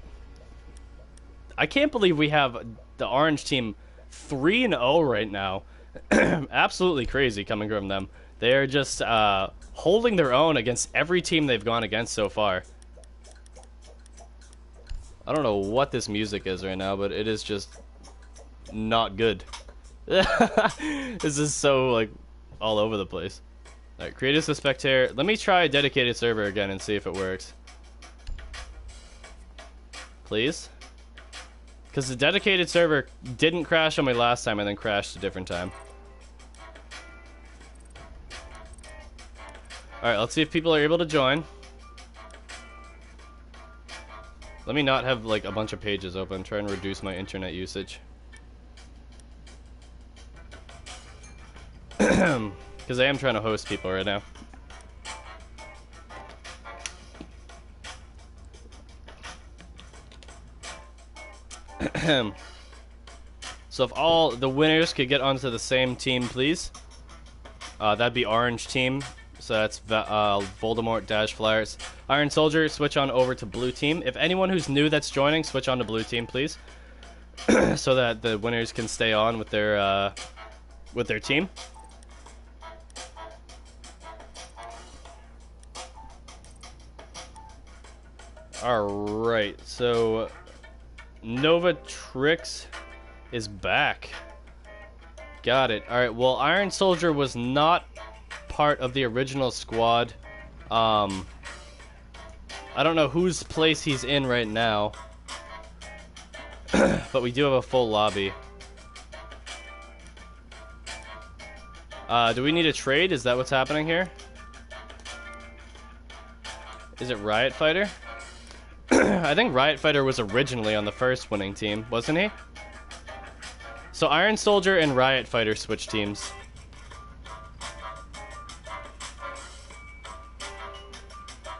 I can't believe we have the orange team 3-0 right now. Absolutely crazy coming from them. They are just holding their own against every team they've gone against so far. I don't know what this music is right now, but it is just not good. This is so, like, all over the place. Alright, create as a spectator. Let me try a dedicated server again and see if it works. Please? Because the dedicated server didn't crash on me last time and then crashed a different time. Alright, let's see if people are able to join. Let me not have, like, a bunch of pages open. Try and reduce my internet usage. Because I am trying to host people right now. So if all the winners could get onto the same team, please. That'd be orange team. So that's Voldemort, Dash Flyers. Iron Soldier, switch on over to blue team. If anyone who's new that's joining, switch on to blue team, please. So that the winners can stay on with their team. Alright, so Nova Trix is back. Got it. Alright, well, Iron Soldier was not part of the original squad. I don't know whose place he's in right now. But we do have a full lobby. Do we need a trade? Is that what's happening here? Is it Riot Fighter? I think Riot Fighter was originally on the first winning team, wasn't he? So Iron Soldier and Riot Fighter switch teams.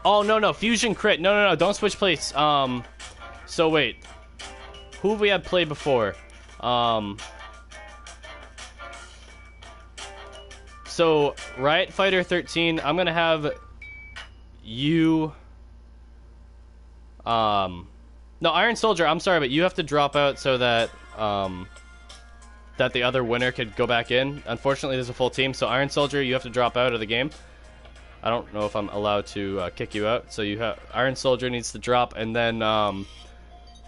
Oh, no, Fusion Crit. No, don't switch plates. So wait. Who have we had play before? So, Riot Fighter 13, I'm gonna have you... No, Iron Soldier, I'm sorry, but you have to drop out so that, that the other winner could go back in. Unfortunately, there's a full team, so Iron Soldier, you have to drop out of the game. I don't know if I'm allowed to kick you out, so you have... Iron Soldier needs to drop, and then,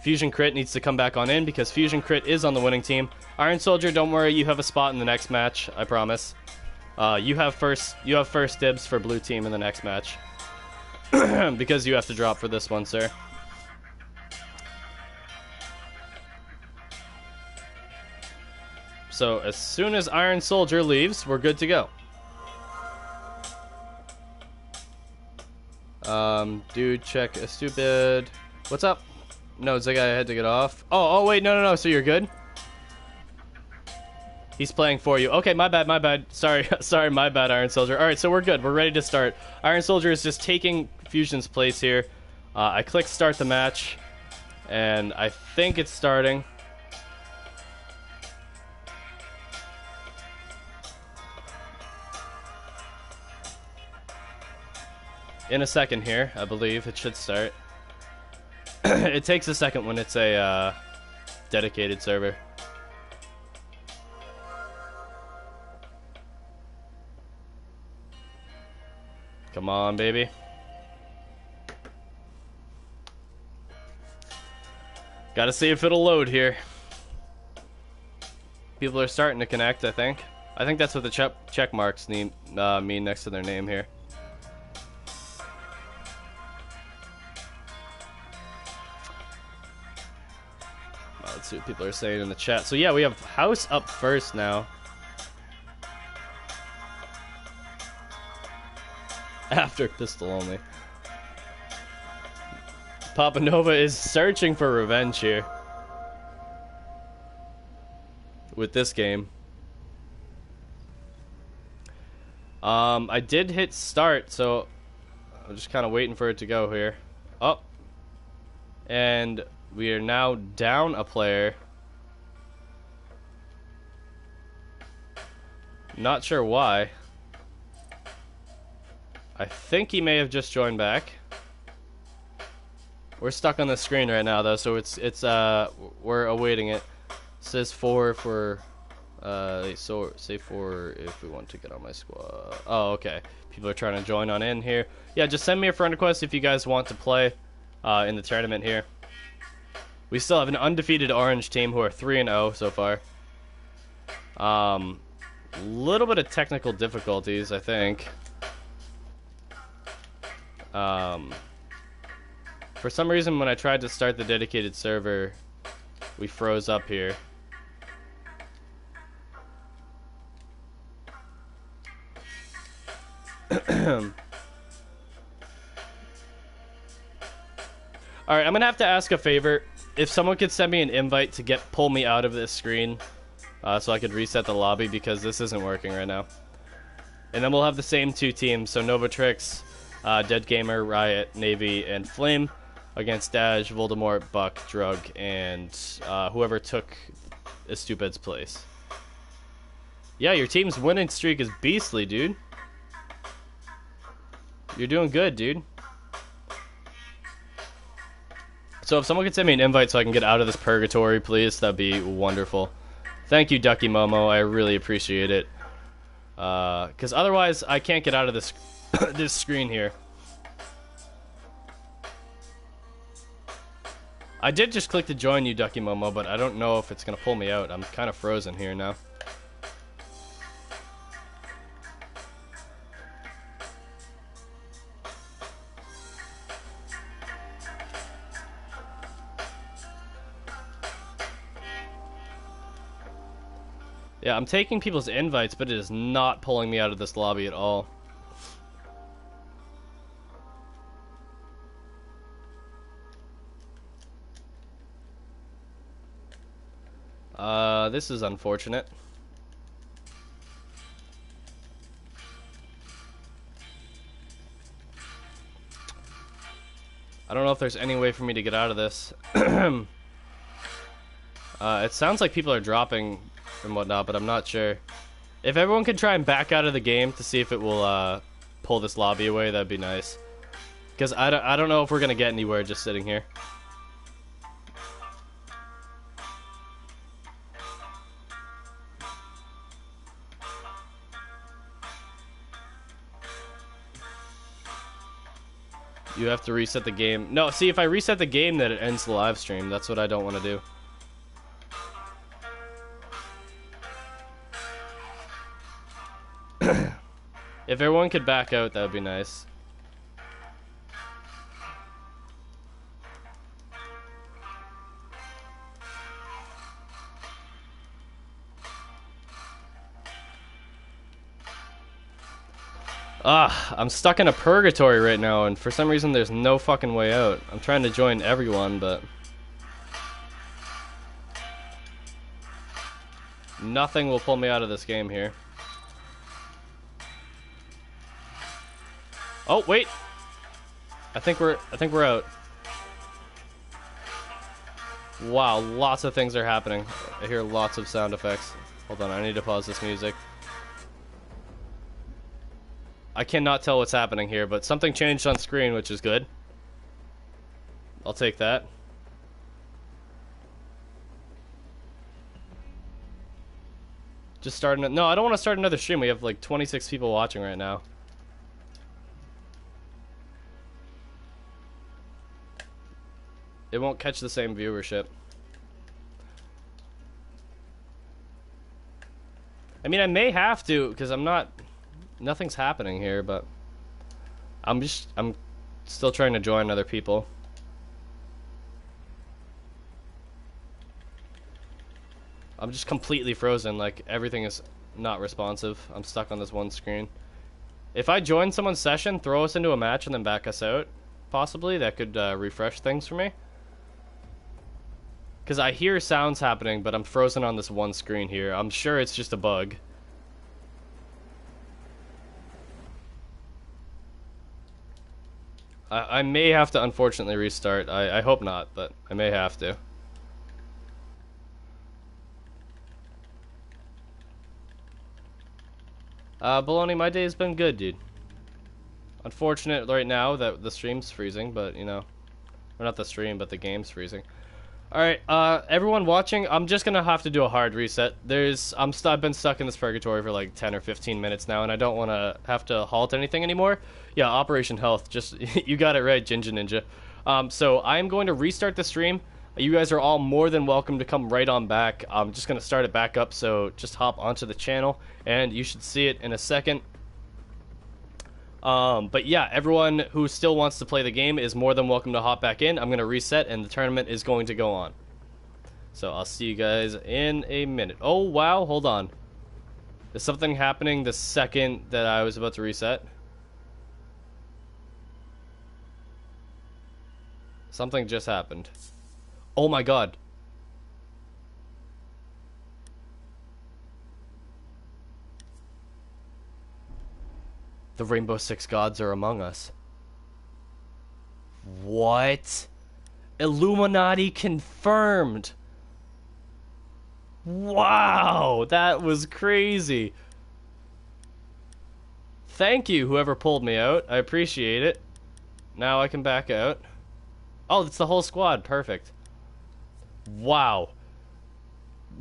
Fusion Crit needs to come back on in, because Fusion Crit is on the winning team. Iron Soldier, don't worry, you have a spot in the next match, I promise. You have first dibs for blue team in the next match. Because you have to drop for this one, sir. So, as soon as Iron Soldier leaves, we're good to go. Dude, check a stupid... What's up? No, Ziggy, I had to get off. Oh, wait, no, so you're good? He's playing for you. Okay, my bad. Sorry, my bad, Iron Soldier. Alright, so we're good. We're ready to start. Iron Soldier is just taking Fusion's place here. I click start the match, and I think it's starting. In a second here, I believe. It should start. It takes a second when it's a dedicated server. Come on, baby. Gotta see if it'll load here. People are starting to connect, I think. I think that's what the check marks mean next to their name here. Let's see what people are saying in the chat. So yeah, we have house up first now. After pistol only. Papa Nova is searching for revenge here. With this game. I did hit start, so I'm just kind of waiting for it to go here. Oh. And we are now down a player. Not sure why. I think he may have just joined back. We're stuck on the screen right now though, so we're awaiting it. It says 4 for so say 4 if we want to get on my squad. Oh, okay. People are trying to join on in here. Yeah, just send me a friend request if you guys want to play in the tournament here. We still have an undefeated orange team who are 3-0 so far. Little bit of technical difficulties, I think. For some reason, when I tried to start the dedicated server, we froze up here. Alright, I'm gonna have to ask a favor. If someone could send me an invite to pull me out of this screen, so I could reset the lobby, because this isn't working right now. And then we'll have the same 2 teams, so Novatrix, Dead Gamer, Riot, Navy, and Flame against Dash, Voldemort, Buck, Drug, and whoever took Estupid's place. Yeah, your team's winning streak is beastly, dude. You're doing good, dude. So if someone could send me an invite so I can get out of this purgatory, please, that'd be wonderful. Thank you, Ducky Momo. I really appreciate it. Because otherwise, I can't get out of this this screen here. I did just click to join you, Ducky Momo, but I don't know if it's gonna pull me out. I'm kind of frozen here now. Yeah, I'm taking people's invites, but it is not pulling me out of this lobby at all. This is unfortunate. I don't know if there's any way for me to get out of this. It sounds like people are dropping and whatnot, but I'm not sure. If everyone could try and back out of the game to see if it will pull this lobby away, that'd be nice. Because I don't know if we're gonna get anywhere just sitting here. You have to reset the game. No, see, if I reset the game, then it ends the live stream. That's what I don't want to do. If everyone could back out, that would be nice. I'm stuck in a purgatory right now, and for some reason there's no fucking way out. I'm trying to join everyone, but nothing will pull me out of this game here. Oh, wait. I think we're out. Wow, lots of things are happening. I hear lots of sound effects. Hold on, I need to pause this music. I cannot tell what's happening here, but something changed on screen, which is good. I'll take that. Just starting. No, I don't want to start another stream. We have like 26 people watching right now. It won't catch the same viewership. I mean, I may have to, because I'm not... Nothing's happening here, but... I'm still trying to join other people. I'm just completely frozen. Like, everything is not responsive. I'm stuck on this one screen. If I join someone's session, throw us into a match, and then back us out, possibly, that could refresh things for me. Because I hear sounds happening, but I'm frozen on this one screen here. I'm sure it's just a bug. I may have to, unfortunately, restart. I hope not, but I may have to. Baloney, my day's been good, dude. Unfortunate right now that the stream's freezing, but, you know. Or not the stream, but the game's freezing. Alright, everyone watching, I'm just gonna have to do a hard reset. I've been stuck in this purgatory for like 10 or 15 minutes now, and I don't want to have to halt anything anymore. Yeah, Operation Health, just, you got it right, Ginger Ninja. So I'm going to restart the stream. You guys are all more than welcome to come right on back. I'm just gonna start it back up, so just hop onto the channel, and you should see it in a second. But yeah, everyone who still wants to play the game is more than welcome to hop back in. I'm going to reset, and the tournament is going to go on. So I'll see you guys in a minute. Oh, wow, hold on. Is something happening the second that I was about to reset? Something just happened. Oh my god. The Rainbow Six Gods are among us. What? Illuminati confirmed. Wow, that was crazy. Thank you, whoever pulled me out. I appreciate it. Now I can back out. Oh, it's the whole squad. Perfect. Wow.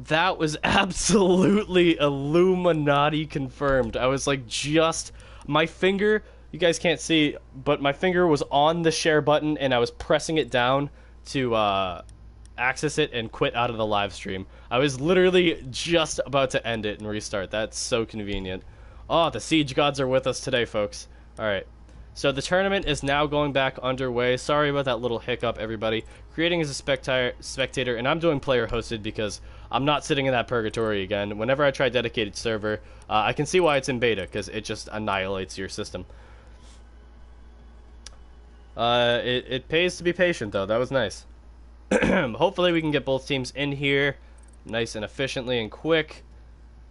That was absolutely Illuminati confirmed. I was like just... My finger, you guys can't see, but my finger was on the share button and I was pressing it down to access it and quit out of the live stream. I was literally just about to end it and restart. That's so convenient. Oh, the Siege Gods are with us today, folks. Alright. So the tournament is now going back underway. Sorry about that little hiccup, everybody. Creating as a spectator, and I'm doing player hosted because I'm not sitting in that purgatory again. Whenever I try dedicated server, I can see why it's in beta, because it just annihilates your system. It pays to be patient, though. That was nice. Hopefully we can get both teams in here nice and efficiently and quick.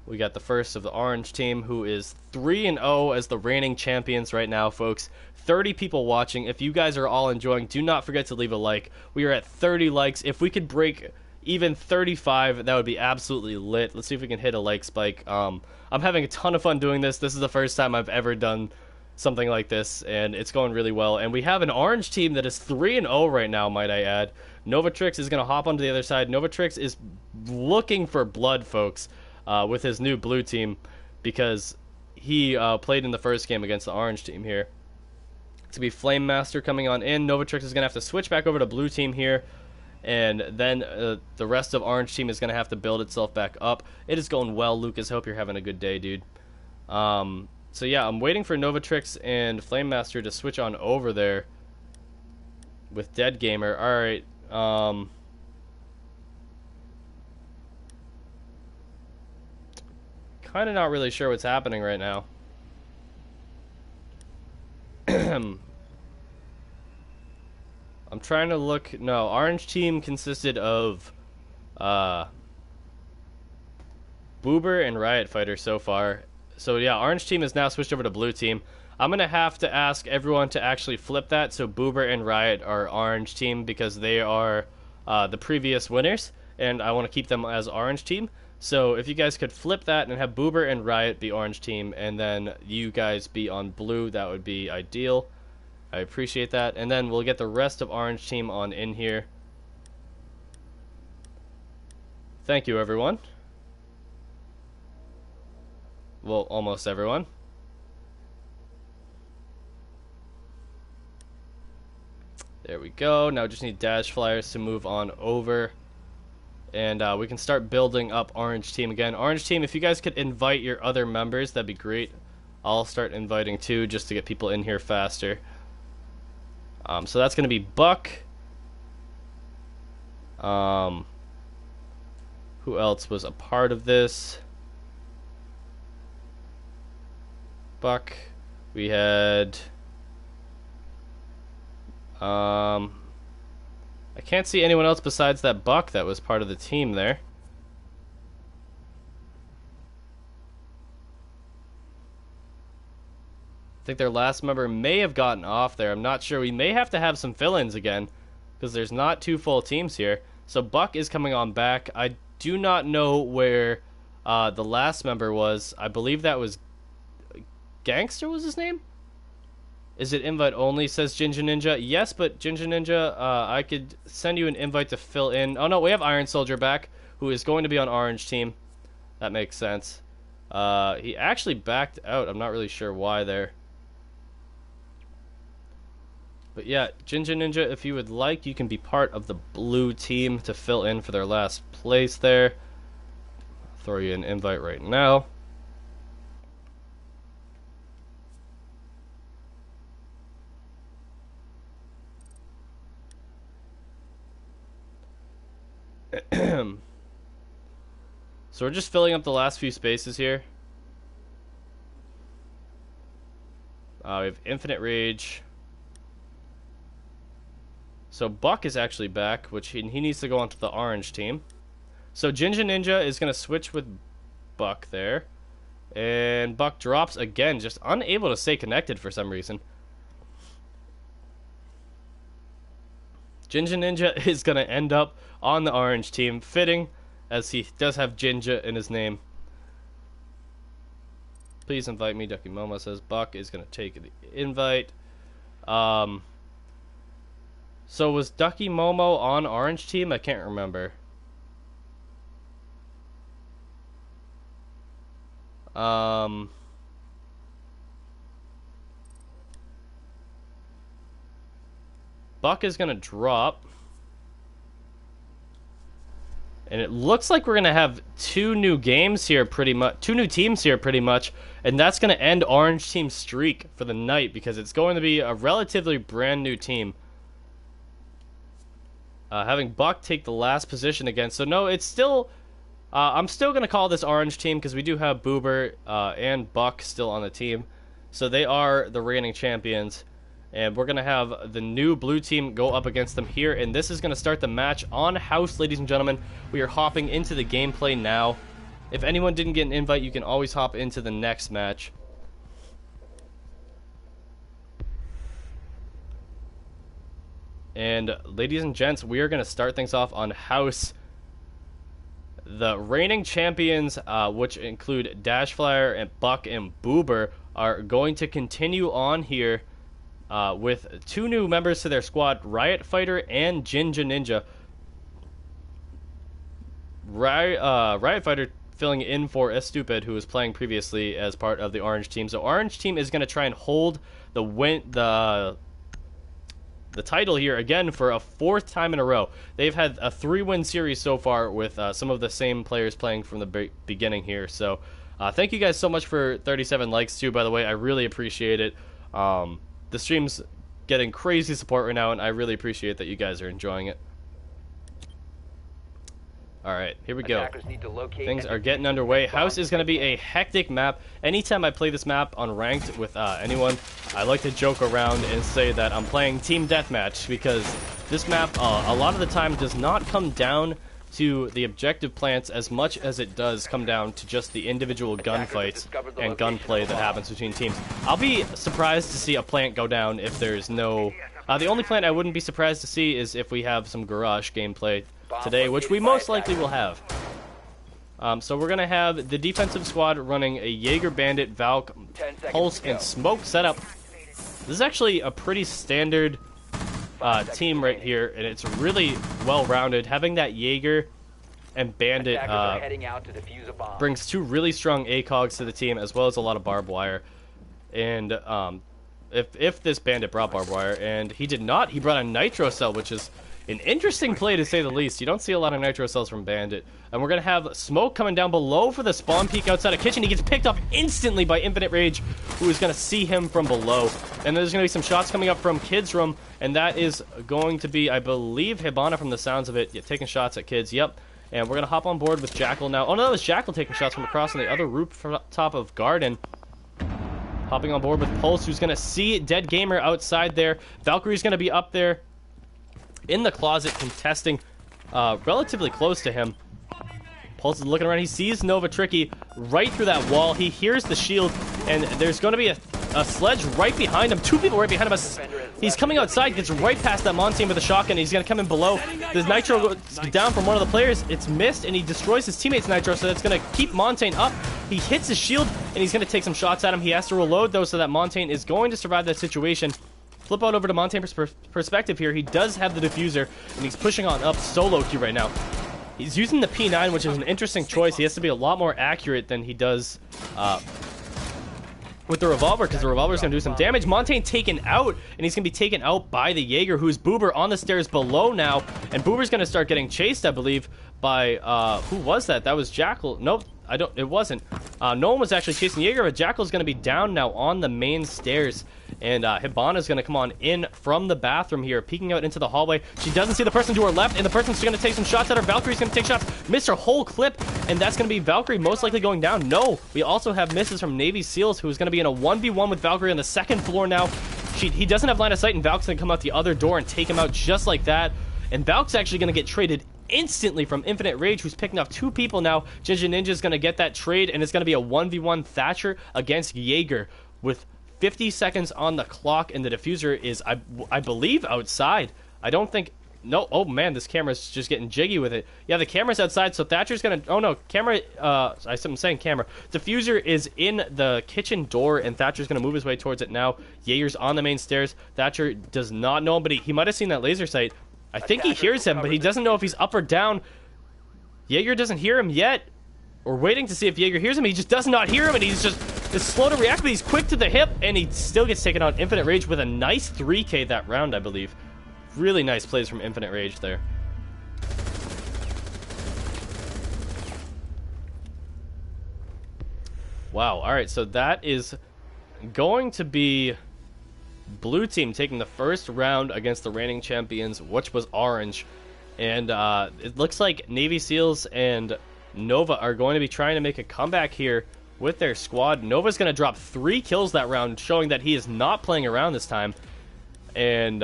We got the first of the orange team, who is 3-0 as the reigning champions right now, folks. 30 people watching. If you guys are all enjoying, do not forget to leave a like. We are at 30 likes. If we could break even 35, that would be absolutely lit. Let's see if we can hit a like spike. I'm having a ton of fun doing this. This is the first time I've ever done something like this, and it's going really well. And we have an orange team that is 3-0 right now, might I add. Novatrix is going to hop onto the other side. Novatrix is looking for blood, folks. With his new blue team, because he played in the first game against the orange team here. To be Flame Master coming on in. Novatrix is going to have to switch back over to blue team here, and then the rest of orange team is going to have to build itself back up. It is going well, Lucas. Hope you're having a good day, dude. So yeah, I'm waiting for Novatrix and Flame Master to switch on over there with Dead Gamer. Alright, kind of not really sure what's happening right now. I'm trying to look. No, orange team consisted of Boober and Riot Fighter so far. So yeah, orange team is now switched over to blue team. I'm gonna have to ask everyone to actually flip that so Boober and Riot are orange team, because they are the previous winners, and I want to keep them as orange team. So if you guys could flip that and have Boober and Riot be orange team, and then you guys be on blue, that would be ideal. I appreciate that. And then we'll get the rest of orange team on in here. Thank you, everyone. Well, almost everyone. There we go. Now just need dash flyers to move on over. And we can start building up orange team again. Orange team, if you guys could invite your other members, that'd be great. I'll start inviting too, just to get people in here faster. So that's going to be Buck. Who else was a part of this? Buck. We had... I can't see anyone else besides that Buck that was part of the team there. I think their last member may have gotten off there. I'm not sure. We may have to have some fill-ins again because there's not 2 full teams here. So Buck is coming on back. I do not know where the last member was. I believe that was Gangster was his name? Is it invite only, says Ginger Ninja? Yes, but Ginger Ninja, I could send you an invite to fill in. Oh no, we have Iron Soldier back, who is going to be on Orange team. That makes sense. He actually backed out. I'm not really sure why there. But yeah, Ginger Ninja, if you would like, you can be part of the blue team to fill in for their last place there. I'll throw you an invite right now. So we're just filling up the last few spaces here. We have Infinite Rage. So Buck is actually back, which he needs to go onto the orange team. So Ginger Ninja is going to switch with Buck there. And Buck drops again, just unable to stay connected for some reason. Ginger Ninja is going to end up on the orange team, fitting, as he does have Ginger in his name. Please invite me, Ducky Momo says. Buck is going to take the invite. So was Ducky Momo on orange team? I can't remember. Buck is going to drop. And it looks like we're going to have 2 new games here pretty much. 2 new teams here pretty much. And that's going to end Orange Team's streak for the night because it's going to be a relatively brand new team. Having Buck take the last position again. So no, it's still... I'm still going to call this Orange Team because we do have Boober and Buck still on the team. So they are the reigning champions. And we're going to have the new blue team go up against them here. And this is going to start the match on house, ladies and gentlemen. We are hopping into the gameplay now. If anyone didn't get an invite, you can always hop into the next match. And ladies and gents, we are going to start things off on house. The reigning champions, which include Dashflyer and Buck and Boober, are going to continue on here. With 2 new members to their squad, Riot Fighter and Ginger Ninja. Riot Fighter filling in for Estupid, who was playing previously as part of the Orange Team. So Orange Team is going to try and hold the title here again for a 4th time in a row. They've had a 3-win series so far with some of the same players playing from the beginning here. So thank you guys so much for 37 likes too, by the way. I really appreciate it. The stream's getting crazy support right now, and I really appreciate that you guys are enjoying it. Alright, here we go. Things are getting underway. House is going to be a hectic map. Anytime I play this map on ranked with anyone, I like to joke around and say that I'm playing Team Deathmatch, because this map, a lot of the time, does not come down to the objective plants as much as it does come down to just the individual gunfights and gunplay that happens between teams. I'll be surprised to see a plant go down if there's no... the only plant I wouldn't be surprised to see is if we have some garage gameplay today, which we most likely will have. So we're going to have the defensive squad running a Jaeger, Bandit, Valk, Pulse, and Smoke setup. This is actually a pretty standard team right here, and it's really well-rounded. Having that Jaeger and Bandit brings 2 really strong ACOGs to the team, as well as a lot of barbed wire. And if this Bandit brought barbed wire, and he did not, he brought a Nitro Cell, which is an interesting play to say the least. You don't see a lot of Nitro Cells from Bandit. And we're going to have Smoke coming down below for the spawn peek outside of Kitchen. He gets picked up instantly by Infinite Rage, who is going to see him from below. And there's going to be some shots coming up from Kids Room, and that is going to be, I believe, Hibana from the sounds of it, taking shots at Kids. Yep. And we're going to hop on board with Jackal now. Oh, no, that was Jackal taking shots from across on the other roof from top of Garden. Hopping on board with Pulse, who's going to see Dead Gamer outside there. Valkyrie's going to be up there in the closet contesting relatively close to him. Pulse is looking around. He sees Nova Tricky right through that wall. He hears the shield, and there's going to be a sledge right behind him. Two people right behind him. He's coming outside, gets right past that Montaigne with a shotgun. He's going to come in below. The Nitro goes down from one of the players. It's missed, and he destroys his teammate's Nitro, so that's going to keep Montaigne up. He hits his shield, and he's going to take some shots at him. He has to reload, though, so that Montaigne is going to survive that situation. Flip out over to Montaigne's perspective here. He does have the diffuser, and he's pushing on up solo queue right now. He's using the P9, which is an interesting choice. He has to be a lot more accurate than he does with the revolver, because the revolver is going to do some damage. Montaigne taken out, and he's going to be taken out by the Jaeger, who's Boober on the stairs below now. And Boober's going to start getting chased, I believe, by, who was that? That was Jackal. Nope, it wasn't. No one was actually chasing Jaeger, but Jackal's going to be down now on the main stairs. And Hibana's going to come on in from the bathroom here, peeking out into the hallway. She doesn't see the person to her left, and the person's going to take some shots at her. Valkyrie's going to take shots, miss her whole clip, and that's going to be Valkyrie most likely going down. No, we also have misses from Navy SEALs, who's going to be in a 1v1 with Valkyrie on the second floor now. He doesn't have line of sight, and Valk's going to come out the other door and take him out just like that. And Valk's actually going to get traded instantly from Infinite Rage, who's picking up two people now. Jinja Ninja's going to get that trade, and it's going to be a 1v1 Thatcher against Jaeger with 50 seconds on the clock, and the diffuser is, I believe, outside. I don't think... No, oh man, this camera's just getting jiggy with it. Yeah, the camera's outside, so Thatcher's gonna... Oh no, camera... I'm saying camera. Diffuser is in the kitchen door, and Thatcher's gonna move his way towards it now. Jaeger's on the main stairs. Thatcher does not know him, but he might have seen that laser sight. I think he hears him, but he doesn't know if he's up or down. Jaeger doesn't hear him yet. We're waiting to see if Jaeger hears him. He just does not hear him, and he's just... It's slow to react, but he's quick to the hip, and he still gets taken out. Infinite Rage with a nice 3K that round, I believe. Really nice plays from Infinite Rage there. Wow, alright, so that is going to be blue team taking the first round against the reigning champions, which was orange. And it looks like Navy SEALs and Nova are going to be trying to make a comeback here with their squad. Nova's going to drop 3 kills that round, showing that he is not playing around this time. And,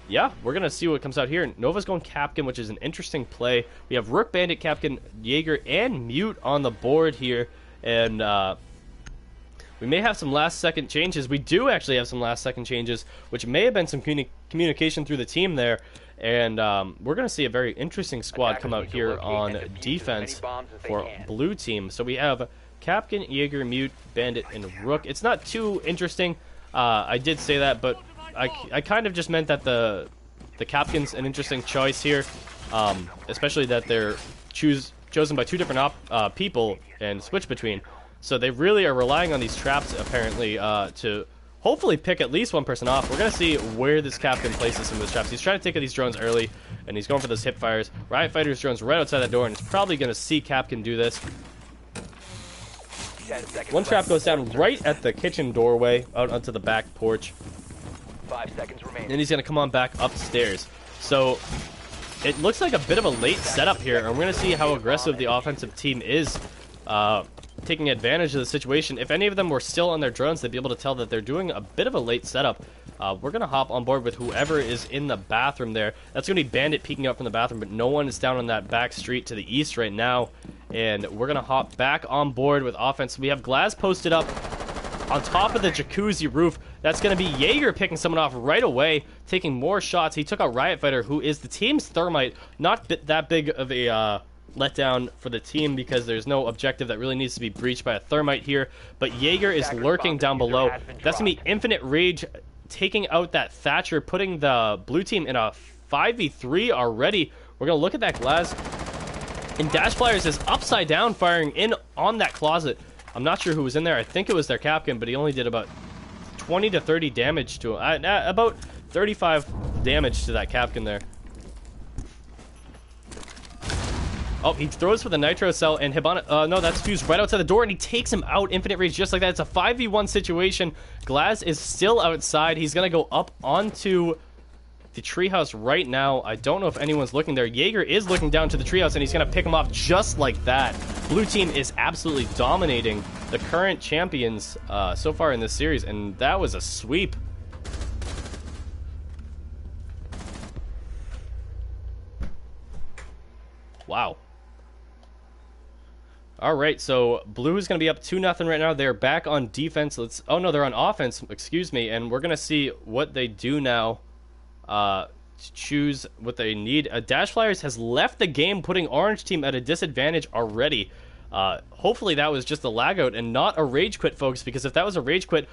yeah, we're going to see what comes out here. Nova's going Capkin, which is an interesting play. We have Rook, Bandit, Capkin, Jaeger, and Mute on the board here. And, we may have some last-second changes. We do actually have some last-second changes, which may have been some communication through the team there. And we're going to see a very interesting squad come out here on defense for blue team. So we have Capkin, Jaeger, Mute, Bandit, and Rook. It's not too interesting. I did say that, but I kind of just meant that the Capkin's an interesting choice here, especially that they're chosen by 2 different people and switch between. So they really are relying on these traps, apparently, to hopefully pick at least one person off. We're going to see where this Capkin places some of those traps. He's trying to take out these drones early, and he's going for those hip fires. Riot Fighter's drone's right outside that door, and he's probably going to see Capkin do this. One trap goes down right at the kitchen doorway, out onto the back porch. 5 seconds remaining. Then he's going to come on back upstairs. So it looks like a bit of a late setup here, and we're going to see how aggressive the offensive team is taking advantage of the situation. If any of them were still on their drones, they'd be able to tell that they're doing a bit of a late setup. We're going to hop on board with whoever is in the bathroom there. That's going to be Bandit peeking out from the bathroom, but no one is down on that back street to the east right now. And we're going to hop back on board with offense. We have Glass posted up on top of the jacuzzi roof. That's going to be Jaeger picking someone off right away, taking more shots. He took out Riot Fighter, who is the team's Thermite. Not that big of a letdown for the team, because there's no objective that really needs to be breached by a Thermite here. But Jaeger is lurking down below. That's going to be Infinite Rage taking out that Thatcher, putting the blue team in a 5v3 already. We're going to look at that Glass. And Dash Flyers is upside down, firing in on that closet. I'm not sure who was in there. I think it was their Capkin, but he only did about 20 to 30 damage to him. About 35 damage to that Capkin there. Oh, he throws for the Nitro Cell, and Hibana... no, that's fused right outside the door, and he takes him out. Infinite Rage just like that. It's a 5v1 situation. Glass is still outside. He's going to go up onto the treehouse right now. I don't know if anyone's looking there. Jaeger is looking down to the treehouse, and he's going to pick him off just like that. Blue team is absolutely dominating the current champions so far in this series, and that was a sweep. Wow. All right, so Blue is going to be up 2-0 right now. They're back on defense. Oh no, they're on offense. Excuse me. And we're going to see what they do now. To choose what they need. Dash Flyers has left the game, putting Orange team at a disadvantage already. Hopefully that was just a lag out and not a rage quit, folks. Because if that was a rage quit,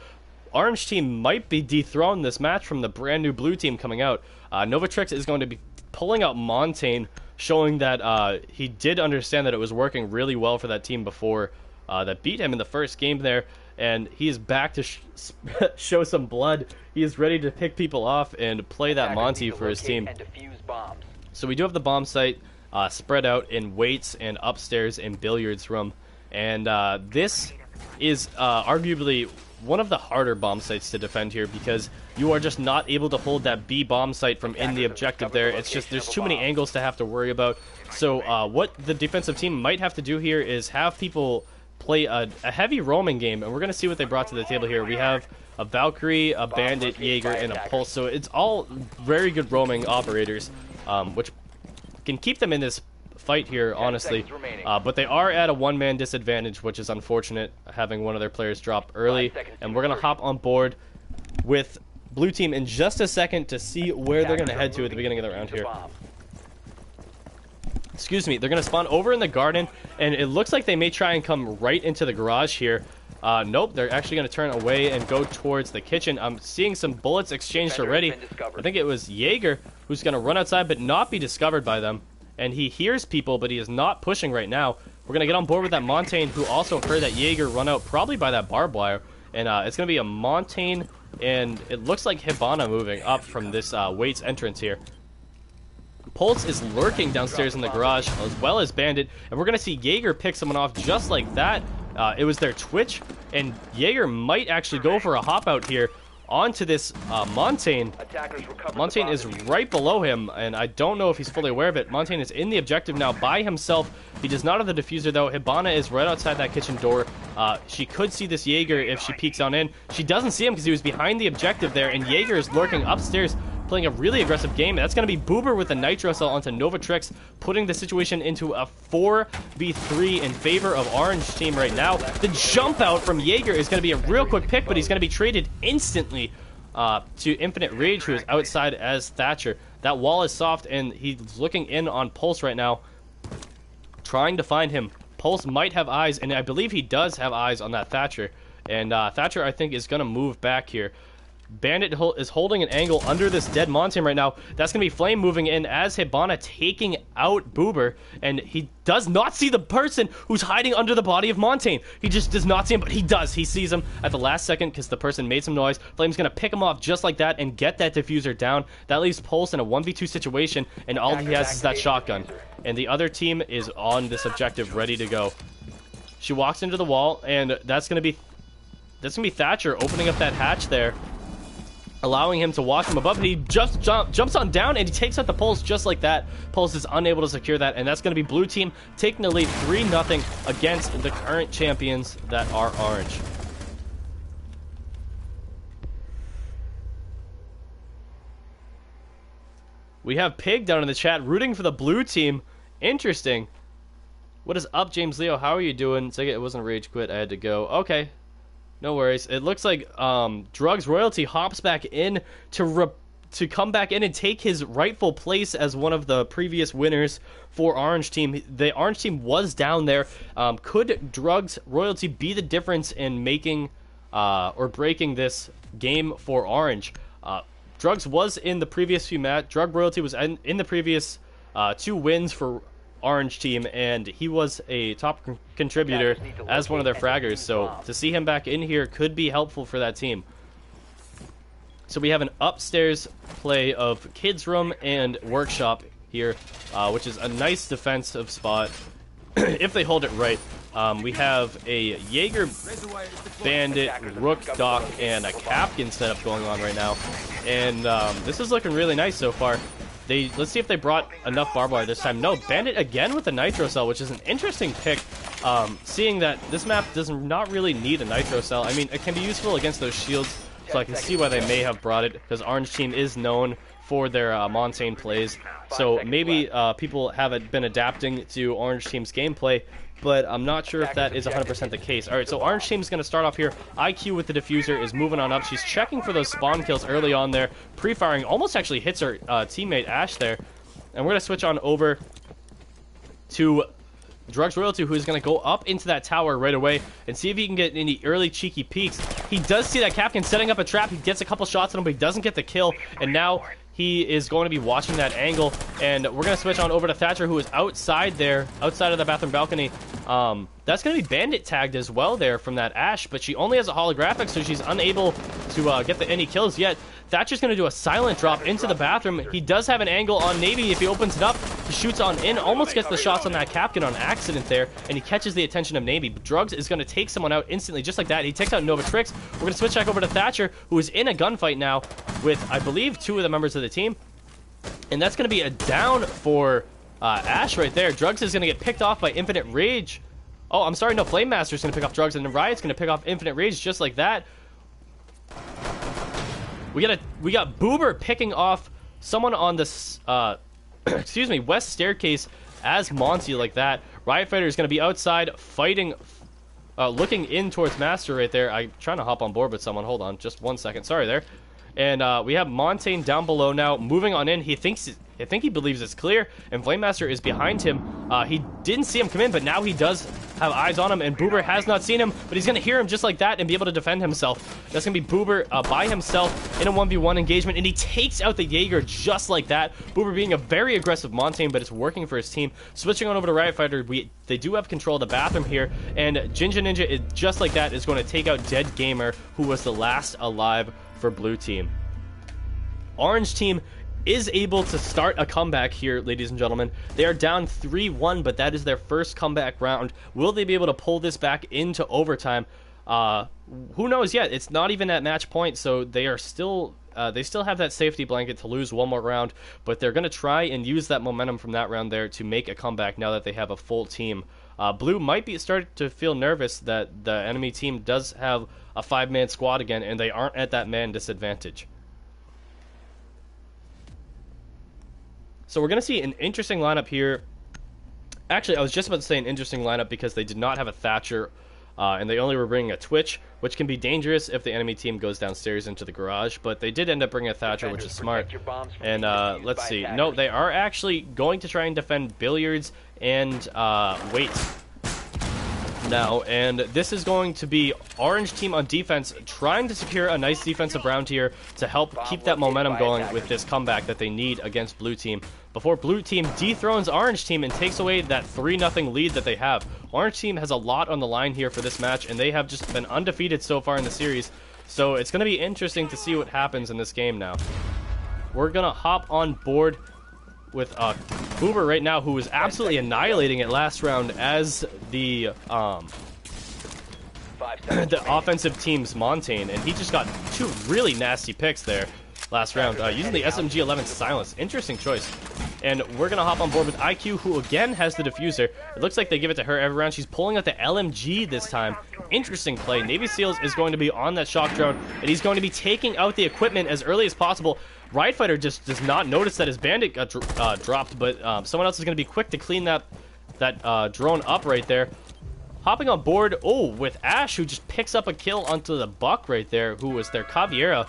Orange team might be dethroned this match from the brand new Blue team coming out. Novatrix is going to be pulling out Montaigne, showing that he did understand that it was working really well for that team before that beat him in the first game there, and he is back to show some blood. He is ready to pick people off and play that Monty for his team. So we do have the bomb site spread out in weights and upstairs in billiards room, and this is arguably one of the harder bomb sites to defend here, because you are just not able to hold that B bomb site from in the objective there. It's just there's too many angles to have to worry about. So what the defensive team might have to do here is have people play a heavy roaming game, and we're going to see what they brought to the table here. We have a Valkyrie, a Bandit, Jaeger, and a Pulse, so it's all very good roaming operators, which can keep them in this fight here, honestly, but they are at a one-man disadvantage, which is unfortunate, having one of their players drop early. And we're gonna hop on board with Blue team in just a second to see where they're gonna head to at the beginning of the round here. Excuse me. They're gonna spawn over in the garden, and it looks like they may try and come right into the garage here. Nope, they're actually going to turn away and go towards the kitchen. I'm seeing some bullets exchanged already. I think it was Jaeger who's going to run outside but not be discovered by them. And he hears people, but he is not pushing right now. We're going to get on board with that Montaigne, who also heard that Jaeger run out probably by that barbed wire. And it's going to be a Montaigne, and it looks like Hibana moving up from this Waits entrance here. Pulse is lurking downstairs in the garage, as well as Bandit, and we're going to see Jaeger pick someone off just like that. It was their Twitch, and Jaeger might actually go for a hop out here onto this Montaigne. Montaigne is right below him, and I don't know if he's fully aware of it. Montaigne is in the objective now by himself. He does not have the diffuser, though. Hibana is right outside that kitchen door. She could see this Jaeger if she peeks on in. She doesn't see him because he was behind the objective there, and Jaeger is lurking upstairs, playing a really aggressive game. That's going to be Boober with the Nitro Cell onto Novatrix, putting the situation into a 4v3 in favor of Orange team right now. The jump out from Jaeger is going to be a real quick pick, but he's going to be traded instantly to Infinite Rage, who is outside as Thatcher. That wall is soft, and he's looking in on Pulse right now, trying to find him. Pulse might have eyes, and I believe he does have eyes on that Thatcher. And Thatcher, I think, is going to move back here. Bandit is holding an angle under this dead Montaigne right now. That's going to be Flame moving in as Hibana taking out Boober. And he does not see the person who's hiding under the body of Montaigne. He just does not see him, but he does. He sees him at the last second because the person made some noise. Flame's going to pick him off just like that and get that diffuser down. That leaves Pulse in a 1v2 situation, and all he has is that shotgun. And the other team is on this objective ready to go. She walks into the wall, and that's going to be Thatcher opening up that hatch there, allowing him to watch from above, and he just jumps on down, and he takes out the Pulse just like that. Pulse is unable to secure that, and that's going to be Blue team taking the lead 3-0 against the current champions that are Orange. We have Pig down in the chat rooting for the Blue team. Interesting. What is up, James Leo? How are you doing? It wasn't a rage quit. I had to go. Okay. No worries. It looks like Drugs Royalty hops back in to come back in and take his rightful place as one of the previous winners for Orange team. The Orange team was down there. Could Drugs Royalty be the difference in making or breaking this game for Orange? Drugs was in the previous few matches. Drug Royalty was in the previous 2 wins for Orange team, and he was a top contributor as one of their fraggers, so to see him back in here could be helpful for that team. So we have an upstairs play of Kids Room and Workshop here, which is a nice defensive spot if they hold it right. We have a Jaeger, Bandit, Rook, Doc, and a Capkin setup going on right now. And this is looking really nice so far. Let's see if they brought enough barbed wire this time. No, Bandit again with a Nitro Cell, which is an interesting pick. Seeing that this map does not really need a Nitro Cell. I mean, it can be useful against those shields, so I can see why they may have brought it, because Orange Team is known for their Montane plays. So maybe people haven't been adapting to Orange Team's gameplay, but I'm not sure if that is 100% the case. Alright, so Orange Team's going to start off here. IQ with the diffuser is moving on up. She's checking for those spawn kills early on there. Pre-firing almost actually hits her teammate Ash there. And we're going to switch on over to Drugs Royalty, who is going to go up into that tower right away and see if he can get any early cheeky peeks. He does see that Capkin setting up a trap. He gets a couple shots on him, but he doesn't get the kill. And now he is going to be watching that angle. And we're going to switch on over to Thatcher, who is outside there, outside of the bathroom balcony. That's going to be Bandit tagged as well there from that Ash, but she only has a holographic, so she's unable to get any kills yet. Thatcher's going to do a silent drop into the bathroom. He does have an angle on Navy. If he opens it up, he shoots on in, almost gets the shots on that Capkin on accident there, and he catches the attention of Navy. But Drugs is going to take someone out instantly, just like that. He takes out Nova Trix. We're going to switch back over to Thatcher, who is in a gunfight now with, I believe, 2 of the members of the team. And that's going to be a down for Ash right there. Drugs is going to get picked off by Infinite Rage. Oh, I'm sorry, no, Flame Master's going to pick off Drugs, and then Riot's going to pick off Infinite Rage just like that. We got Boober picking off someone on this, excuse me, west staircase as Monty like that. Riot Fighter is going to be outside fighting, looking in towards Master right there. I'm trying to hop on board with someone. Hold on, just 1 second. Sorry there. And we have Montaigne down below now, moving on in. I think he believes it's clear, and Flame Master is behind him. He didn't see him come in, but now he does have eyes on him, and Boober has not seen him, but he's going to hear him just like that and be able to defend himself. That's going to be Boober by himself in a 1v1 engagement, and he takes out the Jaeger just like that. Boober being a very aggressive Montaigne, but it's working for his team. Switching on over to Riot Fighter, they do have control of the bathroom here, and Jinja Ninja, just like that, is going to take out Dead Gamer, who was the last alive for Blue Team. Orange Team is able to start a comeback here, ladies and gentlemen. They are down 3-1, but that is their first comeback round. Will they be able to pull this back into overtime? Who knows yet? It's not even at match point, so they are still they still have that safety blanket to lose one more round, but they're going to try and use that momentum from that round there to make a comeback now that they have a full team. Blue might be starting to feel nervous that the enemy team does have a 5-man squad again, and they aren't at that man disadvantage. So we're going to see an interesting lineup here. Actually, I was just about to say an interesting lineup because they did not have a Thatcher, and they only were bringing a Twitch, which can be dangerous if the enemy team goes downstairs into the garage. But they did end up bringing a Thatcher, which is smart. And let's see. No, they are actually going to try and defend Billiards and Wait now, and this is going to be Orange Team on defense, trying to secure a nice defensive round here to help keep that momentum going with this comeback that they need against Blue Team before Blue Team dethrones Orange Team and takes away that 3-0 lead that they have. Orange Team has a lot on the line here for this match, and they have just been undefeated so far in the series, so it's going to be interesting to see what happens in this game now. We're going to hop on board with Boober right now, who is absolutely annihilating it last round as the the offensive team's Montaigne, and he just got 2 really nasty picks there last round, using the SMG-11 Silence. Interesting choice. And we're going to hop on board with IQ, who again has the diffuser. It looks like they give it to her every round. She's pulling out the LMG this time. Interesting play. Navy SEALs is going to be on that shock drone, and he's going to be taking out the equipment as early as possible. Riot Fighter just does not notice that his bandit got dropped, but someone else is going to be quick to clean that drone up right there. Hopping on board, with Ash, who just picks up a kill onto the Buck right there, who was their Caviera,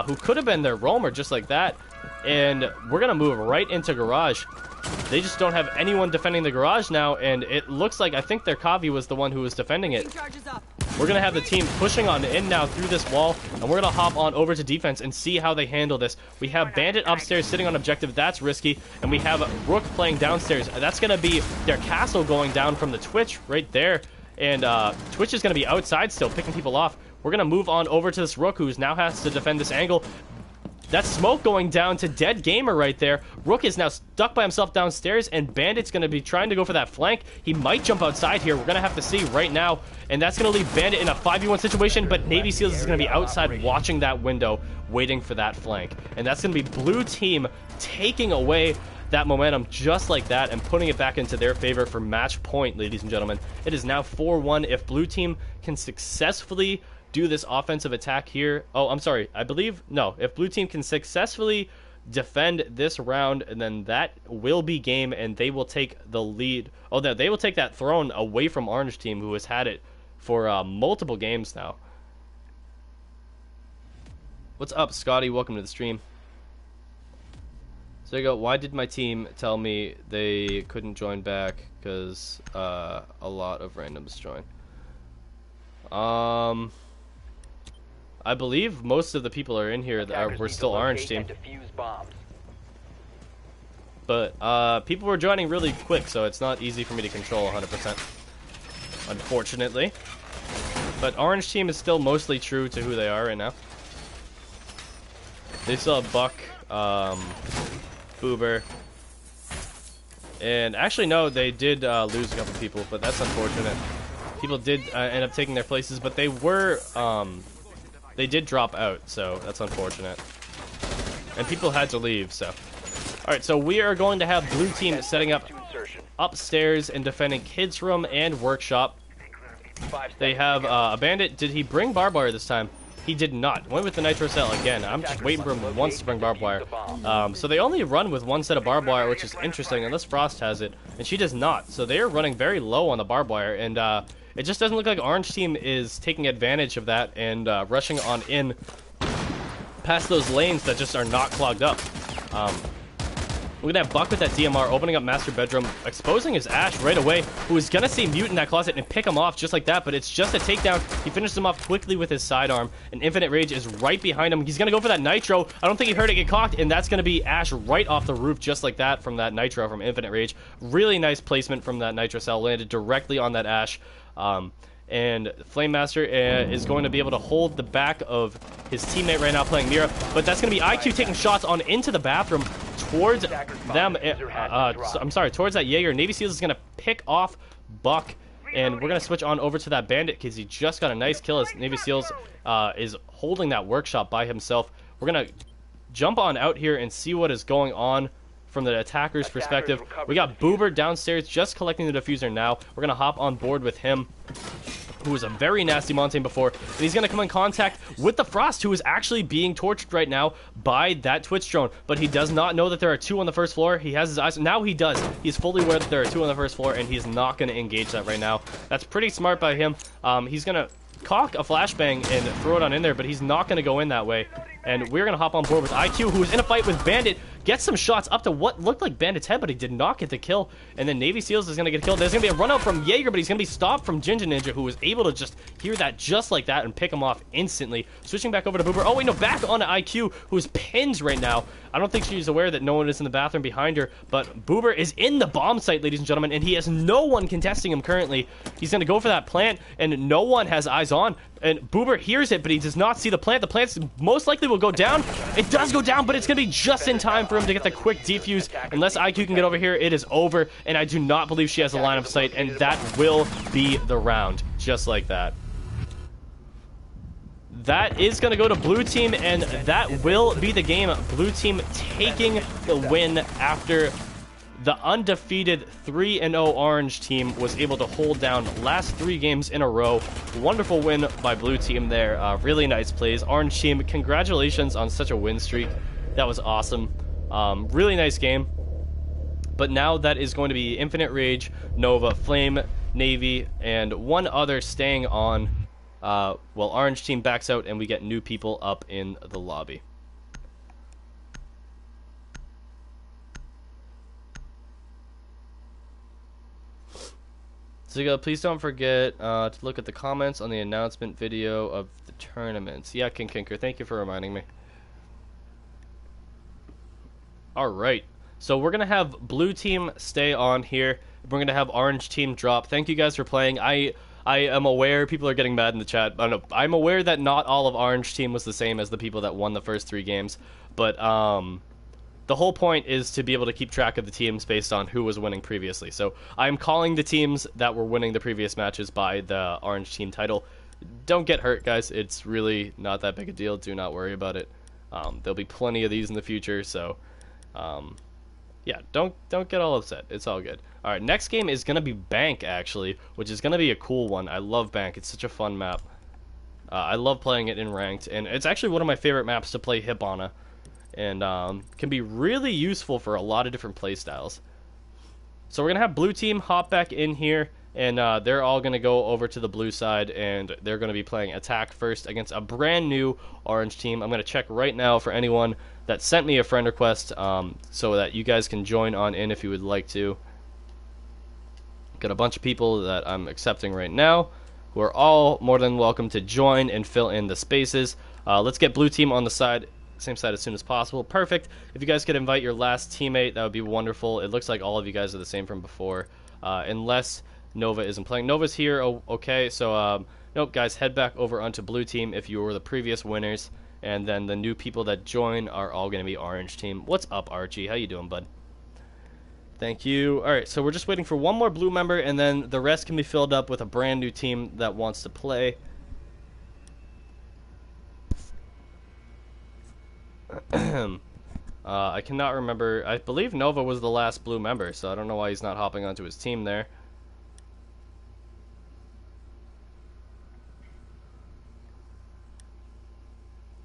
who could have been their Roamer just like that. And we're going to move right into Garage. They just don't have anyone defending the Garage now, and it looks like, I think their Kavi was the one who was defending it. We're going to have the team pushing on in now through this wall, and we're going to hop on over to defense and see how they handle this. We have Bandit upstairs sitting on objective. That's risky. And we have Rook playing downstairs. That's going to be their castle going down from the Twitch right there. And Twitch is going to be outside still, picking people off. We're going to move on over to this Rook, who now has to defend this angle. That's smoke going down to Dead Gamer right there. Rook is now stuck by himself downstairs, and Bandit's going to be trying to go for that flank. He might jump outside here. We're going to have to see right now, and that's going to leave Bandit in a 5v1 situation, but Navy Seals is going to be outside watching that window, waiting for that flank. And that's going to be blue team taking away that momentum just like that and putting it back into their favor for match point, ladies and gentlemen. It is now 4-1. If blue team can successfully do this offensive attack here. Oh, I'm sorry. I believe, no. If blue team can successfully defend this round, and then that will be game, and they will take the lead. Oh, they will take that throne away from orange team, who has had it for multiple games now. What's up, Scotty? Welcome to the stream. So you go, why did my team tell me they couldn't join back? Because a lot of randoms join. I believe most of the people are in here that were still orange team. But people were joining really quick, so it's not easy for me to control 100%. Unfortunately. But orange team is still mostly true to who they are right now. They still have Buck, Boober. And actually, no, they did lose a couple people, but that's unfortunate. People did end up taking their places, but they were, they did drop out, so that's unfortunate. And people had to leave, so. Alright, so we are going to have blue team setting up upstairs and defending kids' room and workshop. They have a bandit. Did he bring barbed wire this time? He did not. Went with the nitro cell again. I'm just waiting for him once to bring barbed wire. So they only run with one set of barbed wire, which is interesting, unless Frost has it. And she does not. So they are running very low on the barbed wire. And it just doesn't look like orange team is taking advantage of that and rushing on in past those lanes that just are not clogged up. We're going to have Buck with that DMR opening up master bedroom, exposing his Ash right away, who is going to see Mute in that closet and pick him off just like that, but it's just a takedown. He finishes him off quickly with his sidearm, and Infinite Rage is right behind him. He's going to go for that Nitro. I don't think he heard it get cocked, and that's going to be Ash right off the roof just like that from that Nitro from Infinite Rage. Really nice placement from that Nitro cell, landed directly on that Ash. And Flame Master is going to be able to hold the back of his teammate right now playing Mira, but that's going to be IQ taking shots on into the bathroom towards them. I'm sorry, towards that Jaeger. Navy Seals is going to pick off Buck, and we're going to switch on over to that Bandit because he just got a nice kill as Navy Seals is holding that workshop by himself. We're going to jump on out here and see what is going on from the attacker's perspective. We got Boober downstairs just collecting the diffuser now. We're going to hop on board with him, who was a very nasty Montaigne before, and he's going to come in contact with the Frost, who is actually being tortured right now by that Twitch drone, but he does not know that there are two on the first floor. He has his eyes. Now he does. He's fully aware that there are two on the first floor, and he's not going to engage that right now. That's pretty smart by him. He's going to cock a flashbang and throw it on in there, but he's not going to go in that way. And we're going to hop on board with IQ, who is in a fight with Bandit, gets some shots up to what looked like Bandit's head, but he did not get the kill. And then Navy Seals is going to get killed. There's going to be a run out from Jaeger, but he's going to be stopped from Ginger Ninja, who was able to just hear that just like that and pick him off instantly. Switching back over to Boober. Oh, wait, no, back on to IQ, who is pinned right now. I don't think she's aware that no one is in the bathroom behind her, but Boober is in the bomb site, ladies and gentlemen, and he has no one contesting him currently. He's going to go for that plant, and no one has eyes on. And Boober hears it, but he does not see the plant. The plant most likely will go down. It does go down, but it's going to be just in time for him to get the quick defuse. Unless IQ can get over here, it is over. And I do not believe she has a line of sight, and that will be the round. Just like that. That is going to go to blue team, and that will be the game. Blue team taking the win after the undefeated 3-0 orange team was able to hold down last 3 games in a row. Wonderful win by blue team there. Really nice plays. Orange team, congratulations on such a win streak. That was awesome. Really nice game. But now that is going to be Infinite Rage, Nova, Flame, Navy, and one other staying on while orange team backs out and we get new people up in the lobby. So please don't forget to look at the comments on the announcement video of the tournaments. Yeah, King Kinker, thank you for reminding me. Alright, so we're going to have blue team stay on here. We're going to have orange team drop. Thank you guys for playing. I I am aware people are getting mad in the chat. I don't know. I'm aware that not all of Orange Team was the same as the people that won the first 3 games, but the whole point is to be able to keep track of the teams based on who was winning previously. So I'm calling the teams that were winning the previous matches by the Orange Team title. Don't get hurt, guys. It's really not that big a deal. Do not worry about it. There'll be plenty of these in the future, so yeah, don't get all upset. It's all good. All right, next game is gonna be Bank, actually, which is gonna be a cool one. I love Bank. It's such a fun map. I love playing it in ranked, and it's actually one of my favorite maps to play Hibana, and can be really useful for a lot of different play styles. So we're gonna have blue team hop back in here, and they're all gonna go over to the blue side, and they're gonna be playing attack first against a brand new orange team. I'm gonna check right now for anyone that sent me a friend request, so that you guys can join on in if you would like to. Got a bunch of people that I'm accepting right now, who are all more than welcome to join and fill in the spaces. Let's get blue team on the same side as soon as possible. Perfect. If you guys could invite your last teammate, that would be wonderful. It looks like all of you guys are the same from before, unless Nova isn't playing. Nova's here. Oh, okay, so nope, guys, head back over onto blue team if you were the previous winners, and then the new people that join are all going to be orange team. What's up, Archie? How you doing, bud? Thank you. All right, so we're just waiting for one more blue member, and then the rest can be filled up with a brand new team that wants to play. I cannot remember. I believe Nova was the last blue member, so I don't know why he's not hopping onto his team there.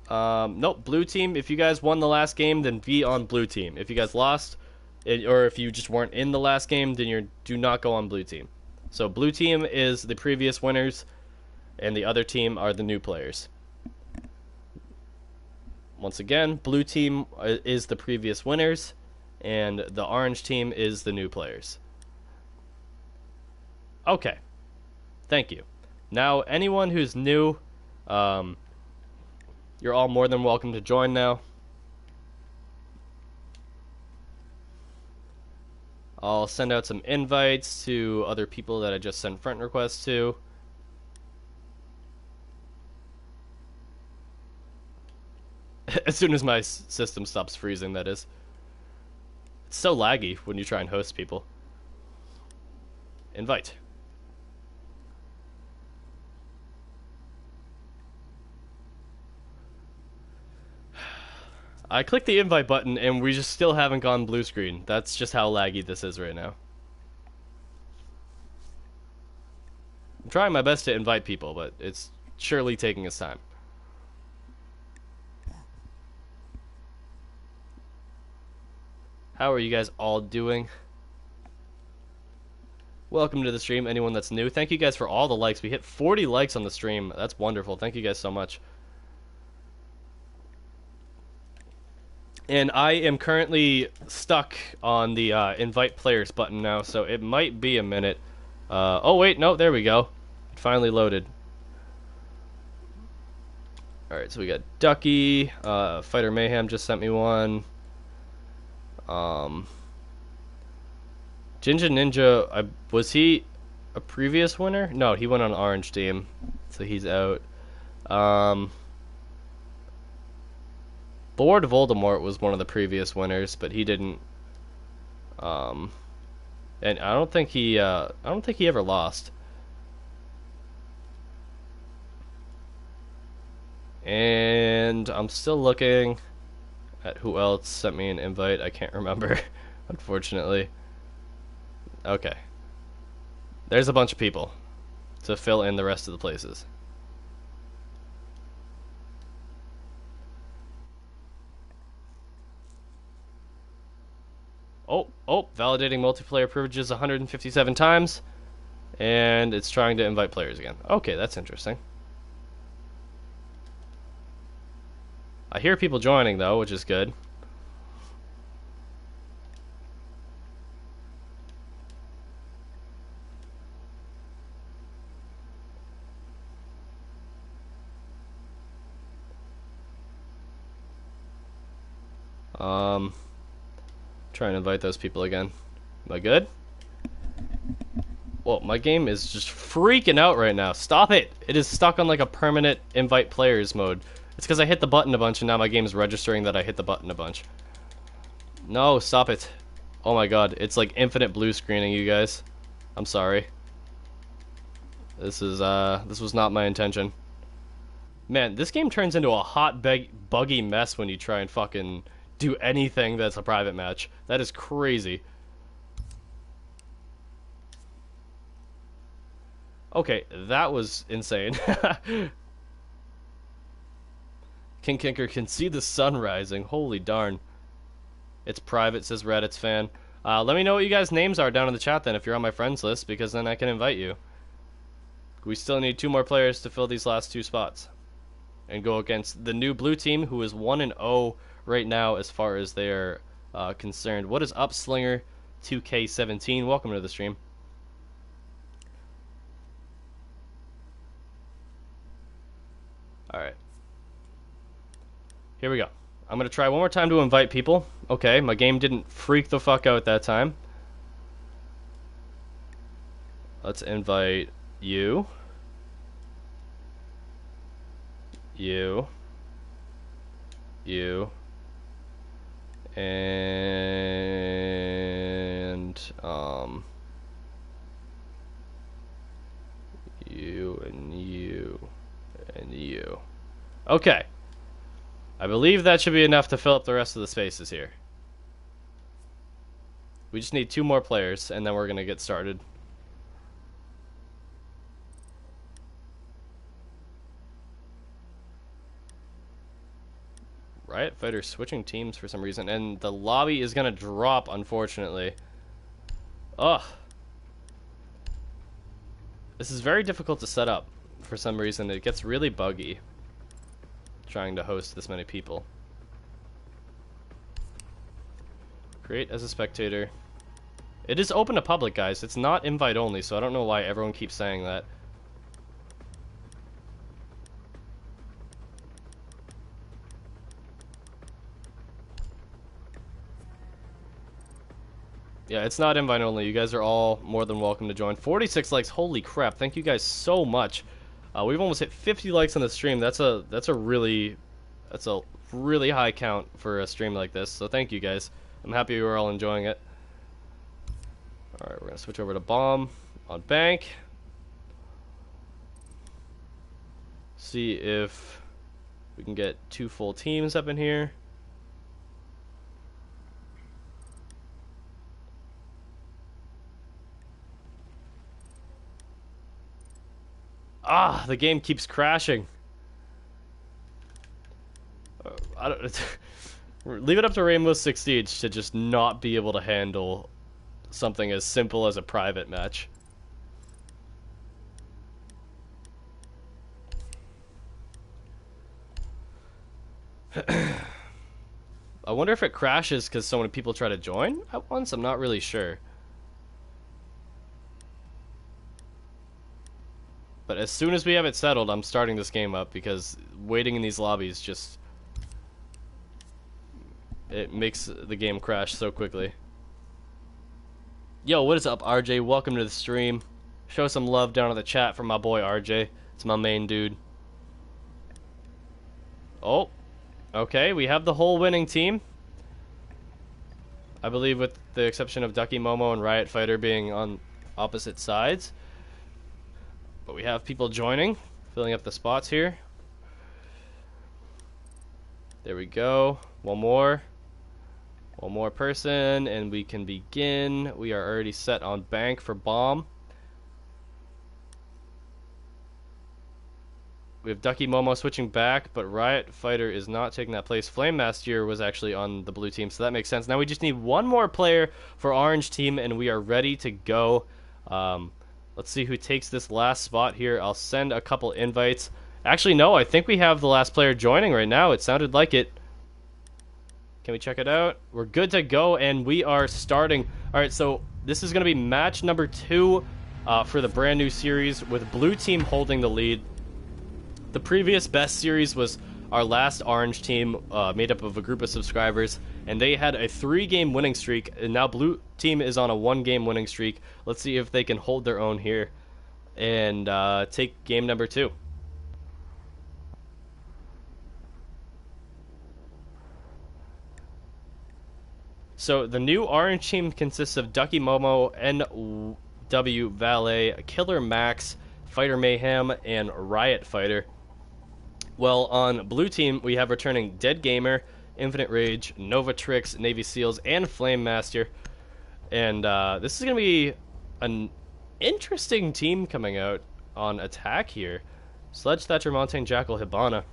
Nope, blue team. If you guys won the last game, then be on blue team. If you guys lost, or if you just weren't in the last game, then do not go on blue team. So blue team is the previous winners, and the other team are the new players. Once again, blue team is the previous winners, and the orange team is the new players. Okay. Thank you. Now, anyone who's new, you're all more than welcome to join now. I'll send out some invites to other people that I just sent friend requests to. As soon as my system stops freezing, that is. It's so laggy when you try and host people. Invite. I clicked the invite button and we just still haven't gone blue screen. That's just how laggy this is right now. I'm trying my best to invite people, but it's surely taking its time. How are you guys all doing? Welcome to the stream, anyone that's new. Thank you guys for all the likes. We hit 40 likes on the stream. That's wonderful. Thank you guys so much. And I am currently stuck on the invite players button now, so it might be a minute. Oh wait, no, there we go. It finally loaded. Alright, so we got Ducky, Fighter Mayhem just sent me one. Jinja Ninja, was he a previous winner? No, he went on orange team, so he's out. Lord Voldemort was one of the previous winners, but he didn't. And I don't think he ever lost. And I'm still looking at who else sent me an invite. I can't remember, unfortunately. Okay. There's a bunch of people to fill in the rest of the places. Oh, validating multiplayer privileges 157 times. And it's trying to invite players again. Okay, that's interesting. I hear people joining, though, which is good. Try and invite those people again. Am I good? Whoa, my game is just freaking out right now. Stop it! It is stuck on like a permanent invite players mode. It's because I hit the button a bunch and now my game's registering that I hit the button a bunch. No, stop it. Oh my god, it's like infinite blue screening, you guys. I'm sorry. This was not my intention. Man, this game turns into a hot, buggy mess when you try and fucking do anything that's a private match. That is crazy. Okay, that was insane. King Kinker can see the sun rising. Holy darn. It's private, says Reddit's fan. Let me know what you guys' names are down in the chat then if you're on my friends list, because then I can invite you. We still need 2 more players to fill these last 2 spots. And go against the new blue team, who is 1-0 right now as far as they are concerned. What is up, Slinger 2K17? Welcome to the stream. Alright. Here we go. I'm going to try one more time to invite people. Okay, my game didn't freak the fuck out that time. Let's invite you. You. And, you and you. And you. Okay. I believe that should be enough to fill up the rest of the spaces here. We just need 2 more players, and then we're going to get started. Riot Fighters switching teams for some reason, and the lobby is going to drop, unfortunately. Ugh. This is very difficult to set up. For some reason, it gets really buggy trying to host this many people. Create as a spectator. It is open to public, guys. It's not invite only, so I don't know why everyone keeps saying that. Yeah, it's not invite only. You guys are all more than welcome to join. 46 likes. Holy crap. Thank you guys so much. We've almost hit 50 likes on the stream. That's a really high count for a stream like this. So thank you guys. I'm happy you are all enjoying it. All right, we're gonna switch over to bomb on bank. See if we can get 2 full teams up in here. Ah, the game keeps crashing. I don't. Leave it up to Rainbow Six Siege to just not be able to handle something as simple as a private match. I wonder if it crashes because so many people try to join at once. I'm not really sure. But as soon as we have it settled, I'm starting this game up because waiting in these lobbies just... it makes the game crash so quickly. Yo, what is up, RJ? Welcome to the stream. Show some love down in the chat for my boy RJ. It's my main dude. Oh, okay, we have the whole winning team. I believe with the exception of Ducky Momo and Riot Fighter being on opposite sides. But we have people joining, filling up the spots here. There we go. One more person, and we can begin. We are already set on bank for bomb. We have Ducky Momo switching back, but Riot Fighter is not taking that place. Flame Master was actually on the blue team, so that makes sense. Now we just need 1 more player for orange team, and we are ready to go. Let's see who takes this last spot here. I'll send a couple invites. Actually, no, I think we have the last player joining right now. It sounded like it. Can we check it out? We're good to go, and we are starting. All right, so this is going to be match number 2 for the brand new series with blue team holding the lead. The previous best series was our last orange team made up of a group of subscribers. and they had a 3-game winning streak, and now blue team is on a 1-game winning streak. Let's see if they can hold their own here and take game number 2. So the new orange team consists of Ducky Momo, NW Valet, Killer Max, Fighter Mayhem, and Riot Fighter. Well, on blue team, we have returning Dead Gamer, Infinite Rage, Nova Trix, Navy Seals, and Flame Master. And this is going to be an interesting team coming out on attack here. Sledge, Thatcher, Montaigne, Jackal, Hibana.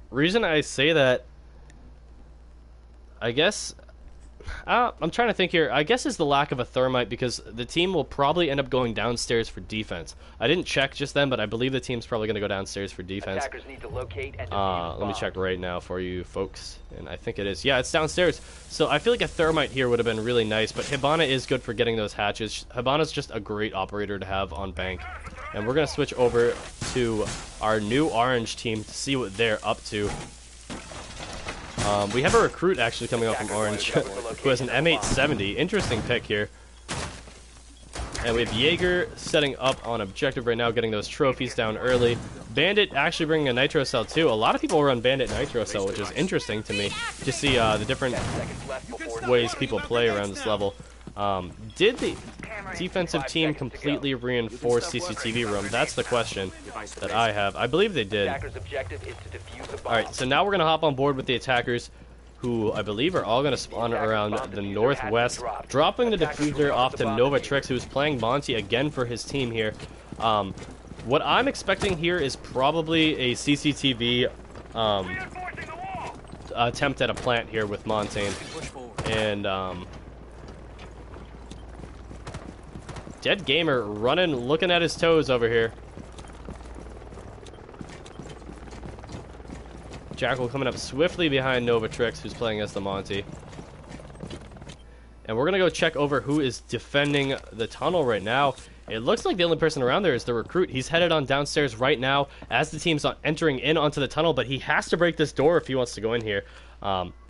Reason I say that, I guess, I'm trying to think here. I guess is the lack of a thermite, because the team will probably end up going downstairs for defense. I didn't check just then, but I believe the team's probably going to go downstairs for defense. Attackers need to locate and defuse Let me check right now for you folks, and I think it is. Yeah, it's downstairs. So I feel like a thermite here would have been really nice, but Hibana is good for getting those hatches. Hibana's just a great operator to have on bank. And we're going to switch over to our new orange team to see what they're up to. We have a recruit actually coming out from orange who has an M870. Interesting pick here. And we have Jaeger setting up on objective right now, getting those trophies down early. Bandit actually bringing a Nitro Cell too. A lot of people run Bandit Nitro Cell, which is interesting to me to see the different ways people play around this level. Did the defensive team completely reinforce CCTV room? That's the question that I have. I believe they did. Alright, so now we're going to hop on board with the attackers, who I believe are all going to spawn around the northwest, dropping the diffuser off to Nova Trix, who's playing Monty again for his team here. What I'm expecting here is probably a CCTV attempt at a plant here with Montaigne. And Dead Gamer running, looking at his toes over here. Jackal coming up swiftly behind Nova Trix, who's playing as the Monty. And we're going to go check over who is defending the tunnel right now. It looks like the only person around there is the recruit. He's headed on downstairs right now as the team's entering in onto the tunnel, but he has to break this door if he wants to go in here.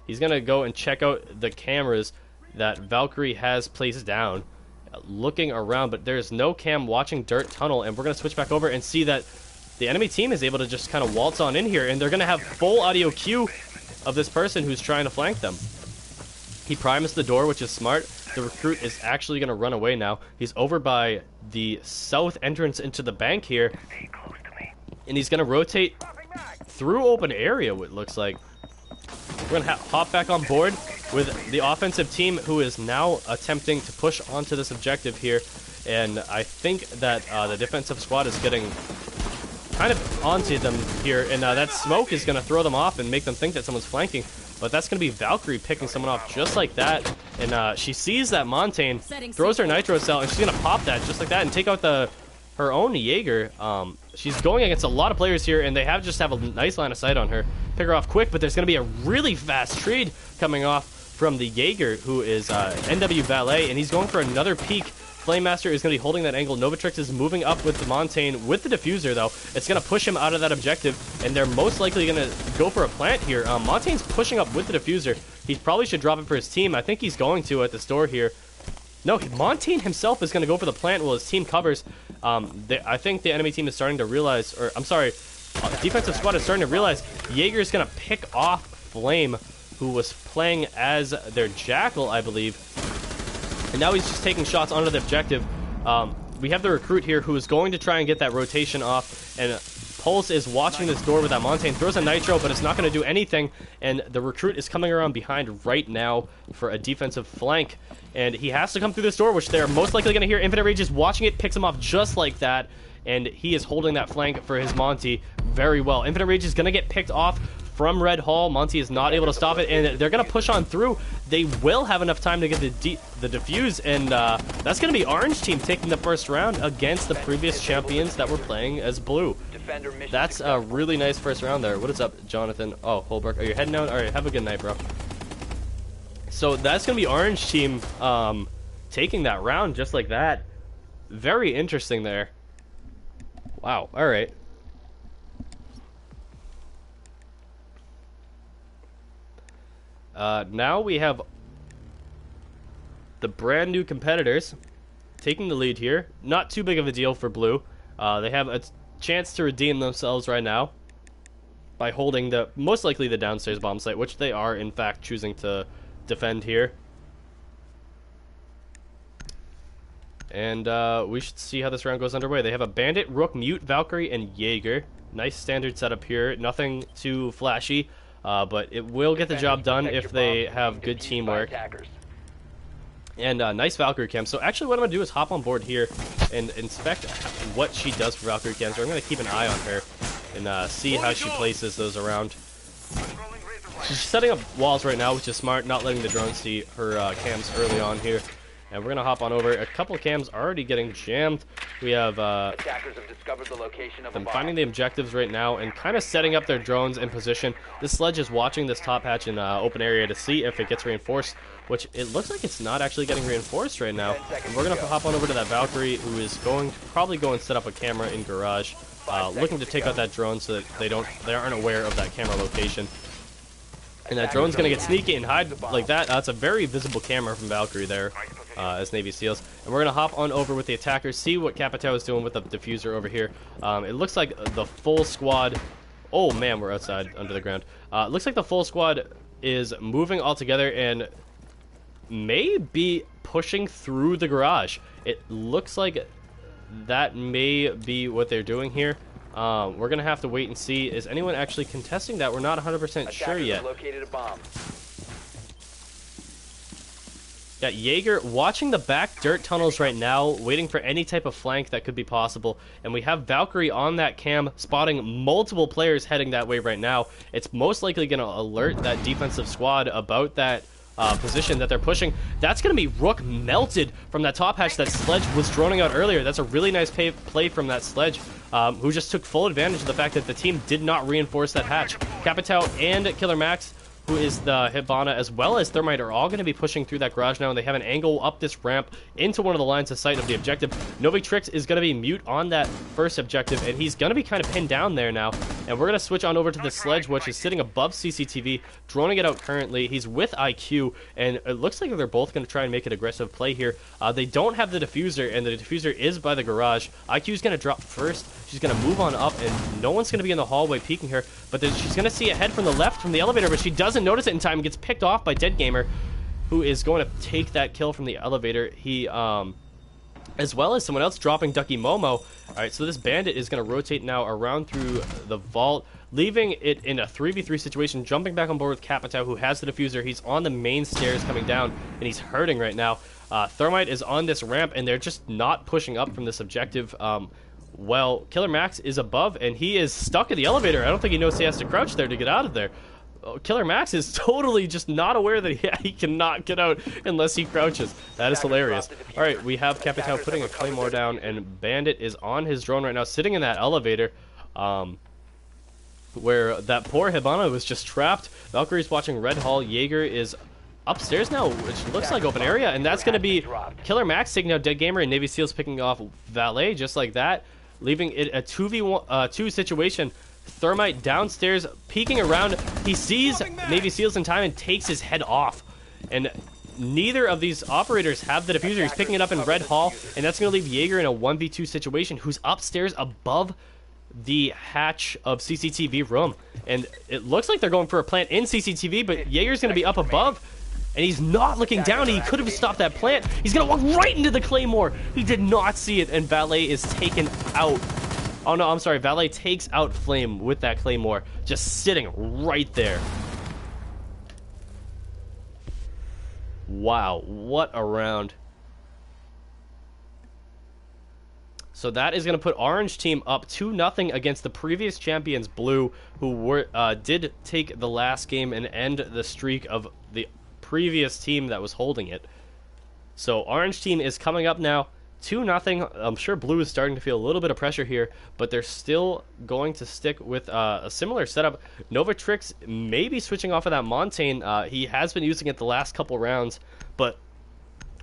He's going to go and check out the cameras that Valkyrie has placed down, looking around, but there's no cam watching Dirt Tunnel, and we're going to switch back over and see that the enemy team is able to just kind of waltz on in here, and they're going to have full audio cue of this person who's trying to flank them. He primes the door, which is smart. The recruit is actually going to run away now. He's over by the south entrance into the bank here, and he's going to rotate through open area, what it looks like. We're going to hop back on board with the offensive team, who is now attempting to push onto this objective here. And I think that the defensive squad is getting kind of onto them here. And that smoke is going to throw them off and make them think that someone's flanking. But that's going to be Valkyrie picking someone off just like that. And she sees that Montaigne, throws her Nitro Cell, and she's going to pop that just like that and take out her own Jaeger. She's going against a lot of players here, and they just have a nice line of sight on her. Pick her off quick, but there's going to be a really fast trade coming off from the Jaeger, who is NW Valet, and he's going for another peek. Flame Master is going to be holding that angle. Nova Trix is moving up with the Montaigne with the diffuser, though. It's going to push him out of that objective, and they're most likely going to go for a plant here. Montaigne's pushing up with the diffuser. He probably should drop it for his team. I think he's going to at this door here. No, Montaigne himself is going to go for the plant while his team covers. I think the enemy team is starting to realize, or I'm sorry, defensive squad is starting to realize Jaeger is going to pick off Flame, who was playing as their Jackal, I believe. And now he's just taking shots onto the objective. We have the recruit here who is going to try and get that rotation off. And Pulse is watching this door with that Montaigne. Throws a Nitro, but it's not going to do anything. And the recruit is coming around behind right now for a defensive flank. And he has to come through this door, which they're most likely going to hear. Infinite Rage is watching it, picks him off just like that. And he is holding that flank for his Monty very well. Infinite Rage is going to get picked off from Red Hall. Monty is not able to stop it, and they're going to push on through. They will have enough time to get the defuse, and that's going to be Orange Team taking the first round against the previous champions that were playing as Blue. That's a really nice first round there. What is up, Jonathan? Oh, Holbrook, are you heading out? All right, have a good night, bro. So that's going to be Orange Team taking that round just like that. Very interesting there. Wow, all right. Now we have the brand new competitors taking the lead here. Not too big of a deal for Blue. They have a chance to redeem themselves right now by holding the most likely the downstairs bomb site, which they are in fact choosing to defend here. And we should see how this round goes underway. They have a Bandit, Rook, Mute, Valkyrie, and Jaeger. Nice standard setup here. Nothing too flashy, but it will get the job done if they have good teamwork. And nice Valkyrie cam. So actually what I'm going to do is hop on board here and inspect what she does for Valkyrie cams. So I'm going to keep an eye on her and see how she places those around. She's setting up walls right now, which is smart, not letting the drone see her cams early on here. And we're going to hop on over. A couple cams already getting jammed. We have Attackers have discovered the location of them finding the objectives right now and kind of setting up their drones in position. This sledge is watching this top hatch in open area to see if it gets reinforced, which it looks like it's not actually getting reinforced right now. And we're going to hop on over to that Valkyrie, who is going to probably go and set up a camera in garage, looking to take out that drone so that they aren't aware of that camera location. And that drone's going to get sneaky and hide like that. That's a very visible camera from Valkyrie there as Navy SEALs. And we're going to hop on over with the attackers, see what Capitao is doing with the diffuser over here. It looks like the full squad... Oh, man, we're outside under the ground. It looks like the full squad is moving all together and may be pushing through the garage. It looks like that may be what they're doing here. We're going to have to wait and see. Is anyone actually contesting that? We're not 100% sure yet. Located a bomb. Yeah, Jaeger watching the back dirt tunnels right now, waiting for any type of flank that could be possible. And we have Valkyrie on that cam, spotting multiple players heading that way right now. It's most likely going to alert that defensive squad about that position that they're pushing. That's going to be Rook melted from that top hatch that Sledge was droning out earlier. That's a really nice play from that Sledge, who just took full advantage of the fact that the team did not reinforce that hatch. Capitao and Killer Max, who is the Hibana, as well as Thermite, are all going to be pushing through that garage now, and they have an angle up this ramp into one of the lines of sight of the objective. Novitrix is going to be Mute on that first objective, and he's going to be kind of pinned down there now. And we're going to switch on over to the Sledge, which is sitting above CCTV, droning it out currently. He's with IQ, and it looks like they're both going to try and make an aggressive play here. They don't have the diffuser, and the diffuser is by the garage. IQ's going to drop first. She's going to move on up, and no one's going to be in the hallway peeking her, but then she's going to see a head from the left from the elevator, but she doesn't notice it in time and gets picked off by Dead Gamer, who is going to take that kill from the elevator. He, as well as someone else dropping Ducky Momo. Alright, so this Bandit is going to rotate now around through the vault, leaving it in a 3v3 situation, jumping back on board with Capitao, who has the diffuser. He's on the main stairs coming down, and he's hurting right now. Thermite is on this ramp, and they're just not pushing up from this objective. Well, Killer Max is above, and he is stuck in the elevator. I don't think he knows he has to crouch there to get out of there. Killer Max is totally just not aware that he cannot get out unless he crouches. That is hilarious. Alright, we have Capitao putting a Claymore down, and Bandit is on his drone right now, sitting in that elevator, where that poor Hibana was just trapped. Valkyrie's watching Red Hall. Jaeger is upstairs now, which looks like open area, and that's going to be Killer Max taking out Dead Gamer, and Navy SEALs picking off Valet just like that, leaving it a 2v2 situation. Thermite downstairs, peeking around. He sees Navy SEALs in time and takes his head off. And neither of these operators have the diffuser. He's picking it up in Red Hall, and that's going to leave Jaeger in a 1v2 situation, who's upstairs above the hatch of CCTV room. And it looks like they're going for a plant in CCTV, but Jaeger's going to be up above, and he's not looking down. He could have stopped that plant. He's going to walk right into the Claymore. He did not see it, and Valet is taken out. Oh no, I'm sorry, Valet takes out Flame with that Claymore, just sitting right there. Wow, what a round. So that is going to put Orange Team up 2-0 against the previous champions Blue, who did take the last game and end the streak of the previous team that was holding it. So Orange Team is coming up now 2-0. I'm sure Blue is starting to feel a little bit of pressure here, but they're still going to stick with a similar setup. Novitrix may be switching off of that Montaigne. He has been using it the last couple rounds, but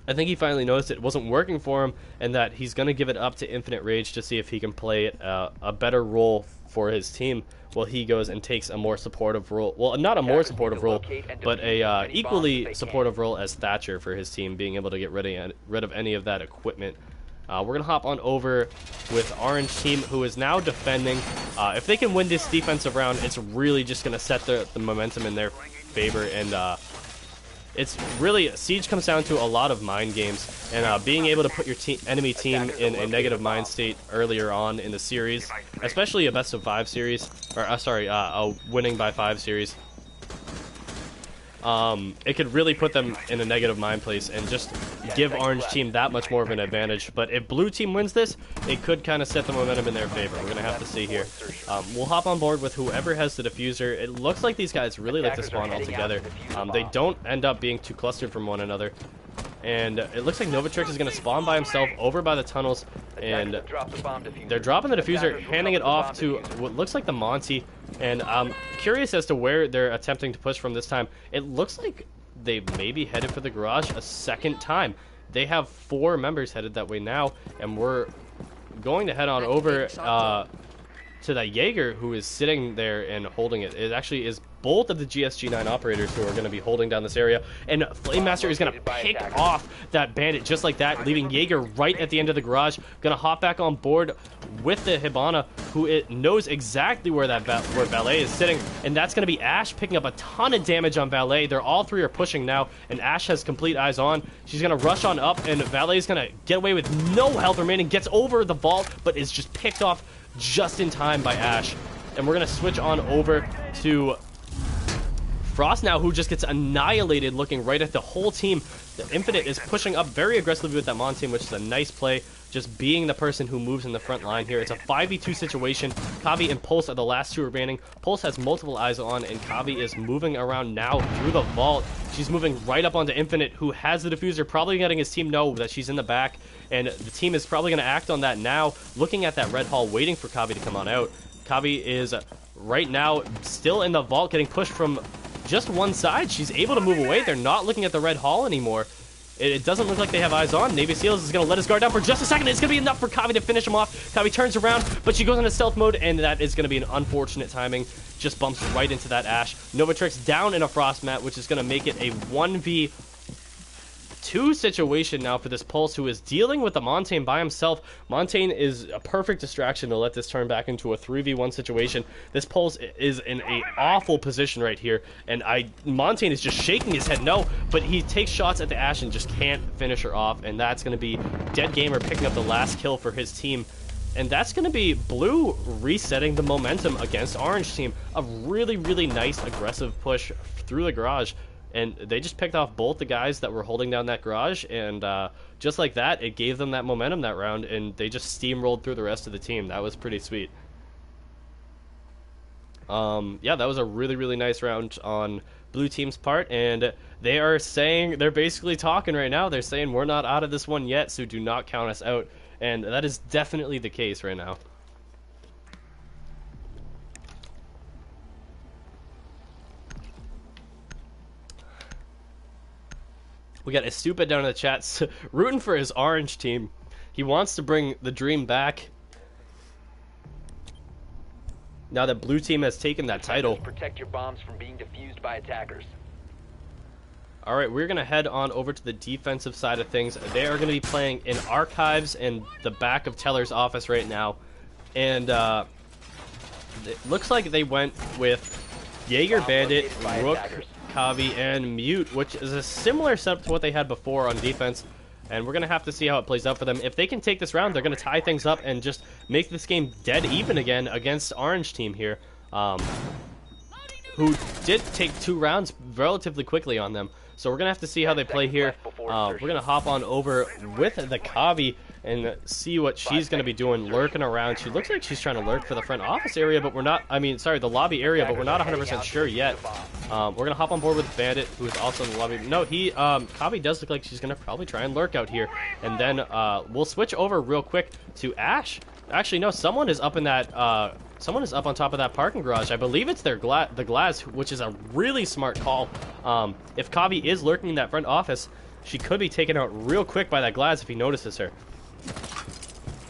I think he finally noticed it wasn't working for him, and that he's going to give it up to Infinite Rage to see if he can play a better role for his team, well, he goes and takes a more supportive role. Well, not a more supportive role, but a equally supportive role as Thatcher for his team, being able to get rid of any of that equipment. We're going to hop on over with Orange Team, who is now defending. If they can win this defensive round, it's really just going to set the momentum in their favor. And it's really, Siege comes down to a lot of mind games. And being able to put your enemy team in a negative mind state earlier on in the series, especially a best-of-5 series, or a winning by 5 series, it could really put them in a negative mind place and just give Orange Team that much more of an advantage. But if Blue Team wins this, it could kind of set the momentum in their favor. We're going to have to see here. We'll hop on board with whoever has the diffuser. It looks like these guys really like to spawn all together. They don't end up being too clustered from one another. And it looks like Novatrix is going to spawn by himself over by the tunnels. And they're dropping the diffuser, handing it off to what looks like the Monty. And I'm curious as to where they're attempting to push from this time. It looks like they may be headed for the garage a second time. They have 4 members headed that way now. And we're going to head on over to that Jaeger, who is sitting there and holding it. It actually is both of the GSG-9 operators who are going to be holding down this area, and Flame Master is going to pick off that bandit just like that, leaving Jaeger right at the end of the garage. Going to hop back on board with the Hibana, who knows exactly where where Valet is sitting, and that's going to be Ash picking up a ton of damage on Valet. They're all 3 are pushing now, and Ash has complete eyes on. She's going to rush on up, and Valet is going to get away with no health remaining, gets over the vault, but is just picked off just in time by Ash. And we're going to switch on over to Frost now, who just gets annihilated, looking right at the whole team. The Infinite is pushing up very aggressively with that Mon team, which is a nice play, just being the person who moves in the front line here. It's a 5v2 situation. Kavi and Pulse are the last 2 remaining. Pulse has multiple eyes on, and Kavi is moving around now through the vault. She's moving right up onto Infinite, who has the diffuser, probably letting his team know that she's in the back, and the team is probably going to act on that now, looking at that red hall, waiting for Kavi to come on out. Kavi is right now still in the vault, getting pushed from just one side. She's able to move away. They're not looking at the red hall anymore. It doesn't look like they have eyes on. Navy Seals is going to let his guard down for just a second. It's going to be enough for Kavi to finish him off. Kavi turns around, but she goes into stealth mode, and that is going to be an unfortunate timing. Just bumps right into that Ash. Novatrix down in a Frost mat, which is going to make it a 1v2 situation now for this Pulse, who is dealing with the Montaigne by himself. Montaigne is a perfect distraction to let this turn back into a 3v1 situation. This Pulse is in an awful position right here, and Montaigne is just shaking his head no, but he takes shots at the Ash and just can't finish her off, and that's going to be Dead Gamer picking up the last kill for his team. And that's going to be Blue resetting the momentum against Orange Team. A really, really nice aggressive push through the garage. And they just picked off both the guys that were holding down that garage, and just like that, it gave them that momentum that round, and they just steamrolled through the rest of the team. That was pretty sweet. Yeah, that was a really, really nice round on Blue Team's part, and they're basically talking right now. They're saying we're not out of this one yet, so do not count us out, and that is definitely the case right now. We got a stupid down in the chats rooting for his Orange team. He wants to bring the dream back now that Blue Team has taken that title. Protect your bombs from being defused by attackers. All right, we're going to head on over to the defensive side of things. They are going to be playing in Archives in the back of Teller's office right now. And it looks like they went with Jaeger, Bandit, Rook, Kavi, and Mute, which is a similar setup to what they had before on defense, and we're going to have to see how it plays out for them. If they can take this round, they're going to tie things up and just make this game dead even again against Orange Team here, who did take 2 rounds relatively quickly on them. So we're going to have to see how they play here. We're going to hop on over with the Kavi and see what she's going to be doing, lurking around. She looks like she's trying to lurk for the front office area, but we're not, the lobby area, but we're not 100% sure yet. We're going to hop on board with Bandit, who is also in the lobby. No, Kavi does look like she's going to probably try and lurk out here. And then we'll switch over real quick to Ash. Actually, no, someone is up in that, someone is up on top of that parking garage. I believe it's the Glaz, which is a really smart call. If Kavi is lurking in that front office, she could be taken out real quick by that Glaz if he notices her.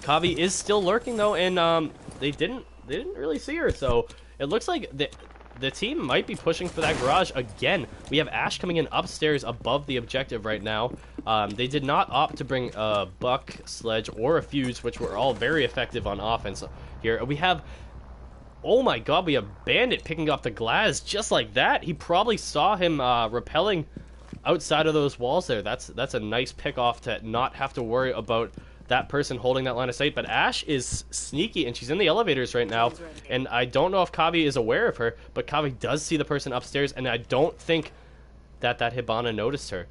Kavi is still lurking though, and they didn't didn't really see her. So it looks like the team might be pushing for that garage again. We have Ash coming in upstairs above the objective right now. They did not opt to bring a buck, sledge, or a fuse, which were all very effective on offense here. We have, oh my god, we have Bandit picking off the glass just like that. He probably saw him repelling outside of those walls there. That's a nice pick off to not have to worry about that person holding that line of sight. But Ash is sneaky, and she's in the elevators right now, and I don't know if Kavi is aware of her, but Kavi does see the person upstairs, and I don't think that Hibana noticed her.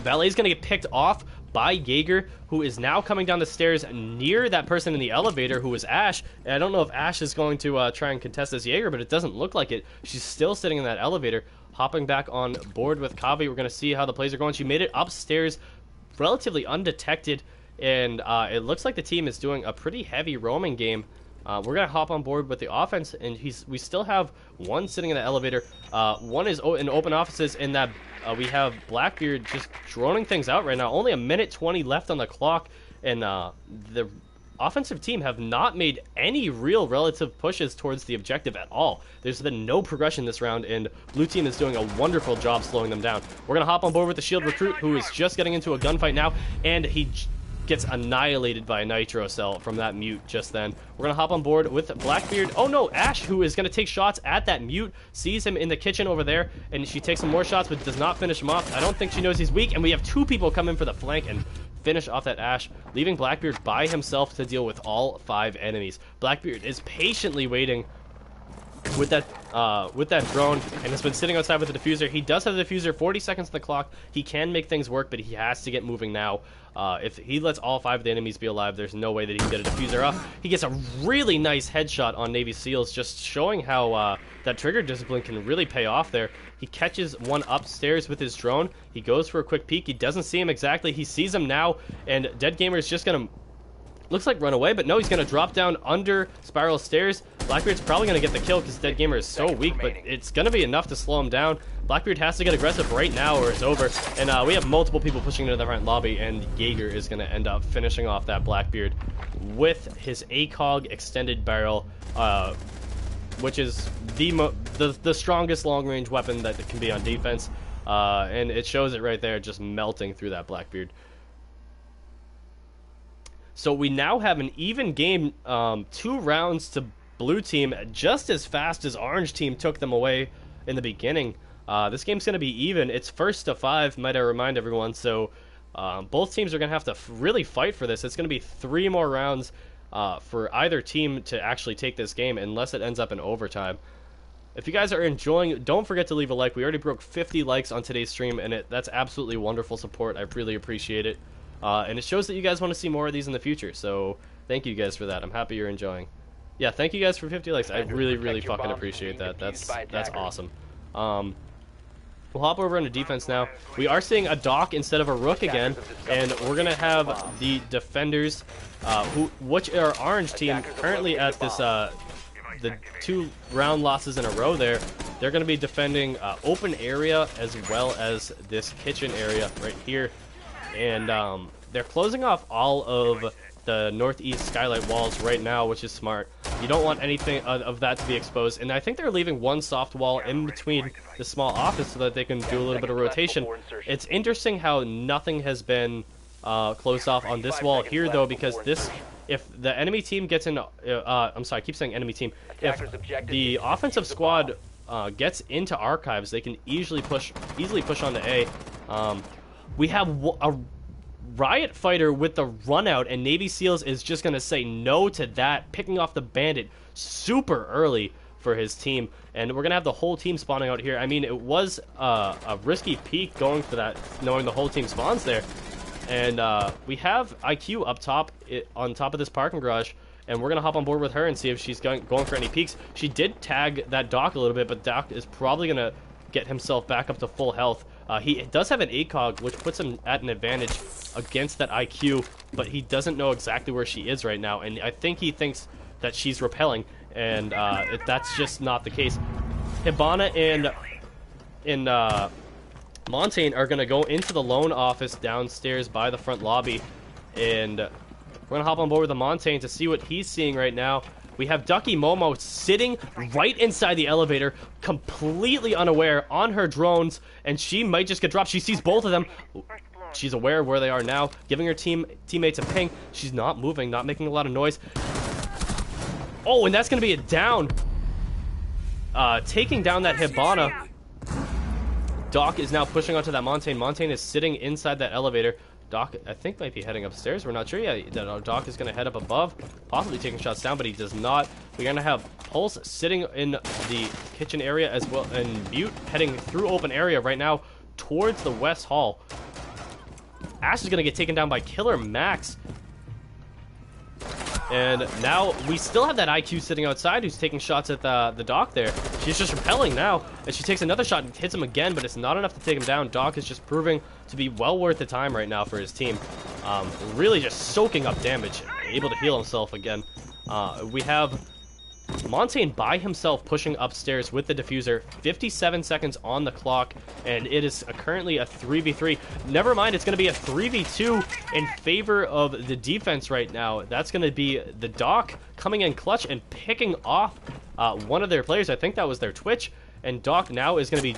Valet's gonna get picked off by Jaeger, who is now coming down the stairs near that person in the elevator, who was Ash. And I don't know if Ash is going to try and contest this Jaeger, but it doesn't look like it. She's still sitting in that elevator, hopping back on board with Kavi. We're gonna see how the plays are going. She made it upstairs relatively undetected, and it looks like the team is doing a pretty heavy roaming game. We're gonna hop on board with the offense, and we still have one sitting in the elevator. One is in open offices, and that we have Blackbeard just droning things out right now. Only a minute 20 left on the clock, and the offensive team have not made any real relative pushes towards the objective at all. There's been no progression this round, and blue team is doing a wonderful job slowing them down. We're gonna hop on board with the shield recruit, who is just getting into a gunfight now, and he gets annihilated by a nitro cell from that mute just then. We're gonna hop on board with Blackbeard. Oh no, Ash, who is gonna take shots at that mute, sees him in the kitchen over there, and she takes some more shots but does not finish him off. I don't think she knows he's weak, and we have two people come in for the flank and finish off that Ash, leaving Blackbeard by himself to deal with all 5 enemies. Blackbeard is patiently waiting with that drone, and has been sitting outside with the diffuser. He does have the diffuser, 40 seconds on the clock. He can make things work, but he has to get moving now. If he lets all 5 of the enemies be alive, there's no way that he can get a diffuser off. He gets a really nice headshot on Navy SEALs, just showing how that trigger discipline can really pay off there. He catches one upstairs with his drone. He goes for a quick peek. He doesn't see him exactly. He sees him now, and Dead Gamer is just gonna, looks like, run away, but no, he's gonna drop down under Spiral Stairs. Blackbeard's probably gonna get the kill because Dead Gamer is so weak, but it's gonna be enough to slow him down. Blackbeard has to get aggressive right now or it's over, and we have multiple people pushing into the front lobby, and Jaeger is gonna end up finishing off that Blackbeard with his ACOG extended barrel, which is the strongest long-range weapon that can be on defense, and it shows it right there, just melting through that Blackbeard. So we now have an even game, 2 rounds to blue team, just as fast as orange team took them away in the beginning. This game's going to be even. It's 1st to 5, might I remind everyone, so both teams are going to have to really fight for this. It's going to be 3 more rounds for either team to actually take this game, unless it ends up in overtime. If you guys are enjoying, don't forget to leave a like. We already broke 50 likes on today's stream, and that's absolutely wonderful support. I really appreciate it. And it shows that you guys want to see more of these in the future, so thank you guys for that. I'm happy you're enjoying. Yeah, thank you guys for 50 likes. I really fucking appreciate that. That's awesome. We'll hop over into defense now. We are seeing a Doc instead of a Rook again, and we're gonna have the defenders, which are orange team, currently at this the 2 round losses in a row there. They're gonna be defending open area as well as this kitchen area right here, and they're closing off all of the northeast skylight walls right now, which is smart. You don't want anything of that to be exposed, and I think they're leaving one soft wall in between the small office so that they can do a little bit of rotation. It's interesting how nothing has been closed off on this wall here, though, because if the enemy team gets in, I'm sorry, I keep saying enemy team. If the offensive squad gets into archives, they can easily push onto A. We have a Riot Fighter with the run out, and Navy SEALs is just going to say no to that, picking off the Bandit super early for his team, and we're going to have the whole team spawning out here. I mean, it was a risky peek going for that, knowing the whole team spawns there, and we have IQ up top, on top of this parking garage, and we're going to hop on board with her and see if she's going for any peeks. She did tag that Doc a little bit, but Doc is probably going to get himself back up to full health. He does have an ACOG, which puts him at an advantage against that IQ, but he doesn't know exactly where she is right now, and I think he thinks that she's repelling, and that's just not the case. Hibana and Montaigne are going to go into the loan office downstairs by the front lobby, and we're going to hop on board with the Montaigne to see what he's seeing right now. We have Ducky Momo sitting right inside the elevator, completely unaware on her drones, and she might just get dropped. She sees both of them. She's aware of where they are now, giving her teammates a ping. She's not moving, not making a lot of noise. Oh, and that's going to be a down. Taking down that Hibana. Doc is now pushing onto that Montaigne. Montaigne is sitting inside that elevator. Doc, I think, might be heading upstairs. We're not sure yet. Doc is going to head up above, possibly taking shots down, but he does not. We're going to have Pulse sitting in the kitchen area as well, and Butte heading through open area right now towards the West Hall. Ash is going to get taken down by Killer Max. And now we still have that IQ sitting outside who's taking shots at the Doc there. She's just repelling now, and she takes another shot and hits him again, but it's not enough to take him down. Doc is just proving to be well worth the time right now for his team. Really just soaking up damage, able to heal himself again. We have Montaigne by himself pushing upstairs with the diffuser. 57 seconds on the clock, and it is currently a 3v3. Never mind, it's going to be a 3v2 in favor of the defense right now. That's going to be the Doc coming in clutch and picking off one of their players. I think that was their Twitch, and Doc now is going to be...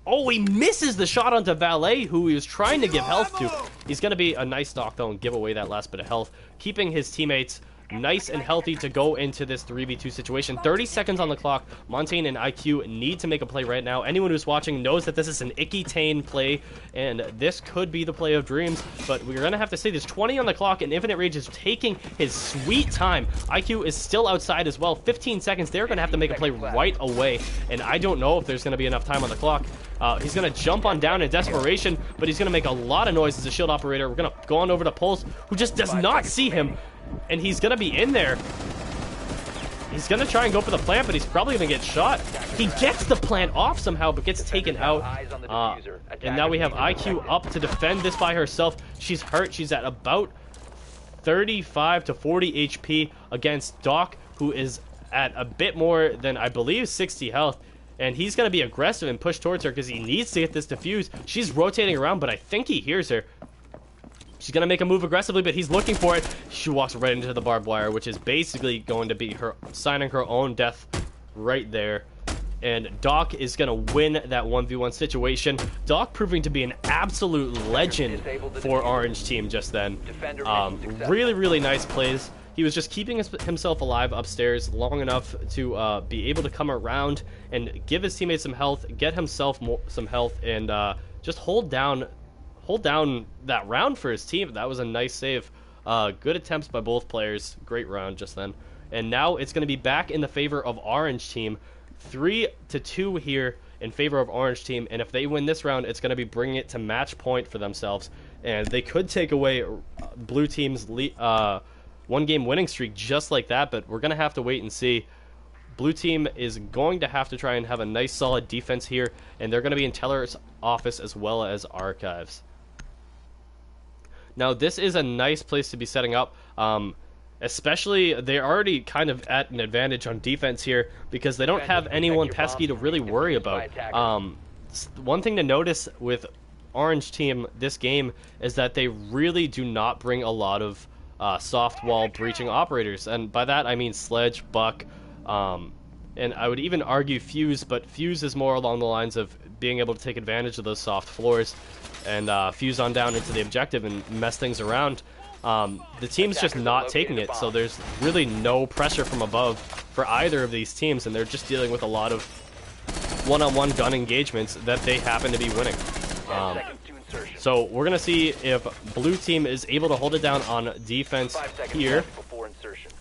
Oh, he misses the shot onto Valet, who he was trying to give health to. He's going to be a nice Doc, though, and give away that last bit of health, keeping his teammates nice and healthy to go into this 3v2 situation. 30 seconds on the clock. Montaigne and IQ need to make a play right now. Anyone who's watching knows that this is an Icky Tane play, and this could be the play of dreams, but we're going to have to say there's 20 on the clock, and Infinite Rage is taking his sweet time. IQ is still outside as well. 15 seconds. They're going to have to make a play right away, and I don't know if there's going to be enough time on the clock. He's going to jump on down in desperation, but he's going to make a lot of noise as a shield operator. We're going to go on over to Pulse, who just does not see him. And he's going to be in there. He's going to try and go for the plant, but he's probably going to get shot. He gets the plant off somehow, but gets taken out. And now we have IQ up to defend this by herself. She's hurt. She's at about 35 to 40 HP against Doc, who is at a bit more than, I believe, 60 health. And he's going to be aggressive and push towards her because he needs to get this defuse. She's rotating around, but I think he hears her. She's going to make a move aggressively, but he's looking for it. She walks right into the barbed wire, which is basically going to be her signing her own death right there. And Doc is going to win that 1v1 situation. Doc proving to be an absolute legend for Orange Team just then. Really, really nice plays. He was just keeping himself alive upstairs long enough to be able to come around and give his teammates some health, get himself some health, and just hold down that round for his team. That was a nice save. Good attempts by both players. Great round just then. And now it's going to be back in the favor of Orange Team. 3-2 here in favor of Orange Team. And if they win this round, it's going to be bringing it to match point for themselves. And they could take away Blue Team's one-game winning streak just like that. But we're going to have to wait and see. Blue Team is going to have to try and have a nice solid defense here. And they're going to be in Teller's office as well as Archives. Now, this is a nice place to be setting up, especially they're already kind of at an advantage on defense here because they don't have anyone pesky to really worry about. One thing to notice with Orange Team this game is that they really do not bring a lot of soft wall breaching operators, and by that I mean Sledge, Buck, and I would even argue Fuse, but Fuse is more along the lines of being able to take advantage of those soft floors and fuse on down into the objective and mess things around. The team's just not taking it, so there's really no pressure from above for either of these teams, and they're just dealing with a lot of one-on-one gun engagements that they happen to be winning. So we're going to see if Blue Team is able to hold it down on defense here.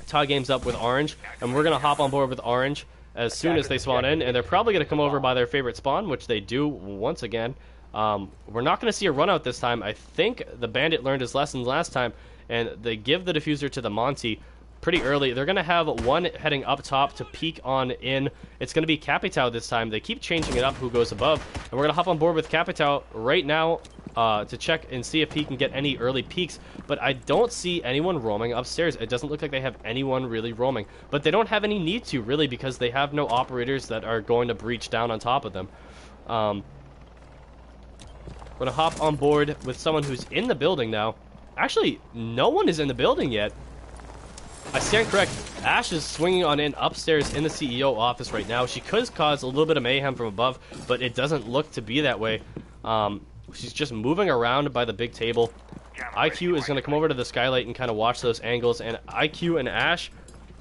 Tie games up with Orange, and we're going to hop on board with Orange as soon as they spawn in, and they're probably going to come over by their favorite spawn, which they do once again. We're not going to see a run out this time. I think the Bandit learned his lessons last time, and they give the diffuser to the Monty pretty early. They're going to have one heading up top to peek on in. It's going to be Capitao this time. They keep changing it up who goes above, and we're going to hop on board with Capitao right now to check and see if he can get any early peeks, but I don't see anyone roaming upstairs. It doesn't look like they have anyone really roaming, but they don't have any need to really because they have no operators that are going to breach down on top of them. We're going to hop on board with someone who's in the building now. Actually, no one is in the building yet. I stand correct. Ash is swinging on in upstairs in the CEO office right now. She could cause a little bit of mayhem from above, but it doesn't look to be that way. She's just moving around by the big table. IQ is going to come over to the skylight and kind of watch those angles, and IQ and Ash,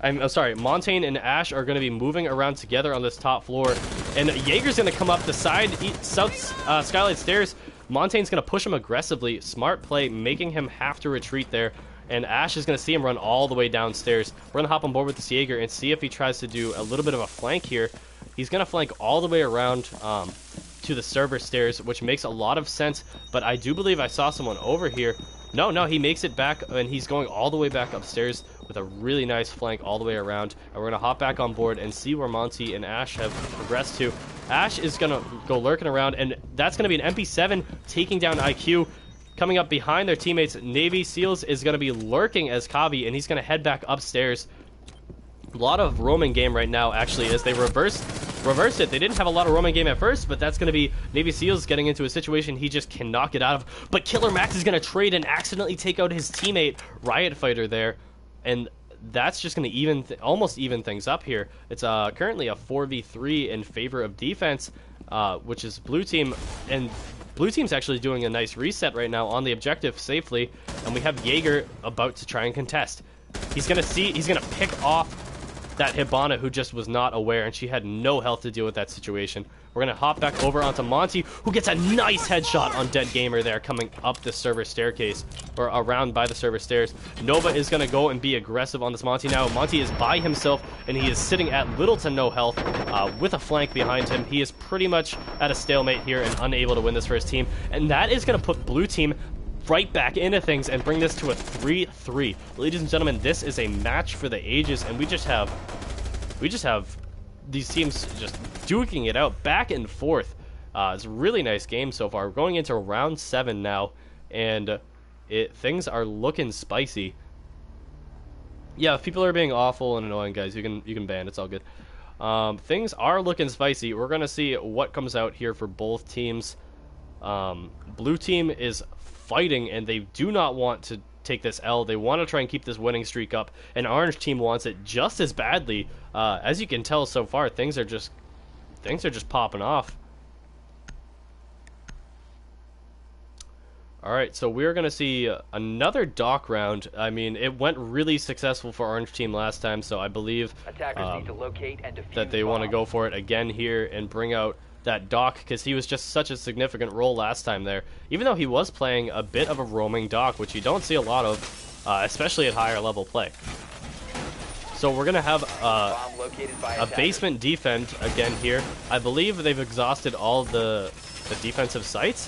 Montaigne and Ash are going to be moving around together on this top floor, and Jaeger's going to come up the south skylight stairs. Montaigne's going to push him aggressively. Smart play, making him have to retreat there. And Ash is going to see him run all the way downstairs. We're going to hop on board with this Jaeger and see if he tries to do a little bit of a flank here. He's going to flank all the way around to the server stairs, which makes a lot of sense. But I do believe I saw someone over here. No, he makes it back, and he's going all the way back upstairs with a really nice flank all the way around. And we're going to hop back on board and see where Monty and Ash have progressed to. Ash is going to go lurking around, and that's going to be an MP7 taking down IQ. Coming up behind their teammates, Navy SEALs is going to be lurking as Kavi, and he's going to head back upstairs. A lot of roaming game right now, actually, as they reversed it. They didn't have a lot of roaming game at first, but that's going to be Navy SEALs getting into a situation he just cannot get out of. But Killer Max is going to trade and accidentally take out his teammate, Riot Fighter, there. And that's just going to almost even things up here. It's currently a 4v3 in favor of defense, which is blue team. And blue team's actually doing a nice reset right now on the objective safely. And we have Jaeger about to try and contest. He's going to pick off that Hibana, who just was not aware, and she had no health to deal with that situation. We're going to hop back over onto Monty, who gets a nice headshot on Dead Gamer there, coming up the server staircase, or around by the server stairs. Nova is going to go and be aggressive on this Monty now. Monty is by himself, and he is sitting at little to no health with a flank behind him. He is pretty much at a stalemate here and unable to win this for his team, and that is going to put blue team right back into things and bring this to a 3-3. Ladies and gentlemen, this is a match for the ages, and we just have these teams just duking it out back and forth. It's a really nice game so far. We're going into round 7 now, and things are looking spicy. Yeah, if people are being awful and annoying, guys, you can ban. It's all good. Things are looking spicy. We're gonna see what comes out here for both teams. Blue team is fighting, and they do not want to take this L. They want to try and keep this winning streak up, and orange team wants it just as badly. As you can tell so far, things are just popping off. Alright, so we're going to see another dock round. I mean, it went really successful for orange team last time, so I believe Attackers need to locate and defuse that they want to bombs. go for it again here and bring out that Doc, because he was just such a significant role last time there. Even though he was playing a bit of a roaming Doc, which you don't see a lot of, especially at higher level play. So we're going to have Bomb located by a attackers. basement defend again here. I believe they've exhausted all the defensive sites,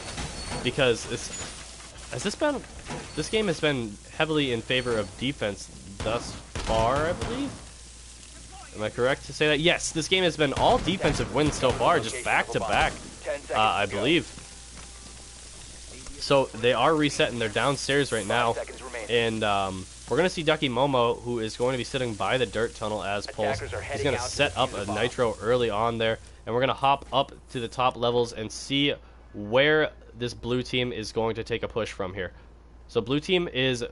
because this game has been heavily in favor of defense thus far, I believe. Am I correct to say that? Yes, this game has been all defensive wins so far, just back to back, 10 seconds I to go. believe. So they are resetting. They're downstairs right 5 now, seconds remaining. and we're going to see Ducky Momo, who is going to be sitting by the dirt tunnel as Pulse. Attackers are He's heading going to out to set up defuse a the bomb. nitro early on there, and we're going to hop up to the top levels and see where this blue team is going to take a push from here. So blue team is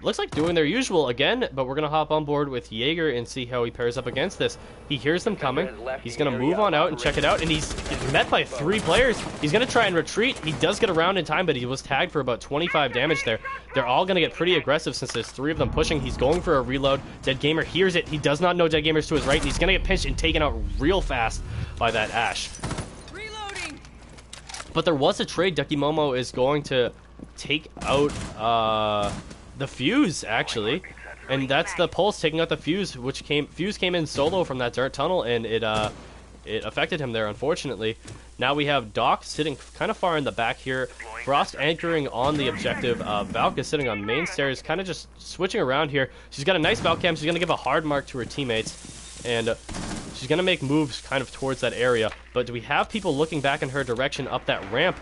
looks like doing their usual again, but we're going to hop on board with Jaeger and see how he pairs up against this. He hears them coming. He's going to move on out and check it out, and he's met by 3 players. He's going to try and retreat. He does get around in time, but he was tagged for about 25 damage there. They're all going to get pretty aggressive since there's 3 of them pushing. He's going for a reload. Dead Gamer hears it. He does not know Dead Gamer's to his right, and he's going to get pinched and taken out real fast by that Ash. Reloading. But there was a trade. Ducky Momo is going to take out the Fuse, actually, and that's the Pulse taking out the Fuse, which Fuse came in solo from that dirt tunnel, and it affected him there, unfortunately. Now we have Doc sitting kind of far in the back here, Frost anchoring on the objective. Valk is sitting on main stairs, kind of just switching around here. She's got a nice Valcam. She's going to give a hard mark to her teammates, and she's going to make moves kind of towards that area. But do we have people looking back in her direction up that ramp?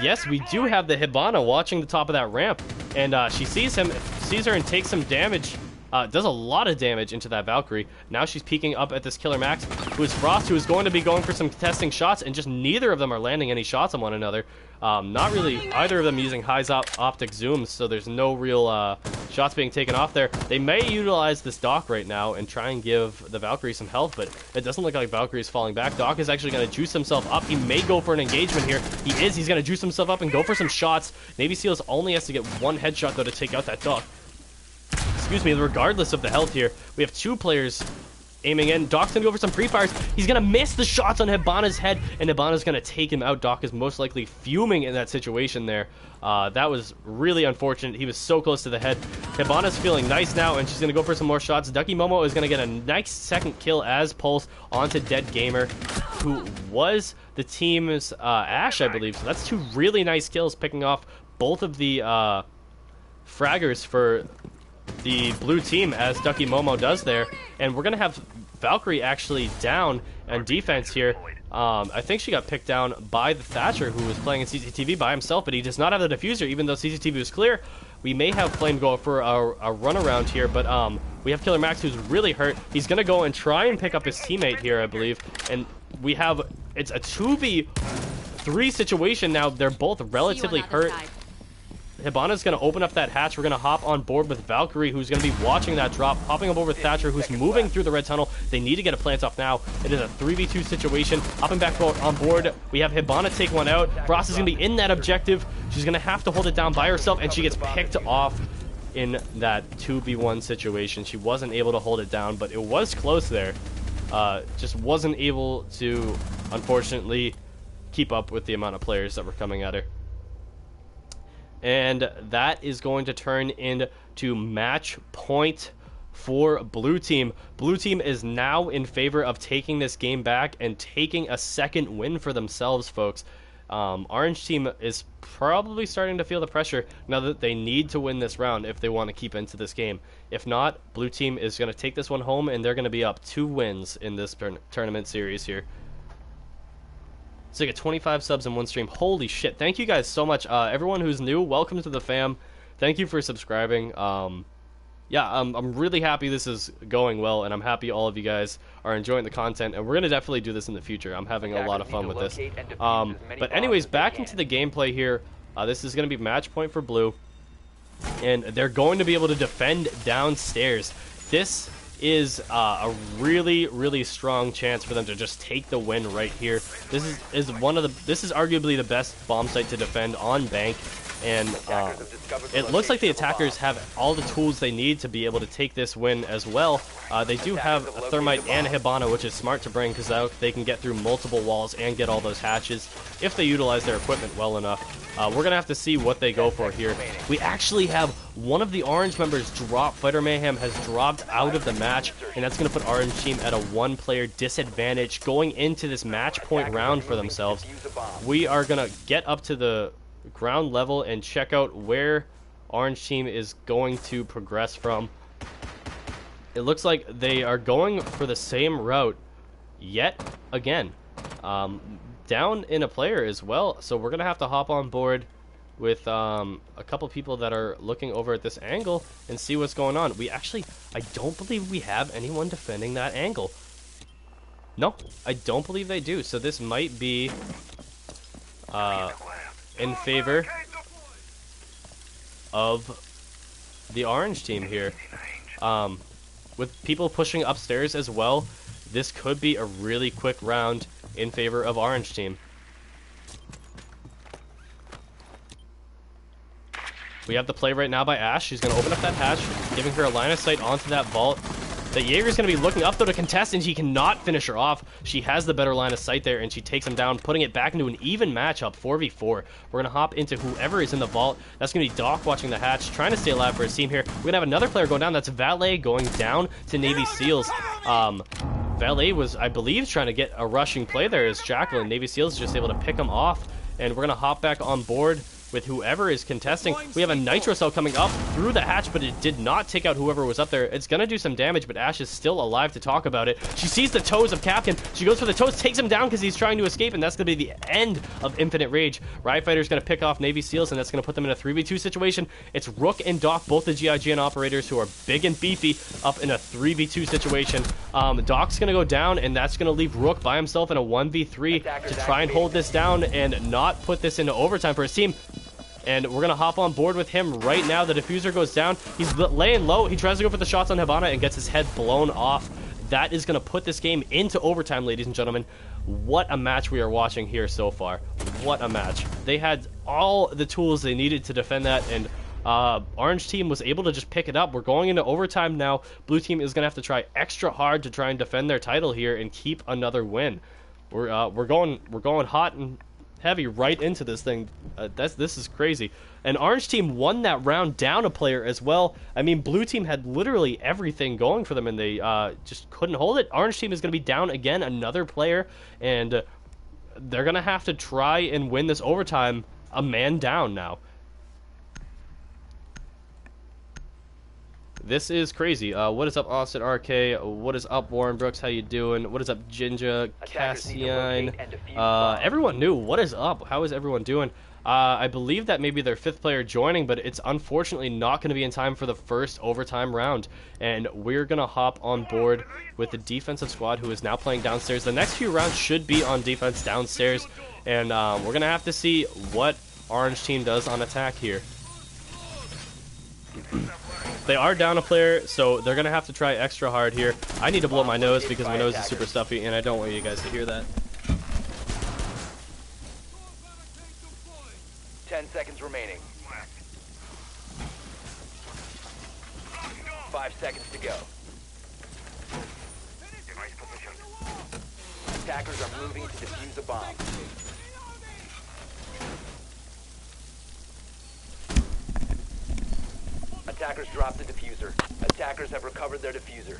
Yes, we do have the Hibana watching the top of that ramp, and she sees her and takes some damage Does a lot of damage into that Valkyrie. Now she's peeking up at this Killer Max, who is Frost, who is going to be going for some contesting shots, and just neither of them are landing any shots on one another. Not really either of them using high optic zooms, so there's no real shots being taken off there. They may utilize this Doc right now and try and give the Valkyrie some health, but it doesn't look like Valkyrie is falling back. Doc is actually going to juice himself up. He may go for an engagement here. He's going to juice himself up and go for some shots. Navy Seals only has to get one headshot, though, to take out that Doc. Excuse me, regardless of the health here, we have two players aiming in. Doc's gonna go for some pre-fires. He's gonna miss the shots on Hibana's head, and Hibana's gonna take him out. Doc is most likely fuming in that situation there. That was really unfortunate. He was so close to the head. Hibana's feeling nice now, and she's gonna go for some more shots. Ducky Momo is gonna get a nice second kill as Pulse onto Dead Gamer, who was the team's Ash, I believe. So that's two really nice kills, picking off both of the fraggers for the blue team, as Ducky Momo does there. And we're gonna have Valkyrie actually down on defense here. I think she got picked down by the Thatcher, who was playing in CCTV by himself, but he does not have the diffuser, even though CCTV was clear. We may have Flame go for a run around here, but we have Killer Max, who's really hurt. He's gonna go and try and pick up his teammate here, I believe. And we have, it's a 2v3 situation now. They're both relatively hurt. Hibana's going to open up that hatch. We're going to hop on board with Valkyrie, who's going to be watching that drop, hopping on board with Thatcher, who's moving through the red tunnel. They need to get a plant off now. It is a 3v2 situation. Hopping back on board, we have Hibana take one out. Frost is going to be in that objective. She's going to have to hold it down by herself, and she gets picked off in that 2v1 situation. She wasn't able to hold it down, but it was close there. Just wasn't able to, unfortunately, keep up with the amount of players that were coming at her. And that is going to turn into match point for blue team. Blue team is now in favor of taking this game back and taking a second win for themselves, folks. Orange team is probably starting to feel the pressure now that they need to win this round if they want to keep into this game. If not, blue team is going to take this one home, and they're going to be up 2 wins in this tournament series here. So I get 25 subs in one stream. Holy shit. Thank you guys so much. Everyone who's new, welcome to the fam. Thank you for subscribing. Yeah, I'm really happy this is going well, and I'm happy all of you guys are enjoying the content, and we're going to definitely do this in the future. I'm having a lot of fun with this. But anyways, back into the gameplay here. This is going to be match point for blue, and they're going to be able to defend downstairs. This is a really, really strong chance for them to just take the win right here. This is arguably the best bomb site to defend on Bank, and it looks like the attackers have all the tools they need to be able to take this win as well. They do have a Thermite and a Hibana, which is smart to bring because they can get through multiple walls and get all those hatches if they utilize their equipment well enough. We're gonna have to see what they go for here. We actually have one of the orange members drop. Fighter Mayhem has dropped out of the match, and that's gonna put orange team at a 1-player disadvantage going into this match point round for themselves. We are gonna get up to the ground level and check out where orange team is going to progress from. It looks like they are going for the same route yet again. Down in a player as well, so we're gonna have to hop on board with a couple people that are looking over at this angle and see what's going on. I don't believe we have anyone defending that angle. No, I don't believe they do, so this might be in favor of the orange team here. With people pushing upstairs as well, this could be a really quick round in favor of orange team. We have the play right now by Ash. She's going to open up that hatch, giving her a line of sight onto that vault. The Jaeger's going to be looking up, though, to contest, and he cannot finish her off. She has the better line of sight there, and she takes him down, putting it back into an even matchup, 4v4. We're going to hop into whoever is in the vault. That's going to be Doc watching the hatch, trying to stay alive for his team here. We're going to have another player going down. That's Valet going down to Navy Seals. Valet was, I believe, trying to get a rushing play there as Jacqueline. Navy Seals just able to pick him off, and we're going to hop back on board with whoever is contesting. We have a nitro cell coming up through the hatch, but it did not take out whoever was up there. It's gonna do some damage, but Ash is still alive to talk about it. She sees the toes of Capcan. She goes for the toes, takes him down because he's trying to escape, and that's gonna be the end of Infinite Rage. Riot Fighter's gonna pick off Navy SEALs, and that's gonna put them in a 3v2 situation. It's Rook and Doc, both the GIGN operators who are big and beefy, up in a 3v2 situation. Doc's gonna go down, and that's gonna leave Rook by himself in a 1v3 to try and hold this down and not put this into overtime for his team. And we're gonna hop on board with him right now. The diffuser goes down. He's laying low. He tries to go for the shots on Havana and gets his head blown off. That is gonna put this game into overtime, ladies and gentlemen. What a match we are watching here so far. What a match. They had all the tools they needed to defend that, and Orange team was able to just pick it up. We're going into overtime now. Blue team is gonna have to try extra hard to try and defend their title here and keep another win. We're going hot and heavy right into this thing. This is crazy. And Orange team won that round down a player as well. I mean, Blue team had literally everything going for them, and they just couldn't hold it. Orange team is going to be down again, another player, and they're going to have to try and win this overtime a man down now. This is crazy. What is up, Austin RK? What is up, Warren Brooks? How you doing? What is up, Jinja, Cassian? Everyone new. What is up? How is everyone doing? I believe that maybe their 5th player joining, but it's unfortunately not going to be in time for the first overtime round. And we're going to hop on board with the defensive squad, who is now playing downstairs. The next few rounds should be on defense downstairs, and we're going to have to see what Orange team does on attack here. They are down a player, so they're going to have to try extra hard here. I need to blow my nose because my nose is super stuffy, and I don't want you guys to hear that. 10 seconds remaining. 5 seconds to go. Attackers are moving to defuse a bomb. Attackers dropped the diffuser. Attackers have recovered their diffuser.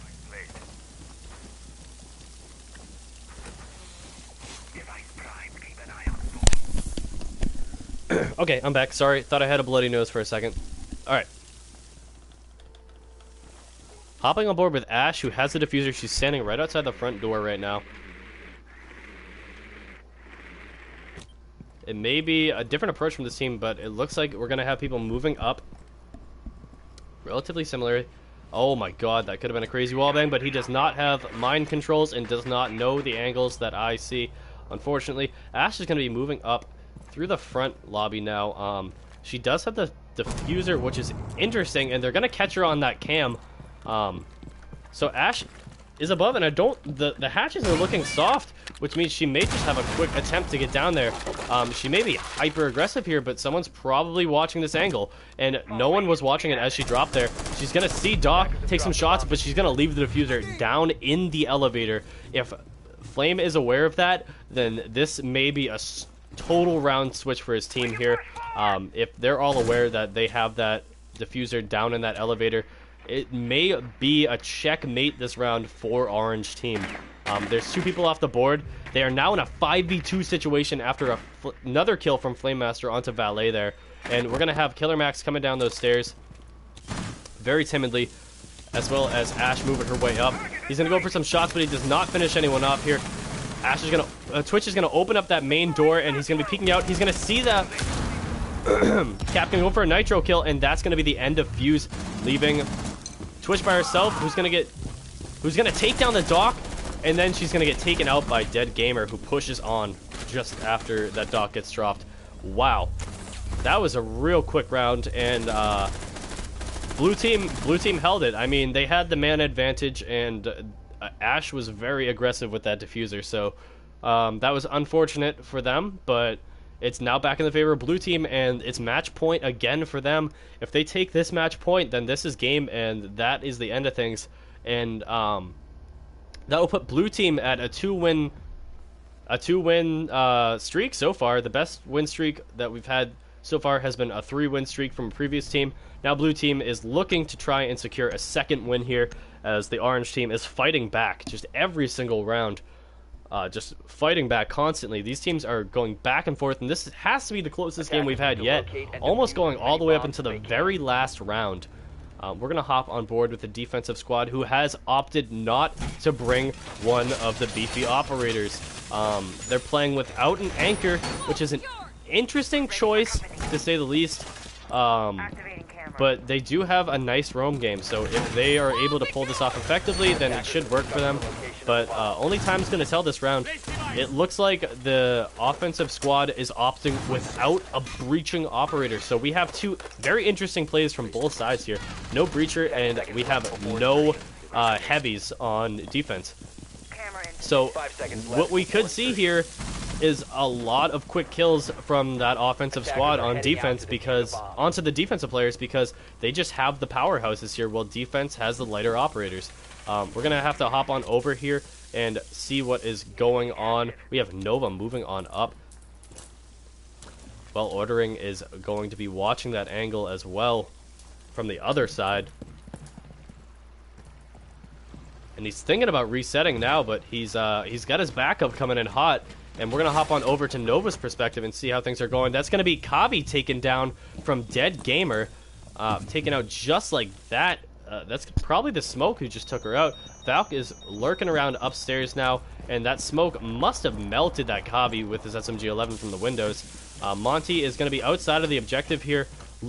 Okay, I'm back. Sorry, thought I had a bloody nose for a second. Alright. Hopping on board with Ash, who has the diffuser. She's standing right outside the front door right now. It may be a different approach from this team, but it looks like we're going to have people moving up. Relatively similar. Oh my god, that could have been a crazy wallbang, but he does not have mind controls and does not know the angles that I see. Unfortunately, Ash is going to be moving up through the front lobby now. She does have the diffuser, which is interesting, and they're going to catch her on that cam. So Ash is above, and the hatches are looking soft, which means she may just have a quick attempt to get down there. She may be hyper aggressive here, but someone's probably watching this angle, and no one was watching it as she dropped there. She's gonna see Doc take some shots, but she's gonna leave the diffuser down in the elevator. If Flame is aware of that, then this may be a total round switch for his team here. If they're all aware that they have that diffuser down in that elevator, it may be a checkmate this round for Orange team. There's 2 people off the board. They are now in a 5v2 situation after another kill from Flame Master onto Valet there. And we're going to have Killer Max coming down those stairs very timidly, as well as Ash moving her way up. He's going to go for some shots, but he does not finish anyone off here. Ash is going to... Twitch is going to open up that main door, and he's going to be peeking out. He's going to see that... Cap can go for a nitro kill, and that's going to be the end of Fuse, leaving Twitch by herself, who's going to take down the Doc, and then she's going to get taken out by Dead Gamer, who pushes on just after that Doc gets dropped. Wow. That was a real quick round, and blue team held it. I mean, they had the man advantage, and Ash was very aggressive with that diffuser, so that was unfortunate for them, but it's now back in the favor of blue team, and it's match point again for them. If they take this match point, then this is game, and that is the end of things. And that will put blue team at a two-win streak so far. The best win streak that we've had so far has been a 3-win streak from a previous team. Now blue team is looking to try and secure a second win here, as the orange team is fighting back just every single round. just fighting back constantly. These teams are going back and forth, and this has to be the closest game we've had yet, almost going all the way up into the very last round. We're going to hop on board with the defensive squad, who has opted not to bring one of the beefy operators. They're playing without an anchor, which is an interesting choice, to say the least. But they do have a nice roam game, so if they are able to pull this off effectively, then it should work for them. But only time's going to tell this round. It looks like the offensive squad is opting without a breaching operator. So we have two very interesting plays from both sides here. No breacher, and we have no heavies on defense. So what we could see here is a lot of quick kills from that offensive squad on defense, because onto the defensive players, because they just have the powerhouses here, while defense has the lighter operators. We're gonna have to hop on over here and see what is going on. We have Nova moving on up. Well, Ordering is going to be watching that angle as well from the other side. And he's thinking about resetting now, but he's got his backup coming in hot. And we're going to hop on over to Nova's perspective and see how things are going. That's going to be Kavi taken down from Dead Gamer. Taken out just like that. That's probably the smoke who just took her out. Valk is lurking around upstairs now, and that smoke must have melted that Kavi with his SMG-11 from the windows. Monty is going to be outside of the objective here,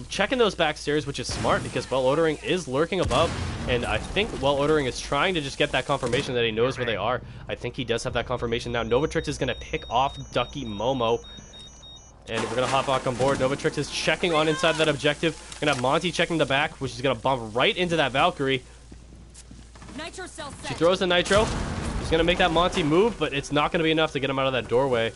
checking those back stairs, which is smart because Well Ordering is lurking above, and I think Well Ordering is trying to just get that confirmation that he knows where they are. I think he does have that confirmation now. Novatrix is going to pick off Ducky Momo, and we're going to hop back on board. Novatrix is checking on inside that objective. We're going to have Monty checking the back, which is going to bump right into that Valkyrie. Nitro cell set. She throws the nitro. She's going to make that Monty move, but it's not going to be enough to get him out of that doorway.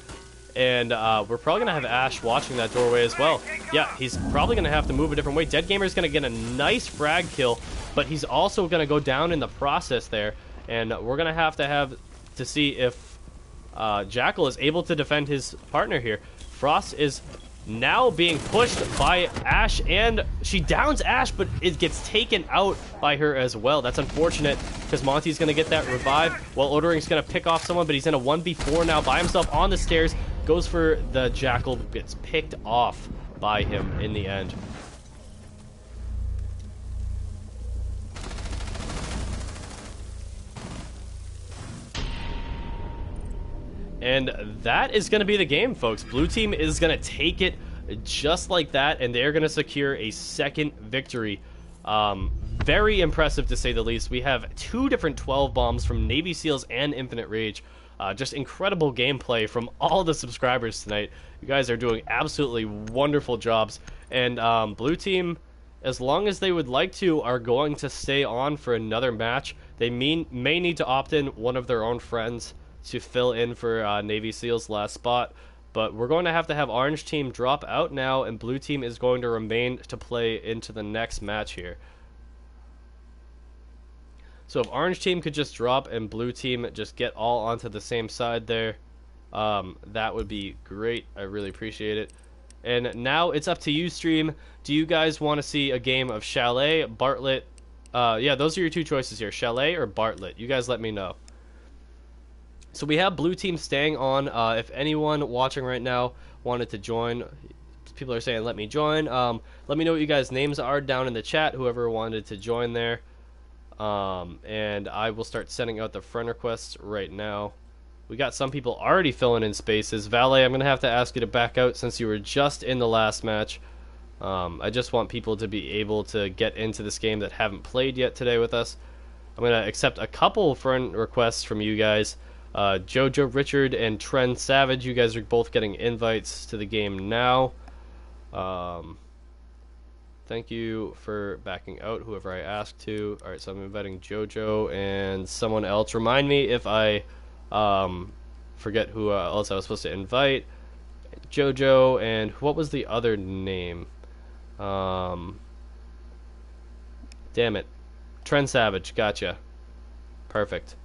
And we're probably going to have Ash watching that doorway as well. Yeah, he's probably going to have to move a different way. Dead Gamer is going to get a nice frag kill, but he's also going to go down in the process there. And we're going to have to see if Jackal is able to defend his partner here. Frost is now being pushed by Ash, and she downs Ash, but it gets taken out by her as well. That's unfortunate, because Monty's going to get that revive, while Ordering's going to pick off someone, but he's in a 1v4 now by himself on the stairs. Goes for the Jackal, gets picked off by him in the end. And that is going to be the game, folks. Blue team is going to take it just like that, and they're going to secure a second victory. Very impressive, to say the least. We have two different 12 bombs from Navy SEALs and Infinite Rage. Just incredible gameplay from all the subscribers tonight. You guys are doing absolutely wonderful jobs. And Blue team, as long as they would like to, are going to stay on for another match. They may need to opt in one of their own friends to fill in for Navy SEAL's last spot. But we're going to have Orange team drop out now, and Blue team is going to remain to play into the next match here. So if Orange team could just drop and Blue team just get all onto the same side there, that would be great. I really appreciate it. And now it's up to you, stream. Do you guys want to see a game of Chalet, Bartlett? Yeah, those are your two choices here, Chalet or Bartlett. You guys let me know. So we have Blue team staying on. If anyone watching right now wanted to join, people are saying let me join. Let me know what you guys' names are down in the chat, whoever wanted to join there. And I will start sending out the friend requests right now. We got some people already filling in spaces. Valet, I'm going to have to ask you to back out since you were just in the last match. I just want people to be able to get into this game that haven't played yet today with us. I'm going to accept a couple friend requests from you guys. Jojo Richard and Trent Savage, you guys are both getting invites to the game now. Thank you for backing out, whoever I asked to. Alright, so I'm inviting Jojo and someone else. Remind me if I forget who else I was supposed to invite. Jojo, and what was the other name? Damn it. Trent Savage, gotcha. Perfect.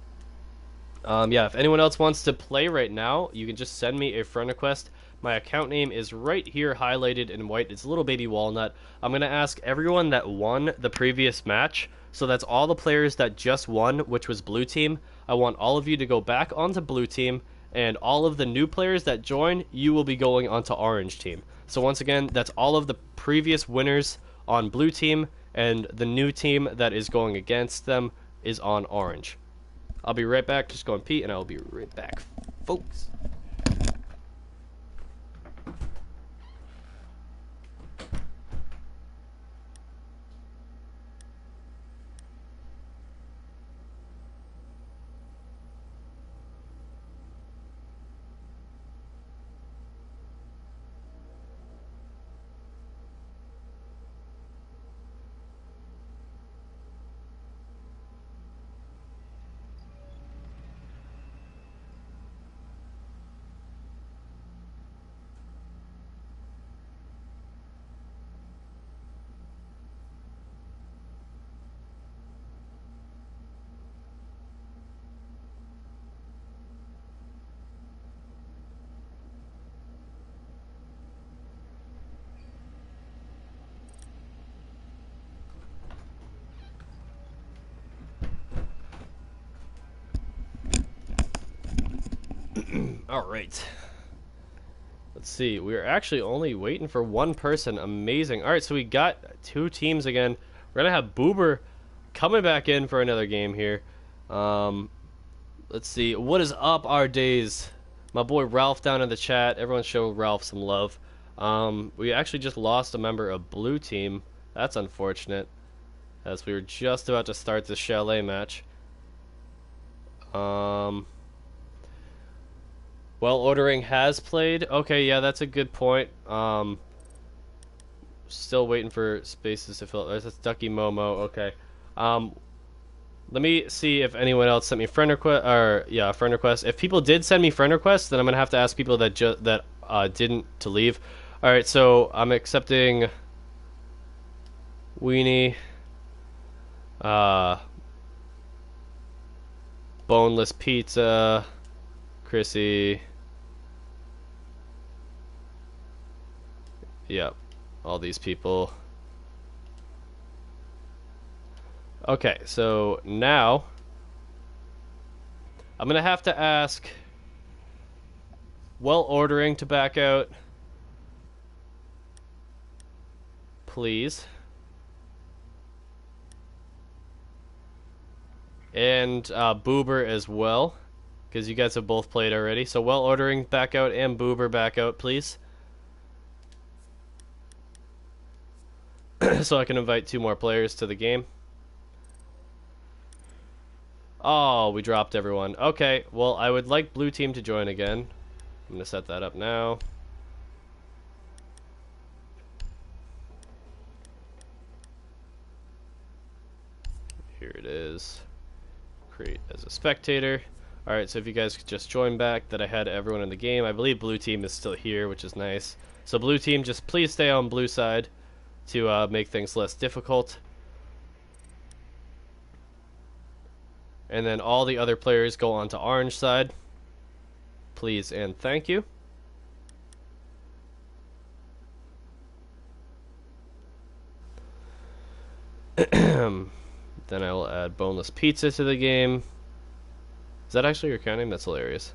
Yeah, if anyone else wants to play right now, you can just send me a friend request. My account name is right here highlighted in white. It's Little Baby Walnut. I'm going to ask everyone that won the previous match, so that's all the players that just won, which was Blue team. I want all of you to go back onto blue team, and all of the new players that join, you will be going onto orange team. So once again, that's all of the previous winners on blue team, and the new team that is going against them is on orange. I'll be right back. Just go and pee, and I'll be right back, folks. All right. Let's see. We're actually only waiting for one person. Amazing. All right, so we got 2 teams again. We're going to have Boober coming back in for another game here. Let's see. What is up, our days? My boy Ralph down in the chat. Everyone show Ralph some love. We actually just lost a member of blue team. That's unfortunate, as we were just about to start the chalet match. Well, ordering has played. Okay, yeah, that's a good point. Still waiting for spaces to fill. That's Ducky Momo. Okay. Let me see if anyone else sent me friend request. Or yeah, friend request. If people did send me friend requests, then I'm gonna have to ask people that didn't to leave. All right, so I'm accepting Weenie, Boneless Pizza, Chrissy. Yep, all these people. Okay, so now I'm gonna have to ask Well Ordering to back out, please, and Boober as well, because you guys have both played already. So Well Ordering back out and Boober back out, please. So I can invite 2 more players to the game. Oh, we dropped everyone. Okay, well, I would like blue team to join again. I'm going to set that up now. Here it is. Create as a spectator. Alright, so if you guys could just join back that I had everyone in the game. I believe blue team is still here, which is nice. So blue team, just please stay on blue side to make things less difficult. And then all the other players go on to orange side. Please and thank you. Then I will add Boneless Pizza to the game. Is that actually your account name? That's hilarious.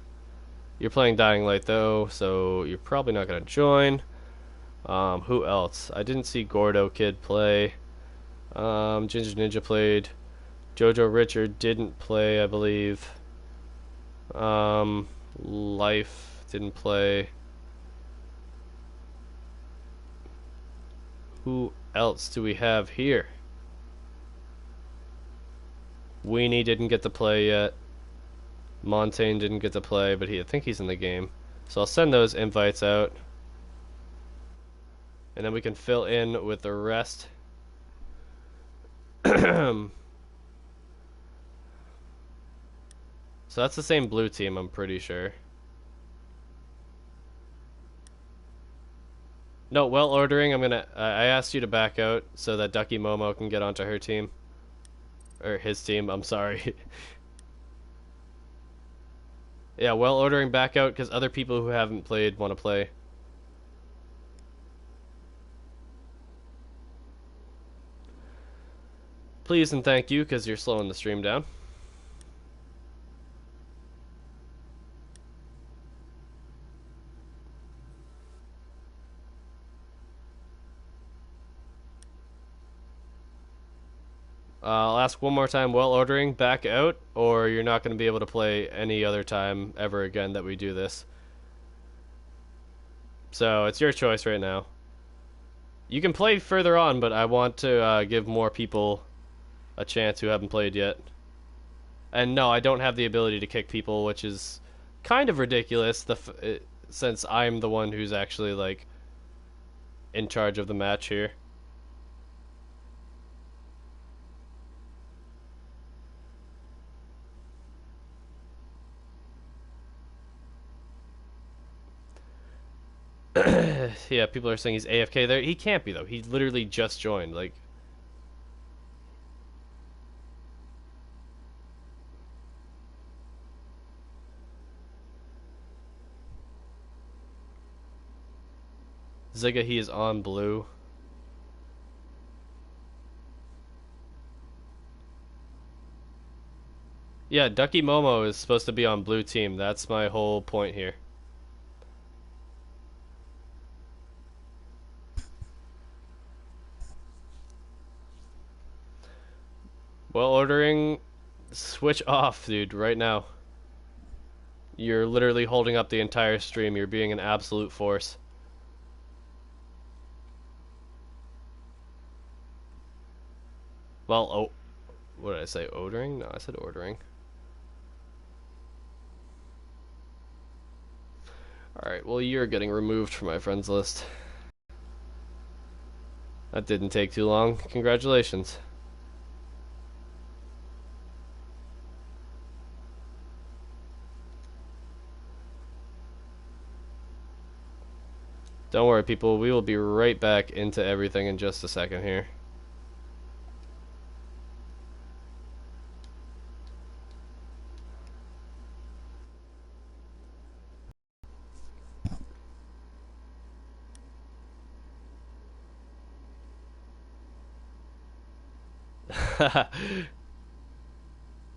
You're playing Dying Light though, so you're probably not going to join. Who else? I didn't see Gordo Kid play. Ginger Ninja played. Jojo Richard didn't play, I believe. Life didn't play. Who else do we have here? Weenie didn't get to play yet. Montaigne didn't get to play, but I think he's in the game. So I'll send those invites out. And then we can fill in with the rest. So that's the same blue team, I'm pretty sure. No, Well Ordering, I asked you to back out so that Ducky Momo can get onto her team. Or his team, I'm sorry. Yeah, Well Ordering back out because other people who haven't played want to play. Please and thank you, because you're slowing the stream down. I'll ask one more time, while ordering, back out, or you're not going to be able to play any other time ever again that we do this. So it's your choice right now. You can play further on, but I want to give more people a chance who haven't played yet. And no, I don't have the ability to kick people, which is kind of ridiculous, since I'm the one who's actually, like, in charge of the match here. Yeah, people are saying he's AFK there. He can't be, though. He literally just joined, like... Ziga, he is on blue. Yeah, Ducky Momo is supposed to be on blue team. That's my whole point here. Well, ordering, switch off, dude, right now. You're literally holding up the entire stream. You're being an absolute force. Well, oh, what did I say? Ordering? No, I said ordering. Alright, well, you're getting removed from my friends list. That didn't take too long. Congratulations. Don't worry, people. We will be right back into everything in just a second here.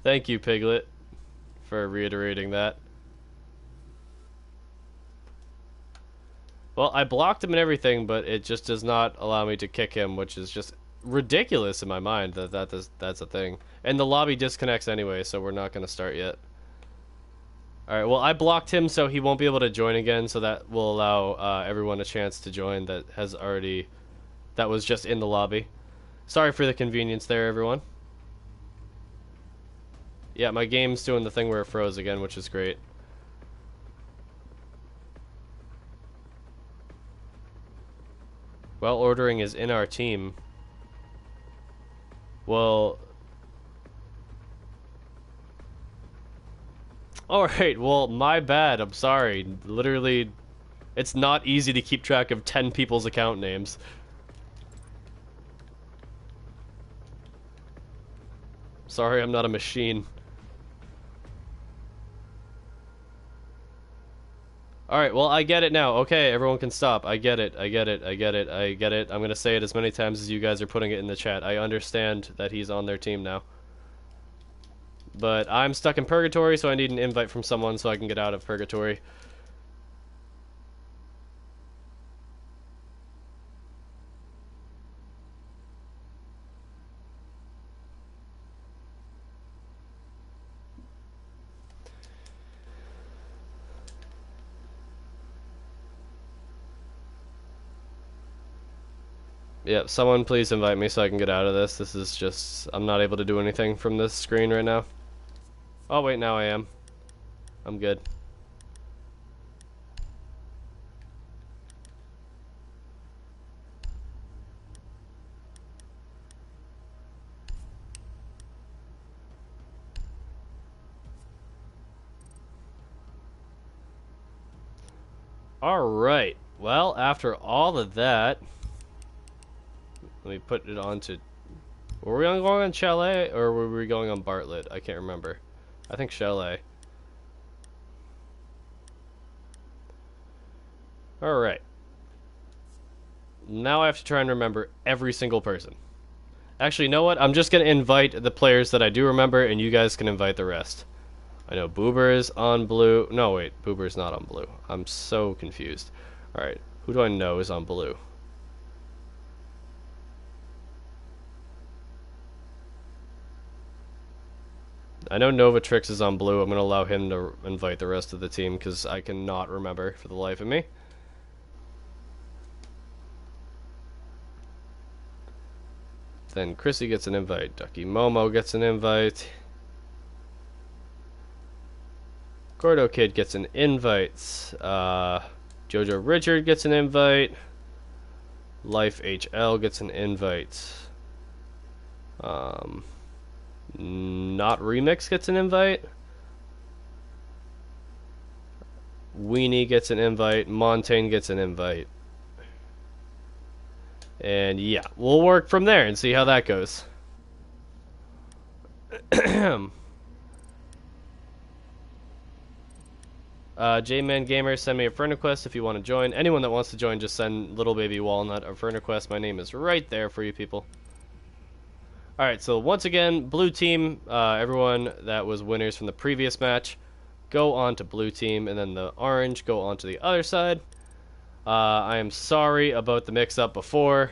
Thank you, Piglet, for reiterating that. Well, I blocked him and everything, but it just does not allow me to kick him, which is just ridiculous in my mind that's a thing. And the lobby disconnects anyway, so we're not going to start yet. Alright, well, I blocked him so he won't be able to join again, so that will allow everyone a chance to join that was just in the lobby. Sorry for the convenience there, everyone. Yeah, my game's doing the thing where it froze again, which is great. Well, ordering is in our team. Well... Alright, well, my bad, I'm sorry. Literally, it's not easy to keep track of 10 people's account names. Sorry, I'm not a machine. Alright, well, I get it now. Okay, everyone can stop. I get it, I get it, I get it, I get it. I'm gonna say it as many times as you guys are putting it in the chat. I understand that he's on their team now. But I'm stuck in purgatory, so I need an invite from someone so I can get out of purgatory. Yep, someone please invite me so I can get out of this. This is just... I'm not able to do anything from this screen right now. Oh wait, now I am. I'm good. Alright, well, after all of that... Let me put it on to... Were we going on Chalet, or were we going on Bartlett? I can't remember. I think Chalet. Alright. Now I have to try and remember every single person. Actually, you know what? I'm just going to invite the players that I do remember, and you guys can invite the rest. I know Boober is on blue. No, wait. Boober is not on blue. I'm so confused. Alright. Who do I know is on blue? I know Novatrix is on blue. I'm going to allow him to invite the rest of the team because I cannot remember for the life of me. Then Chrissy gets an invite. Ducky Momo gets an invite. Gordo Kid gets an invite. Jojo Richard gets an invite. Life HL gets an invite. Not Remix gets an invite. Weenie gets an invite. Montaigne gets an invite. And yeah, we'll work from there and see how that goes. J-Man Gamer, send me a friend request if you want to join. Anyone that wants to join, just send Little Baby Walnut a friend request. My name is right there for you people. Alright, so once again, blue team, everyone that was winners from the previous match, go on to blue team, and then the orange go on to the other side. I am sorry about the mix-up before.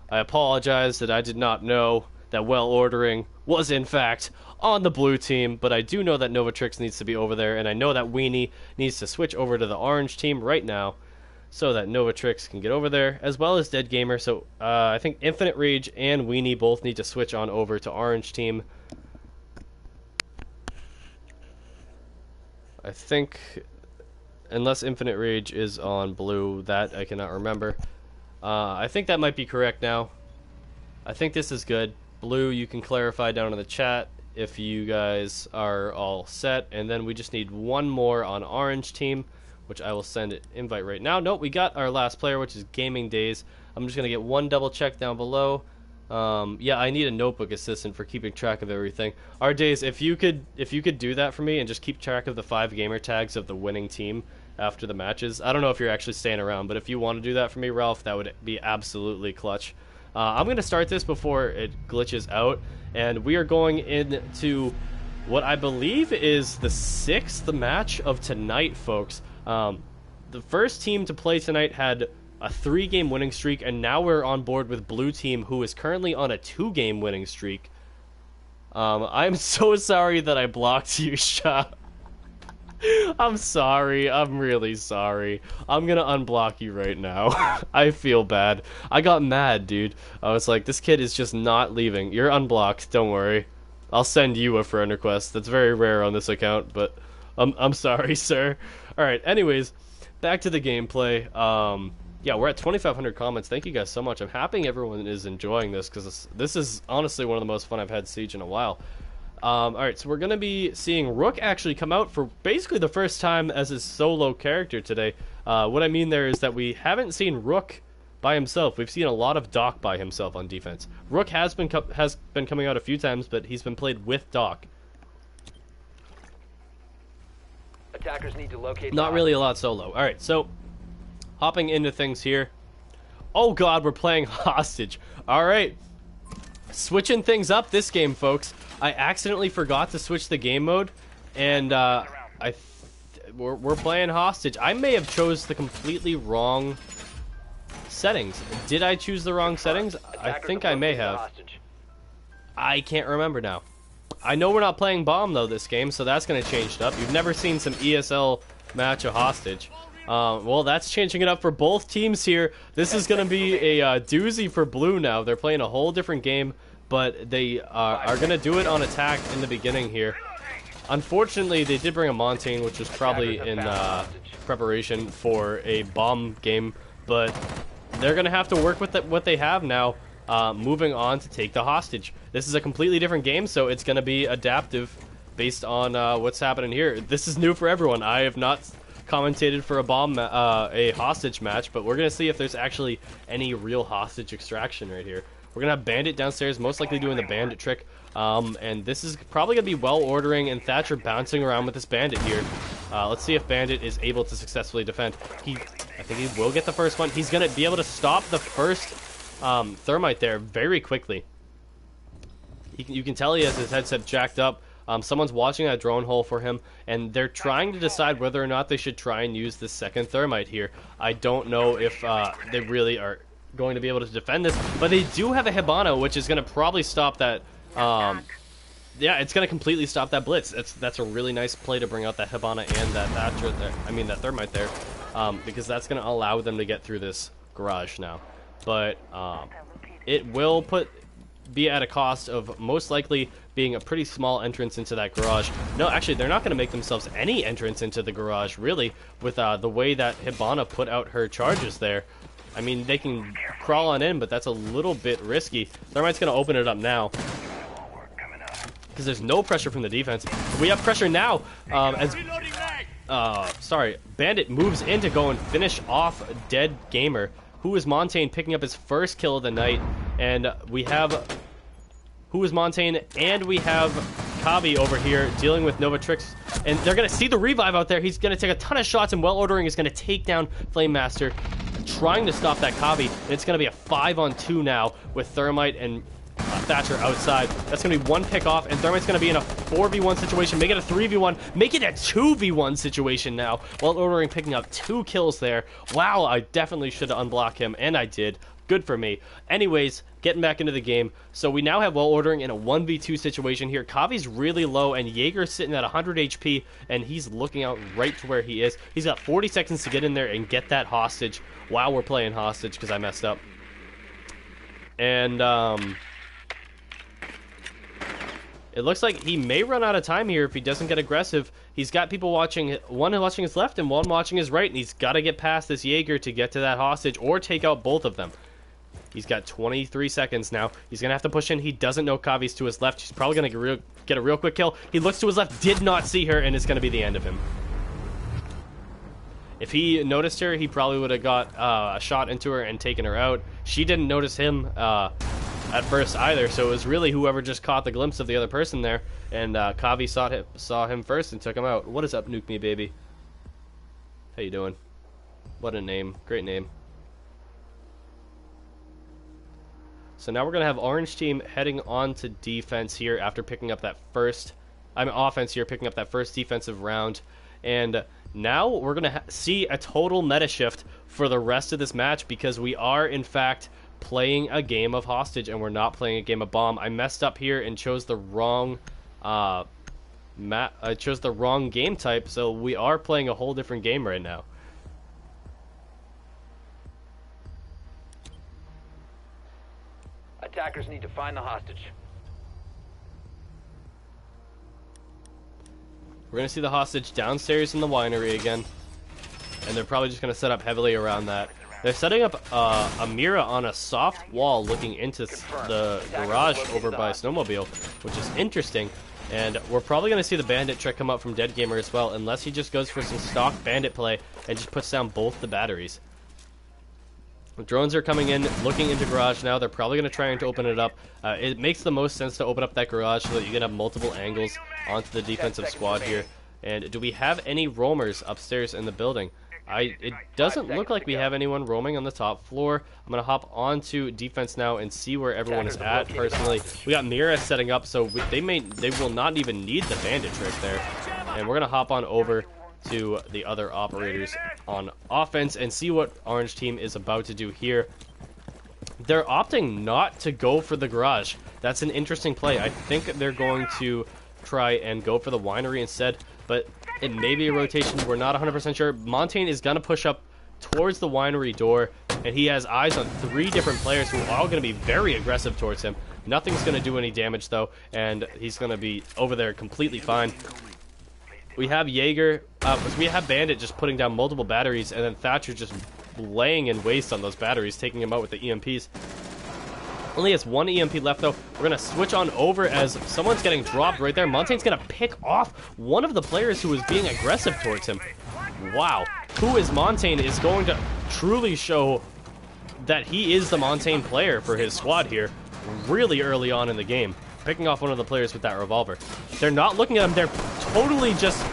I apologize that I did not know that well ordering was in fact on the blue team, but I do know that Novatrix needs to be over there, and I know that Weenie needs to switch over to the orange team right now so that Novatrix can get over there, as well as Dead Gamer. So I think Infinite Rage and Weenie both need to switch on over to orange team. I think, unless Infinite Rage is on blue, that I cannot remember. I think that might be correct now. I think this is good. Blue, you can clarify down in the chat if you guys are all set. And then we just need one more on orange team, which I will send an invite right now. Nope, we got our last player, which is Gaming Days. I'm just going to get one double check down below. Yeah, I need a notebook assistant for keeping track of everything. Our Days, if you could do that for me and just keep track of the 5 gamer tags of the winning team after the matches. I don't know if you're actually staying around, but if you want to do that for me, Ralph, that would be absolutely clutch. I'm going to start this before it glitches out, and we are going into what I believe is the 6th match of tonight, folks. The first team to play tonight had a 3-game winning streak, and now we're on board with blue team, who is currently on a 2-game winning streak. I'm so sorry that I blocked you, Sha. I'm sorry. I'm really sorry. I'm gonna unblock you right now. I feel bad. I got mad, dude. I was like, this kid is just not leaving. You're unblocked. Don't worry. I'll send you a friend request. That's very rare on this account, but I'm sorry, sir. Alright, anyways, back to the gameplay. Yeah, we're at 2,500 comments. Thank you guys so much. I'm happy everyone is enjoying this, because this is honestly one of the most fun I've had Siege in a while. Alright, so we're going to be seeing Rook actually come out for basically the first time as his solo character today. What I mean there is that we haven't seen Rook by himself. We've seen a lot of Doc by himself on defense. Rook has been coming out a few times, but he's been played with Doc. Attackers need to locate. Not really a lot solo. Alright, so hopping into things here. Oh god, we're playing hostage. Alright. Switching things up this game, folks. I accidentally forgot to switch the game mode, and we're playing hostage. I may have chose the completely wrong settings. Did I choose the wrong settings? I think I may have. I can't remember now. I know we're not playing bomb though this game, so that's going to change it up. You've never seen some ESL match a hostage. Well, that's changing it up for both teams here. This is going to be a doozy for blue now. They're playing a whole different game, but they are going to do it on attack in the beginning here. Unfortunately, they did bring a Montaigne, which was probably in preparation for a bomb game, but they're going to have to work with what they have now, moving on to take the hostage. This is a completely different game, so it's going to be adaptive based on what's happening here. This is new for everyone. I have not commentated for a hostage match, but we're going to see if there's actually any real hostage extraction right here. We're going to have Bandit downstairs, most likely doing the Bandit trick. And this is probably going to be well ordering, and Thatcher bouncing around with this Bandit here. Let's see if Bandit is able to successfully defend. I think he will get the first one. He's going to be able to stop the first thermite there very quickly. You can tell he has his headset jacked up. Someone's watching that drone hole for him, and they're trying to decide whether or not they should try and use the second thermite here. I don't know if they really are going to be able to defend this, but they do have a Hibana, which is going to probably stop that Yeah, it's going to completely stop that blitz. That's a really nice play to bring out that Hibana and that Thatcher there. I mean, that Thermite there, because that's going to allow them to get through this garage now. But it will be at a cost of most likely being a pretty small entrance into that garage. No, actually, they're not going to make themselves any entrance into the garage, really, with the way that Hibana put out her charges there. I mean, they can crawl on in, but that's a little bit risky. Thermite's going to open it up now, because there's no pressure from the defense. We have pressure now as Bandit moves in to go and finish off Dead Gamer, who is Montaigne picking up his first kill of the night. And we have Montaigne, and we have Kabi over here dealing with Novatrix, and they're gonna see the revive out there. He's gonna take a ton of shots, and Well Ordering is gonna take down Flame Master, trying to stop that Kabi. And it's gonna be a 5-on-2 now with Thermite and Thatcher outside. That's going to be one pick off, and Thermite's going to be in a 4v1 situation. Make it a 3v1. Make it a 2v1 situation now. Well Ordering picking up 2 kills there. Wow, I definitely should unblock him, and I did. Good for me. Anyways, getting back into the game. So we now have Well Ordering in a 1v2 situation here. Kavi's really low, and Jaeger's sitting at 100 HP, and he's looking out right to where he is. He's got 40 seconds to get in there and get that hostage. Wow, we're playing hostage because I messed up. And, it looks like he may run out of time here if he doesn't get aggressive. He's got people watching, one watching his left and one watching his right, and he's got to get past this Jaeger to get to that hostage or take out both of them. He's got 23 seconds now. He's going to have to push in. He doesn't know Kavi's to his left. He's probably going to get a real quick kill. He looks to his left, did not see her, and it's going to be the end of him. If he noticed her, he probably would have got a shot into her and taken her out. She didn't notice him at first either, so it was really whoever just caught the glimpse of the other person there, and Kavi saw him first and took him out. What is up, Nuke Me Baby? How you doing? What a name. Great name. So now we're going to have Orange Team heading on to defense here after picking up that first... offense here, picking up that first defensive round. And now we're going to see a total meta shift for the rest of this match, because we are, in fact, playing a game of hostage and we're not playing a game of bomb. I messed up here and chose the wrong I chose the wrong game type, so we are playing a whole different game right now. Attackers need to find the hostage. We're going to see the hostage downstairs in the winery again, and they're probably just going to set up heavily around that. They're setting up a mirror on a soft wall looking into the garage over by Snowmobile, which is interesting. And we're probably going to see the Bandit trick come up from Dead Gamer as well, unless he just goes for some stock Bandit play and just puts down both the batteries. The drones are coming in, looking into garage now. They're probably going to try to open it up. It makes the most sense to open up that garage so that you can have multiple angles onto the defensive squad here. And do we have any roamers upstairs in the building? It doesn't look like we have anyone roaming on the top floor. I'm going to hop onto defense now and see where everyone is at. Personally, we got Mira setting up, so they will not even need the Bandit trick there. And we're going to hop on over to the other operators on offense and see what Orange Team is about to do here. They're opting not to go for the garage. That's an interesting play. I think they're going to try and go for the winery instead, but it may be a rotation. We're not 100% sure. Montaigne is going to push up towards the winery door, and he has eyes on 3 different players who are all going to be very aggressive towards him. Nothing's going to do any damage, though, and he's going to be over there completely fine. We have Jaeger, we have Bandit just putting down multiple batteries, and then Thatcher just laying in waste on those batteries, taking him out with the EMPs. Only has 1 EMP left, though. We're going to switch on over as someone's getting dropped right there. Montaigne's going to pick off one of the players who was being aggressive towards him. Wow. Who is Montaigne is going to truly show that he is the Montaigne player for his squad here really early on in the game. Picking off one of the players with that revolver. They're not looking at him. They're totally just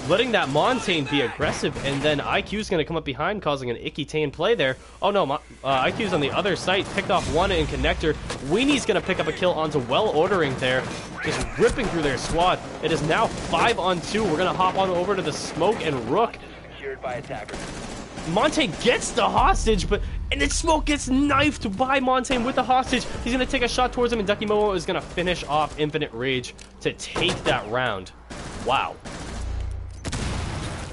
letting that Montaigne be aggressive, and then IQ's going to come up behind, causing an icky Tane play there. Oh no, IQ's on the other site, picked off one in connector. Weenie's going to pick up a kill onto Well Ordering there, just ripping through their squad. It is now 5-on-2. We're going to hop on over to the Smoke and Rook. Secured by attackers. Montaigne gets the hostage, and then Smoke gets knifed by Montaigne with the hostage. He's going to take a shot towards him, and Ducky Momo is going to finish off Infinite Rage to take that round. Wow.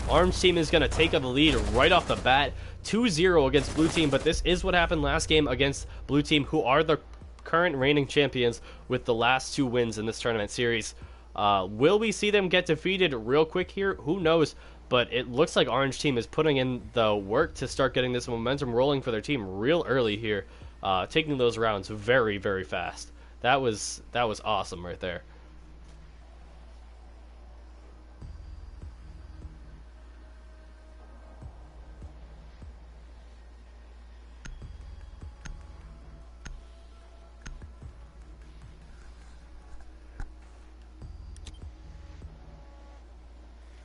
Orange team is going to take the lead right off the bat. 2-0 against Blue team, but this is what happened last game against Blue team, who are the current reigning champions with the last 2 wins in this tournament series. Will we see them get defeated real quick here? Who knows? But it looks like Orange team is putting in the work to start getting this momentum rolling for their team real early here, taking those rounds very, very fast. That was awesome right there.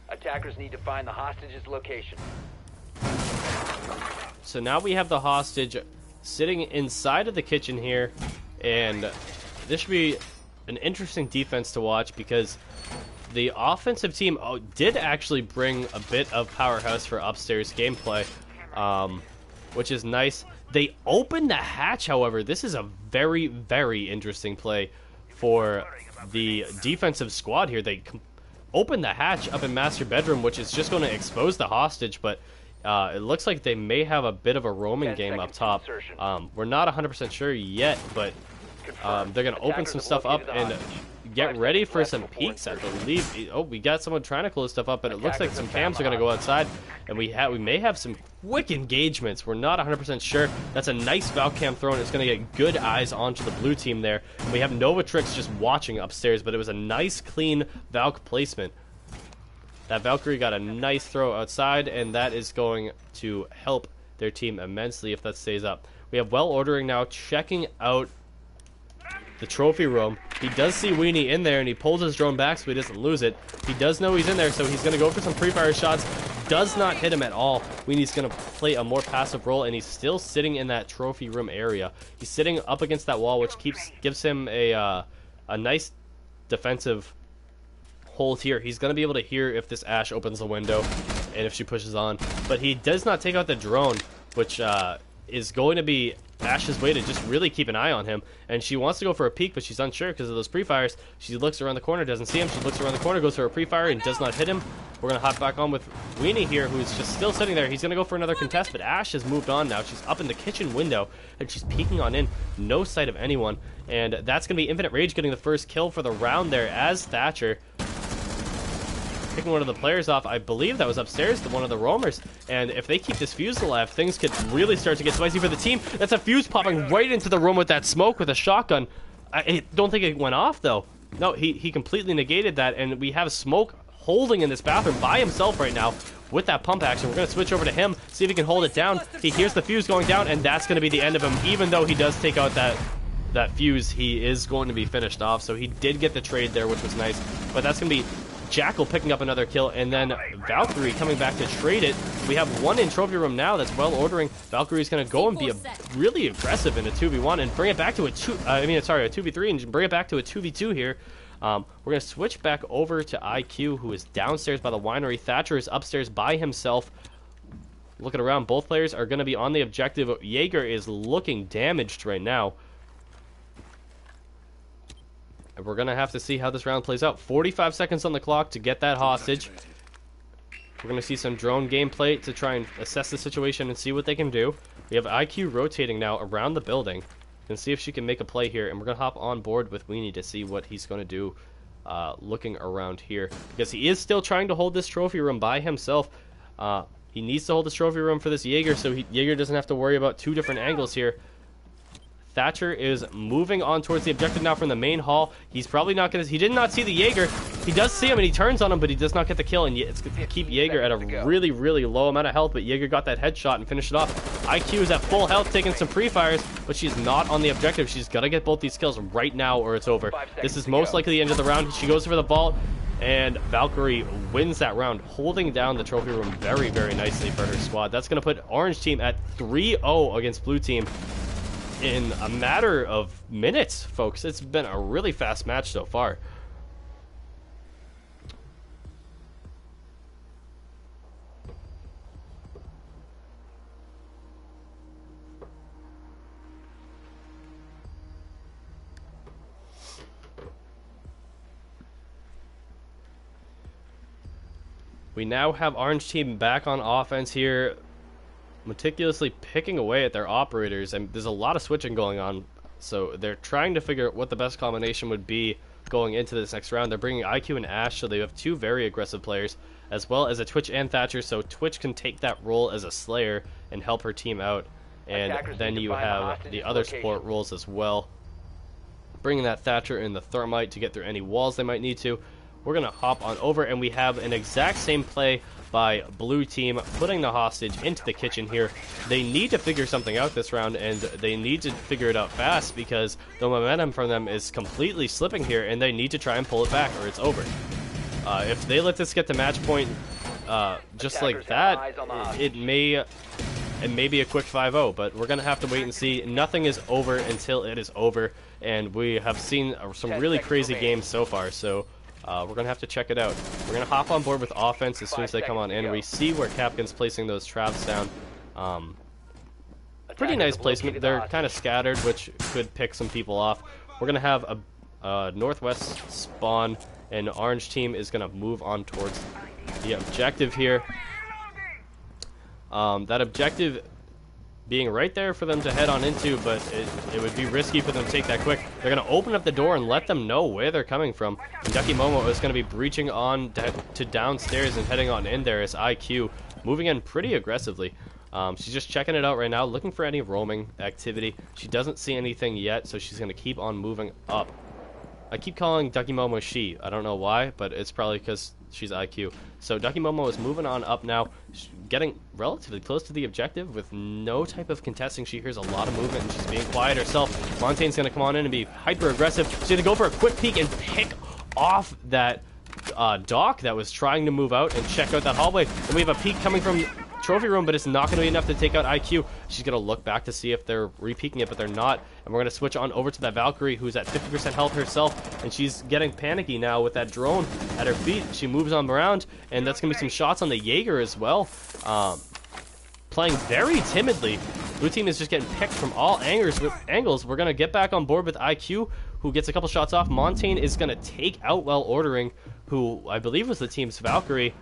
Attackers need to find the hostage's location. So now we have the hostage sitting inside of the kitchen here, and this should be an interesting defense to watch because the offensive team did actually bring a bit of powerhouse for upstairs gameplay, which is nice. They opened the hatch, however. This is a very, very interesting play for the defensive squad here. They open the hatch up in master bedroom, which is just going to expose the hostage, but it looks like they may have a bit of a roaming game up top. We're not 100% sure yet, but they're going to open some stuff up and get ready for some peeks, I believe. Oh, we got someone trying to close stuff up, but it looks like some cams are going to go outside, and we may have some quick engagements. We're not 100% sure. That's a nice Valk cam throw, and it's going to get good eyes onto the blue team there. And we have Novatrix just watching upstairs, but it was a nice, clean Valk placement. That Valkyrie got a nice throw outside, and that is going to help their team immensely if that stays up. We have Well Ordering now checking out the trophy room. He does see Weenie in there, and he pulls his drone back so he doesn't lose it. He does know he's in there, so he's going to go for some pre-fire shots. Does not hit him at all. Weenie's going to play a more passive role, and he's still sitting in that trophy room area. He's sitting up against that wall, which gives him a nice defensive hold here. He's going to be able to hear if this Ash opens the window and if she pushes on. But he does not take out the drone, which is going to be Ash's way to just really keep an eye on him. And she wants to go for a peek, but she's unsure because of those pre-fires. She looks around the corner, doesn't see him. She looks around the corner, goes for a pre-fire, and does not hit him. We're going to hop back on with Weenie here, who's just still sitting there. He's going to go for another contest, but Ash has moved on now. She's up in the kitchen window, and she's peeking on in. No sight of anyone. And that's going to be Infinite Rage getting the first kill for the round there as Thatcher picking one of the players off. I believe that was upstairs, one of the roamers. And if they keep this fuse alive, things could really start to get spicy for the team. That's a fuse popping right into the room with that smoke with a shotgun. I don't think it went off, though. No, he completely negated that, and we have Smoke holding in this bathroom by himself right now with that pump action. We're going to switch over to him, see if he can hold it down. He hears the fuse going down, and that's going to be the end of him. Even though he does take out that fuse, he is going to be finished off. So he did get the trade there, which was nice. But that's going to be Jackal picking up another kill, and then Valkyrie coming back to trade it. We have one in trophy room now that's Well Ordering. Valkyrie's going to go and be really aggressive in a 2v1 and bring it back to a 2v3 and bring it back to a 2v2 here. We're going to switch back over to IQ, who is downstairs by the winery. Thatcher is upstairs by himself. Looking around, both players are going to be on the objective. Jaeger is looking damaged right now. And we're going to have to see how this round plays out. 45 seconds on the clock to get that hostage. We're going to see some drone gameplay to try and assess the situation and see what they can do. We have IQ rotating now around the building. And see if she can make a play here. And we're going to hop on board with Weenie to see what he's going to do looking around here. Because he is still trying to hold this trophy room by himself. He needs to hold this trophy room for this Jaeger, so Jaeger doesn't have to worry about two different angles here. Thatcher is moving on towards the objective now from the main hall. He's probably not going to... He did not see the Jaeger. He does see him, and he turns on him, but he does not get the kill. And it's going to keep Jaeger at a really, really low amount of health. But Jaeger got that headshot and finished it off. IQ is at full health, taking some pre-fires, but she's not on the objective. She's got to get both these kills right now or it's over. This is most likely the end of the round. She goes for the vault, and Valkyrie wins that round, holding down the trophy room very, very nicely for her squad. That's going to put Orange Team at 3-0 against Blue Team in a matter of minutes, folks. It's been a really fast match so far. We now have Orange Team back on offense here, meticulously picking away at their operators, and there's a lot of switching going on. So they're trying to figure out what the best combination would be going into this next round. They're bringing IQ and Ash, so they have two very aggressive players, as well as a Twitch and Thatcher, so Twitch can take that role as a Slayer and help her team out. And then you have the other support roles as well, bringing that Thatcher and the Thermite to get through any walls they might need to. We're going to hop on over, and we have an exact same play by Blue Team, putting the hostage into the kitchen here. They need to figure something out this round, and they need to figure it out fast because the momentum from them is completely slipping here, and they need to try and pull it back or it's over. If they let this get to match point just like that, it may be a quick 5-0, but we're going to have to wait and see. Nothing is over until it is over, and we have seen some really crazy games so far, so we're going to have to check it out. We're going to hop on board with offense as soon as they come on in. We see where Capkin's placing those traps down. Pretty nice placement. They're kind of scattered, which could pick some people off. We're going to have a northwest spawn, and Orange Team is going to move on towards the objective here. That objective being right there for them to head on into, but it would be risky for them to take that quick. They're going to open up the door and let them know where they're coming from. And Ducky Momo is going to be breaching on to downstairs and heading on in there as IQ, moving in pretty aggressively. She's just checking it out right now, looking for any roaming activity. She doesn't see anything yet, so she's going to keep on moving up. I keep calling Ducky Momo she. I don't know why, but it's probably because she's IQ. So Ducky Momo is moving on up now, getting relatively close to the objective with no type of contesting. She hears a lot of movement and she's being quiet herself. Montaigne's going to come on in and be hyper aggressive. She's going to go for a quick peek and pick off that Doc that was trying to move out and check out that hallway. And we have a peek coming from Trophy Room, but it's not going to be enough to take out IQ. She's going to look back to see if they're re-peeking it, but they're not. And we're going to switch on over to that Valkyrie, who's at 50% health herself, and she's getting panicky now with that drone at her feet. She moves on around, and that's going to be some shots on the Jaeger as well. Playing very timidly. Blue Team is just getting picked from all angles. We're going to get back on board with IQ, who gets a couple shots off. Montaigne is going to take out Well Ordering, who I believe was the team's Valkyrie.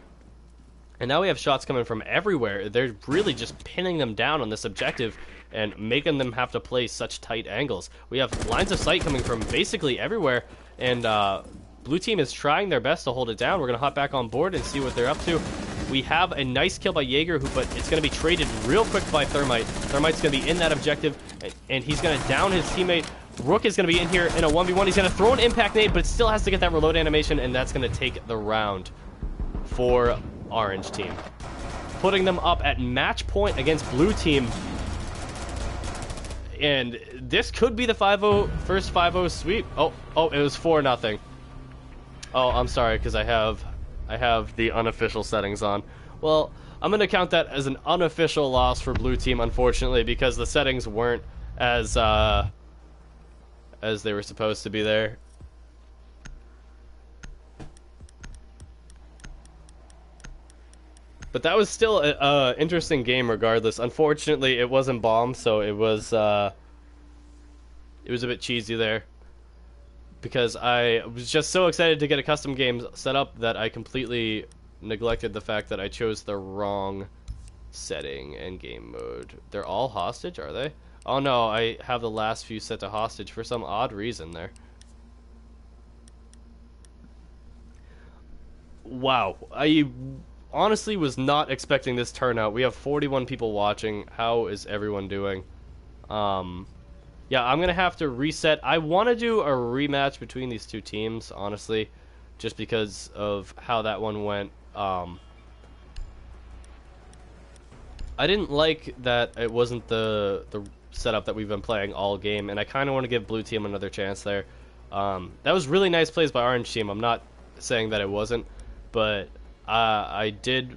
And now we have shots coming from everywhere. They're really just pinning them down on this objective and making them have to play such tight angles. We have lines of sight coming from basically everywhere, and Blue Team is trying their best to hold it down. We're going to hop back on board and see what they're up to. We have a nice kill by Jaeger, but it's going to be traded real quick by Thermite. Thermite's going to be in that objective, and he's going to down his teammate. Rook is going to be in here in a 1v1. He's going to throw an impact nade, but it still has to get that reload animation, and that's going to take the round for Orange Team, putting them up at match point against Blue Team. And this could be the 5-0 first 5-0 sweep. Oh, it was 4-0. Oh, I'm sorry, because I have the unofficial settings on. Well, I'm going to count that as an unofficial loss for Blue Team, unfortunately, because the settings weren't as they were supposed to be there. But that was still an interesting game regardless. Unfortunately, it wasn't bomb, so it was a bit cheesy there. Because I was just so excited to get a custom game set up that I completely neglected the fact that I chose the wrong setting and game mode. They're all hostage, are they? Oh no, I have the last few set to hostage for some odd reason there. Wow, I honestly was not expecting this turnout. We have 41 people watching. How is everyone doing? Yeah, I'm gonna have to reset. I want to do a rematch between these two teams, honestly, just because of how that one went. I didn't like that it wasn't the setup that we've been playing all game, and I kind of want to give Blue Team another chance there. That was really nice plays by Orange Team. I'm not saying that it wasn't, but I did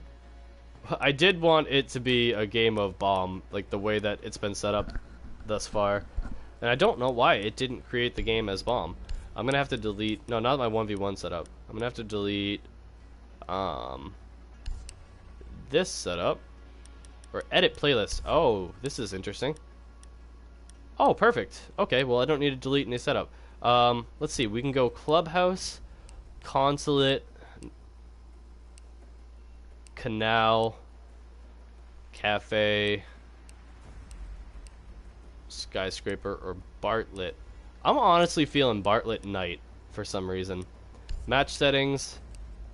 want it to be a game of bomb, like the way that it's been set up thus far. And I don't know why it didn't create the game as bomb. I'm gonna have to delete, no, not my 1v1 setup. I'm gonna have to delete this setup, or edit playlist. Oh, this is interesting. Oh, perfect. Okay, well, I don't need to delete any setup. Let's see, we can go Clubhouse, Consulate, Canal, Cafe, Skyscraper, or Bartlett. I'm honestly feeling Bartlett Night for some reason. Match settings,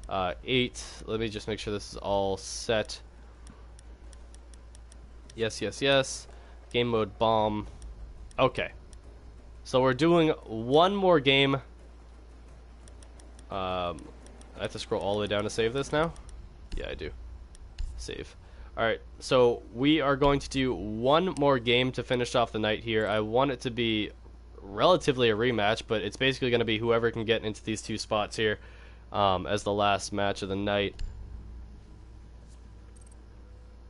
8. Let me just make sure this is all set. Yes, yes, yes. Game mode bomb. Okay. So we're doing one more game. I have to scroll all the way down to save this now? Yeah, I do. Save. Alright, so we are going to do one more game to finish off the night here. I want it to be relatively a rematch, but it's basically going to be whoever can get into these two spots here as the last match of the night.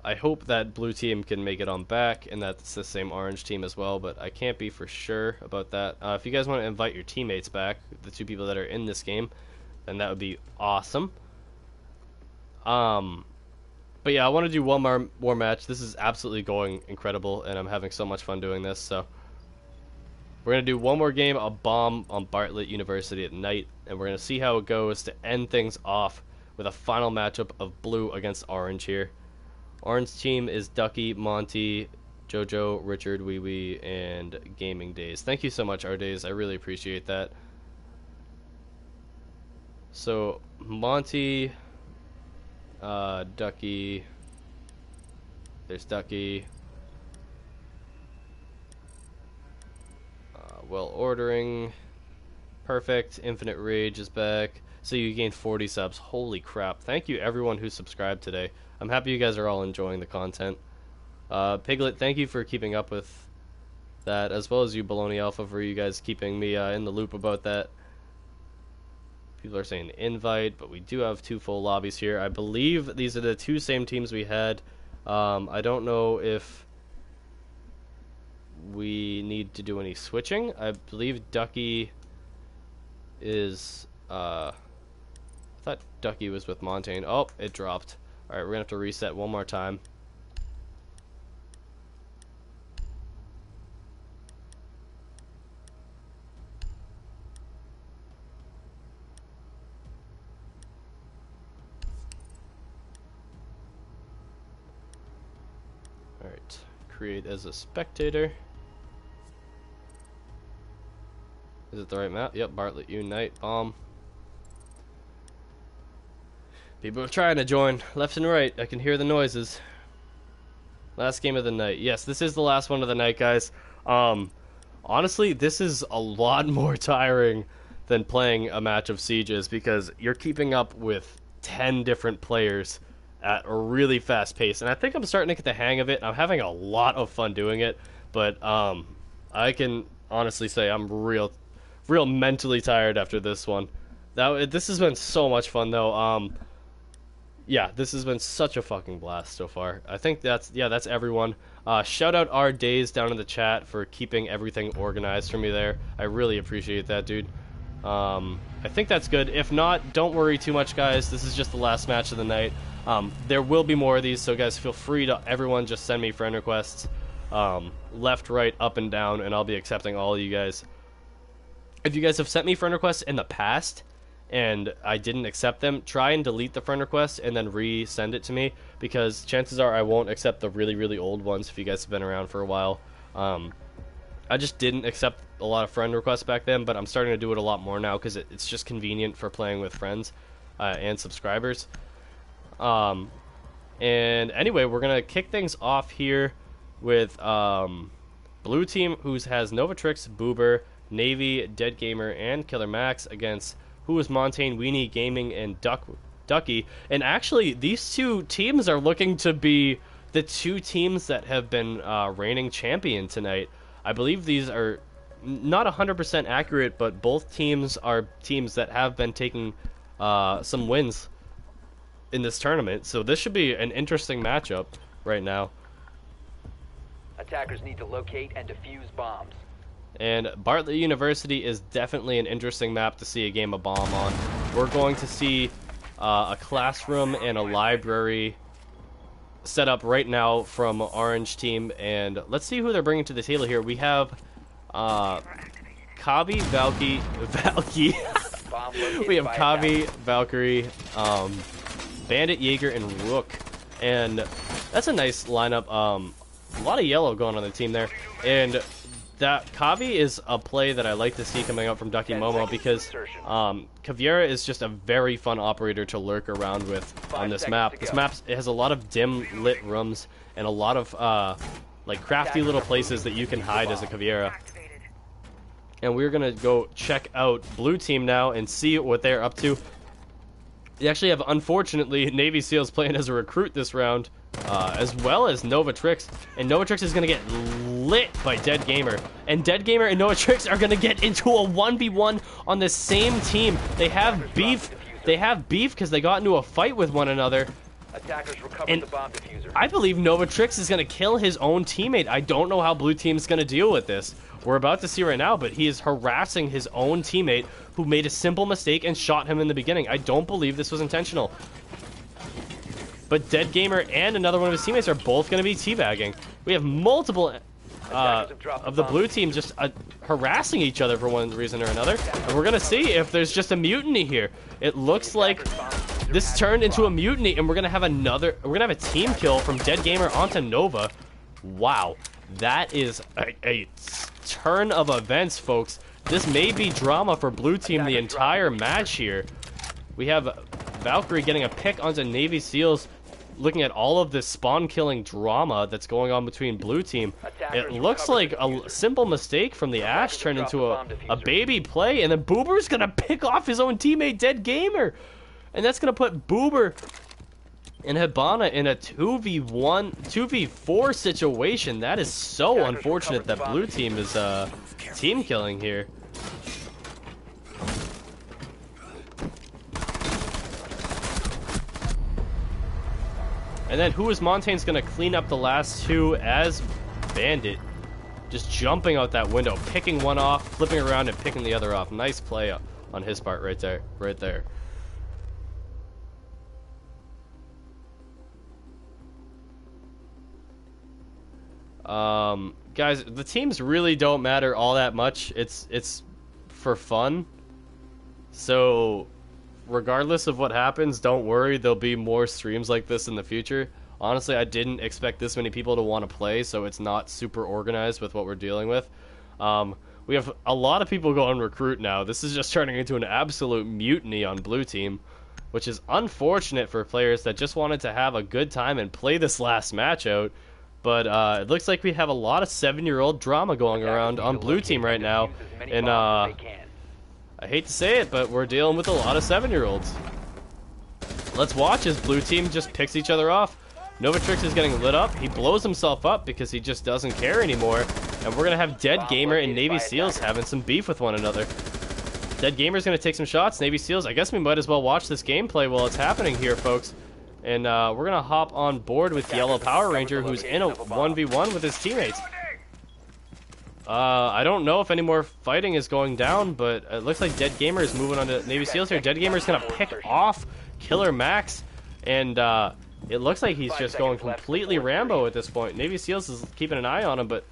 I hope that blue team can make it on back, and that's the same orange team as well, but I can't be for sure about that. If you guys want to invite your teammates back, the two people that are in this game, then that would be awesome. But yeah, I want to do one more match. This is absolutely going incredible, and I'm having so much fun doing this, so we're going to do one more game, a bomb on Bartlett University at night, and we're going to see how it goes to end things off with a final matchup of blue against orange here. Orange team is Ducky, Monty, Jojo, Richard, Wee Wee, and Gaming Days. Thank you so much, our Days. I really appreciate that. So, Monty, Ducky, there's Ducky. Well ordering. Perfect. Infinite Rage is back. So you gained 40 subs. Holy crap. Thank you everyone who subscribed today. I'm happy you guys are all enjoying the content. Piglet, thank you for keeping up with that, as well as you, Baloney Alpha, for you guys keeping me in the loop about that. People are saying invite, but we do have 2 full lobbies here. I believe these are the 2 same teams we had. I don't know if we need to do any switching. I believe Ducky is... I thought Ducky was with Montaigne. Oh, it dropped. Alright, we're going to have to reset one more time. Alright, create as a spectator. Is it the right map? Yep, Bartlett Unite, bomb. People are trying to join left and right. I can hear the noises. Last game of the night. Yes, this is the last one of the night, guys. Honestly, this is a lot more tiring than playing a match of Sieges because you're keeping up with 10 different players at a really fast pace. And I think I'm starting to get the hang of it. I'm having a lot of fun doing it. But I can honestly say I'm real mentally tired after this one. This has been so much fun, though. Yeah, this has been such a fucking blast so far. I think that's everyone. Shout out our Days down in the chat for keeping everything organized for me there. I really appreciate that, dude. I think that's good. If not, don't worry too much, guys. This is just the last match of the night. There will be more of these, so guys, feel free to everyone just send me friend requests. Left, right, up, and down, and I'll be accepting all of you guys. If you guys have sent me friend requests in the past and I didn't accept them, try and delete the friend request and then resend it to me, because chances are I won't accept the really, really old ones if you guys have been around for a while. I just didn't accept a lot of friend requests back then, but I'm starting to do it a lot more now because it's just convenient for playing with friends and subscribers. And anyway, we're going to kick things off here with blue team, who has Novatrix, Boober, Navy, Dead Gamer, and Killer Max against who is Montaigne, Weenie Gaming, and Ducky. And actually, these two teams are looking to be the 2 teams that have been reigning champion tonight. I believe these are not 100% accurate, but both teams are teams that have been taking some wins in this tournament. So this should be an interesting matchup right now. Attackers need to locate and defuse bombs. And Bartlett University is definitely an interesting map to see a game of bomb on. We're going to see a classroom and a library set up right now from Orange Team. And let's see who they're bringing to the table here. We have Kavi, Valky. We have Kavi, Valkyrie, Bandit, Jaeger, and Rook. And that's a nice lineup. A lot of yellow going on the team there. And that Kavi is a play that I like to see coming out from Ducky Momo because Caveira is just a very fun operator to lurk around with on this map. This map, it has a lot of dim lit rooms and a lot of like crafty little places that you can hide as a Caveira. And we're gonna go check out blue team now and see what they're up to. They actually have, unfortunately, Navy SEALs playing as a recruit this round, as well as Novatrix. And Novatrix is going to get lit by Dead Gamer. And Dead Gamer and Novatrix are going to get into a 1v1 on the same team. They have beef. They have beef because they got into a fight with one another. And I believe Novatrix is going to kill his own teammate. I don't know how blue team is going to deal with this. We're about to see right now, but he is harassing his own teammate who made a simple mistake and shot him in the beginning. I don't believe this was intentional. But Dead Gamer and another one of his teammates are both going to be teabagging. We have multiple of the blue team just harassing each other for one reason or another. And we're going to see if there's just a mutiny here. It looks like this turned into a mutiny, and we're going to have a team kill from Dead Gamer onto Nova. Wow. That is a turn of events, folks. This may be drama for blue team the entire match here. We have Valkyrie getting a pick onto Navy SEALs, looking at all of this spawn-killing drama that's going on between blue team. It looks like a simple mistake from the Ash turned into a baby play, and then Boober's gonna pick off his own teammate, Dead Gamer. And that's gonna put Boober and Hibana in a 2v4 situation. That is so unfortunate that blue team is team killing here. And then who is Montaigne's gonna clean up the last two as Bandit, just jumping out that window, picking one off, flipping around and picking the other off. Nice play on his part right there, right there. Guys, the teams really don't matter all that much. It's for fun. So, regardless of what happens, don't worry. There'll be more streams like this in the future. Honestly, I didn't expect this many people to want to play, so it's not super organized with what we're dealing with. We have a lot of people going recruit now. This is just turning into an absolute mutiny on blue team, which is unfortunate for players that just wanted to have a good time and play this last match out. But it looks like we have a lot of 7-year-old drama going around on blue team right now. And I hate to say it, but we're dealing with a lot of 7-year-olds. Let's watch as blue team just picks each other off. Novatrix is getting lit up. He blows himself up because he just doesn't care anymore. And we're going to have Dead Gamer and Navy SEALs having some beef with one another. Dead Gamer's going to take some shots. Navy SEALs, I guess we might as well watch this gameplay while it's happening here, folks. And we're going to hop on board with Yellow Power Ranger, who's in a 1v1 with his teammates. I don't know if any more fighting is going down, but it looks like Dead Gamer is moving on to Navy SEALs here. Dead Gamer is going to pick off Killer Max, and it looks like he's just going completely Rambo at this point. Navy SEALs is keeping an eye on him, but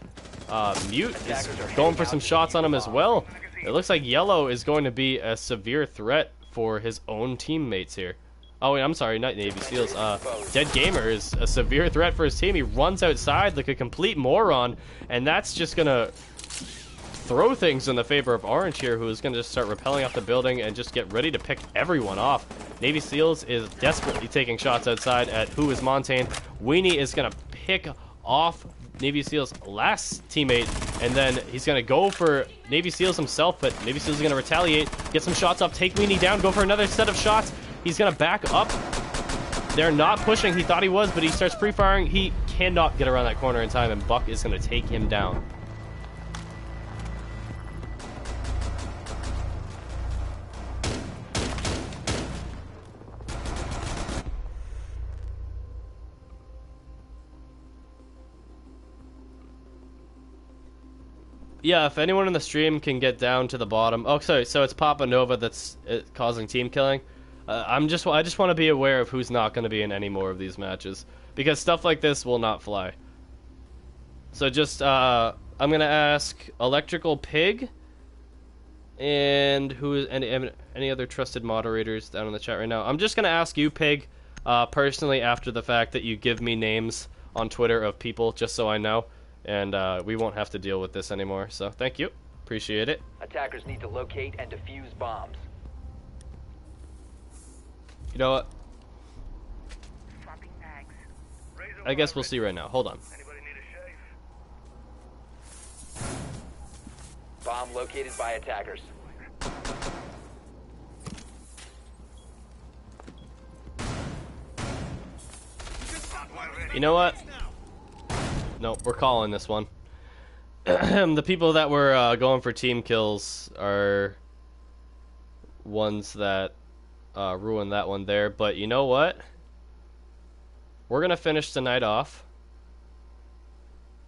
Mute is going for some shots on him as well. It looks like Yellow is going to be a severe threat for his own teammates here. Oh, wait, I'm sorry, not Navy SEALs. Dead Gamer is a severe threat for his team. He runs outside like a complete moron, and that's just going to throw things in the favor of Orange here, who is going to just start rappelling off the building and just get ready to pick everyone off. Navy SEALs is desperately taking shots outside at who is Montaigne. Weenie is going to pick off Navy SEALs' last teammate, and then he's going to go for Navy SEALs himself, but Navy SEALs is going to retaliate, get some shots off, take Weenie down, go for another set of shots. He's going to back up. They're not pushing. He thought he was, but he starts pre-firing. He cannot get around that corner in time, and Buck is going to take him down. Yeah, if anyone in the stream can get down to the bottom. Oh, sorry. So it's Papa Nova that's causing team killing. I just want to be aware of who's not going to be in any more of these matches, because stuff like this will not fly. So just I'm going to ask Electrical Pig and who is any other trusted moderators down in the chat right now. I'm just going to ask you, Pig. personally after the fact that you give me names on Twitter of people just so I know, and we won't have to deal with this anymore. So thank you, appreciate it. Attackers need to locate and defuse bombs. You know what? I guess we'll see right now. Hold on. Bomb located by attackers. You know what? Nope, we're calling this one. The people that were going for team kills are ones that ruined that one there. But you know what? We're going to finish the night off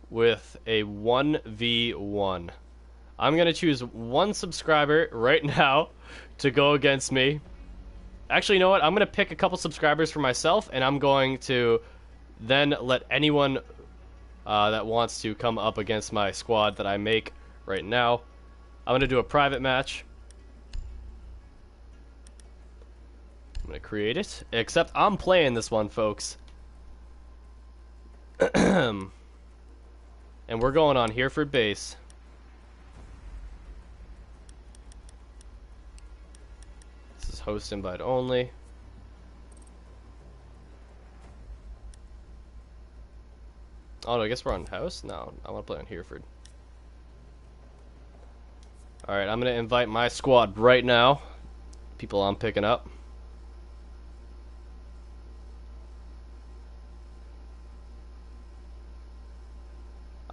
with a 1v1. I'm going to choose one subscriber right now to go against me. Actually, you know what? I'm going to pick a couple subscribers for myself, and I'm going to then let anyone that wants to come up against my squad that I make right now. I'm going to do a private match. I'm going to create it. Except I'm playing this one, folks. And we're going on Hereford base. This is host invite only. Oh, no, I guess we're on house? No, I want to play on Hereford. Alright, I'm going to invite my squad right now. People I'm picking up.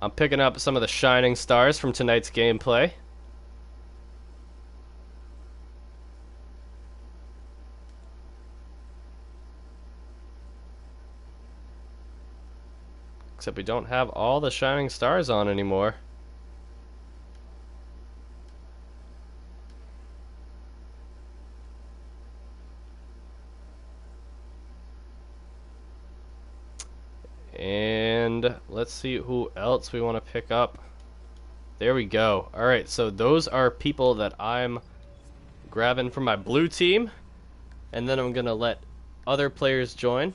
I'm picking up some of the shining stars from tonight's gameplay. Except we don't have all the shining stars on anymore. And let's see who else we want to pick up. There we go. Alright, so those are people that I'm grabbing from my blue team. And then I'm going to let other players join.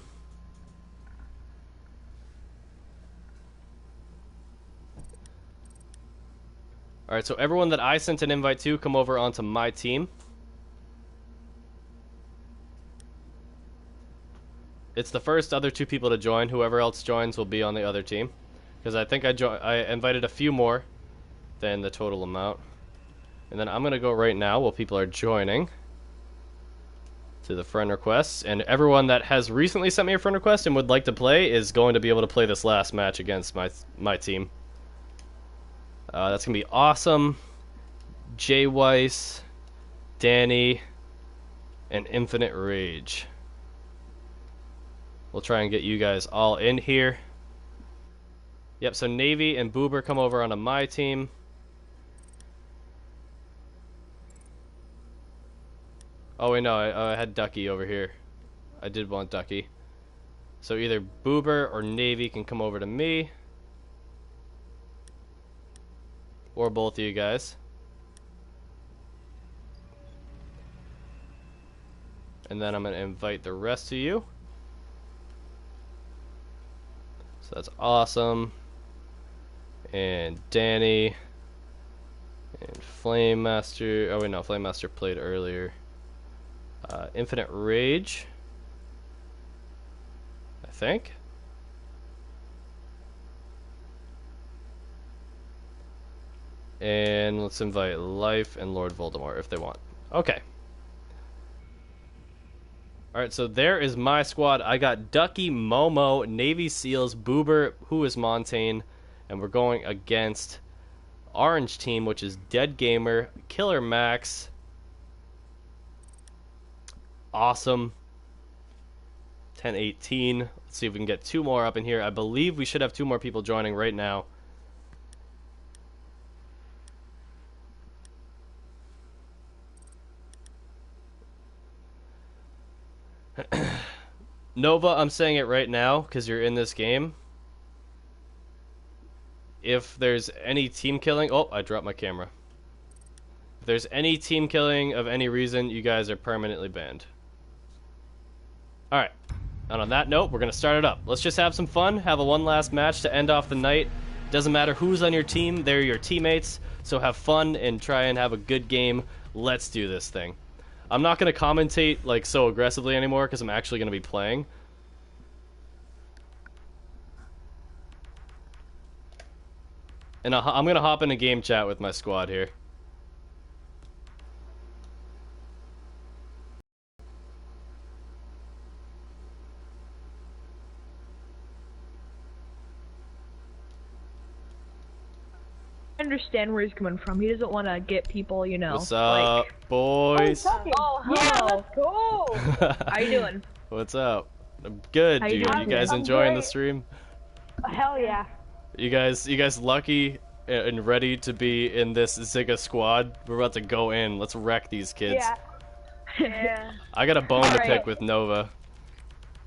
Alright, so everyone that I sent an invite to, come over onto my team. It's the first other two people to join. Whoever else joins will be on the other team. Because I think I invited a few more than the total amount. And then I'm going to go right now while people are joining to the friend requests. And everyone that has recently sent me a friend request and would like to play is going to be able to play this last match against my team. That's going to be awesome. Jay Weiss, Danny, and Infinite Rage. We'll try and get you guys all in here. Yep, so Navy and Boober come over onto my team. Oh, wait, no, I had Ducky over here. I did want Ducky. So either Boober or Navy can come over to me. Or both of you guys. And then I'm going to invite the rest of you. So that's awesome. And Danny. And Flame Master. Oh wait, no, Flame Master played earlier. Infinite Rage, I think. And let's invite Life and Lord Voldemort if they want. Okay. Alright, so there is my squad. I got Ducky, Momo, Navy Seals, Boober, who is Montaigne, and we're going against Orange Team, which is Dead Gamer, Killer Max. Awesome. 10-18. Let's see if we can get two more up in here. I believe we should have two more people joining right now. Nova, I'm saying it right now because you're in this game. If there's any team killing... Oh, I dropped my camera. If there's any team killing of any reason, you guys are permanently banned. Alright. And on that note, we're gonna start it up. Let's just have some fun, have a one last match to end off the night. Doesn't matter who's on your team, they're your teammates, so have fun and try and have a good game. Let's do this thing. I'm not gonna commentate like so aggressively anymore because I'm actually gonna be playing. And I'm gonna hop in a game chat with my squad here. I understand where he's coming from. He doesn't want to get people, you know. What's up, boys? Oh, hello. Let's go. How you doing? What's up? I'm good, How you dude. doing? You guys I'm enjoying the great. stream? Hell yeah. You guys lucky and ready to be in this Zigga squad? We're about to go in. Let's wreck these kids. Yeah. I got a bone to Alright. pick with Nova.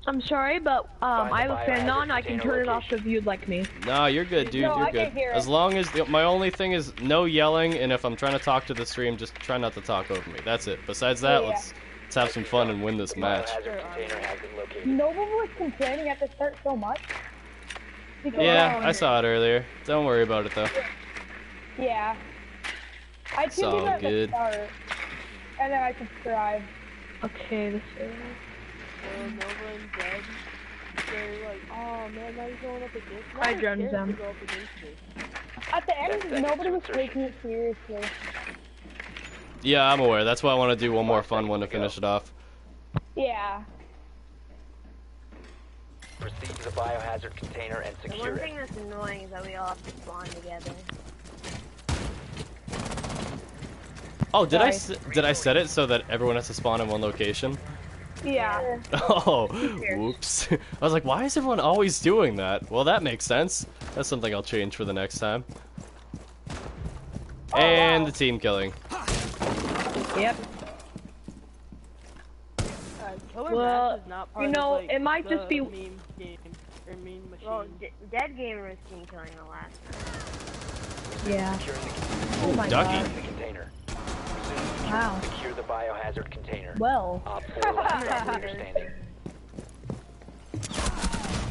I'm sorry, but I have a fan on. I can turn it off if you'd like me. No, you're good, dude. No, You're I good. can hear it. As long as my only thing is no yelling, and if I'm trying to talk to the stream, just try not to talk over me. That's it. Besides that, Yeah. let's have some fun and win this match. Biohazard container has been located. Nova was complaining at the start so much. Because, Yeah, I saw it earlier. Don't worry about it though. Yeah. I It's tuned in all at good. the start, and then I subscribed. Okay, this is... Nova and Dead, they're like, oh man, now you're going up against me. Hi, I'm scared to Jen. go up against me. At the end, 10 seconds nobody to was insertion. taking it seriously. Yeah, I'm aware. That's why I want to do one more 5 fun one to seconds to finish it off. Yeah. Proceed to the biohazard container and The secure one it. thing that's annoying is that we all have to spawn together. Oh, did I Sorry. did I set it so that everyone has to spawn in one location? Yeah. Oh, whoops. I was like, why is everyone always doing that? Well, that makes sense. That's something I'll change for the next time. And the team killing. Yep. Killer Well, Mash is not part you know, of, like, it might just the be- meme game, or meme machine. Well, Dead Gamer was team killing the last time. Yeah. Securing the, Oh my Ducky. god. the container. Wow. Secure the biohazard container. Well. Op 4 last stop understanding.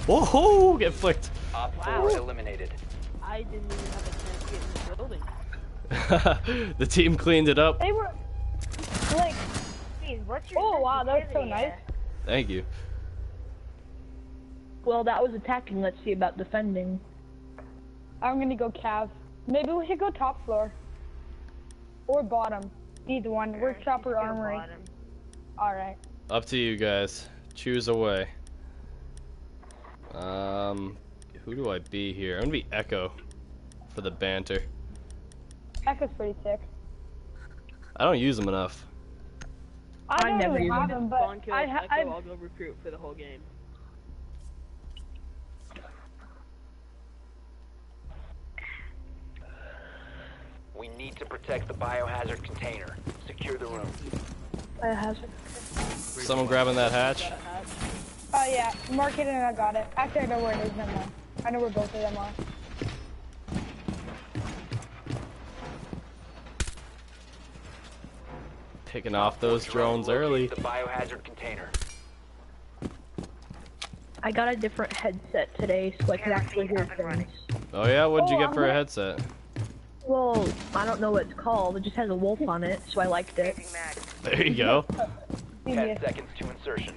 Whoa, get flicked. Op 4 eliminated. I didn't even have a chance to get in the building. The team cleaned it up. They were like, Please, what's your oh wow, that's so sensitivity nice. at? Thank you. Well, that was attacking. Let's see about defending. I'm gonna go Cav. Maybe we should go top floor. Or bottom. Either one. We're Let's chopper go armory. bottom. Alright. Up to you guys. Choose a way. Who do I be here? I'm gonna be Echo for the banter. Echo's pretty sick. I don't use them enough. I don't never even use have them. him, but Spawn kills Echo, I've I'll go recruit for the whole game. We need to protect the biohazard container. Secure the room. Someone grabbing that hatch. Oh yeah, mark it and I got it. Actually, I know where it is. Never mind. I know where both of them are. Picking off those Drone drones early. located the biohazard container. I got a different headset today, so I could actually hear things. Oh yeah, what'd you Oh, get I'm for a gonna- headset? Well, I don't know what it's called. It just has a wolf on it, so I liked it. There you go. 10 Genius. seconds to insertion.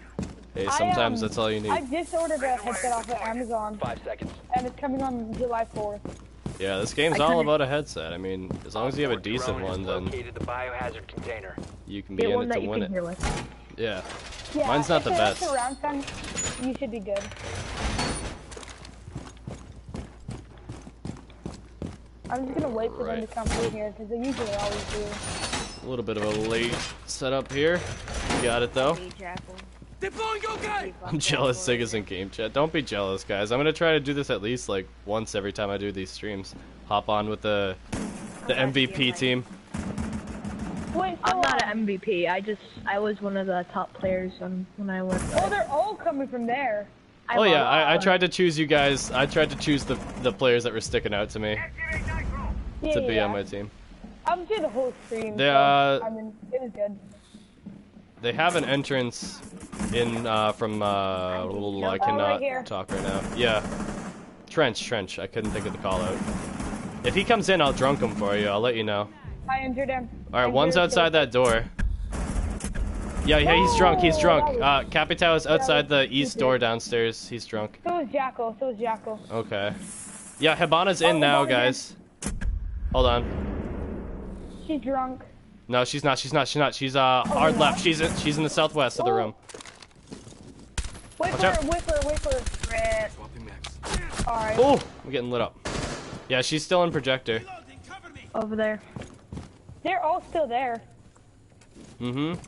Hey, sometimes I that's all you need. I just ordered a headset off of Amazon, 5 seconds. and it's coming on July 4th. Yeah, this game's I all kinda- about a headset. I mean, as long as you have a Op 4 decent drone has one, then located the biohazard container. you can be Get in one it that to you win can it. hear with. Yeah. Yeah, Mine's not if the it has best. surround sound, you should be good. I'm just gonna wait for them to Right. come through here, because they usually always do. A little bit of a late setup here. You got it though. Be jackal. I'm jealous Sig in game chat. Don't be jealous, guys. I'm gonna try to do this at least like once every time I do these streams. Hop on with the MVP team. Wait, so, I'm not an MVP. I was one of the top players when I went. oh, they're all coming from there. Oh yeah, I tried to choose you guys. I tried to choose the players that were sticking out to me Yeah, to be yeah. on my team. I'm through the whole stream. They, so, I mean, it was good. They have an entrance in from I cannot here. talk right now. Yeah, trench. I couldn't think of the call out. If he comes in, I'll drunk him for you. I'll let you know. I injured him. All right, one's outside that door. Yeah, he's drunk. He's drunk. Capitao is outside the east door downstairs. He's drunk. So is Jackal. Okay. Yeah, Hibana's in now, guys. Hold on. She's drunk. No, she's not. She's hard left. She's in the southwest of the room. Wait Watch for out. her, wait for her. Rip. Alright. Oh, I'm getting lit up. Yeah, she's still in projector. Over there. They're all still there. Mm-hmm.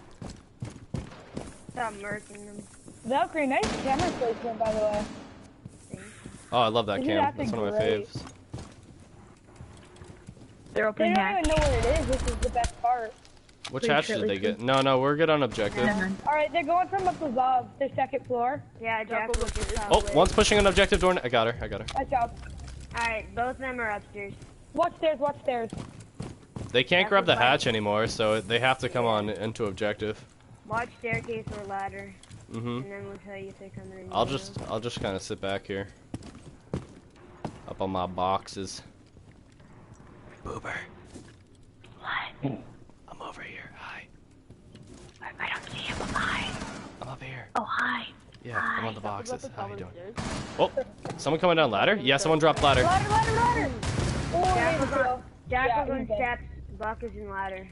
Stop murking them. Valkyrie, nice camera placement, by the way. Oh, I love that This is cam. actually That's one of my great. faves. They're They opening don't hatch. even know where it is. This is the best part. Which Pretty hatch sure did at they least get? No, we're good on objective. Alright, they're going from up above, their second floor. Yeah, Jackal was just Oh, one's pushing an objective door. I got her. Nice job. Alright, both of them are upstairs. Watch stairs. They can't grab the hatch anymore, so they have to come on into objective. Watch staircase or ladder, Mm-hmm. and then we'll tell you if they're coming in. I'll just kind of sit back here. Up on my boxes. Boober. What? I'm over here. Hi. I don't see him. Hi. I'm up here. Oh, hi. Yeah, I'm on the boxes. About to How you fall doing? downstairs. Oh, someone coming down ladder? Yeah, someone dropped ladder. Ladder! Oh, Jackal's there we on, go. Jackal's Yeah, on he's dead. steps, Buck is in ladder.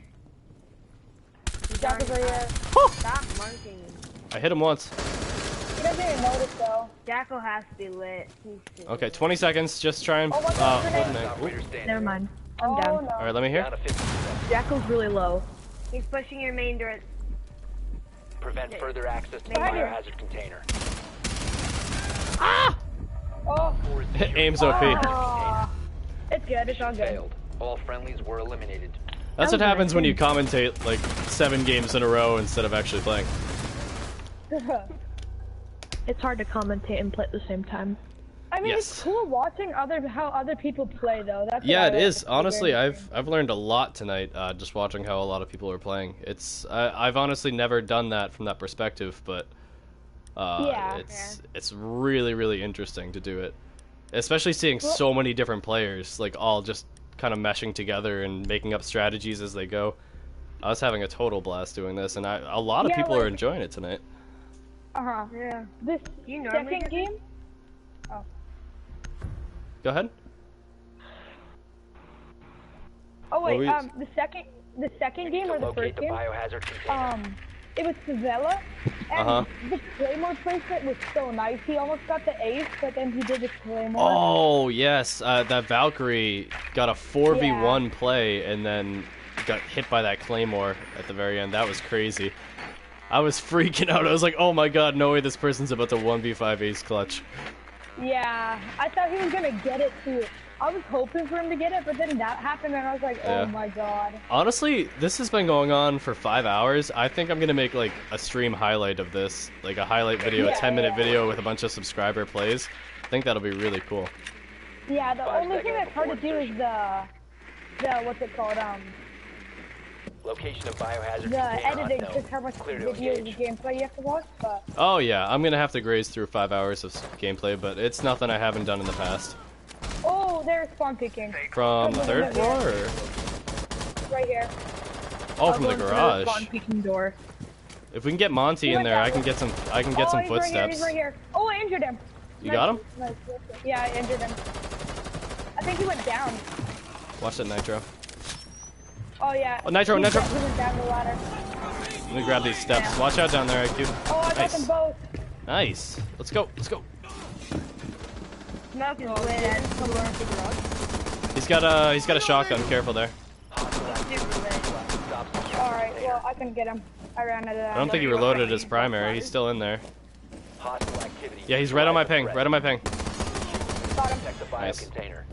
Jackal's right here. Stop marking him. I hit him once. He doesn't even notice though. Jackal has to be lit. He's Okay, 20 seconds. Just try and. Oh, what's up, hold grenade? on. Operator standing. Never mind. I'm Oh down. no. All right, let me hear. Down to 50%. Jackal's really low. He's pushing your main door. Prevent further access to the Behind you. biohazard container. Oh, Aim's OP. it's good, it's all good. Failed. All friendlies were eliminated. That's what happens when you commentate like 7 games in a row instead of actually playing. It's hard to commentate and play at the same time. I mean, Yes. it's cool watching how other people play though. That's Yeah, what it I like is. to see Honestly, during I've learned a lot tonight just watching how a lot of people are playing. I've honestly never done that from that perspective, but Yeah. it's really interesting to do it, especially seeing so many different players like all just kind of meshing together and making up strategies as they go. I was having a total blast doing this, and a lot of Yeah, people are like- enjoying it tonight. Yeah. This You normally second do game. Go ahead. Oh wait, we- the second game To or the locate first the game? biohazard container. It was Favela, and Uh-huh. the Claymore placement was so nice. He almost got the ace, but then he did the Claymore. Oh yes, that Valkyrie got a 4v1 play and then got hit by that Claymore at the very end. That was crazy. I was freaking out. I was like, oh my god, no way this person's about to 1v5 ace clutch. Yeah, I thought he was gonna get it too. I was hoping for him to get it, but then that happened, and I was like, Yeah. oh my god. Honestly, this has been going on for 5 hours. I think I'm gonna make like a stream highlight of this, like a highlight video, a Yeah, 10-minute yeah. video with a bunch of subscriber plays. I think that'll be really cool. Yeah, the 5 only thing seconds that's hard to before do is the what's it called? Location of biohazard The container editing, unknown. just how much Clear to videos and engage. gameplay you have to watch. But Oh yeah, I'm gonna have to graze through 5 hours of gameplay, but it's nothing I haven't done in the past. oh, they're spawn picking From the 3rd floor, or? right here. Oh, from the garage. Spawn peeking door. If we can get Monty He in went there, that I can way. get some. I can Oh, get some he's right here, footsteps. he's right here. Oh, I injured him. You got him? Nice. Yeah, I injured him. I think he went down. Watch that Nitro. Oh yeah. Oh, Nitro, He Nitro. He went down the ladder. Let me grab these steps. Watch out down there, IQ. Oh, I got Nice. them both. Nice. Let's go. Let's go. Smoke is lit. He's got a shotgun. Careful there. Super lit. All right. Well, I couldn't get him. I ran out of that. I don't think he reloaded his primary. He's still in there. Hostile activity. Yeah, he's right on my ping. Right on my ping. Got him. Protect the bio Nice. container.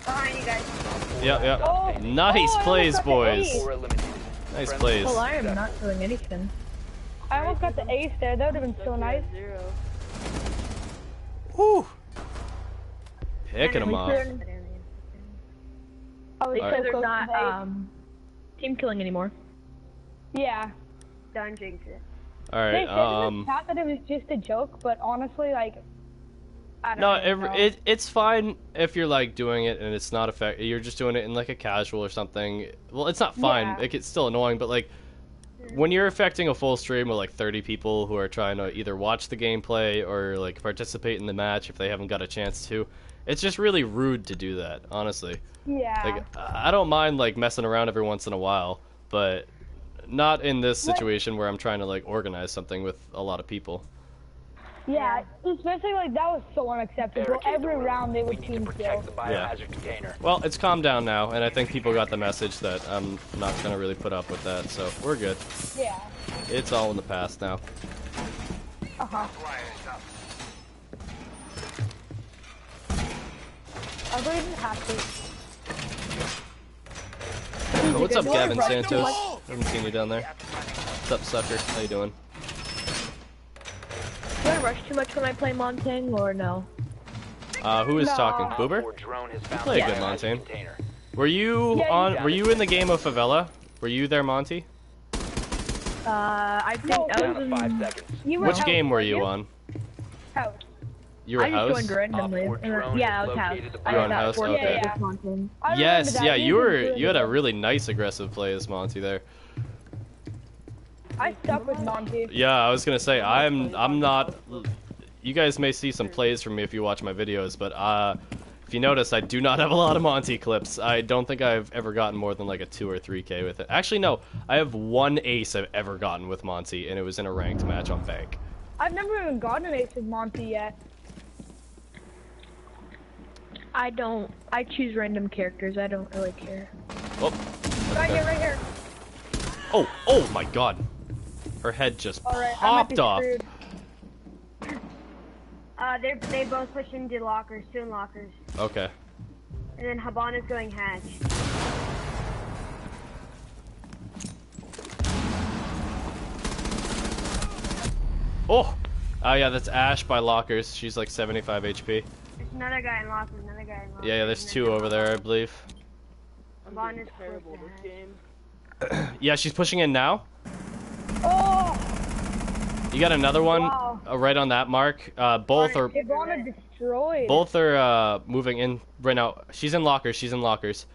Behind you guys. Yep, yep. Oh. Nice Oh, I plays, almost got the boys. ace. 4 eliminated. Nice plays. Well, I am not doing anything. I almost got the ace there. That would have been so nice. 0. Woo. Picking him off. I was They so said they're close not to the ace. team killing anymore. Yeah. Don't jinx it. All They right. said in the chat that it was just a joke, but honestly, like, I don't know. It's fine if you're like doing it and it's not you're just doing it in like a casual or something. Well, it's not fine. Yeah. It's still annoying, but like when you're affecting a full stream with like 30 people who are trying to either watch the gameplay or like participate in the match if they haven't got a chance to, it's just really rude to do that, honestly. Yeah. Like I don't mind like messing around every once in a while, but not in this situation where I'm trying to like organize something with a lot of people. Yeah, especially like that was so unacceptable. Barricade the Every room. round they We would need to team protect kill. the biohazard container. Well, it's calmed down now, and I think people got the message that I'm not gonna really put up with that, so we're good. Yeah. It's all in the past now. Uh-huh. I believe you have to. What's up, good. Gavin Right. Santos? Haven't seen you down there. What's up, sucker? How you doing? Do I rush too much when I play Montang or no? Who is No. talking? Op Boober? 4 drone has found play the a good biohazard Montane. container. Were you Yeah, on? got Were it. you in the game of Favela? Were you there, Monty? I think No, I Down was to 5 in... seconds. You were Which out, game were weren't you on? House. You were I just house. joined randomly. Op 4 drone Yeah, I has was house. located the I You're was on at house? Fort Okay. Davis, Yeah. Montang. I remember Yes, that. yeah, You you was were. really You had a good. really nice aggressive play as Monty there. I stuck with Monty. Yeah, I was gonna say I'm not. You guys may see some plays from me if you watch my videos, but if you notice, I do not have a lot of Monty clips. I don't think I've ever gotten more than like a 2 or 3K with it. Actually, no, I have one ace I've ever gotten with Monty, and it was in a ranked match on Bank. I've never even gotten an ace with Monty yet. I choose random characters. I don't really care. Oh, Right here, right here. oh my God, her head just Alright, I might be popped off. screwed. They both push into lockers, 2 in lockers. Okay. And then Habana's going hatch. Oh, yeah, that's Ash by Lockers. She's like 75 HP. There's another guy in lockers, another guy in lockers. Yeah, there's 2 over there, I believe. Habana's Terrible close this to hatch. game. Yeah, she's pushing in now. Oh! You got another one Wow. right on that mark. Both are Ivana destroyed. moving in right now. She's in lockers. She's in lockers.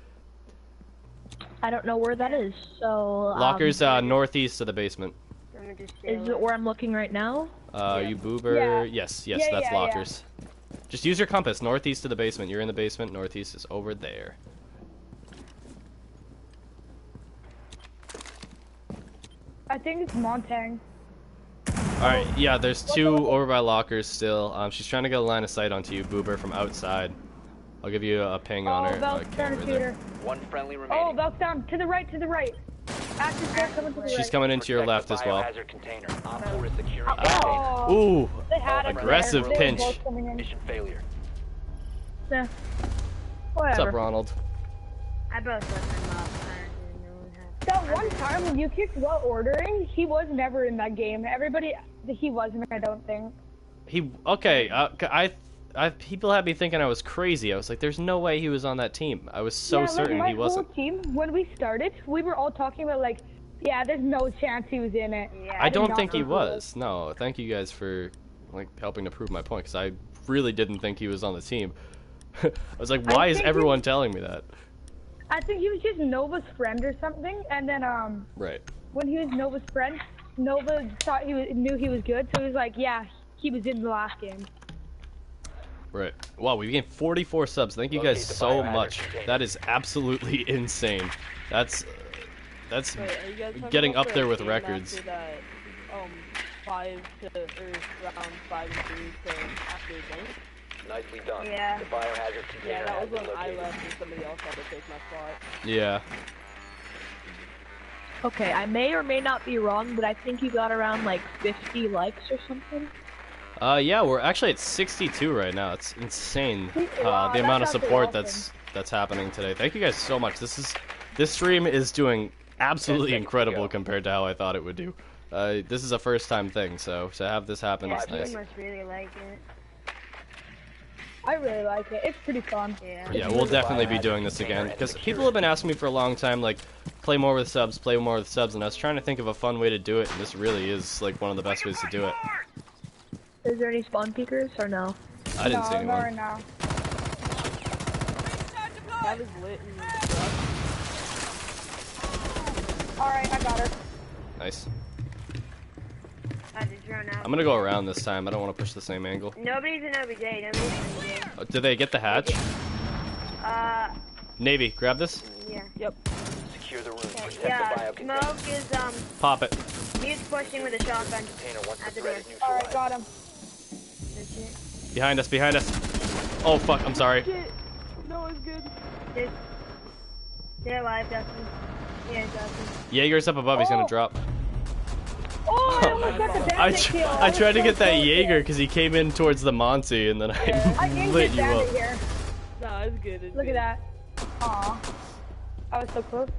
I don't know where that is, so... Lockers northeast of the basement. I'm gonna just stay Is it where I'm looking right now? You boober. Yeah. Yes, Yeah, that's yeah, lockers. Just use your compass. Northeast of the basement. You're in the basement. Northeast is over there. I think it's Montang. All right. Yeah, there's 2 over by lockers still. She's trying to get a line of sight onto you, boober, from outside. I'll give you a ping on Oh, her. Valk's down camera to there. shooter. One friendly Oh, remaining. Valk's down. To the right, to the right. Active there, coming to the She's right. coming into your Protect left the as well. biohazard container. Op 4 is securing the container. Oh, Ooh, they had it. aggressive there. They were pinch. both coming in. Mission failure. Yeah. What's Whatever. up, Ronald? I both left them up. I didn't know what That happened. one time when you kicked while ordering, he was never in that game. Everybody, he wasn't, I don't think. Okay. People had me thinking I was crazy. I was like, "There's no way he was on that team." I was so yeah, certain like he my wasn't. whole team, when we started, we were all talking about like, yeah, there's no chance he was in it. Yeah, I did don't not think he know was. No, thank you guys for like helping to prove my point because I really didn't think he was on the team. I was like, why is think he everyone was- telling me that? I think he was just Nova's friend or something, and then Right. when he was Nova's friend, Nova thought knew he was good, so he was like, yeah, he was in the last game. Right. Wow, we gained 44 subs. Thank you guys Locate the so biohazard much. container. That is absolutely insane. That's Wait, are you guys talking getting about up there the with game records. after That, 5 to, or round 5 and 3 to after the game? Nicely done. Yeah. The biohazard container Yeah, that has was been when I located. left and somebody else had to take my spot. Yeah. Okay, I may or may not be wrong, but I think you got around like 50 likes or something. Yeah, we're actually at 62 right now. It's insane. Wow, The amount of that's actually support awesome. that's happening today. Thank you guys so much. This stream is doing absolutely 10 seconds to incredible go. compared to how I thought it would do. This is a first time thing, so to have this happen Yeah, is people nice. must really like it. I really like it. It's pretty fun. Yeah. Yeah, we'll definitely be doing this again because people have been asking me for a long time, like, play more with subs, play more with subs, and I was trying to think of a fun way to do it, and this really is like one of the best ways to do it. Is there any spawn peekers or no? I didn't see No, anyone. right now. That is lit. Alright, I got her. Nice. I had to drone out. I'm gonna go around this time. I don't want to push the same angle. Nobody's in OBJ. Nobody's in OBJ. Oh, did they get the hatch? Navy, grab this. Yeah. Yep. Secure the room. Protect Yeah. the bio container. Smoke is Pop it. he's pushing with a shotgun. Container once At the the threat door. is Alright, neutralized. got him. Behind us, behind us. Oh fuck, I'm sorry. Shit. No, it's good. Stay alive, Dustin. Yeah, Dustin. Jaeger's up above, he's gonna drop. Oh, I almost got the bandit kill. I tried to was get so that close Jaeger there. because he came in towards the Monty and then I I didn't lit get you bandit up. here. No, it's good. It's Look good. at that. Aw. I was so close.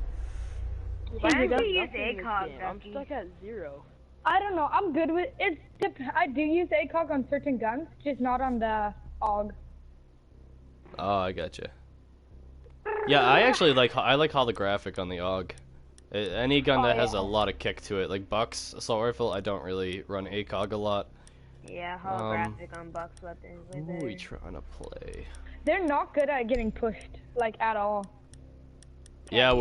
Why Here you don't go. you use Nothing in this ACOG, game. I'm Dusty? stuck at 0. I don't know. I'm good with it. I do use ACOG on certain guns, just not on the AUG. Oh, I gotcha. Yeah, I actually like holographic on the AUG. Any gun that has a lot of kick to it, like Buck's assault rifle, I don't really run ACOG a lot. Yeah, holographic on Buck's weapons. Way Who are better. we trying to play? They're not good at getting pushed, like, at all. Yeah,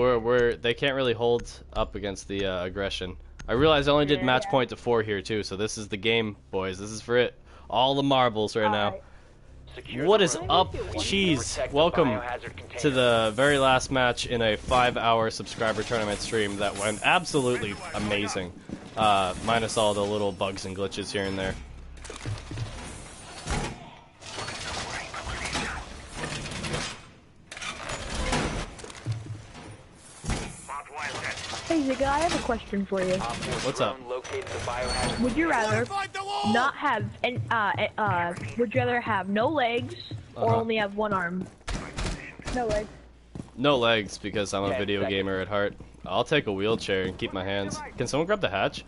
they can't really hold up against the aggression. I realize I only did match point to 4 here too, so this is the game, boys. This is for it. All the marbles right now. Alright. Secure What the is room. up, Protect cheese? the Welcome biohazard container. to the very last match in a 5-hour subscriber tournament stream that went absolutely amazing. Minus all the little bugs and glitches here and there. Hey Zigga, I have a question for you. What's up? Located the biohazard Would you rather not have would you rather have no legs or Uh-huh. only have one arm? No legs. No legs because I'm a 10 video seconds. gamer at heart. I'll take a wheelchair and keep my hands. Can someone grab the hatch?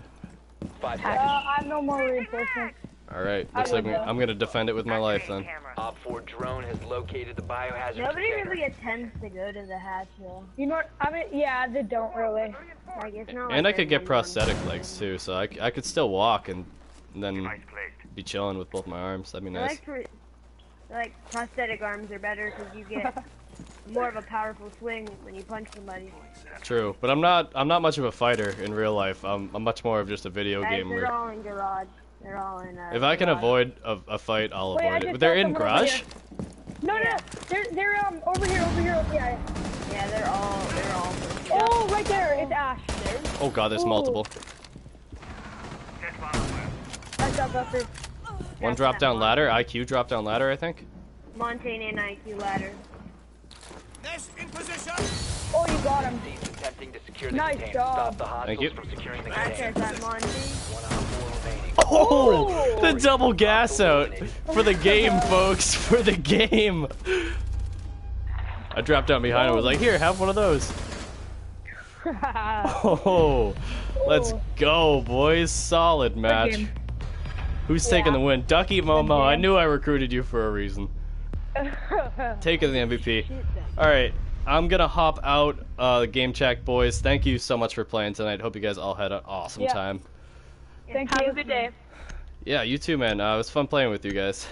5 seconds. I have no more reinforcements. Alright, looks like I'm gonna defend it with my life then. Op 4 drone has located the biohazard Nobody container. really attempts to go to the hatch though. You know what? I mean, yeah, they don't really. Like it's not. And like I could get there's prosthetic legs too, so I could still walk and then be chilling with both my arms. That'd be I nice. like prosthetic arms are better because you get more of a powerful swing when you punch somebody. True, but I'm not much of a fighter in real life. I'm much more of just a video Guys, gamer. they're all in garage. They're all in. If I can garage. avoid a fight, I'll Wait, I avoid it. just But they're saw in someone over garage? here. No, Yeah. they're over here. Yeah. Yeah, they're all. Oh, right there. It's Ash. Oh god, there's Ooh. multiple. Nice job, Buster. One drop down ladder, IQ drop down ladder, I think. Montaigne and IQ ladder. Oh, you got him. He's attempting to secure the Nice container. job. Stop the Thank hostiles you. from securing the Access container. that Monty. 1 op 4 remaining. Oh! The double gas out for the game, folks, for the game. I dropped down behind and was like, here, have one of those. Oh, let's go, boys. Solid match. game. Who's taking the win? Ducky Momo, I knew I recruited you for a reason. Taking the MVP. Alright, I'm gonna hop out. Game check, boys. Thank you so much for playing tonight. Hope you guys all had an awesome Yeah. time. Thank Have you. a good day. Yeah, you too, man. It was fun playing with you guys.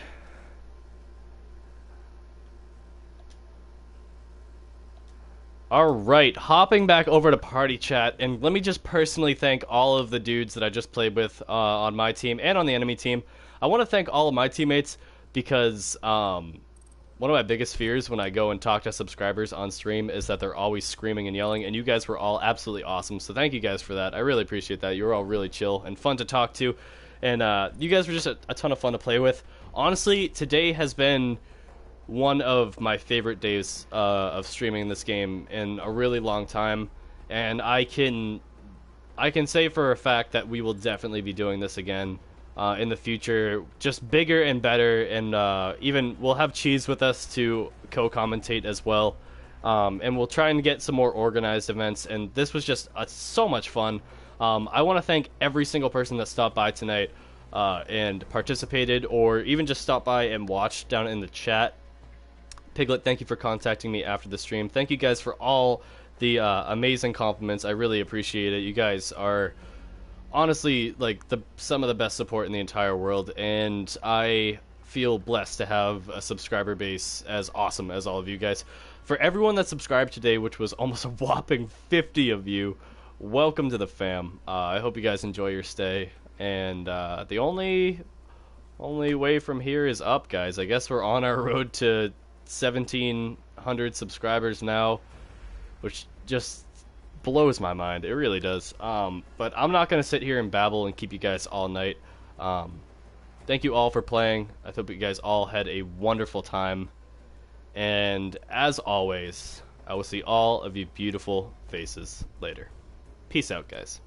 Alright, hopping back over to party chat, and let me just personally thank all of the dudes that I just played with on my team and on the enemy team. I want to thank all of my teammates because one of my biggest fears when I go and talk to subscribers on stream is that they're always screaming and yelling, and you guys were all absolutely awesome, so thank you guys for that. I really appreciate that. You were all really chill and fun to talk to, and you guys were just a ton of fun to play with. Honestly, today has been one of my favorite days of streaming this game in a really long time, and I can say for a fact that we will definitely be doing this again in the future, just bigger and better, and even we'll have Cheese with us to co-commentate as well, and we'll try and get some more organized events, and this was just so much fun. I want to thank every single person that stopped by tonight. and participated, or even just stopped by and watched down in the chat. Piglet, thank you for contacting me after the stream. Thank you guys for all the amazing compliments. I really appreciate it. You guys are honestly like some of the best support in the entire world, and I feel blessed to have a subscriber base as awesome as all of you guys. For everyone that subscribed today, which was almost a whopping 50 of you, welcome to the fam. I hope you guys enjoy your stay, and the only way from here is up, guys. I guess we're on our road to 1,700 subscribers now, which just blows my mind. It really does. But I'm not going to sit here and babble and keep you guys all night. Thank you all for playing. I hope you guys all had a wonderful time. And as always, I will see all of you beautiful faces later. Peace out, guys.